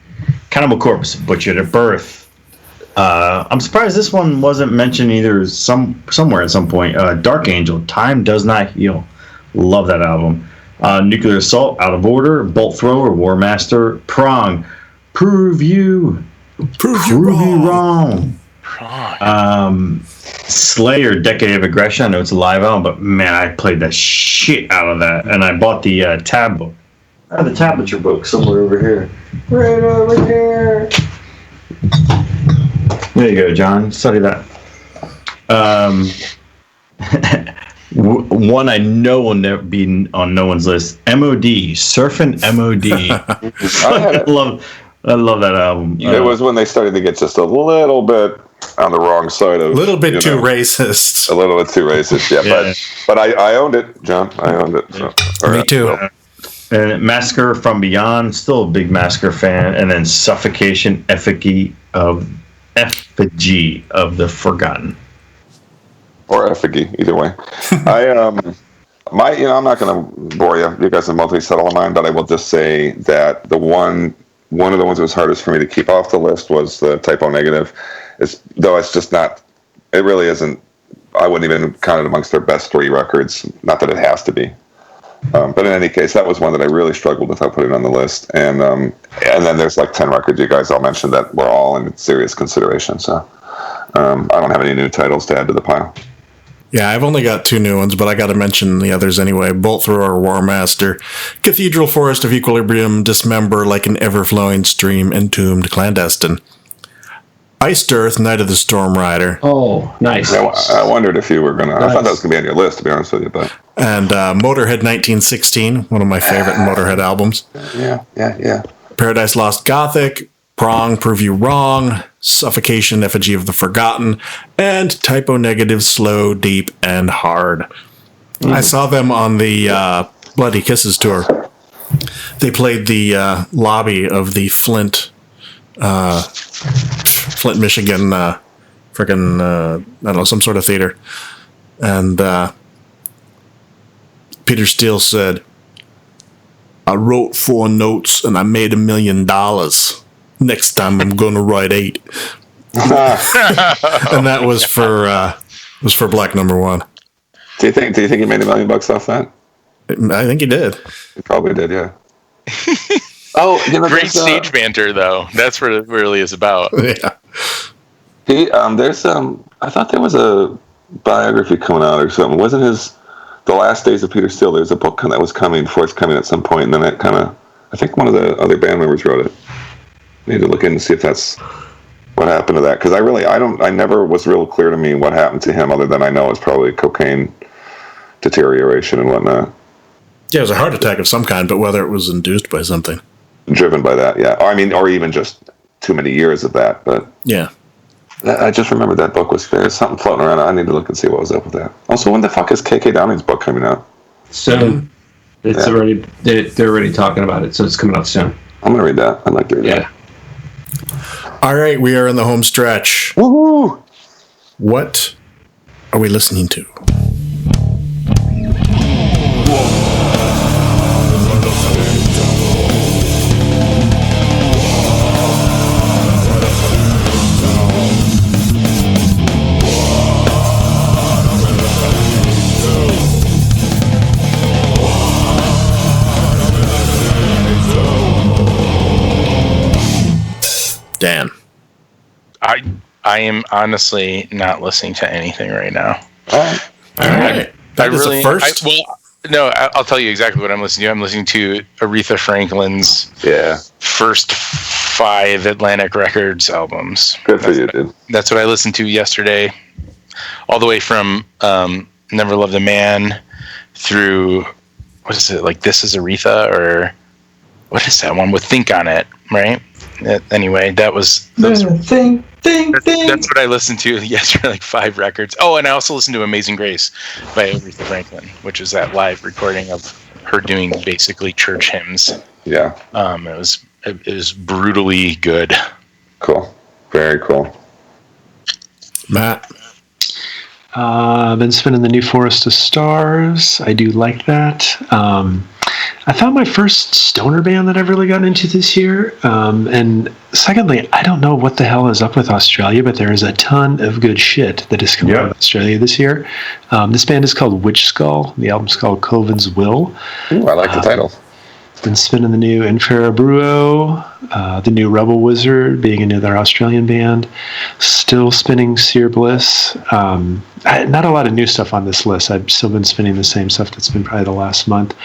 Cannibal Corpse, Butchered at Birth. I'm surprised this one wasn't mentioned either somewhere at some point. Dark Angel, Time Does Not Heal. Love that album. Nuclear Assault, Out of Order, Bolt Thrower, War Master, Prong, Prove You Wrong. Slayer, Decade of Aggression. I know it's a live album, but man, I played the shit out of that. And I bought the tab book. I have the tablature book somewhere over here. Right over here. There you go, John. Study that. One I know will never be on no one's list. MOD, Surfin' MOD. I love that album. It was when they started to get just a little bit on the wrong side of. A little bit too racist. A little bit too racist, yeah. But I owned it, John. I owned it. So, Me too. And Massacre from Beyond, still a big Massacre fan. And then Suffocation, Effigy of the Forgotten. Or effigy, either way. I'm not going to bore you. You guys have mostly settled on mine, but I will just say that one of the ones that was hardest for me to keep off the list was the Typo Negative. Though it's just not. It really isn't. I wouldn't even count it amongst their best 3 records. Not that it has to be. But in any case, that was one that I really struggled without putting on the list. And then there's like 10 records you guys all mentioned that were all in serious consideration. So I don't have any new titles to add to the pile. Yeah, I've only got 2 new ones, but I got to mention the others anyway. Bolt Thrower, War Master, Cathedral Forest of Equilibrium, Dismember like an ever-flowing stream, Entombed, Clandestine. Iced Earth, Night of the Storm Rider. Oh, nice. I wondered if you were going to... I thought that was going to be on your list, to be honest with you. But And Motorhead 1916, one of my favorite Motorhead albums. Yeah. Paradise Lost Gothic, Prong, Prove You Wrong, Suffocation, Effigy of the Forgotten, and Typo Negative, Slow, Deep, and Hard. I saw them on the Bloody Kisses tour. They played the lobby of the Flint, Michigan, I don't know, some sort of theater. And Peter Steele said, I wrote 4 notes and I made $1 million. Next time I'm going to write 8. And that was for Black Number One. Do you think he made $1 million off that? I think he did. He probably did, yeah. Great stage banter, though. That's what it really is about. Yeah. There's I thought there was a biography coming out or something. Wasn't The Last Days of Peter Steele? There's a book that was forthcoming at some point, and then it I think one of the other band members wrote it. Need to look in and see if that's what happened to that, because I never was real clear to me what happened to him, other than I know it's probably cocaine deterioration and whatnot. Yeah, it was a heart attack of some kind, but whether it was induced by something. Driven by that, yeah. Or even just too many years of that, but yeah. I just remember that book was there. Something floating around. I need to look and see what was up with that. Also, when the fuck is KK Downing's book coming out? Soon. It's already they're already talking about it, so it's coming out soon. I'm gonna read that. I'd like to read that. All right, we are in the home stretch. Woohoo! What are we listening to? Dan. I am honestly not listening to anything right now. All right. That is a first? I'll tell you exactly what I'm listening to. I'm listening to Aretha Franklin's first 5 Atlantic Records albums. Good for you, dude. That's what I listened to yesterday. All the way from Never Loved a Man through, what is it, like This Is Aretha, or what is that one with Think on it, right? Anyway, that's what I listened to yesterday, like 5 records. Oh, and I also listened to Amazing Grace by Aretha Franklin, which is that live recording of her doing basically church hymns. Yeah. It was brutally good. Cool. Very cool. Matt. I've been spinning the New Forest of Stars. I do like that. I found my first stoner band that I've really gotten into this year. And secondly, I don't know what the hell is up with Australia, but there is a ton of good shit that is coming out of Australia this year. This band is called Witch Skull. The album's called Coven's Will. Ooh, I like the title. Been spinning the new Inferabruo, the new Rebel Wizard, being another Australian band. Still spinning Seer Bliss. Not a lot of new stuff on this list. I've still been spinning the same stuff that's been probably the last month.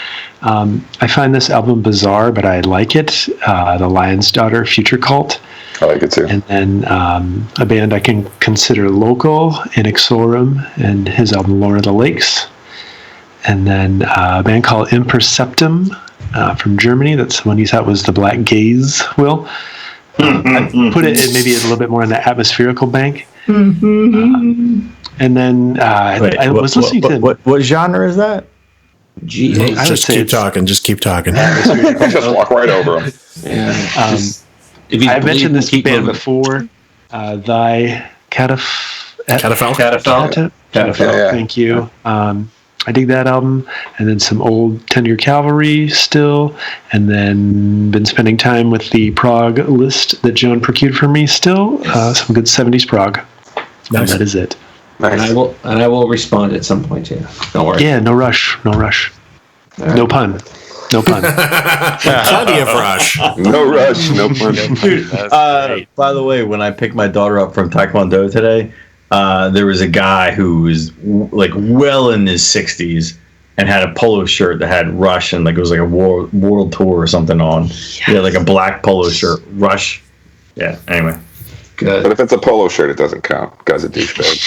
I find this album bizarre, but I like it. The Lion's Daughter, Future Cult. I like it too. And then a band I can consider local, Inexorum, and his album Lord of the Lakes. And then a band called Imperceptum from Germany. That's one you thought was the Black Gaze, Will. I put it in maybe a little bit more in the atmospherical bank. And then I was listening to... What genre is that? Just keep talking. Just keep talking. Just walk right over them. Yeah. I've mentioned this band before. Thy Catafalque. Thank you. I dig that album, and then some old 10-Year Cavalry still, and then been spending time with the prog list that John procured for me still. Some good 70s prog. Nice. And that is it. Nice. And I will respond at some point too. Don't worry. Yeah, no rush. Right. No pun. Plenty of rush. No rush. No pun. Dude, by the way, when I picked my daughter up from Taekwondo today, there was a guy who was like well in his 60s and had a polo shirt that had Rush and like it was like a world tour or something on. Yes. He had like a black polo shirt. Rush. Yeah. Anyway. Good. But if it's a polo shirt, it doesn't count. Guy's a douchebag.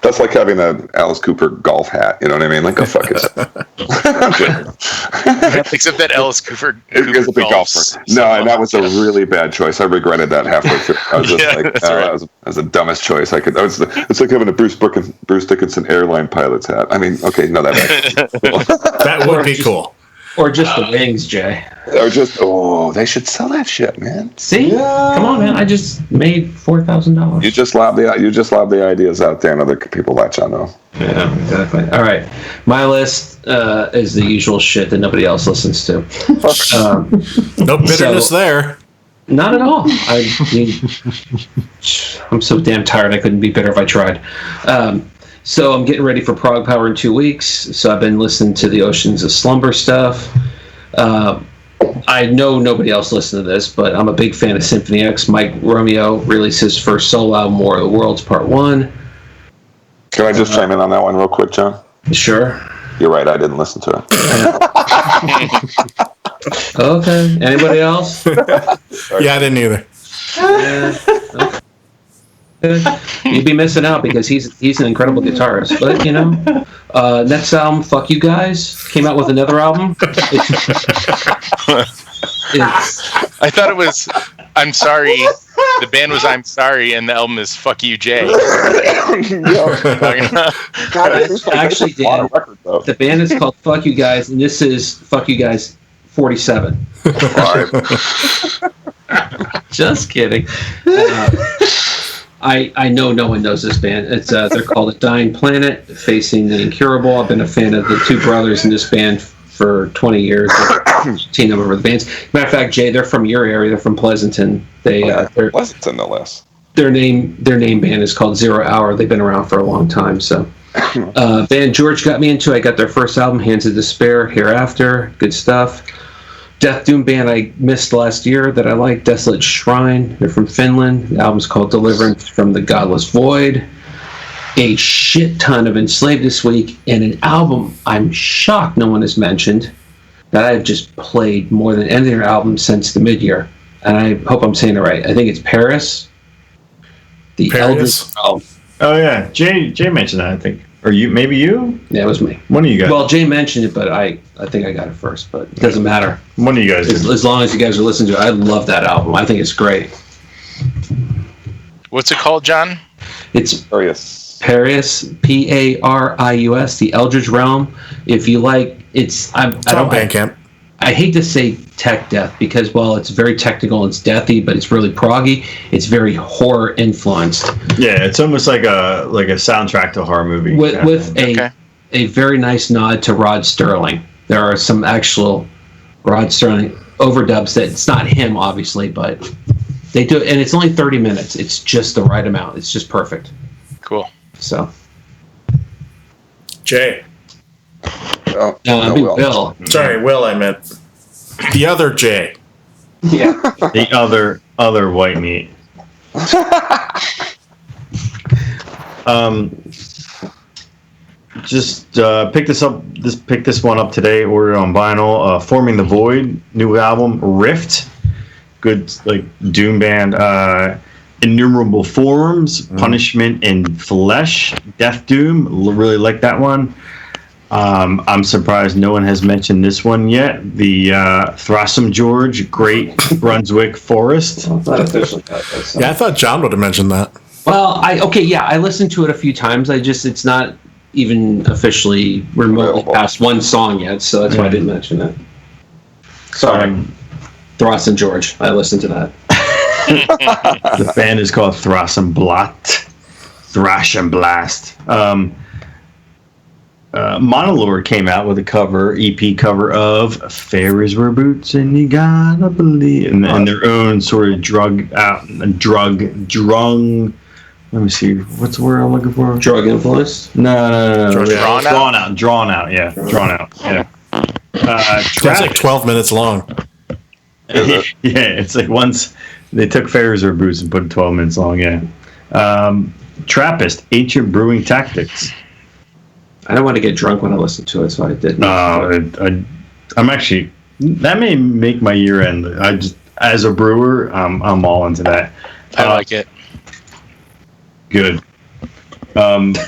That's like having an Alice Cooper golf hat. You know what I mean? Like, go fuck yourself. Except that Alice Cooper is a big golfer. No, and that was a really bad choice. I regretted that halfway through. I was just like, that was the dumbest choice I could. It's like having a Bruce Dickinson airline pilot's hat. I mean, okay, no, that would be cool. Or just the wings, Jay. Or just they should sell that shit, man. See, come on, man! I just made $4,000. You just lob the ideas out there, and other people latch on them. Yeah, exactly. All right, my list is the usual shit that nobody else listens to. No bitterness there. Not at all. I mean, I'm so damn tired. I couldn't be bitter if I tried. So I'm getting ready for Prog Power in 2 weeks. So I've been listening to the Oceans of Slumber stuff. I know nobody else listened to this, but I'm a big fan of Symphony X. Mike Romeo released his first solo album, War of the Worlds Part 1. Can I just chime in on that one real quick, John? Sure. You're right, I didn't listen to it. Okay. Anybody else? Yeah, I didn't either. Okay. You'd be missing out because he's an incredible guitarist. But you know, next album, Fuck You Guys, came out with another album. I thought it was I'm Sorry. The band was I'm Sorry, and the album is Fuck You Jay. Actually, Dan, the band is called Fuck You Guys, and this is Fuck You Guys 47. Just kidding. I know no one knows this band. It's they're called A Dying Planet, Facing the Incurable. I've been a fan of the two brothers in this band for 20 years. Team number of the bands. Matter of fact, Jay, they're from your area. They're from Pleasanton. They're Pleasanton, no less. Their name band is called 0 Hour. They've been around for a long time. So, band George got me into. I got their first album, Hands of Despair. Hereafter, good stuff. Death Doom band I missed last year that I like, Desolate Shrine. They're from Finland. The album's called Deliverance from the Godless Void. A shit ton of Enslaved this week, and an album I'm shocked no one has mentioned that I've just played more than any other album since the mid-year. And I hope I'm saying it right. I think it's Paris. The Eldritch Realm. Oh yeah, Jay mentioned that, I think. Or you? Maybe you? Yeah, it was me. One of you guys. Well, Jay mentioned it, but I think I got it first. But it doesn't matter. One of you guys. As long as you guys are listening to it, I love that album. I think it's great. What's it called, John? It's Paris. Parius, the Eldritch Realm. If you like, it's I don't Bandcamp. I hate to say tech death because while it's very technical, it's deathy, but it's really proggy. It's very horror influenced. Yeah, it's almost like a soundtrack to a horror movie. With a very nice nod to Rod Sterling. There are some actual Rod Sterling overdubs that it's not him, obviously, but they do it, and it's only 30 minutes. It's just the right amount. It's just perfect. Cool. So, Jay. Oh, no, Will. Sorry, Will, I meant the other Jay. Yeah. The other white meat. Just pick this one up today. Ordered on vinyl. Forming the Void, new album, Rift. good like doom band. Innumerable Forms, Punishment in Flesh, Death Doom. Really like that one. I'm surprised no one has mentioned this one yet. The Thrasum George, Great Brunswick Forest. Not officially got this, so. Yeah, I thought John would have mentioned that. Well, I listened to it a few times. It's not even officially remotely past one song yet, so that's why I didn't mention it. Sorry. Thrasum George. I listened to that. The band is called Thrash and Blast. Monolord came out with a EP cover of Fairies Wear Boots and You Gotta Believe, and their own sort of drug. Let me see, what's the word I'm looking for? Drug influence? No. Drawn out? Drawn out. Yeah. It's like 12 minutes long. Yeah, it's like once they took Fairies Wear Boots and put it 12 minutes long. Yeah. Trappist, Ancient Brewing Tactics. I don't want to get drunk when I listen to it, so I didn't. I'm actually, that may make my year end. I just, as a brewer, I'm all into that. I like it. Good. Good.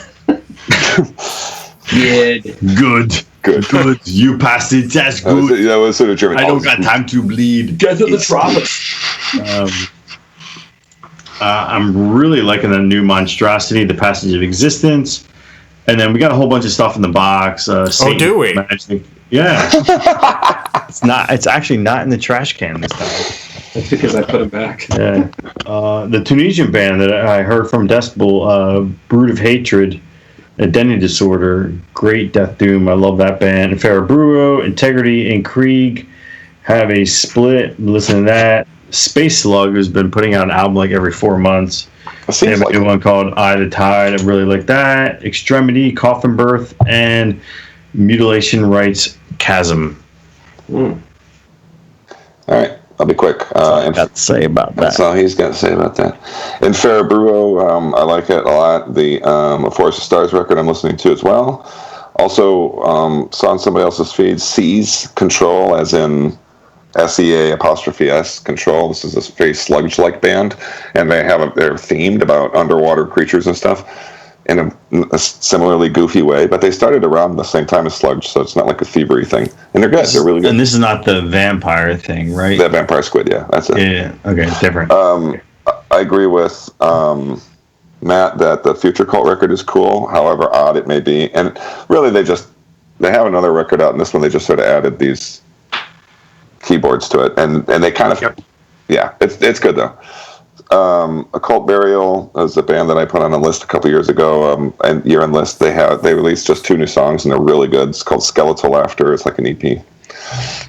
You passed the test. Good. That was sort of German. I don't got time to bleed. Get to the tropics. I'm really liking the new Monstrosity, The Passage of Existence. And then we got a whole bunch of stuff in the box. Do we? Magic. Yeah. It's actually not in the trash can this time. That's because I put it back. Yeah. The Tunisian band that I heard from Decibel, Brood of Hatred, Identity Disorder, great death doom. I love that band. Faraburo, Integrity, and Krieg have a split. Listen to that. Space Slug has been putting out an album like every 4 months. They have a new one called Eye to Tide. I really like that. Extremity, Coffin Birth, and Mutilation Rites Chasm. All right. I'll be quick. Got to say about that. That's all he's got to say about that. In Faraburo, I like it a lot. The A Forest of Stars record I'm listening to as well. Also, saw on somebody else's feed, Seize Control, as in SEA''S Control. This is a very sludge-like band, and they're themed about underwater creatures and stuff in a similarly goofy way. But they started around the same time as Sludge, so it's not like a thievery thing. And they're good. They're really good. And this is not the vampire thing, right? The vampire squid, yeah, that's it. Yeah. Okay, it's different. I agree with Matt that the Future Cult record is cool, however odd it may be. And really, they have another record out, and this one they just sort of added these keyboards to it, and they kind of, yeah, it's good though. Occult Burial is a band that I put on a list a couple years ago, and year-end list. They released just 2 new songs, and they're really good. It's called Skeletal Laughter. It's like an EP.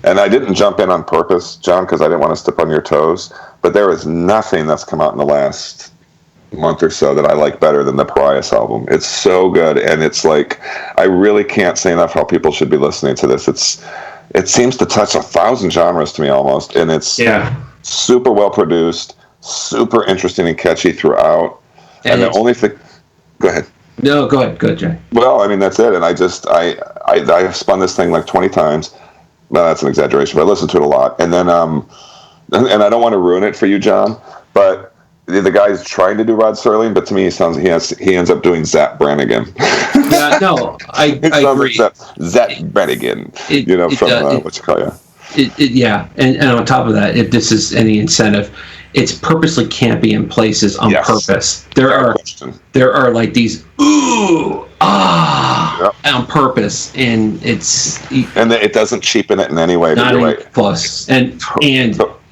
And I didn't jump in on purpose, John, because I didn't want to step on your toes, but there is nothing that's come out in the last month or so that I like better than the Pariahs album. It's so good, and it's like, I really can't say enough how people should be listening to this. It seems to touch 1,000 genres to me almost, and it's super well produced, super interesting and catchy throughout. And the only thing, go ahead. No, go ahead, Jay. Well, I mean, that's it. And I've spun this thing like 20 times. No, that's an exaggeration, but I listened to it a lot. And then, and I don't want to ruin it for you, John, but the guy's trying to do Rod Serling, but to me, he ends up doing Zap Brannigan. Yeah, no, I agree. Zap Brannigan, from what you call and on top of that, if this is any incentive, it's purposely campy in places on purpose. There are like these on purpose, and it doesn't cheapen it in any way. Not even close, and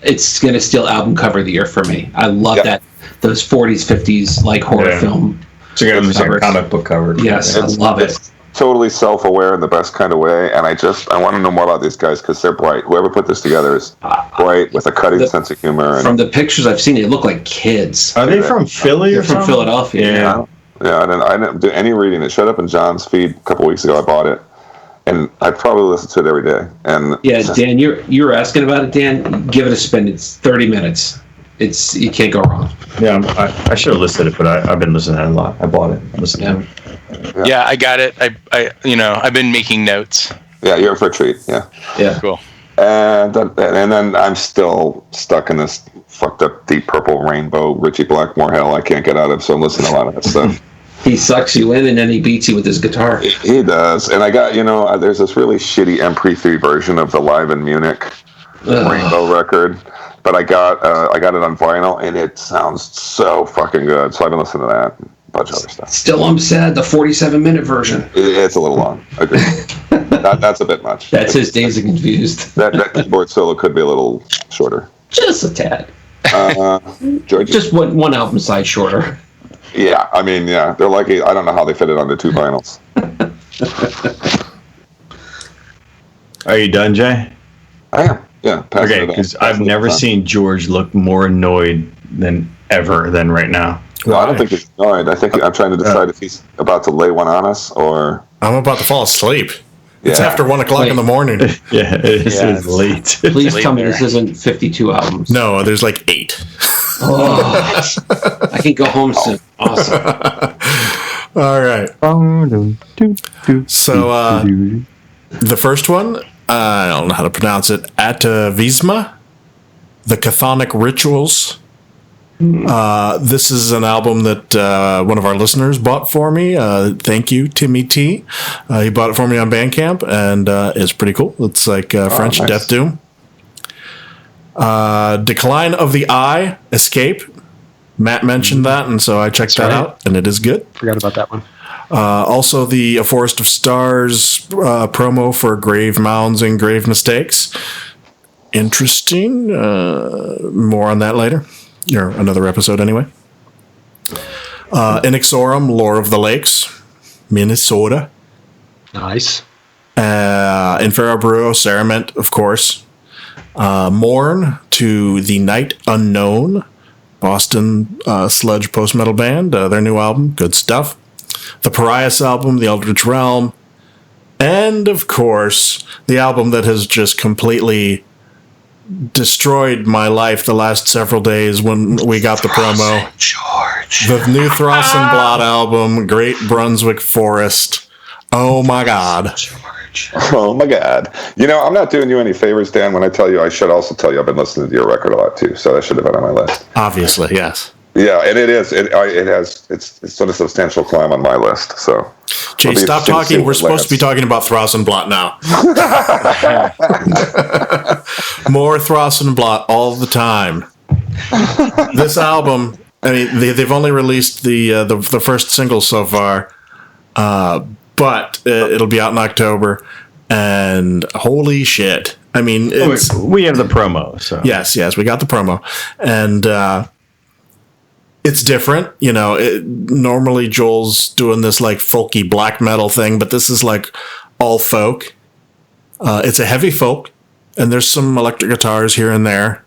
it's gonna still album cover of the year for me. I love that, those 40s, 50s like horror film. So you're gonna have a comic book cover. Yes, I love it. Totally self-aware in the best kind of way, and I want to know more about these guys because they're bright. Whoever put this together is bright with a cutting sense of humor. From the pictures I've seen, they look like kids. Are they from Philly? They're from Philadelphia. Yeah. I didn't do any reading. It showed up in John's feed a couple weeks ago. I bought it, and I probably listen to it every day. And Dan, you were asking about it, Dan. Give it a spin. It's 30 minutes. You can't go wrong. Yeah, I should have listed it, but I've been listening to it a lot. I bought it. I listened to it. Yeah, I got it. I've been making notes. Yeah, you're in for a treat. Yeah. Yeah. Cool. And then I'm still stuck in this fucked up Deep Purple Rainbow Richie Blackmore hell I can't get out of, so I'm listening to a lot of that stuff. He sucks you in and then he beats you with his guitar. He does. And I got, there's this really shitty MP3 version of the Live in Munich Rainbow record, but I got it on vinyl and it sounds so fucking good. So I've been listening to that and a bunch of other stuff. Still, I'm sad the 47-minute version. It's a little long. I agree. That's a bit much. That's his Days of Confused. That keyboard solo could be a little shorter. Just a tad. George, just one album side shorter. Yeah, I mean, yeah, they're like, I don't know how they fit it onto 2 vinyls. Are you done, Jay? I am. Yeah. Okay, because I've never seen George look more annoyed than right now. No, I don't think he's annoyed. I think I'm trying to decide if he's about to lay one on us or. I'm about to fall asleep. It's Yeah. after 1 o'clock in the morning. Yeah, it's late. Please tell me this isn't 52 albums. No, there's like 8. Oh, I can go home soon. Awesome. All right. So the first one, I don't know how to pronounce it. Atavisma, the Chthonic Rituals. This is an album that one of our listeners bought for me. Thank you, Timmy T. He bought it for me on Bandcamp, and it's pretty cool. It's like French nice. Death Doom. Decline of the Eye, Escape. Matt mentioned that, and so I checked that out, and it is good. Forgot about that one. Also, the A Forest of Stars promo for Grave Mounds and Grave Mistakes. Interesting. More on that later. Or another episode, anyway. Inexorum, Lore of the Lakes, Minnesota. Nice. Infero Bruo, Cerament, of course. Mourn to The Night Unknown, Boston sludge post-metal band. Their new album, good stuff. The Pariahs album, The Eldritch Realm. And, of course, the album that has just completely destroyed my life the last several days when we got the promo. George. The new Throssenblatt album, Great Brunswick Forest. Oh, my God. Oh my God! I'm not doing you any favors, Dan. When I tell you, I should also tell you I've been listening to your record a lot too. So that should have been on my list. Obviously, yes. Yeah, and it is. It's on a substantial climb on my list. So, Jay, stop talking. We're supposed to be talking about Throssenblatt now. More Throssenblatt all the time. This album, I mean, they've only released the first single so far, but it'll be out in October. And holy shit! I mean, we have the promo. So yes, we got the promo, and it's different. Normally Joel's doing this like folky black metal thing, but this is like all folk. It's a heavy folk, and there's some electric guitars here and there.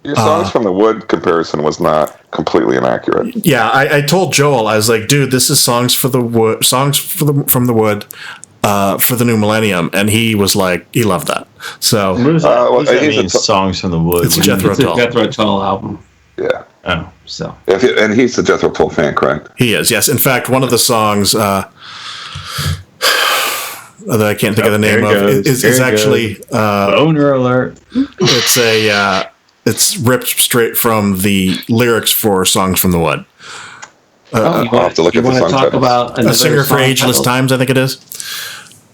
Your Songs from the Wood comparison was not completely inaccurate. Yeah, I told Joel, I was like, dude, this is Songs from the Wood for the new millennium, and he was like, he loved that. So what does that mean? Songs from the Wood. It's Jethro Tull. Jethro Tull album. Yeah. Oh, so and he's a Jethro Tull fan, correct? He is, yes. In fact, one of the songs that I can't think of the name of is actually Boner Alert. It's ripped straight from the lyrics for Songs from the Wood. I'll have to look at the song talk titles. about A Singer for Ageless Times, I think it is.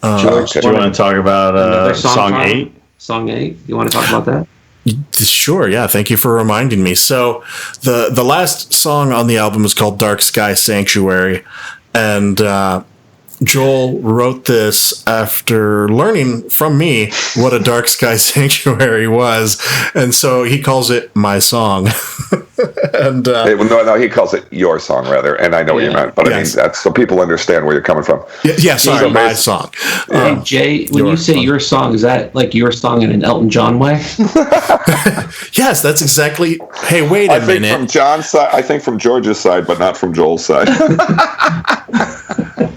George, Do you want to talk about song 8? Song 8. You want to talk about that? Sure, yeah. Thank you for reminding me. So the last song on the album is called Dark Sky Sanctuary, and Joel wrote this after learning from me what a Dark Sky Sanctuary was, and so he calls it my song. And no, he calls it your song rather, and I know what you meant, but I mean that's so people understand where you're coming from. Yeah, sorry, my song. Hey, Jay, when you say your song, is that like your song in an Elton John way? Yes, that's exactly. Hey, wait a minute. From John's side, I think from George's side, but not from Joel's side.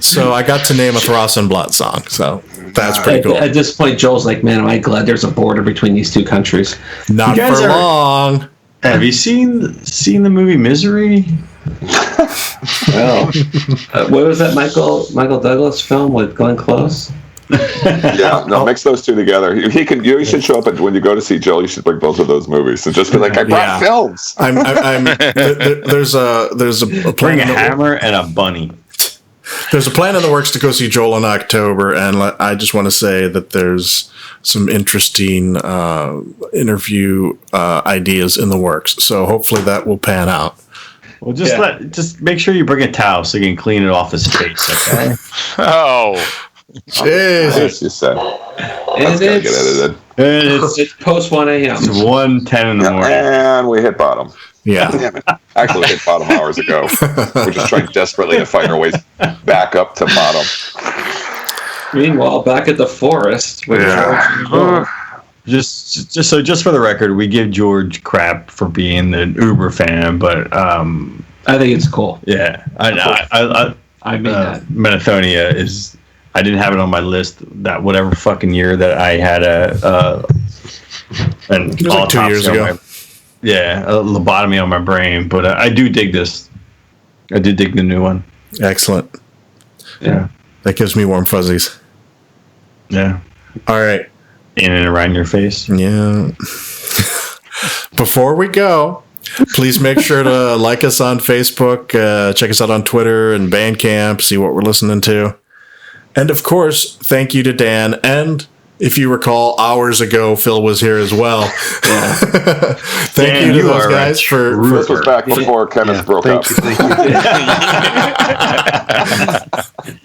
So I got to name a Throssenblatt song, so that's pretty cool. At this point, Joel's like, man, am I glad there's a border between these two countries. Not for long. Have you seen the movie Misery? Well, what was that Michael Douglas film with Glenn Close? Yeah, no, mix those two together. You should show up when you go to see Joel. You should bring both of those movies and just be like, I brought films. There's a Bring a hammer and a bunny. There's a plan in the works to go see Joel in October, and I just want to say that there's some interesting interview ideas in the works. So hopefully that will pan out. Well, just make sure you bring a towel so you can clean it off his face. Okay. Oh, Jesus. You said. And That's gotta get edited. it's post 1 a.m. It's 1:10 in the morning. And we hit bottom. Yeah. Damn it. Actually, we hit bottom hours ago. We're just trying desperately to find our ways back up to bottom. Meanwhile, back at the forest with George and Joel. Just for the record, we give George crap for being the Uber fan, but I think it's cool. yeah, I I mean that. Metathonia is. I didn't have it on my list that whatever fucking year that I had an It was like 2 years ago. A lobotomy on my brain, but I do dig this. I did dig the new one. Excellent. Yeah, That gives me warm fuzzies. yeah, All right. in and around your face. Yeah. Before we go, please make sure to like us on Facebook, check us out on Twitter and Bandcamp, see what we're listening to. And of course, thank you to Dan. And if you recall, hours ago, Phil was here as well. Thank Dan, you to you those are guys for This was back before Khemmis broke up. Thank you.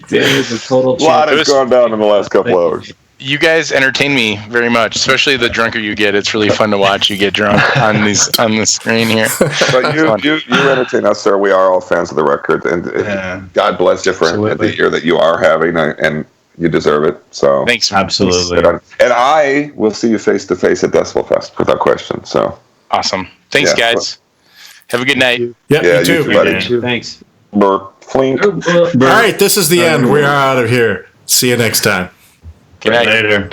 Dan is a total A lot champ. has gone down in the last couple hours. you guys entertain me very much, especially the drunker you get. It's really fun to watch you get drunk on the screen here. But you entertain us, sir. We are all fans of the record, and God bless you for the year that you are having, and you deserve it. So Thanks. Absolutely. And I will see you face to face at Decibel Fest without question. So Awesome. Thanks, Yeah. guys. Have a good night. Yeah, Yeah, you too. you too, buddy. Thanks. Flink. All right, this is the end. We are out of here. See you next time. Good night. Later.